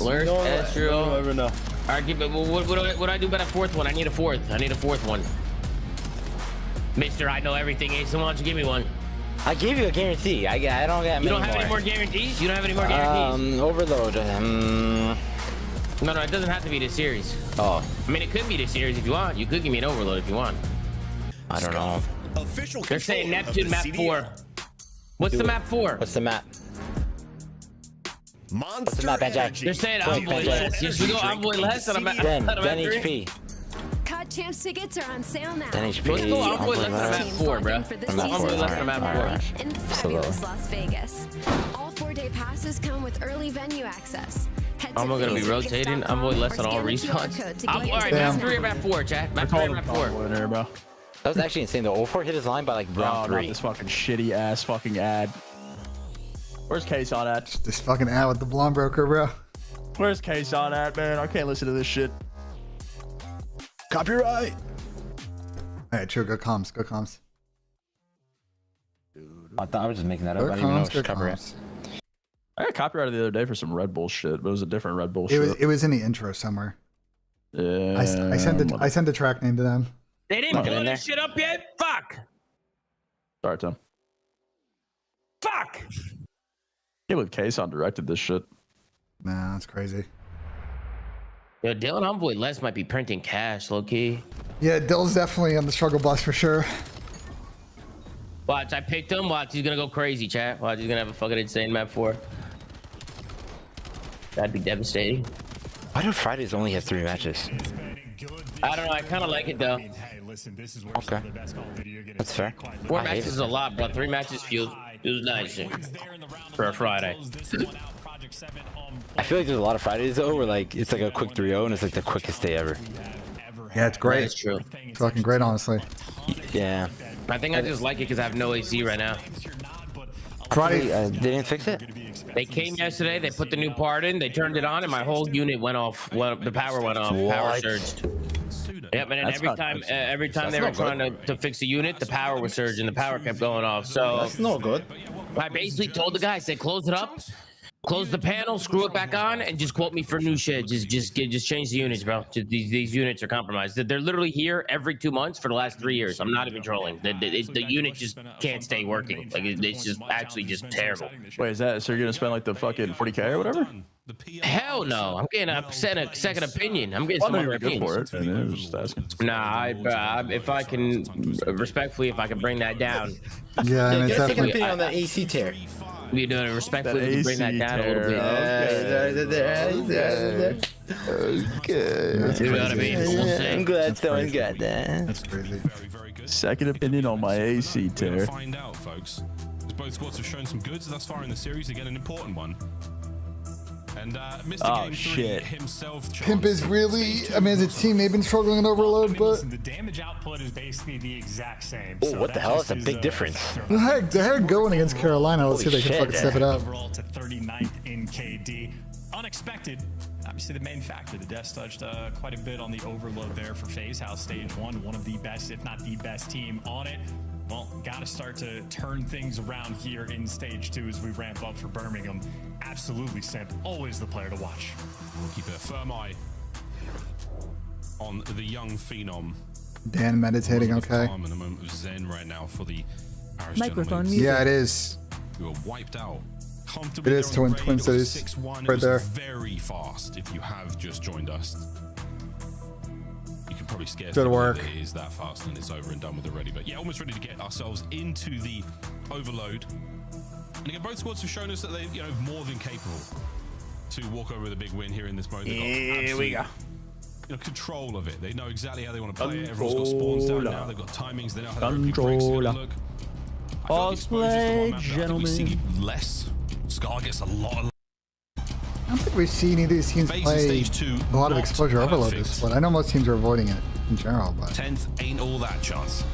Learn, that's true. You'll never know. All right, what do I do about a 4th one? I need a 4th. I need a 4th one. Mister, I know everything. Ace, why don't you give me one? I gave you a guarantee. I don't got You don't have any more guarantees? You don't have any more guarantees? Overload. No, it doesn't have to be this series. Oh. I mean, it could be this series if you want. You could give me an overload if you want. I don't know. They're saying Neptune map 4. What's the map 4? What's the map? What's the map, BENJ? They're saying Envoy less. Yes, we go Envoy less on a map. Then 3. HP. CoD Champs tickets are on sale now. Then HP. Let's go Envoy less on a map 4, bro. Envoy less on a map 4. In fabulous Las Vegas. All 4-day passes come with early venue access. I'm gonna be rotating. Envoy less on all respawns. All right, map 3 or map 4, chat. Map 3 or map 4. That was actually insane. The 04 hit his line by like round 3. This fucking shitty ass fucking ad. Where's K-Son at? This fucking ad with the blonde broker, bro. Where's K-Son at, man? I can't listen to this shit. Copyright. All right, true. Go comms. Go comms. I thought I was just making that up. Go I didn't even know comms. it Go was copyright. comms. I got copyrighted the other day for some Red Bull shit, but it was a different Red Bull It shit. was in the intro somewhere. Yeah. I sent the track name to them. They didn't blow this shit up yet? Fuck. Sorry, Tom. Fuck. I can't believe K-Son directed this shit. Nah, that's crazy. Yo, Dylan Envoy less might be printing cash, low key. Yeah, Dill's definitely on the struggle bus for sure. Watch, I picked him. Watch, he's gonna go crazy, chat. Watch, he's gonna have a fucking insane map 4. That'd be devastating. Why do Fridays only have 3 matches? I don't know. I kind of like it though. Okay, that's fair. 4 matches is a lot, but 3 matches feels nice for a Friday. I feel like there's a lot of Fridays though, where like it's like a quick 3-0 and it's like the quickest day ever. Yeah, it's great. That's true. It's fucking great, honestly. Yeah. I think I just like it because I have no AC right now. Friday, they didn't fix it. They came yesterday. They put the new part in. They turned it on, and my whole unit went off. Well, the power went off. Power surged. Yep, and then every time they were trying to fix the unit, the power was surging. The power kept going off. So that's not good. I basically told the guys, "Say close it up, close the panel, screw it back on, and just quote me for new shit. Just change the units, bro. These units are compromised. They're literally here every 2 months for the last 3 years. I'm not even trolling. The unit just can't stay working. Like it's just actually just terrible. Wait, is that so? You're gonna spend like the fucking 40K or whatever? Hell no! I'm getting a second opinion. I'm getting some other opinions. Nah, if I can respectfully, if I can bring that down. Yeah, and it's second opinion on that AC tear. We doing it respectfully. We can bring that down a little bit. Okay. You know what I mean? I'm glad someone got that. That's crazy. Second opinion on my AC tear. Find out, folks. Because both squads have shown some goods thus far in the series. Again, an important one. And Mr. Game 3 himself. Pimp is really, I mean, as a team, they've been struggling in overload, but the damage output is basically the exact same. Oh, what the hell? That's a big difference. the heck going against Carolina. Let's see if they can fucking step it up. Overall to 39th in KD. Unexpected. Obviously, the main factor. The Deaths touched quite a bit on the overload there for FaZe House Stage 1. One of the best, if not the best team on it. Well, got to start to turn things around here in Stage 2 as we ramp up for Birmingham. Absolutely, Simp. Always the player to watch. We'll keep a firm eye on the young phenom. Dan meditating, okay. I'm in a moment of zen right now for the Irish Microphone gentlemen. muted. Yeah, it is. You are wiped out. It is Twin Cities right there. Very fast if you have just joined us. You can probably scarcely Good work. believe it is that fast and it's over and done with already. But yeah, almost ready to get ourselves into the overload. And again, both squads have shown us that they're more than capable to walk over with a big win here in this mode. Here we go. Control of it. They know exactly how they want to play it. Everyone's got spawns down now. They've got timings. They know how their breaks are going to look. Pause play, gentlemen. We see less. Scar gets a lot of. I don't think we've seen any of these teams play a lot of exposure overload this split. I know most teams are avoiding it in general, but 10th ain't all that, chance.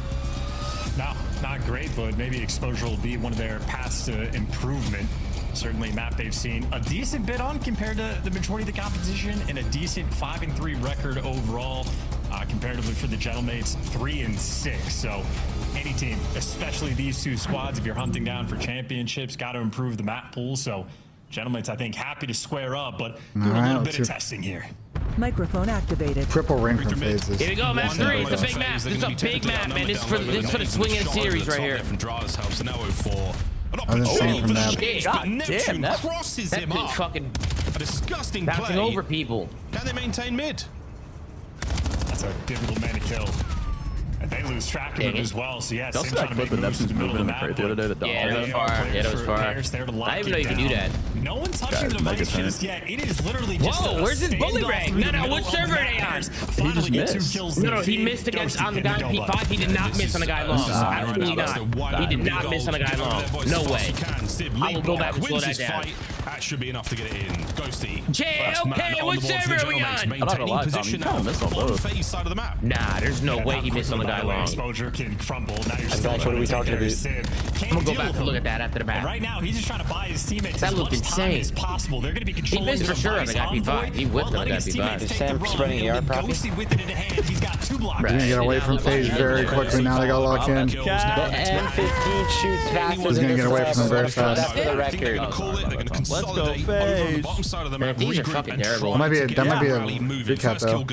No, not great, but maybe exposure will be one of their paths to improvement. Certainly a map they've seen a decent bit on compared to the majority of the competition, and a decent 5-3 record overall. Comparatively for the Gentlemates, 3-6. So any team, especially these two squads, if you're hunting down for championships, got to improve the map pool. So Gentlemates, I think, happy to square up, but do a little bit of testing here. Microphone activated. Triple ring from phases. Here we go, map 3. It's a big map. This is a big map, man. This is for the swinging series right here. I wasn't seeing from that. Neptune crosses him up. Fucking a disgusting bouncing play. over people. Can they maintain mid? That's a difficult man to kill. And they lose track of it as well. So yeah, That's trying to put the Neptune's movement in the crate the other day. Yeah, that was far. Yeah, that was far. I didn't even know you could do that. No one touching the device just yet. It is literally just whoa, where's his bully rank? No, what server are they on? He just missed. No, he missed against on the guy in P5. He did not miss on the guy long. Absolutely not. He did not miss on the guy long. No way. I will go back and slow that down. That should be enough to get it in. Ghosty. Okay, what server are we on? Maintaining position now on FaZe side of the map. Nah, there's no way he missed on the guy long. Exposure can crumble. Now you're still what are we talking about? I'm gonna go back and look at that after the match. Right now, he's just trying to buy his teammates that as looked much time insane. as possible. They're going to be controlling he missed for sure on the guy P5. He whipped on the guy P5. Is Sam spreading AR properly? He's got 2 blocks. They're gonna get away from FaZe very quickly now. They got locked in. The M15 shoots faster He's gonna get away from them very fast. For the record. Let's go FaZe. Man, these are fucking terrible. That might be a recap though.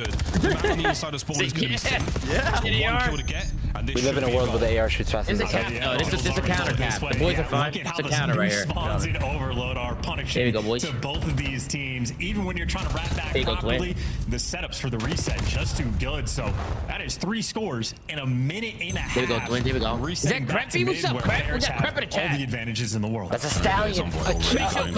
We live in a world where the AR shoots faster It's a than cap. No, this is a counter cap. The boys are fine. It's a counter right here. Overload are punishing There you go, boys. to both of these teams. Even when you're trying to wrap back properly, the setups for the reset just too good. So that is 3 scores in a minute and a half. There we go, Twin. There we go. Is that Creppy? What's up, Crep? We got Crep in the chat. All the advantages in the world. That's a stallion.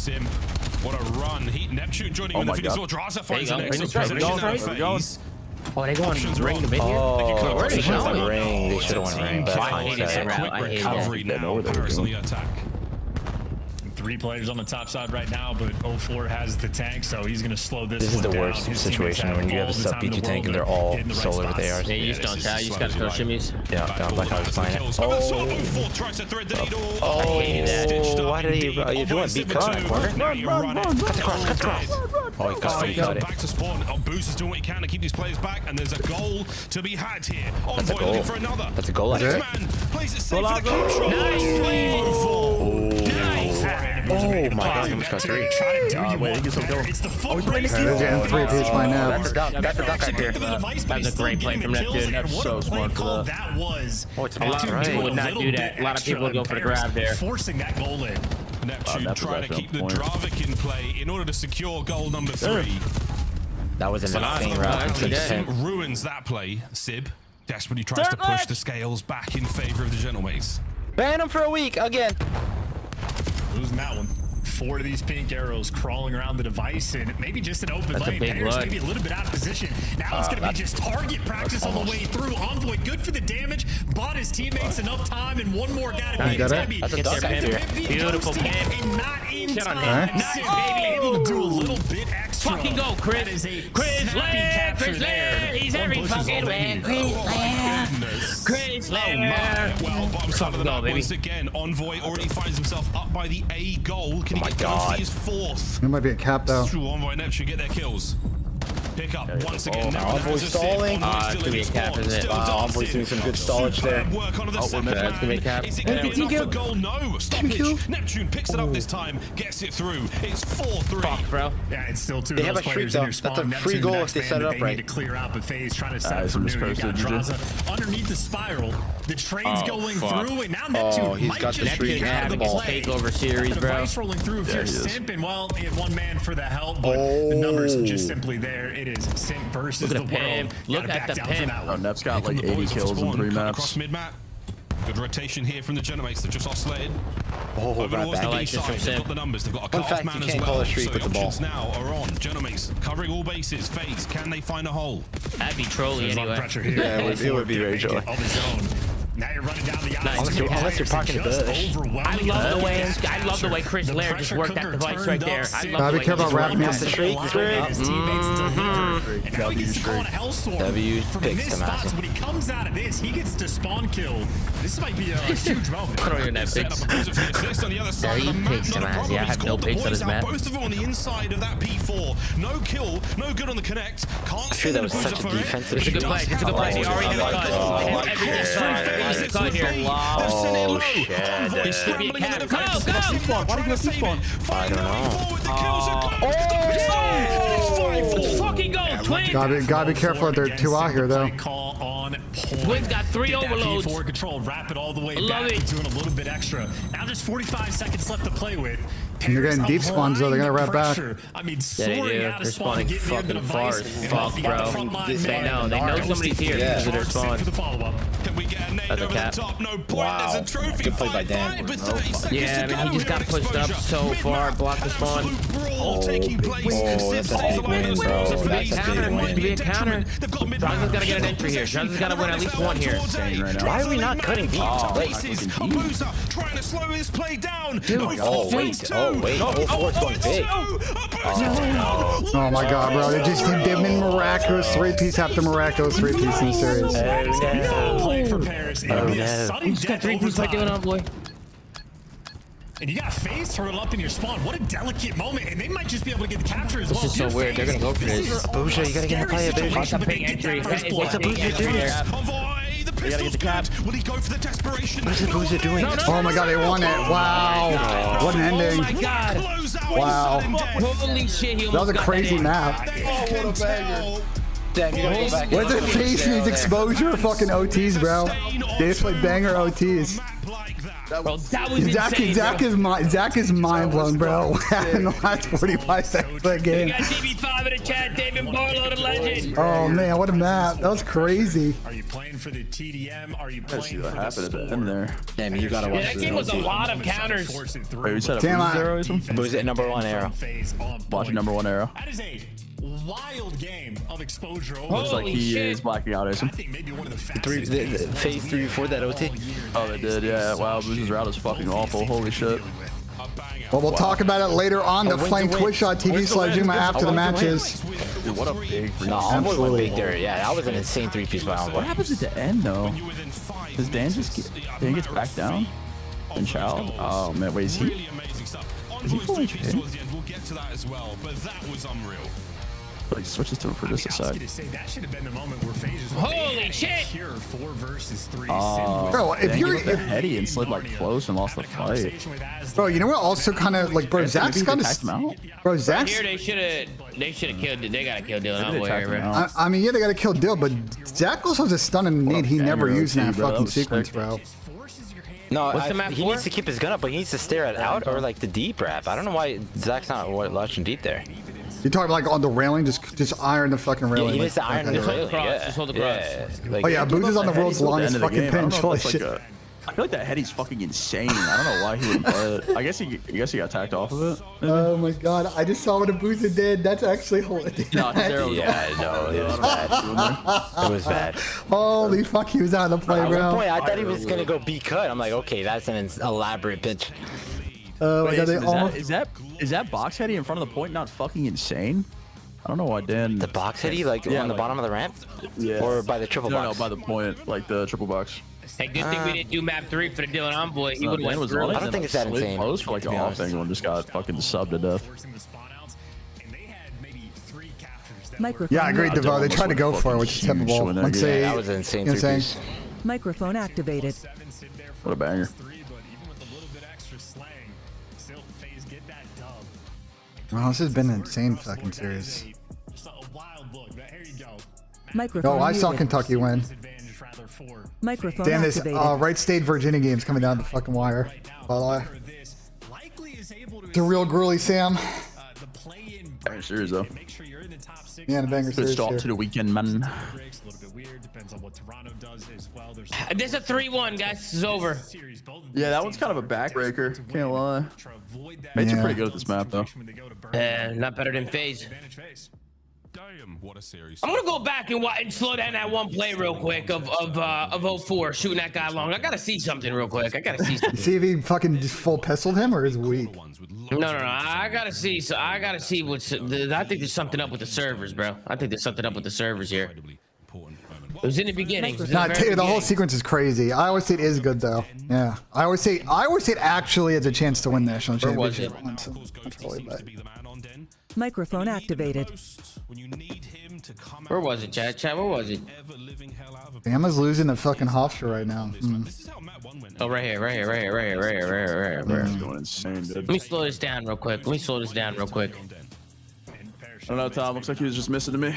Nissim. What a run. Neptune joining in the field as well. Draza finds an excellent position out of phase. Oh, they going Options ring wrong. to mid here? Oh, Where are they they should've going? went ring. They It's should a have went team ring. kill. That's I hated It's that a route. quick I hated that. recovery now. Paris on the attack. 3 players on the top side right now, but 04 has the tank, so he's going to slow this This is one the down. worst His situation teammates when you have a all the sub time in P2 the tank and world, they're all hitting the right solar with spots. ARs. Yeah, you just don't try. You just gotta throw shimmies. Yeah, Black Ops playing it. Oh, Why did he? You doing beat cut corner? Cut the cross. Cut the cross. Oh, he cut it. Back to spawn. Boost is doing what he can to keep these players back, and there's a goal to be had here. That's a Envoy looking goal. for another. That's a goal. This man plays it safe for the control. Nice. Oh my God! He almost got 3. Wait, he gets some kill. It's the full race. They're getting 3 apiece by now. That's a duck. That's a duck right here. That's a great play from Neptune. That's so smart for that was. Oh, it's A lot of people would not do that. A lot of people would go for the grab there. Forcing that goal in. Neptune that's trying to actually keep the on point. Dravik in play in order to secure goal number 3. That was an insane route. Nissim ruins that play. Sib desperately tries to push the scales back in favor of the Gentlemates. Ban him for a week again. Losing that one. 4 of these pink arrows crawling around the device, and maybe just an open That's a lane. big Paris look. maybe a little bit out of position. Now it's going to be just target practice on the way through. Envoy good for the damage, bought his teammates enough time, and one more guy to beat. It's going to be That's a duck right here. Beautiful pimp. and not in Shut on time. him. Nice, baby. Able to do a little bit extra. Fucking go, Chris. That is a Chris snappy Lair. capture Chris there. Lair. He's One every push is all fucking they way. need. Chris Lair. Chris Lair. Well, bottom side of the Go, map baby. once again. Envoy already finds himself up by the A goal. Can he get close to his 4th? It might be a cap though. True, Envoy and Neptune get their kills. Pick up once again. Now Envoy's stalling. It's gonna be a cap, isn't it? Wow, Envoy's doing some good stallage there. Work onto the That's gonna be a cap. Is it going to be enough for goal? No. Stoppage. Neptune picks it up this time. Gets it through. It's 4-3. Fuck, bro. Yeah, it's still 2 They of have those a players streak, in your though. spawn. That's a Neptune, free goal the if next they man set it that up they right. need to clear out, but FaZe trying to set up for some new. You got dispersed, Draza underneath the spiral. The trade's going through, and now Neptune he's might got the just streak. be Neptune's out of having the a play. takeover series, The bro. device rolling through if Yeah, you're he is. Simp, and well, he had one man for the help, but the numbers are just simply there. It is Simp versus Look the at the world. pimp. Look Gotta at back the down from pimp. that Oh, one. Nep's got like The 80 boys kills in spawn, 3 cut maps. across mid-map. Good rotation here from the Gentlemates. They've just oscillated. Oh, Over right towards back. the like B this from side. They've Sim. got the numbers. They've got a Fun cut-off fact, man you as can't well. call a streak So with the ball. options now are on. Gentlemates covering all bases. FaZe, can they find a hole? That'd be trolly There's a lot of anyway. pressure here. Yeah, it would be very Getting joy. of his own. Now you're running down the Nice. aisle. Unless you're parking the bush. I love the way Chris Lair just worked that device right there. I love Gotta the be way careful he about wrapping just up worked the that. streak. W picks him out. when he comes out of this, he gets to spawn kill. This might be a huge moment. Put on your net Set picks. up a bit of an assist on the other side of the he map. picks Not a him ass. problem. Yeah, I He's have no called the picks on boys his out. map. Both of them on the inside of that P4. No kill, no good on the connect. Can't sure see that the was bruiser such a for it. defensive It's a good play. It's a good play. He already had a cut. Every cut here. Oh, shit. Envoy scrambling in the Go, defense. go. Trying to save it. Finding a way forward. The kills are gone. It's 5-4. Fucking go, Twin. Gotta be careful if there are 2 out here though. Call on point. Twins got 3 Get that overloads. P4 control, wrap it all the way Love back. it. Doing a little bit extra. Now just 45 seconds left to play with. And they're getting deep spawns, though. They're gonna wrap back. I mean, Yeah, they soaring do. out of They're spawn to spawning get near the fucking far device. as And fuck, you got the bro. front line They man. know. They know somebody's here because of their spawn. For the follow-up. Can we get a nade That's a over cap. the top? No point. There's a trophy. Good play by Dan. 5-5 with 30 seconds Yeah, to I mean, go he just here got in pushed up exposure. so far, blocked the spawn. Absolute brawl taking place. Oh, that's a big win, bro. That's a big win. Be a counter. They've got mid-map. Jonathan's gotta get an entry here. Jonathan's gotta win at least one here. Why are we not cutting deep? Abusa trying to slow his play down. Oh, wait. Oh, wait. Oh, 4's going big. Oh my god, bro. They've been miraculous 3-piece after miraculous 3-piece in the series. Playing for Paris. It'll be a sudden He just got death 3 pieces by overtime. doing Envoy. And you got FaZe turtle up in your spawn. What a delicate moment. And they might just be able to get the capture as well. This is so You're weird. They're FaZe. gonna go for this. Bouger, you gotta get in the play, Bouger. That's a big entry. That is What's a big entry there. They gotta get the cap. Will he go for the desperation? What is Bouger doing? Oh my god, they won it. Wow. What an ending. Oh my god. Wow. Holy shit. He That was a almost got crazy in. map. What a banger. Damn, you gotta go back. What's it face needs exposure? Fucking OTs, bro. They just play banger OTs. Bro, that was insane, Zach is mind blown, bro. In the last 45 seconds of that We game. got DB5 in the chat. David Barlow, the legend. Oh man, what a map. That was crazy. Are you playing for the TDM? Are you Let's see playing what for the happened at the score? end there. Damn, you gotta Yeah, watch that this. game was a lot of counters. Force it through. Wait, we set up Damn, Boozer arrow or something? Boozer at number 1 arrow. FaZe on Watching point. number 1 arrow. That is a wild game of exposure. Looks like Holy he shit. is blacking out I Nissim. think maybe one of the Three, fastest the phase 3 before that OT. Oh, they did, yeah. Wow, Boozer's route is fucking awful. Holy shit. Well, we'll talk about it later on the Flame Twitch.tv/Zuma after the matches. Dude, what a big No, Envoy went big there. Yeah, that was an insane 3-piece by Envoy. What happens at the end though? Does Dan just Dan gets back down? And Chow? Oh man, wait, is he? Is he fully hit? We'll get to that as well, but that was unreal. Like switches to him for just a sec. That should have been the moment where FaZe was Holy shit! 4 versus 3. Bro, if you're Heady and slid like close and lost the fight. Bro, you know what? Also, kind of like, bro, Zach's got to. Bro, Zach's. Here they should have killed. They gotta kill Dylan Envoy here, bro. I mean, yeah, they got to kill Dill, but Zach also has a stun and nade he never used in that fucking sequence, bro. No, What's the map he for? needs to keep his gun up, but he needs to stare at out or like the deep wrap. I don't know why Zach's not watching deep there. You're talking like on the railing, just iron the fucking railing. Yeah, he needs to iron the Just hold the railing. cross. Just hold the cross. Like, Oh yeah, Boots is on the world's longest fucking pin. Holy shit. I feel like that Heady's fucking insane. I don't know why he would play it. I guess he got tacked off of it. Oh my god, I just saw what a Boots did. That's actually hilarious. No, yeah, no, it was bad. It was bad. Holy fuck, he was out of the play, At bro. one point, I thought he was gonna go B cut. I'm like, okay, that's an elaborate pitch. Oh my god, they almost. Is that box Heady in front of the point not fucking insane? I don't know why Dan. The box Heady, like on the bottom of the ramp? Yeah. Or by the triple box? No, by the point, like the triple box. Hey, good thing we didn't do map 3 for the Dylan Envoy. He would have went through. I don't think it's that insane. Close for like the off angle and just got fucking subbed to death. Microphone. Yeah, I agree, Devo. They tried to go for it, which is typical. Once they, that was an insane you know what I'm 3-piece. Microphone activated. What a banger. Well, this has been an insane fucking series. Microphone Oh, I saw muted. Kentucky win. Microphone Damn, this activated. Right State Virginia game's coming down the fucking wire. By the way. The real gruely Sam. Banger series though. Yeah, the banger Good series start here. to the weekend, man. There's a 3-1, guys. This is over. Yeah, that one's kind of a backbreaker. Can't lie. Mates are pretty good at this map though. Not better than FaZe. Damn, what a series. I'm gonna go back and slow down that one play real quick of 04 shooting that guy long. I gotta see something real quick. I gotta see something. See if he fucking just full pistoled him or is weak. No. I gotta see. So I gotta see what's. I think there's something up with the servers, bro. I think there's something up with the servers here. It was in the beginning. Nah, the whole sequence is crazy. Iowa State is good though. Yeah, Iowa State actually has a chance to win the national championship. That's really bad. Microphone activated. Where was it, Chad? Where was it? Bama's losing to fucking Hofstra right now. Oh, right here. Going insane, dude. Let me slow this down real quick. I don't know, Tom. Looks like he was just missing to me.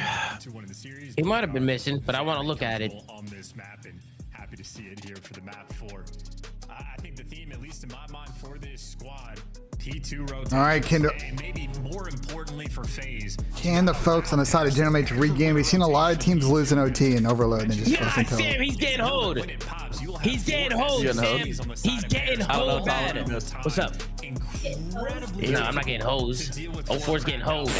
He might have been missing, but I want to look at it. On this map, and happy to see it here for the map 4. I think the theme, at least in my mind, for this squad, P2 rotation. All right, Kendall. And maybe more importantly for FaZe. Can the folks on the side of General Mage regame? We've seen a lot of teams lose an OT and overload and just Yeah, fucking tell. Sam, he's getting hold. He's getting hold, Sam. He's getting hold bad. What's up? No, I'm not getting hosed. 04's getting hosed.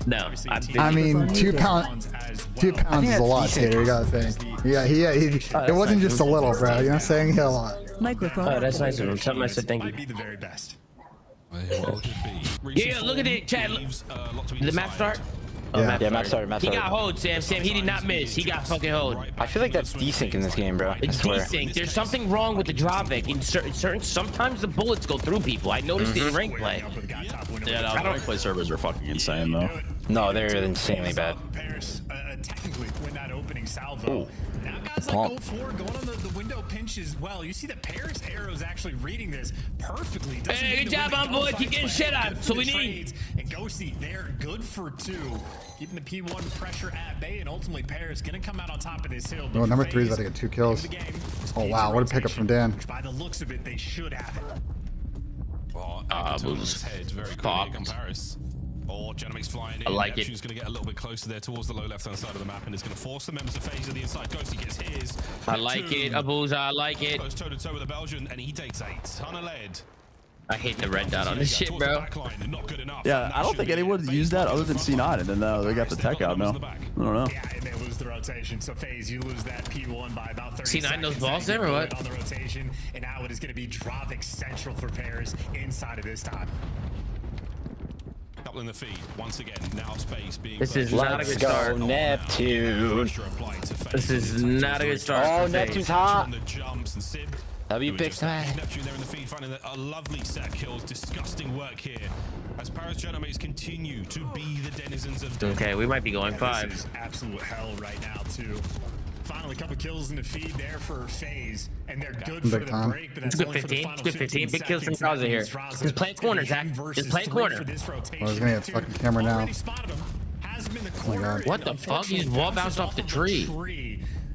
No, I mean, 2 pounds. 2 pounds is a lot, Tater. You gotta think. Yeah, it wasn't just a little, bro. You know what I'm saying? He had a lot. Microphone. Oh, that's nice of him. Something I said. Thank you. Yeah, look at it, Chad. Did the map start? Yeah, map started. He got hold, Sam. He did not miss. He got fucking hold. I feel like that's desync in this game, bro. It's desync. There's something wrong with the dropback. In certain, sometimes the bullets go through people. I noticed it in rank play. Yeah, no, rank play servers are fucking insane though. No, they're insanely bad. Technically win that opening salvo. Now guys like 04 going on the window pinch as well. You see that Paris Arrow's actually reading this perfectly. Hey, good job on board. Keep getting shit on. So we need. And Ghosty, they're good for 2. Keeping the P1 pressure at bay, and ultimately Paris gonna come out on top of this hill. Oh, number 3's about to get 2 kills. Oh wow, what a pickup from Dan. By the looks of it, they should have it. Genomics flying in. I like it. Neptune's going to get a little bit closer there towards the low left-hand side of the map, and it's going to force the members of FaZe to the inside. Ghosty gets his. I like it, Abuza. I like it. Goes toe-to-toe with the Belgian, and he takes 8. Ton of lead. I hate the red dot on this shit, bro. Yeah, I don't think anyone's used that other than C9, and then they got the tech out now. I don't know. Yeah, and they lose the rotation. So FaZe, you lose that P1 by about 30 C9 knows seconds. balls there or what? On the rotation, and now it is going to be Dravik central for Paris inside of this time. Couple in the feed once again. Now space being. This is not a good start. Neptune. This is not a good start. Oh, Neptune's hot. Picks Neptune there in the feed, finding a lovely set of kills. Disgusting work here as Paris Genomates continue to be the denizens of. Okay, we might be going 5. This is absolute hell right now too. Finally, a couple kills in the feed there for FaZe, and they're good for the break. But It's good 15. It's good 15. Big kills from Draza here. Just playing corner, Zach. Just playing corner. I was gonna get fucking camera now. Oh my god. What the fuck? He just wall bounced off the tree.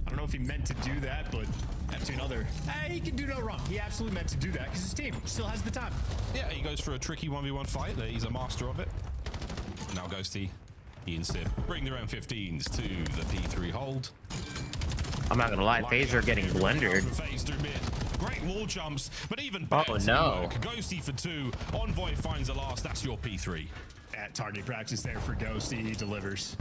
I don't know if he meant to do that, but Neptune other. Hey, he can do no wrong. He absolutely meant to do that because his team still has the time. Yeah, he goes for a tricky 1v1 fight. He's a master of it. Now Ghosty, he and Sim bring their own 15s to the P3 hold. I'm not gonna lie, FaZe are getting blundered. Great wall jumps, but even better no. Ghosty for 2. Envoy finds the last. That's your P3. At target practice there for Ghosty, he delivers.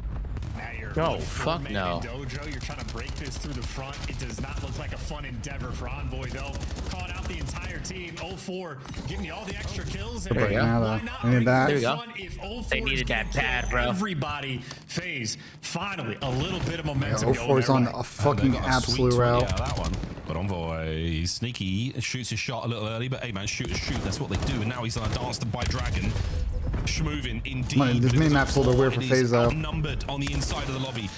Now you're no, fuck no. Dojo, you're trying to break this through the front. It does not look like a fun endeavor for Envoy though. Calling out the entire team. 04 giving you all the extra kills. And there you go. They need that. There you go. They needed that bad, bro. Everybody, FaZe, finally a little bit of momentum. Yeah, 04's on a fucking absolute route. Yeah, that one. But Envoy, he's sneaky, shoots his shot a little early, but hey man, shoot. That's what they do. And now he's on a dance by Dragon. Schmovin indeed. This mini-map's a little weird for FaZe though. Outnumbered on the inside of the lobby.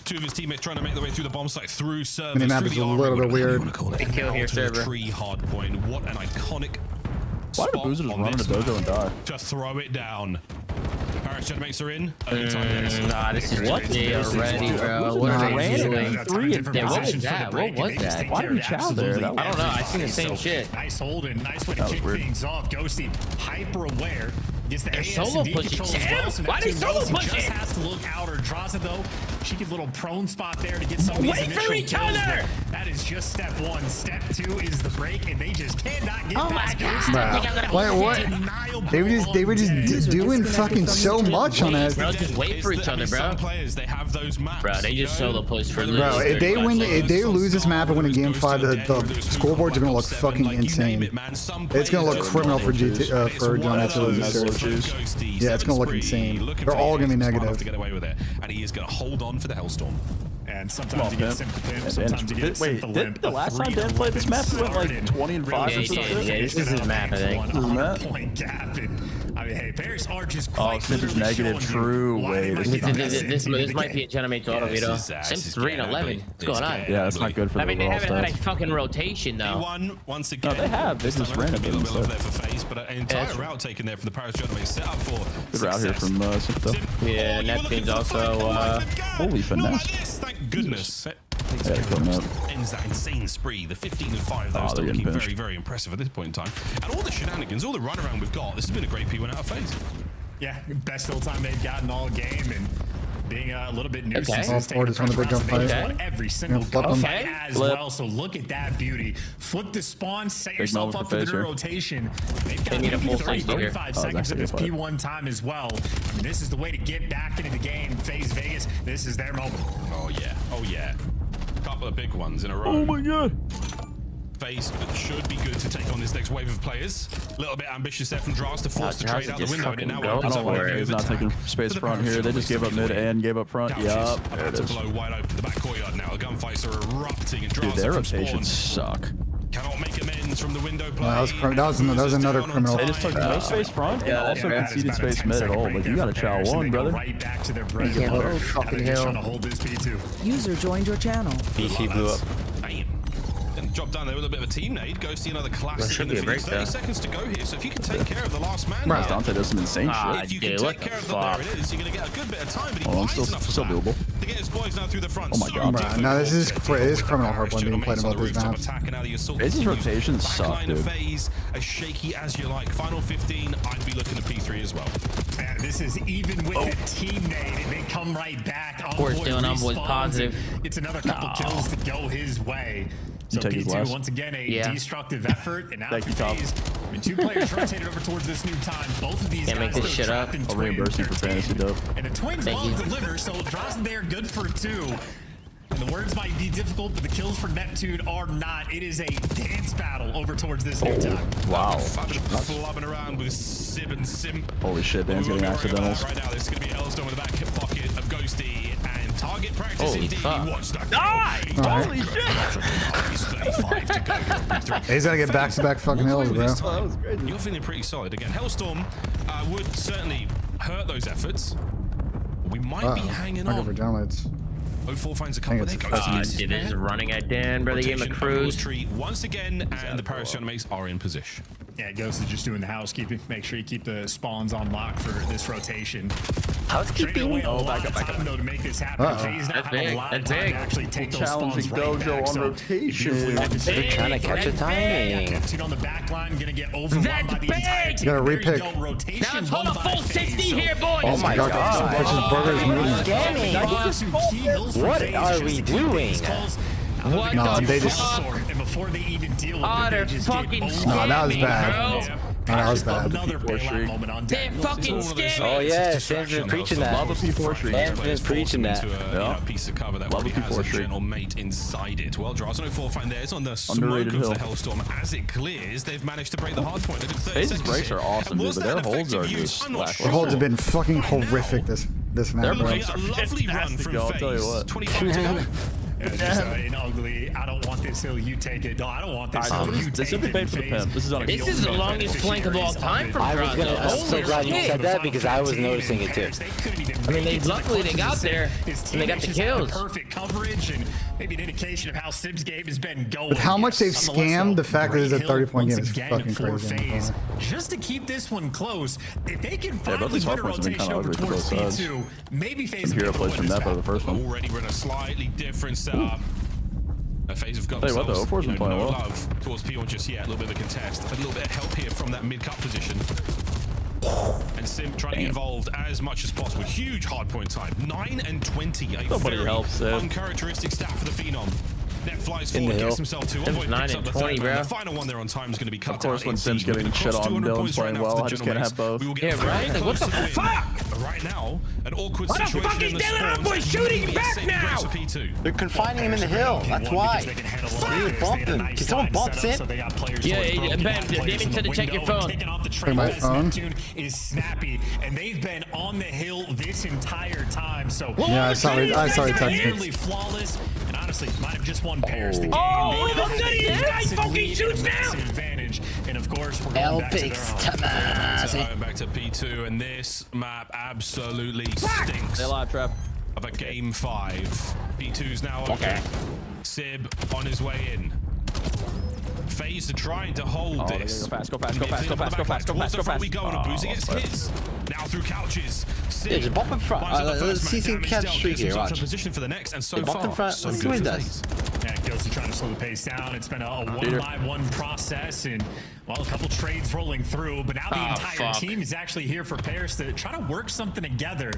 2 of his teammates trying to make their way through the bomb site, through servers, Mini-map is a little bit weird. Big kill here, server. Tree hard point. What an iconic Why did Boozer just run into Dojo and die? To throw it down. Paris Genomates are in. Nah, this is what they already, bro. What are they doing? What was that? What was that? Why did he chow there? I don't know. I seen the same shit. Nice holding. Nice way to kick things off. Ghosty hyper aware. Gets the solo pushing. Why did he solo push just it? has to look out. Or Draza though, she gets a little prone spot there to get some of these initial kills. That is just step 1. Step 2 is the break, and they just cannot get past Ghosty. What? They were just doing fucking so much on that. Bro, just wait for each other, bro. They have those maps. Bro, they just solo push for Bro, if they win, if they lose this map and win a game 5, the scoreboards are gonna look fucking insane. It's gonna look criminal for John to lose this series. Yeah, it's gonna look insane. They're all gonna be negative. To get away with it, and he is gonna hold on for the Hellstorm. And sometimes you get simple pimp, sometimes you get simple limp. The last time Dan played this map, he went like 20 and 5 or something. Yeah, this is his map, I think. Point gap. I mean, hey, Paris are just quite Sim's negative. True way. This might be a Genomates auto veto. Sim's 3 and 11. What's going on? Yeah, that's not good for the I mean, they haven't had a fucking rotation though. P1 once again. No, they have. They just ran a little bit bit there for FaZe, but an entire route taken there for the Paris Genomates set up for good route here from Simp. Yeah, Neptune's also. Holy finesse! Thank goodness. Ends that insane spree. The 15 and 5 though still looking very, very impressive at this point in time. And all the shenanigans, all the runaround we've got, this has been a great P1 out of FaZe. Yeah, best full time they've gotten all game, and being a little bit nuisance. All forward is one of the big gunfight. Every single gunfight as well. So look at that beauty. Flip the spawn, set yourself up for the rotation. They've got need a full 35 seconds of this P1 time as well. And this is the way to get back into the game. FaZe Vegas, this is their moment. Oh yeah, oh yeah. Couple of big ones in a row. Oh my god. FaZe should be good to take on this next wave of players. A little bit ambitious there from Dras to force the trade out the window. And now I don't worry, he's not taking space front here. They just gave up mid and gave up front. Yup, there it is. Blow wide open the back courtyard now. The gunfights are erupting and Dude, their rotations suck. Cannot make amends from the window play. That was another criminal. They just took no space front and also conceded space mid at all. Like, you gotta chow one, brother. Right back to their break. Trying to hold this P2. User joined your channel. PC blew up. Damn. Job done there with a bit of a team nade. Ghosty another classic in the field. 30 seconds to go here, so if you can take care of the last man, Dante does some insane shit. If you can take care of the, there it is, you're gonna get a good bit of time, but he's still doable. To get his boys now through the front. Oh my god. Bro, no, this is criminal hard one being played about these maps. His rotations suck, dude. Phase, as shaky as you like. Final 15, I'd be looking at P3 as well. Man, this is even with the team nade, and they come right back. Of course, doing Envoy's positive. It's another couple kills to go his way. So take his P2 last. once again a Yeah. destructive effort, and now Thank for you, Tom. FaZe, I mean, 2 players rotated over towards this new time. Both of these Can't make guys this still shit up. trapped in I'll twin reimburse you for 13. fantasy, dope. And the Twins Thank will you. deliver, so Dross there good for 2. And the words might be difficult, but the kills for Neptune are not. It is a dance battle over towards this new time. Wow. Flubbing around with Sib and Sim. Holy shit, Ben's getting accidentals. Right now, this is going to be Hellstone with the back hip pocket of Ghosty and target practice Holy indeed. fuck. Watch that. Die! Holy shit! He's 35 to go. He's gonna get back-to-back fucking hills, bro. This time, you're feeling pretty solid again. Hellstorm would certainly hurt those efforts. We might be hanging Looking for on. downloads. 04 finds a couple it's there. a Ghosty It is running again, brother. Game of Rotation cruise. tree once again, and the Parasite mates are in position. Yeah, Ghost is just doing the housekeeping. Make sure you keep the spawns on lock for this rotation. Housekeeping? Away a Oh, lot back up, of time, though, to make this happen. FaZe now That's have a big. lot of That's time big. to actually take those Challenging spawns right Dojo back. on So, rotation. beautifully orchestrated. Big. Trying to catch a timing. Neptune on the back line, gonna get overrun That's by the big. entire team. You gotta There you repick. go, rotation Now let's hold a won by full FaZe. 60 So, here, boys. Oh my God. god. Pushing burgers moving. What are we doing? What No, the they just- fuck? And before they even deal with Oh, it, they're they just fucking get No, that was scamming, bad. bro. No, that was bad. Another bailout moment on They're deck. fucking Oh scamming. yeah, Sam's been preaching that. Love a P4 streak. Sam's been preaching that. A piece of cover that Love already a has P4 a streak. gentle mate inside it. Well, Dross 04 find theirs on the smoke Underrated of the hill. Hellstorm. As it clears, they've managed to break the hard point. They did 30 FaZe's seconds breaks here. are awesome, And dude, was but that their an holds effective are use? just I'm not lackluster. The holds have been fucking Right now, horrific this map, They're bro. looking at a lovely run fantastic, from y'all, I'll tell you FaZe. what. 25 to go. Yeah, just, an ugly, I don't want this hill, you take it. No, I don't want this hill, you They take simply it. paid for the pimp. This is This is the longest flank of all time from I'm Dross. so glad you said that because I was noticing it too. I mean, luckily they got there and they got the kills. Perfect coverage and maybe an indication of how Sib's game has been going. With how much they've scammed, the fact that it's a 30-point game is fucking crazy. crazy. Just to keep this one close, if they can both finally these win a hard points have been rotation kinda over ugly for towards both sides. P2, maybe FaZe Some will be hero able to plays win from this that by battle. the first one. Already run a slightly different setup. FaZe have got Tell you what, themselves though, 04's been playing no well. love towards P1 just yet. A little bit of the contest. A little bit of help here from that mid-cut position. And Sim trying to get involved as much as possible. Huge hard point time. 9 and 20. A Nobody very helps, Sim. uncharacteristic stat for the Phenom. Net flies In the forward, hill. gets himself to Sim's 1 point, 9 picks and up the 20, third man. bro. The final one there on time is going to be cut Of course, down when Sim's indeed. getting We're shit across on, 200 Dylan's points right playing now for well. the I just can't General have both. We will get Yeah, right? very Like, what the close to fuck? win. Right now, an awkward What the situation fuck is in the Dylan spawns. Upwood shooting Maybe a back saving now? grace for P2. They're confining him in the hill. That's why. You bumped him. Can someone bump Sim? Yeah, Ben, Damien said to check your phone. Check my phone. Neptune is snappy, and they've been on the hill this entire time. So Yeah, I saw it text nearly me. flawless, and honestly, might have just won pairs the game. Oh, They look have at a this guy massive fucking lead shoots and a now. massive advantage, and of course, we're going back to their home. So back to P2, and this map absolutely stinks. They live trap. Of a game 5. P2's now okay. Sib on his way in. FaZe are trying to hold Oh, this. go fast, go fast, go fast, go fast, go fast, go fast, go fast. We go and Abusa gets his. Now through couches. Yeah, just bump in front. Let's see some catch streak here. Watch. Position for the next, and so Bump far, in front. so Let's see what he good for does. FaZe. Yeah, Ghost is trying to slow the pace down. It's been a one-by-one process, and well, a couple trades rolling through, but now the entire team is actually here for pairs to try to work something together.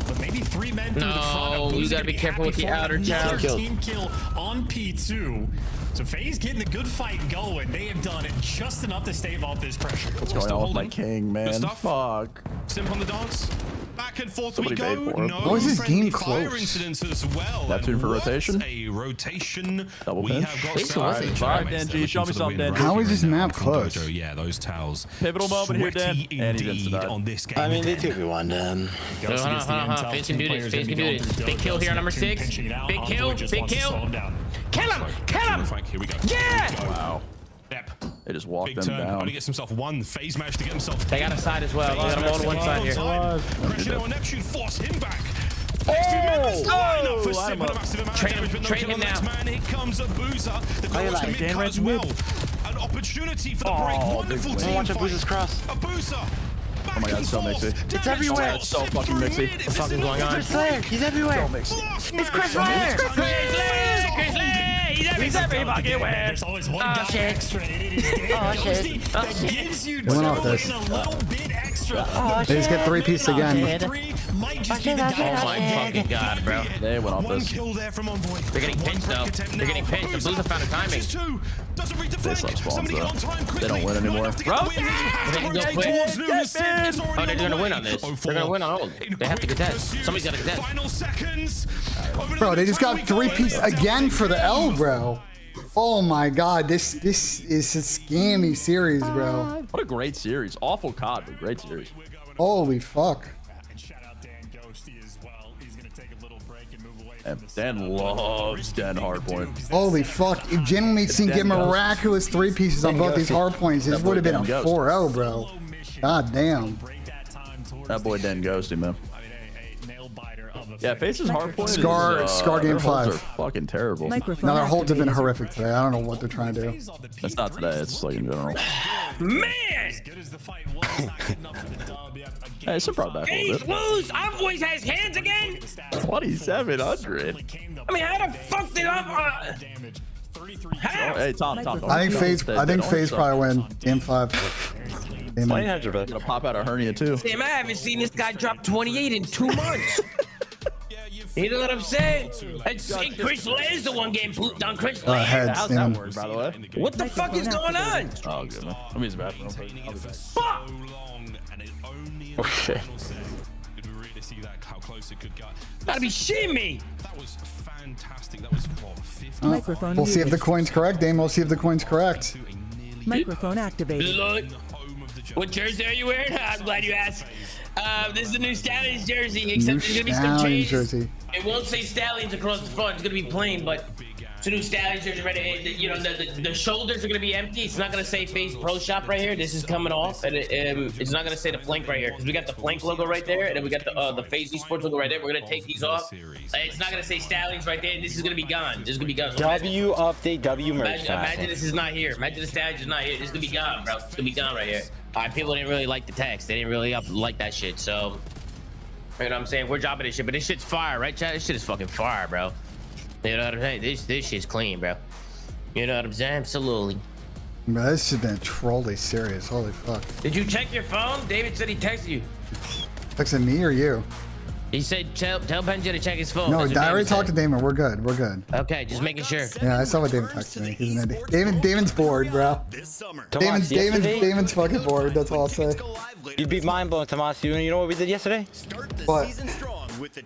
But maybe 3 men through the front. No, you gotta be careful with the outer Another town. team kill on P2. So FaZe getting the good fight going. They have done it just enough to stave off this pressure. What's going on with my king, man? stuff. Fuck. Simp on the dance. Back and forth Somebody we go. paid for him. No Why is this friendly game fire close? incidents as well. Neptune And for what rotation. A rotation. Double we pinch. have got This some wasn't right, trying. BENJ, show me something, BENJ. How is this map From close? Dojo. Yeah, those towels. Pivotal moment here, Dan. Sweaty And he indeed died. on this game. I mean, they took me one down. Hold on. FaZe can do this. FaZe can do this. Big kill here on number 6. Big kill. Big kill. Kill him. Kill him. Here we go. Yeah. Wow. Yep. They just walked Big them turn. down. Only gets himself one. FaZe managed to get himself. They got a side as well. They got him on one side here. Pressure on Neptune, force him back. Train him now. Man, here comes Abusa. The Oh, you goal to like mid cut as well. An opportunity for the break. Wonderful team Watch fight. Abusa's cross. Abusa. Oh my god, it's so mixy. It's everywhere. It's so fucking mixy. What the fuck is going on? Chris Slayer. He's everywhere. It's Chris Slayer. He's every fucking way. There's always one guy extra. It is Ghosty that gives you Went off two this. and a little bit extra. They just get 3 pieces again. Three might just be the Oh my fucking god, bro. They went off One this. kill there from Envoy. They're getting pinched though. They're getting pinched. The Blues have found a timing. Doesn't read the They flank. slept spawns Somebody though. on time They don't win anymore. Bro, they can go quick. Oh, they're gonna win on this. They're gonna win on hold. They have to contest. Somebody's gotta contest. Final seconds. Bro, they just got 3-piece again for the L, bro. Oh my god, this is a scammy series, bro. What a great series. Awful COD, but great series. Holy fuck. And Dan loves Dan Hardpoint. Holy fuck. If Genuinely seen get miraculous 3 pieces on both these hard points, this would have been a 4-0, bro. God damn. That boy Dan Ghosty, man. Yeah, Face's hardpoint Scar game their holds 5. are fucking terrible. No, their holds have been horrific today. I don't know what they're trying to do. That's not today, it's like in general. Man! Hey, it's brought back a These little bit. Blues! Envoys has hands again? 2,700. I mean, how the fuck did Oh, hey, Tom. I think FaZe probably win game 5. Game 900, bro. Gonna pop out a hernia too. Damn, I haven't seen this guy drop 28 in 2 months. You know what I'm saying? And Chris Les the one game on Chris Les. How's that work, by the way? What the fuck is going on? Oh, good man. Let me use the bathroom. Fuck! Oh shit. Gotta be shitting me. That was fantastic. That was what, 50? Microphone We'll see if the muted. coin's correct, Dame. We'll see if the coin's correct. Microphone activated. Look, what jersey are you wearing? I'm glad you asked. This is the new Stallions jersey, except there's gonna be some Stallions changes. jersey. It won't say Stallions across the front. It's gonna be plain, but it's a new Stallions jersey. Right, you know, the shoulders are gonna be empty. It's not gonna say FaZe Pro Shop right here. This is coming off, and it's not gonna say the flank right here because we got the flank logo right there, and then we got the FaZe Esports logo right there. We're gonna take these off. It's not gonna say Stallions right there. This is gonna be gone. This is gonna be gone. So W update W merch. imagine this is not here. Imagine the Stallions is not here. This is gonna be gone, bro. It's gonna be gone right here. All right, people didn't really like the text. They didn't really like that shit. So, you know what I'm saying? We're dropping this shit, but this shit's fire, right, chat? This shit is fucking fire, bro. You know what I'm saying? This shit's clean, bro. You know what I'm saying? Absolutely. Bro, this has been a trolley series. Holy fuck. Did you check your phone? David said he texted you. Texting me or you? He said tell BENJ to check his phone. No, That's what I already David talked to said. Damon. We're good. We're good. Okay, just making sure. Yeah, I saw what Damon texted me. He's an idiot. Damon's bored, bro. Damon's fucking bored. That's all I'll say. You'd be mind blown, Tomas. You know what we did yesterday? What?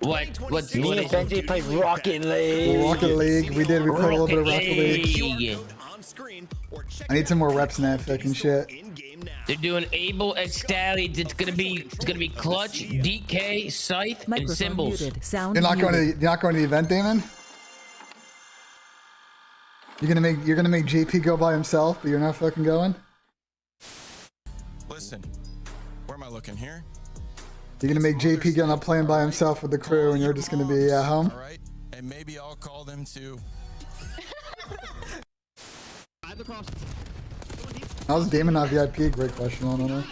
What? Me and BENJ played Rocket League. Rocket League. We did. We played a little bit of Rocket League. I need some more reps in that fucking shit. They're doing Able X Stallions. It's gonna be Clutch, DK, Scythe, and Symbols. Sound You're not going to the event, Damon? You're gonna make JP go by himself, but you're not fucking going? Listen, where am I looking here? You're gonna make JP get on a plane by himself with the crew, and you're just gonna be at home? All right, and maybe I'll call them to. How's Damon not VIP? Great question. I don't know.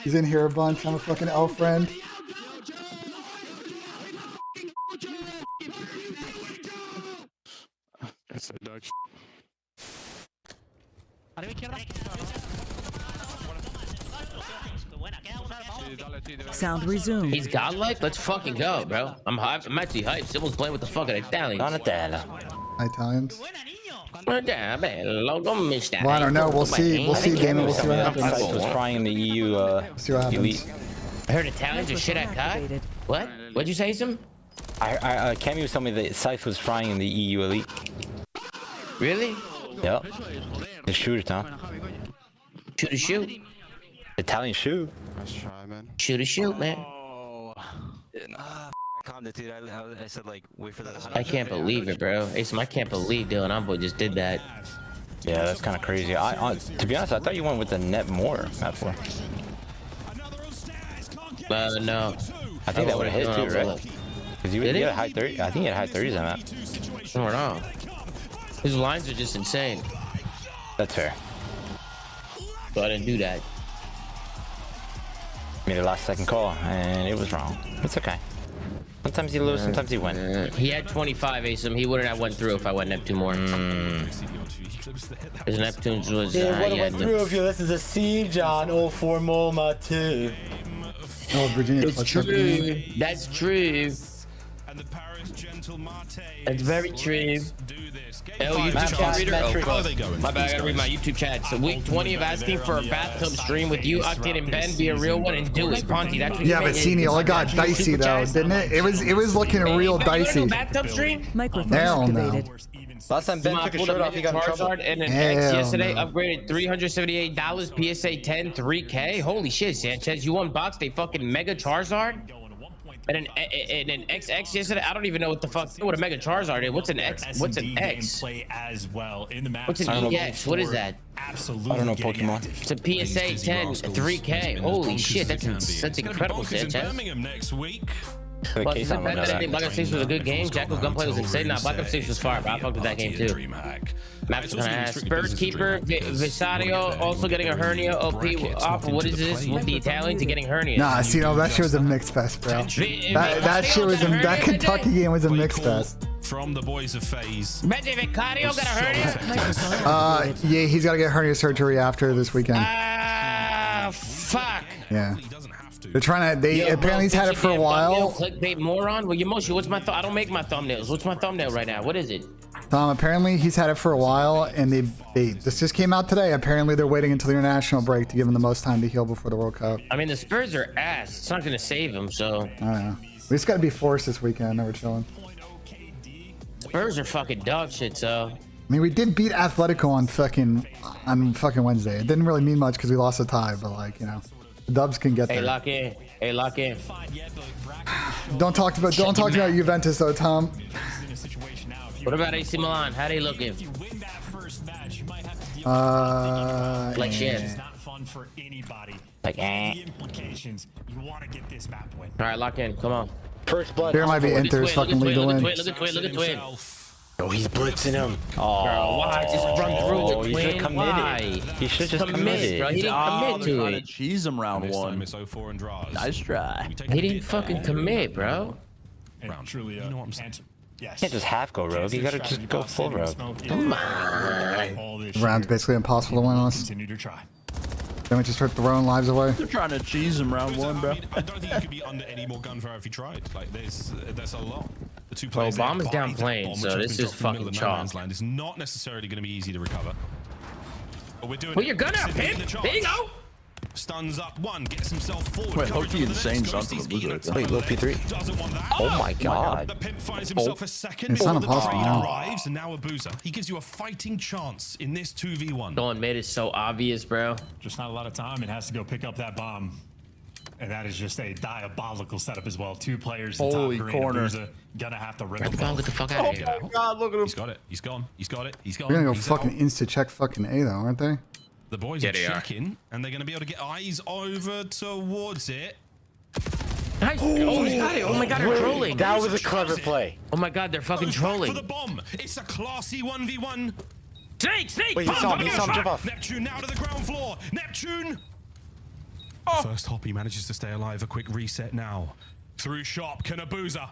He's in here a bunch. I'm a fucking elf friend. Sound resumed. He's godlike. Let's fucking go, bro. I'm hyped. I'm actually hyped. Symbols playing with the fucking Italians. Italians. Well, I don't know. We'll see. We'll see, Damon. We'll see what happens. Scythe was frying in the EU. See what happens. Elite. I heard Italians are shit at COD. What? What'd you say, Sim? Cammy was telling me that Scythe was frying in the EU Elite. Really? Yep. The shooter, Tom. Shoot a shoot. Italian shoot. Let's try, man. Shoot a shoot, man. I said like wait for that. I can't believe it, bro. Asim, I can't believe Dylan Envoy just did that. Yeah, that's kind of crazy. To be honest, I thought you went with the net more. Map 4. No. I think that would have hit too, right? Because you had a high 30. I think you had high 30s on that. No, no. His lines are just insane. That's fair. So I didn't do that. Made a last second call and it was wrong. It's okay. Sometimes you lose, sometimes you win. He had 25 Asim. He wouldn't have went through if I went Neptune more. His Neptune's was. Yeah, what went through if you listen to Siege on 04 MoMA 2. Oh, Virginia. It's true. That's true. It's very true. Oh, YouTube chat reader. Oh, my bad. I gotta read my YouTube chat. So week 20 of asking for a bathtub stream with you, Octane, and Ben. Be a real one and do it, Ponty. That's what Yeah, but Senio, it got dicey though, didn't it? It was looking real dicey. Bathtub stream? Hell no. Last time Ben took his shirt off, he got in trouble. And an X yesterday upgraded $378, PSA 10, 3K. Holy shit, Sanchez! You unboxed a fucking Mega Charizard and an XX yesterday. I don't even know what the fuck what a Mega Charizard is. What's an X? What's an X? Play as well in the map. What's an EX? What is that? Absolutely. I don't know Pokemon. It's a PSA 10, 3K. Holy shit, that's incredible, Sanchez. Birmingham next week. Well, since Black Ops 6 was a good game, Jackal gunplay was insane. Nah, Black Ops 6 was fire, but I fucked with that game too. Maps kind of ass. Spurs keeper Visario also getting a hernia. OP off. What is this with the Italians and getting hernia? Nah, Senio, that shit was a mixed fest, bro. That shit was that Kentucky game was a mixed fest. From the boys of FaZe. Benji Vicario got a hernia? Yeah, he's got to get hernia surgery after this weekend. Fuck. Yeah. They're trying to. Apparently he's had it for a while. Clickbait moron. Well, Yomoshi, what's my? I don't make my thumbnails. What's my thumbnail right now? What is it? Apparently he's had it for a while, and this just came out today. Apparently they're waiting until the international break to give him the most time to heal before the World Cup. I mean, the Spurs are ass. It's not gonna save him. So. I don't know. We just got to be forced this weekend. Now we're chilling. Spurs are fucking dog shit. So. I mean, we did beat Atletico on fucking Wednesday. It didn't really mean much because we lost a tie, but like the Dubs can get there. Hey, lock in. Hey, lock in. Don't talk about Juventus though, Tom. What about AC Milan? How they looking? Like shit. It's not fun for anybody. Like the implications. You want to get this map win. All right, lock in. Come on. First blood. There might be Inter's fucking lead to win. Look at Twin. Oh, he's blitzing him. Oh, bro, why just run through the Twin? Why? He should just commit, bro. He didn't commit to it. Cheese him round one. Nice try. He didn't fucking commit, bro. Truly, you know what I'm saying? Yes. You can't just half go rogue. You gotta just go full rogue. Come on. The round's basically impossible to win on us. Continue to try. Then we just start throwing lives away. They're trying to cheese him round one, bro. I don't think you could be under any more gunfire if you tried. Like there's a lot. The two players. Well, Obama's down playing, so this is fucking chalk. It's not necessarily going to be easy to recover. But we're doing. Well, you're gonna pimp. There you go. Stuns up one, gets himself forward. Wait, Loki insane son from the Blizzard. Wait, low P3. Oh my god. The pimp finds himself a second. It's not impossible now. Arrives, and now Abuza. He gives you a fighting chance in this 2v1. Dawn made it so obvious, bro. Just not a lot of time. It has to go pick up that bomb. And that is just a diabolical setup as well. Two players in Holy top green. corner. Abuza gonna have to rip Get the fuck out of here. Oh my god, look at him. He's got it. He's gone. He's got it. He's gone. They're gonna go He's fucking out. insta check fucking A though, aren't they? The boys are checking, and they're going to be able to get eyes over towards it. Nice. Oh, he's got it. Oh my god, they're trolling. That was a clever play. Oh my god, they're fucking trolling. For the bomb. It's a classy 1v1. Snake. Wait, he saw him jump off. Neptune now to the ground floor. Neptune. First hop, he manages to stay alive. A quick reset now. Through shop, Kanabuza.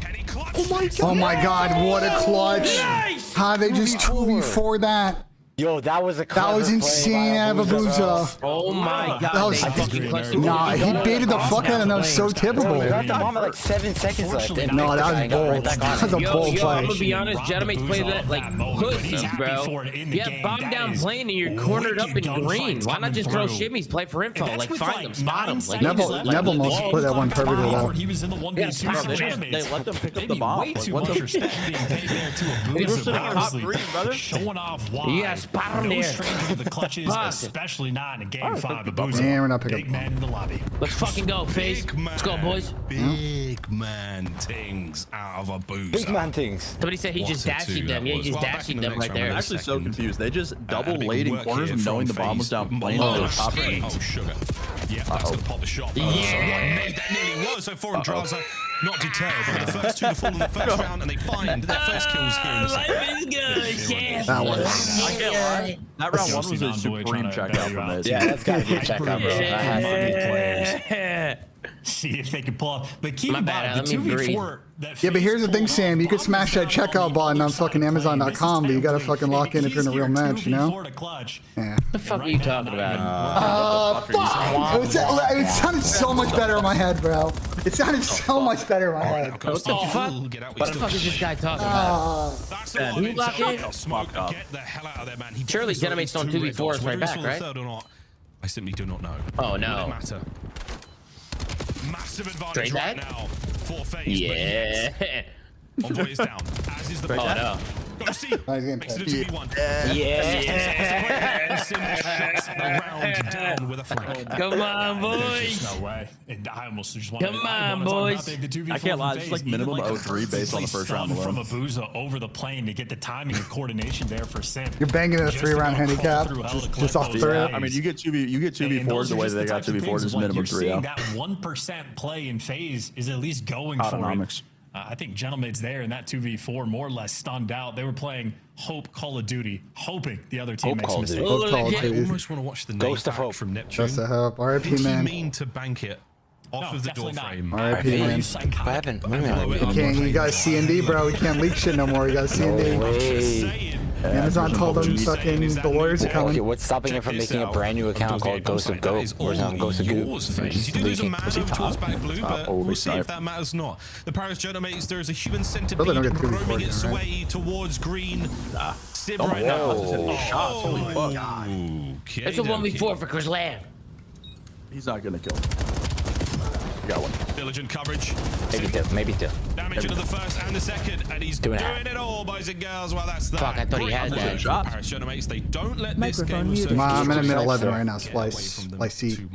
Can he clutch? Oh my god, what a clutch. Nice. How they just 2v4 that. Yo, that was a clever That was insane out of Abuza. Oh my god. That was, they fucking clutched the nah, he baited the fuck out of him. That was so typical. We got the bomb at like 7 seconds left. No, that was bold. That was a bold play. I'm gonna be honest, Jedamate's play that like pussies, bro. Yeah, bomb down plane and you're cornered up in green. Why not just throw shimmies, play for info, like find them, spot them. Like, Neville must put that one perfectly though. He was in the 1v2. They let them pick up the bomb. Way too much respect being paid there to Abuza. Honestly, showing off why. Yeah, spot him there. Stranger to the clutches, especially not in game 5. Abuza. Yeah, we're not picking Big man in the lobby. Let's fucking go, FaZe. Let's go, boys. Big man things out of Abuza. Big man things. Somebody said he just dashed them. Yeah, he just dashed them right there. I'm actually so confused. They just double laid in corners and knowing the bomb was down plane. Oh, sugar. Yeah, that's going to pop the shot. Yeah. Made that nearly was. So foreign Draza not deterred. But the first two to fall in the first round, and they find their first kills here in the second. Life is good. That was. I can't lie. That round one was a supreme checkout from this. Yeah, that's gotta be a checkout, bro. That has to be. see if they can pull off. But keep My in bad, mind, the let me 2v4 that Yeah, but here's the thing, pulled Sam. You off, could smash that checkout button on fucking Amazon.com, but you gotta fucking lock in if you're in a real match, you know? Yeah. What the fuck are you talking about? Fuck! It sounded so much better in my head, bro. It sounded so much better in my head. What the fuck? What the fuck is this guy talking about? Who locked in? Smoke, get the hell out of there, man. Surely Genemate's don't 2v4 us right back, right? I simply do not know. Oh, no. Matter. Massive advantage Straight right back? now for FaZe. Yeah. Envoy is down, as is the Oh, no. Go see. Makes it a 2v1. Shuts the round down with a flank. Come on, boys. There's no way. And I almost just Come on, boys. I can't lie, it's like minimum 0-3 based on the first round alone. From Abuza over the plane to get the timing and coordination there for Sim. You're banging in a 3-round handicap. Just off through. Yeah, I mean, you get 2v4s the way they got 2v4s is minimum 3. That 1% play in FaZe is at least going for it. I think Gentlemate's there in that 2v4 more or less stunned out. They were playing Hope Call of Duty, hoping the other team makes a mistake. Hope Call of I Duty. almost want to watch the Ghost of Hope from Neptune. Ghost of Hope. RIP, Did he man. mean to bank it off of the door frame? RIP, man. You You got C&D, bro. We can't leak shit no more. You got C&D. Amazon told them fucking the lawyers are coming. Okay, what's stopping it from making a brand new account called Ghost of Goat? Or something, Ghost of Goat? You do lose a man over towards back blue, but we'll see if that matters not. The Paris Gentlemates, there is a human centipede roaming its way towards green. Sib right now. It's a 1v4 for Chris Lamb. He's not gonna kill him. Got one. Diligent coverage. Maybe two. Damage into the first and the second, and he's doing it all, boys and girls. Well, that's that. Fuck, I thought he had that. Paris Gentlemates, they don't let this game I'm in a mid 11 right now, Splice. C.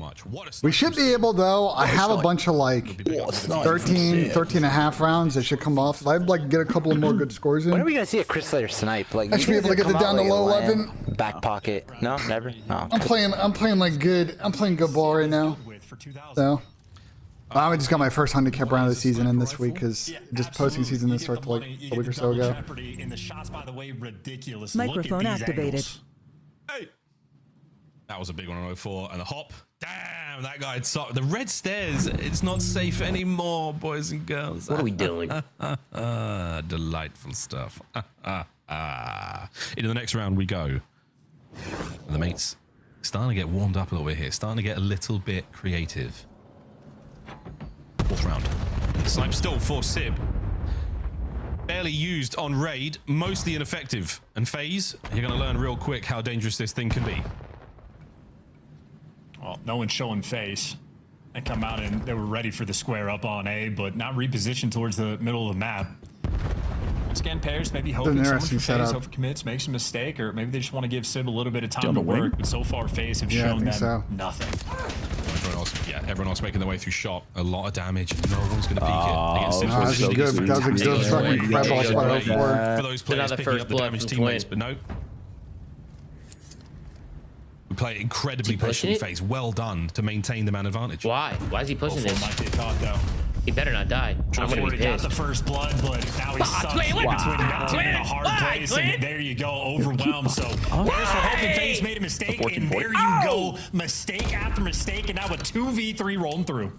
We should be able, though. I have a bunch of like 13 and a half rounds that should come off. I'd like get a couple of more good scores in. When are we gonna see a Chris Slater snipe? Like, I should be able to get it down to low 11. Back pocket. No, never. No. I'm playing like good. I'm playing good ball right now. So. I just got my first handicap round of the season in this week because just posting season this started like a week or so ago. Microphone activated. Hey. That was a big one on 04 and a hop. Damn, that guy had the red stairs. It's not safe anymore, boys and girls. What are we doing? Delightful stuff. Into the next round we go. And the mates starting to get warmed up a little bit here, starting to get a little bit creative. Fourth round. The snipe still for Sib. Barely used on raid, mostly ineffective. And FaZe, you're going to learn real quick how dangerous this thing can be. Well, no one's showing face. They come out and they were ready for the square up on A, but not repositioned towards the middle of the map. Once again, pairs maybe hoping someone for FaZe overcommits, makes a mistake, or maybe they just want to give Sib a little bit of time to work. But so far, FaZe have shown them nothing. Everyone else making their way through shot. A lot of damage. No one's going to peek it. That's a good. That was a good fucking crap ball spot for those players picking up the damaged teammates, but no. We play incredibly pushing FaZe. Well done to maintain the man advantage. Why? Why is he pushing this? Might get caught though. He better not die. I'm gonna be got the first blood, but now he's stuck between a hard place, and there you go, overwhelmed. So there's for hoping FaZe made a mistake, and there you go, mistake after mistake, and now a 2v3 rolling through.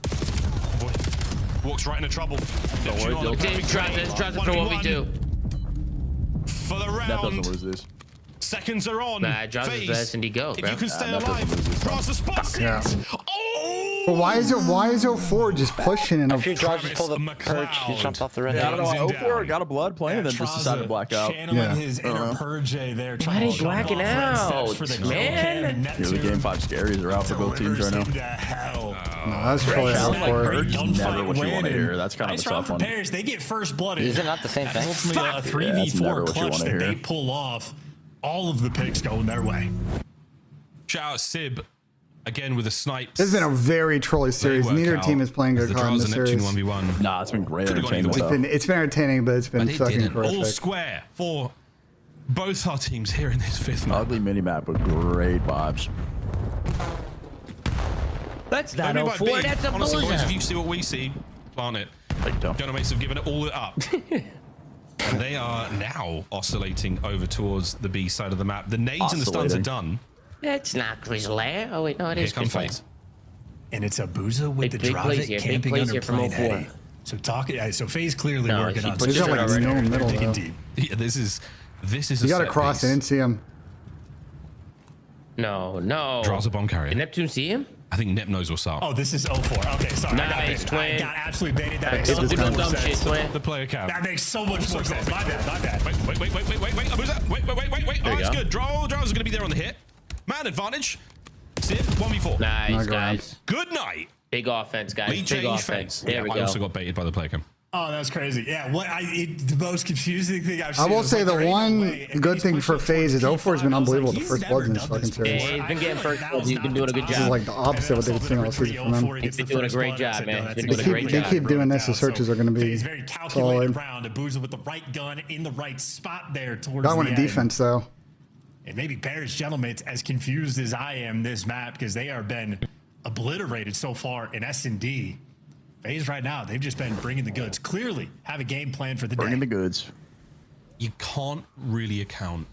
Walks right into trouble. Tries it for what we do. For the round. That doesn't lose this. Seconds are on. Nah, John's the best and he goes, bro. If you can stay alive, draws the spot. Yeah. But why is 04 just pushing and a few draws just pull the perch, he jumped off the red. Yeah, I don't know. 04 got a blood play and then just decided to black out. Channeling his inner purge there. Why are they blacking out, man? The game 5 scaries are out for both teams right now. No, that's really out for it. Never what you want to hear. That's kind of a tough one. They get first blood. Is it not the same thing? Ultimately, a 3v4 clutch that they pull off. All of the picks going their way. Shout out Sib again with a snipe. This has been a very trolly series. Neither team is playing good card in this series. 1v1. Nah, it's been great entertainment. It's been entertaining, but it's been fucking horrific. All square for both our teams here in this fifth map. Ugly mini map with great vibes. That's not 04. That's a honestly, boys, if Abuza. you see what we see, plant it. Gentlemates have given it all up. And they are now oscillating over towards the B side of the map. The nades and the stuns are done. That's not Chris Lamb. Oh wait, no, it Here is come Chris Lamb. FaZe. and it's Abuza with Big the plays Dravik here, big camping plays under here from plant 04. Eddie. So FaZe clearly No, working she on put some this like shots. no They're middle, digging though. deep. Yeah, this is You a got to set cross. I piece. didn't see him. No. Draws a bomb carrier. Did Neptune see him? I think Nep knows what's up. Oh, this is 04. Okay, sorry. Nice, I twin. got absolutely baited. That makes Don't so do much no more dumb shit, sense. twin. The player count. That makes so much more sense. My bad. Wait. Abuza. Wait. There Oh, you that's go. good. Draws are going to be there on the hit. Man advantage. Sim, 1v4. Nice, guys. Good night. Big offense, guys. Lead Big change offense. phase. There we I go. also got baited by the player cam. Oh, that was crazy. Yeah, the most confusing thing I've I seen. will was say like, the there ain't no one way. And good he's thing pushing for FaZe is towards 04 has been P5. I was unbelievable like, the he's first never bloods in this done fucking this before. series. Yeah, he's been getting I- first that bloods. was He's been not doing a the good time. This is job. like the opposite of what they've seen all season from him. He's been doing a great job, man. He's been doing a They great keep, they job. keep doing this, the searches are going to be He's very calculated solid. round. Abuza with the right gun in the right spot there towards Got one the in end. defense, though. And maybe Paris Gentleman's as confused as I am this map because they are been obliterated so far in S&D. FaZe right now, they've just been bringing the goods. Clearly have a game plan for the day. Bringing the goods. You can't really account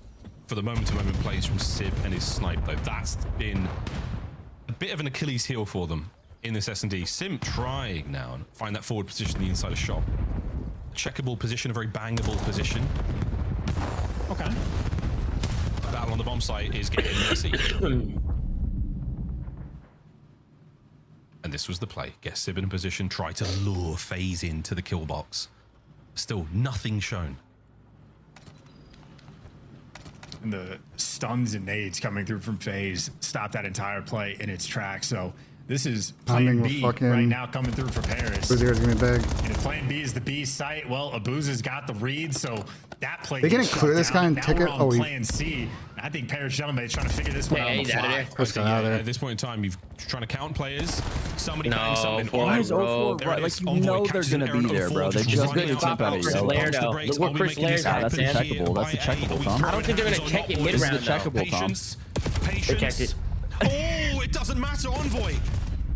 for the moment-to-moment plays from Sib and his snipe, though. That's been a bit of an Achilles heel for them in this S&D. Sim trying now and find that forward position in the inside of shop. Checkable position, a very bangable position. Okay. Battle on the bomb site is getting messy. And this was the play. Get Sib in a position, try to lure FaZe into the kill box. Still nothing shown. And the stuns and nades coming through from FaZe stop that entire play in its tracks. So this is plan B right now coming through for Paris. Buzier's going to be big. And if plan B is the B site, well, Abuza's got the read, so that play They gonna gets clear shut this down. guy and Now take we're it? on Oh, plan C. I think Paris Gentleman is trying to figure this one out on the he's out of fly. there. Let's go out there. At this point in time, you're trying to count players. Somebody No, playing something. for Why is bro. 04 right? Like, you know they're going to be there, bro. They just Good made a pop tip out out of Chris you. Lair, though. Look what Chris Lair's Yeah, got, that's a man. checkable. That's a checkable, Tom. I don't think they're gonna check it This is mid-round, a checkable, Tom. Patience. They checked it. Oh, it doesn't matter, Envoy.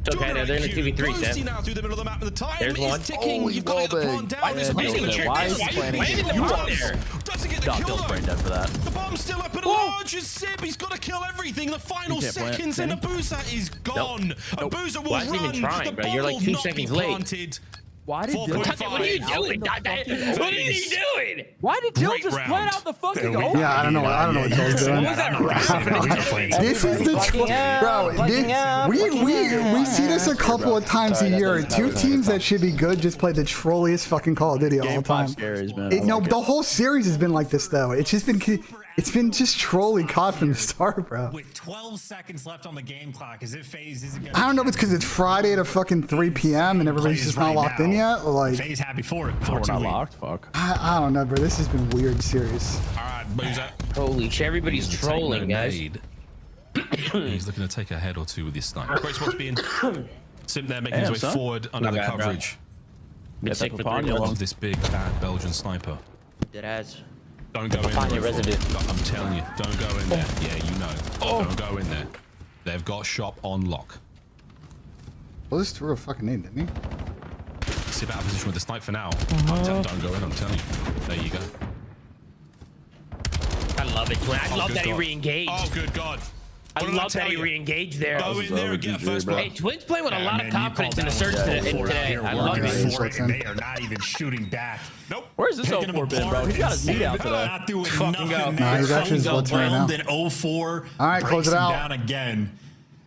It's okay, they're in the 2v3 set. Ghosty now through the middle of the map, and the time There's is one. ticking. Oh, You've got to get the big. pawn down. Why This is is he amazing. why is he planning Why is he it? the bomb there? Doesn't get the Don't kill, brain though. dead for that. The bomb's still up at large as Sib. He's got to kill everything. The final can't plant, seconds, and can he? Abuza is gone. Abuza will Why is he run. even trying, The bro? bomb You're like will 2 not be seconds late. planted. Why did Dill? 4.5. What are you doing? What is he doing? Why did Dill Great just round. plant out the fucking Yeah, hole? Yeah, I don't know. I don't know what Joel's doing. What was that? This is the bro. We see this a couple of times a year. Two teams that should be good just play the trolliest fucking Call of Duty all the Game 5 time. scaries, man. No, the whole series has been like this though. It's been just trolly COD from the start, bro. With 12 seconds left on the game clock, as if FaZe isn't going I don't know if it's because it's Friday at a fucking 3 p.m. and everybody's just not locked in yet. Or like, FaZe happy for it. Oh, we're not locked. Fuck. I don't know, bro. This has been weird series. All right, Boozer. Holy shit, everybody's He's trolling, guys. He's looking to take a head or two with this snipe. Great spot to be in. Sim there making his way son. forward under Not the bad, bro. coverage Been sick for 3 of months. this big bad Belgian sniper. Dead ass. Don't go in Find there. your residue. I'm telling you, don't go in there. Yeah, you know. Don't go in there. They've got shop on lock. Well, this threw a fucking nade, didn't he? Sib out of position with the snipe for now. Don't go in, I'm telling you. There you go. I love it, Twin. I love good that he God. re-engaged. Oh, good God. I What did I love that tell he you? re-engaged there. Go in there and get a first blood. Hey, Twin's playing with a Yeah, lot man, of you confidence called in the that search one. today. I love Working it. for it, and they are not even shooting back. Nope. Where's this Taking 04 them been, bro? apart He's got and his meat out Sim today. Not doing Fucking nothing go. there. Nah, he's actually Fucking blitzing right now. Then 04 All right, close breaks it him out. down again.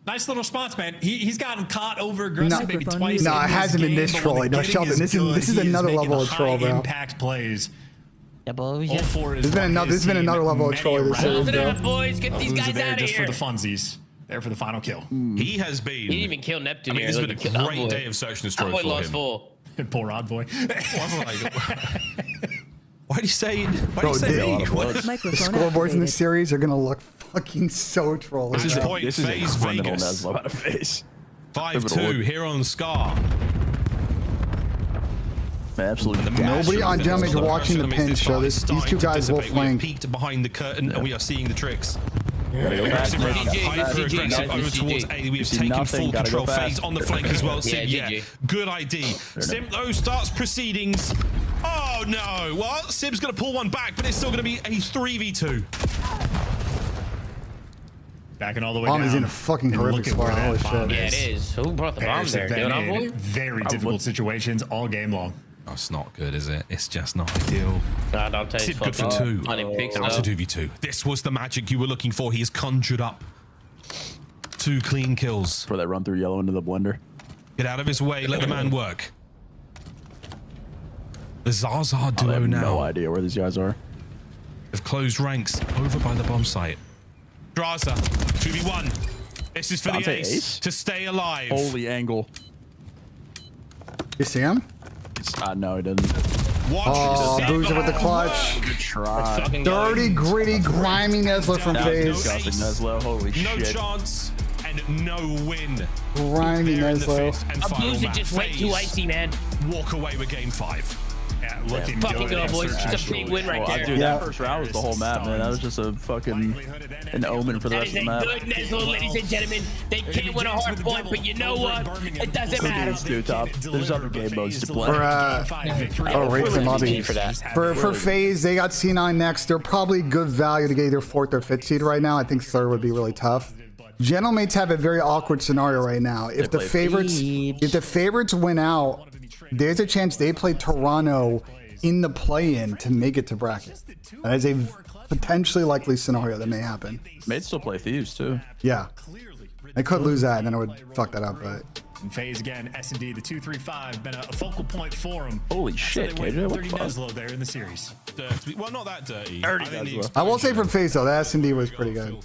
Nice little spots, man. He's gotten caught over aggressive maybe twice. No, in it this hasn't been game, this but when trolly. the No, getting Sheldon, this is good, this is he another making level of troll, bro. high-impact plays. Yeah, boys. 04 is There's been what his another team level of many troll this rounds. series, Close it bro. up, boys. Get these Who's guys there out of just here. for the funsies. There for the final kill. He has been. He didn't even kill I Neptune mean, here. this has Look, been he a killed great Envoy. day of search and destroy Envoy for lost him. full. Poor Envoy. Why do you say? Why do Bro, you say the- me? What? The Microphone scoreboards in this activated. series are gonna look fucking so trolly. This is bro. point This is a phase criminal Vegas. Neslo out of face. 5-2 here on Scar. Absolutely. Nobody on Damage watching the pin show. These two guys will We have flank. peeked behind the curtain and we are seeing the tricks. Gotta go back. Aggressive round, GG, hyper GG, aggressive guys, over GG. towards A. We have see taken nothing, full gotta go control phase fast. on the flank as well. Sim, Yeah, yeah, GG. good ID. Sim though starts proceedings. Oh no! Well, Sim's gonna pull one back, but it's still gonna be a 3v2. Backing all the way Bomb down. is in a fucking And horrific look at where spot. Holy that bomb shit. Yeah, it is. Who brought the bomb Bears there? have Dude, been I'm in very difficult situations all game long. Oh, it's not good, is it? It's just not ideal. Nah, don't tell you. Tip good for 2. Picks, That's a 2v2. This was the magic you were looking for. He has conjured up 2 clean kills. For that run through yellow into the blender. Get out of his way. Let the man work. The Zaza duo I have now. no idea where these guys are. They've closed ranks over by the bomb site. Draza, 2v1. This is for the ace to stay alive. Holy angle. You see him? No, he didn't. Watch Boozer with the clutch. Good try. Dirty, gritty, grimy Nesla from FaZe. Neslo, holy no shit. chance and no win. Grimy Neslo. Boozer just way too icy, man. Walk away with game 5. Yeah, looking Fucking good. go, boys. It's a big win right there. Dude, that first round was the whole map, man. That was just a fucking an omen for the That rest is of the a map. good Neslo, ladies and gentlemen. They can't win a hard point, but you know what? It doesn't matter. It's too tough. There's other game modes to play. Racing lobby. For FaZe, they got C9 next. They're probably good value to get either 4th or 5th seed right now. I think 3rd would be really tough. Gentlemates have a very awkward scenario right now. If the favorites win out, there's a chance they play Toronto in the play-in to make it to bracket. That is a potentially likely scenario that may happen. They'd still play Thieves too. Yeah, they could lose that, and then it would fuck that up. But And FaZe again, S&D, the 2-3-5, been a focal point for him. Holy shit, so they KJ, win what 30 the fuck? Neslo there in the series. Dirty. Well, not that dirty. I will say from FaZe though, the S&D was pretty good.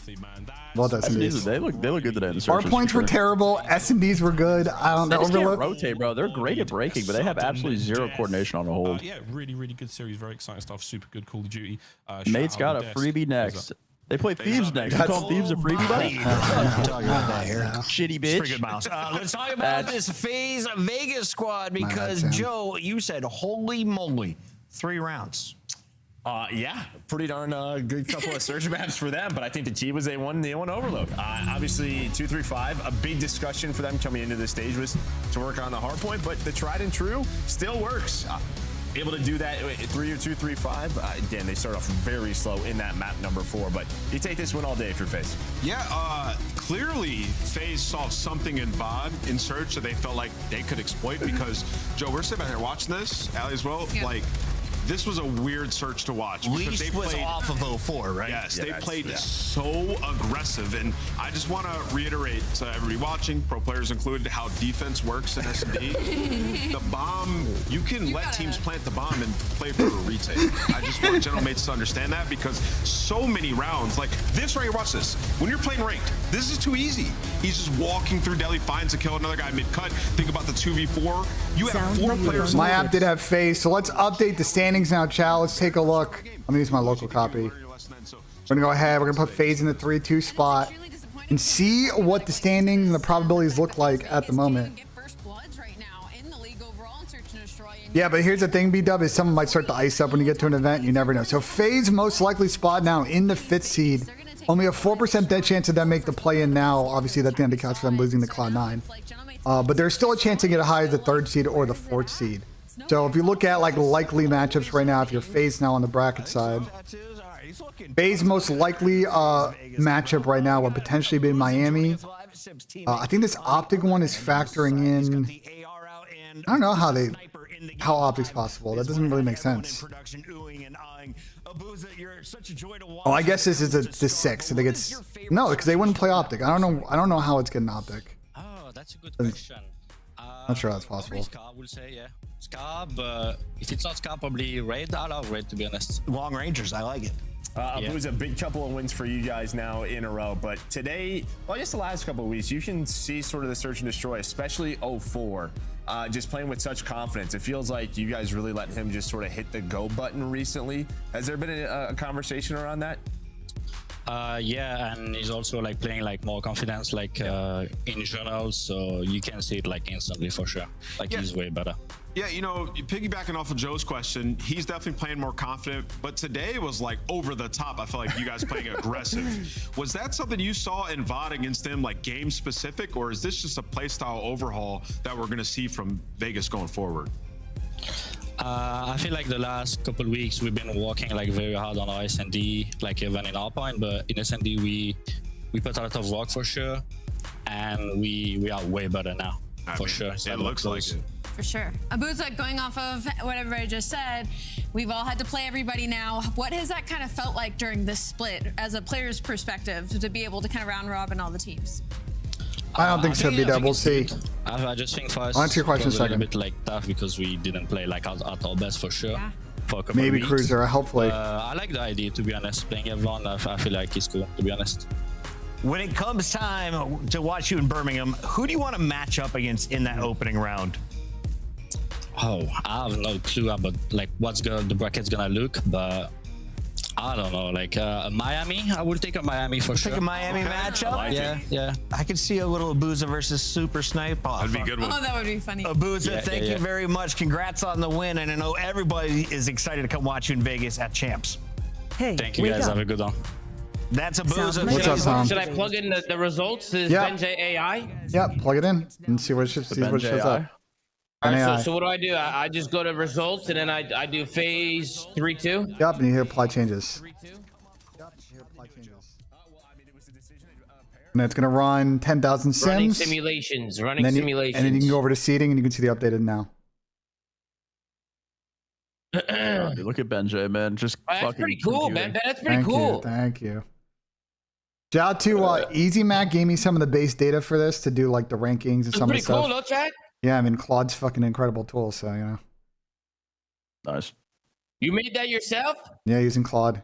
Well, S&Ds. They look good today in the Our searches. points were terrible. S&Ds were good. I don't They know. just can't rotate, bro. They're great at breaking, but they have absolutely zero coordination on the hold. Yeah, really, really good series. Very exciting stuff. Super good Call of Duty. Nate's got a freebie next. They play Thieves next. You call Thieves a freebie, buddy? Talking about that here. Shitty bitch. Pretty good mouse. Let's talk about this FaZe Vegas squad because Joe, you said, holy moly, 3 rounds. Yeah, pretty darn good couple of search maps for them, but I think the key was they won the A1 overload. Obviously, 2-3-5, a big discussion for them coming into this stage was to work on the hard point, but the tried and true still works. Able to do that 3 or 2-3-5. Again, they start off very slow in that map number 4, but you take this win all day if you're FaZe. Yeah, clearly FaZe saw something in VOD in search that they felt like they could exploit because, Joe, we're sitting back here watching this, Allie as well, like, this was a weird search to watch because Least they was played off of 04, right? Yes, Yeah, they that's- played yeah. so aggressive, and I just want to reiterate to everybody watching, pro players included, how defense works in S&D. The bomb, you can let teams plant the bomb and play for a retake. I just want Gentlemates to understand that because so many rounds, like this right here, watch this. When you're playing ranked, this is too easy. He's just walking through deli, finds a kill, another guy mid-cut. Think about the 2v4. You have 4 players. My app did have FaZe, so let's update the standings now, chat. Let's take a look. I'm gonna use my local copy. We're gonna go ahead. We're gonna put FaZe in the 3-2 spot and see what the standings and the probabilities look like at the moment. Yeah, but here's the thing, B-Dub, is someone might start to ice up when you get to an event. You never know. So FaZe most likely spot now in the 5th seed. Only a 4% dead chance of them make the play-in now. Obviously, that's the handicaps for them losing to Cloud9. But there's still a chance to get as high as the 3rd seed or the 4th seed. So if you look at like likely matchups right now, if you're FaZe now on the bracket side, FaZe most likely matchup right now would potentially be Miami. I think this Optic one is factoring in. I don't know how Optic's possible. That doesn't really make sense. Oh, I guess this is the 6th. So they get no, because they wouldn't play Optic. I don't know how it's getting Optic. Oh, that's a good question. Not sure that's possible. Scar, we'll say, yeah. Scar, but if it's not Scar, probably Raid. I love Raid, to be honest. Long Rangers, I like it. It was a big couple of wins for you guys now in a row, but today, well, just the last couple of weeks, you can see sort of the search and destroy, especially 04, just playing with such confidence. It feels like you guys really let him just sort of hit the go button recently. Has there been a conversation around that? Yeah, and he's also like playing like more confidence, like in general, so you can see it like instantly for sure. Like he's way better. Yeah, you know, piggybacking off of Joe's question, he's definitely playing more confident, but today was like over the top. I felt like you guys playing aggressive. Was that something you saw in VOD against him, like game specific, or is this just a playstyle overhaul that we're going to see from Vegas going forward? I feel like the last couple of weeks we've been working like very hard on our S&D, like even in our point, but in S&D We put a lot of work for sure, and we are way better now for sure. It looks like it. For sure. Abuza, going off of what everybody just said, we've all had to play everybody now. What has that kind of felt like during this split as a player's perspective to be able to kind of round robin all the teams? I don't think so, B-Dub. We'll see. I just think for us, I'll answer your question in a second. A bit like tough because we didn't play like at our best for sure. Yeah. For a couple Maybe of weeks. Cruiser, hopefully. I like the idea, to be honest. Playing everyone, I feel like it's cool, to be honest. When it comes time to watch you in Birmingham, who do you want to match up against in that opening round? Oh, I have no clue about like what's the bracket's gonna look, but I don't know. Like Miami, I would take a Miami for sure. Take a Miami matchup. Like yeah. I could see a little Abuza versus Super Snipe. That'd be a good one. Oh, that would be funny. Abuza, thank you very much. Congrats on the win, and I know everybody is excited to come watch you in Vegas at Champs. Hey, thank you guys. Have a good one. That's Abuza. What's up, Tom? Should I plug in the results? Is BENJ AI? Yep, plug it in and see what shows up. All right, so what do? I just go to results and then I do phase 3-2. Yep, and you hit apply changes. And it's gonna run 10,000 sims. Running simulations. And then you can go over to seeding and you can see the updated now. Look at BENJ, man. Just that's fucking pretty cool, man. That's pretty cool. Thank you. Shout out to Easy Mac gave me some of the base data for this to do like the rankings and some of the stuff. Pretty cool, no chat? Yeah, I mean Claude's fucking incredible tool, so you know. Nice. You made that yourself? Yeah, using Claude.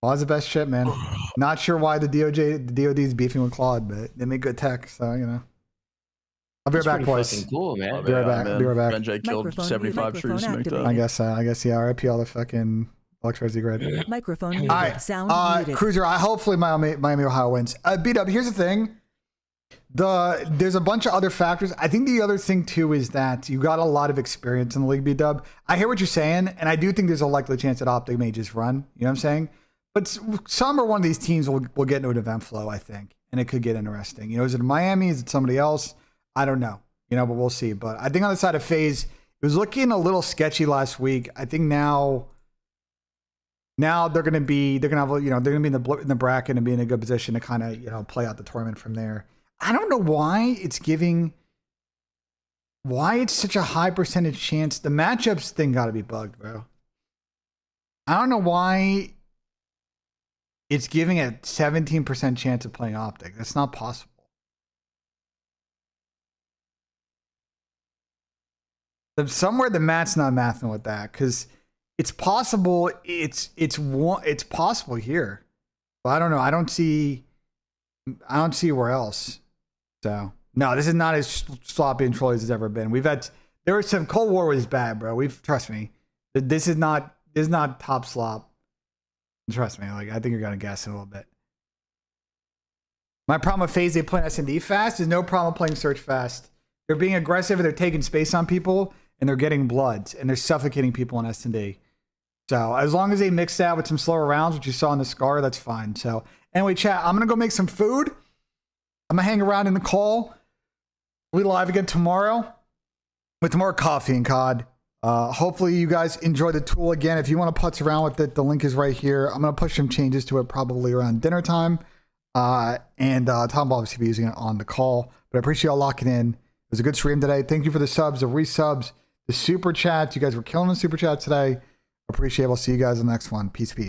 Claude's the best shit, man. Not sure why the DOD is beefing with Claude, but they make good tech, so you know. I'll be right back, boys. Cool, man. I'll be right back. BENJ killed 75 trees. I guess yeah. RIP all the fucking electricity grid. Microphone muted. All right, Sound muted. Cruiser. Hopefully Miami Ohio wins. B-Dub, here's the thing. There's a bunch of other factors. I think the other thing too is that you got a lot of experience in the league, B-Dub. I hear what you're saying, and I do think there's a likely chance that Optic may just run. You know what I'm saying? But some or one of these teams will get into an event flow, I think, and it could get interesting. You know, is it Miami? Is it somebody else? I don't know. You know, but we'll see. But I think on the side of FaZe, it was looking a little sketchy last week. I think now they're gonna be in the bracket and be in a good position to kind of play out the tournament from there. I don't know why it's such a high percentage chance. The matchups thing got to be bugged, bro. I don't know why it's giving a 17% chance of playing Optic. That's not possible. Somewhere the math's not mathing with that, because it's possible. It's possible here, but I don't know. I don't see where else. So no, this is not as sloppy and trolly as it's ever been. There was some Cold War was bad, bro. Trust me. This is not top slop. Trust me. Like I think you're gonna guess it a little bit. My problem with FaZe, they play S&D fast. There's no problem playing Search fast. They're being aggressive and they're taking space on people and they're getting bloods and they're suffocating people in S&D. So as long as they mix that with some slower rounds, which you saw in the Scar, that's fine. So anyway, chat, I'm gonna go make some food. I'm gonna hang around in the call. We'll be live again tomorrow with more coffee and COD. Hopefully you guys enjoy the tool again. If you want to putz around with it, the link is right here. I'm gonna push some changes to it probably around dinner time. And Tom will obviously be using it on the call. But I appreciate y'all locking in. It was a good stream today. Thank you for the subs, the resubs, the super chats. You guys were killing the super chats today. Appreciate it. I'll see you guys in the next one. Peace, peace.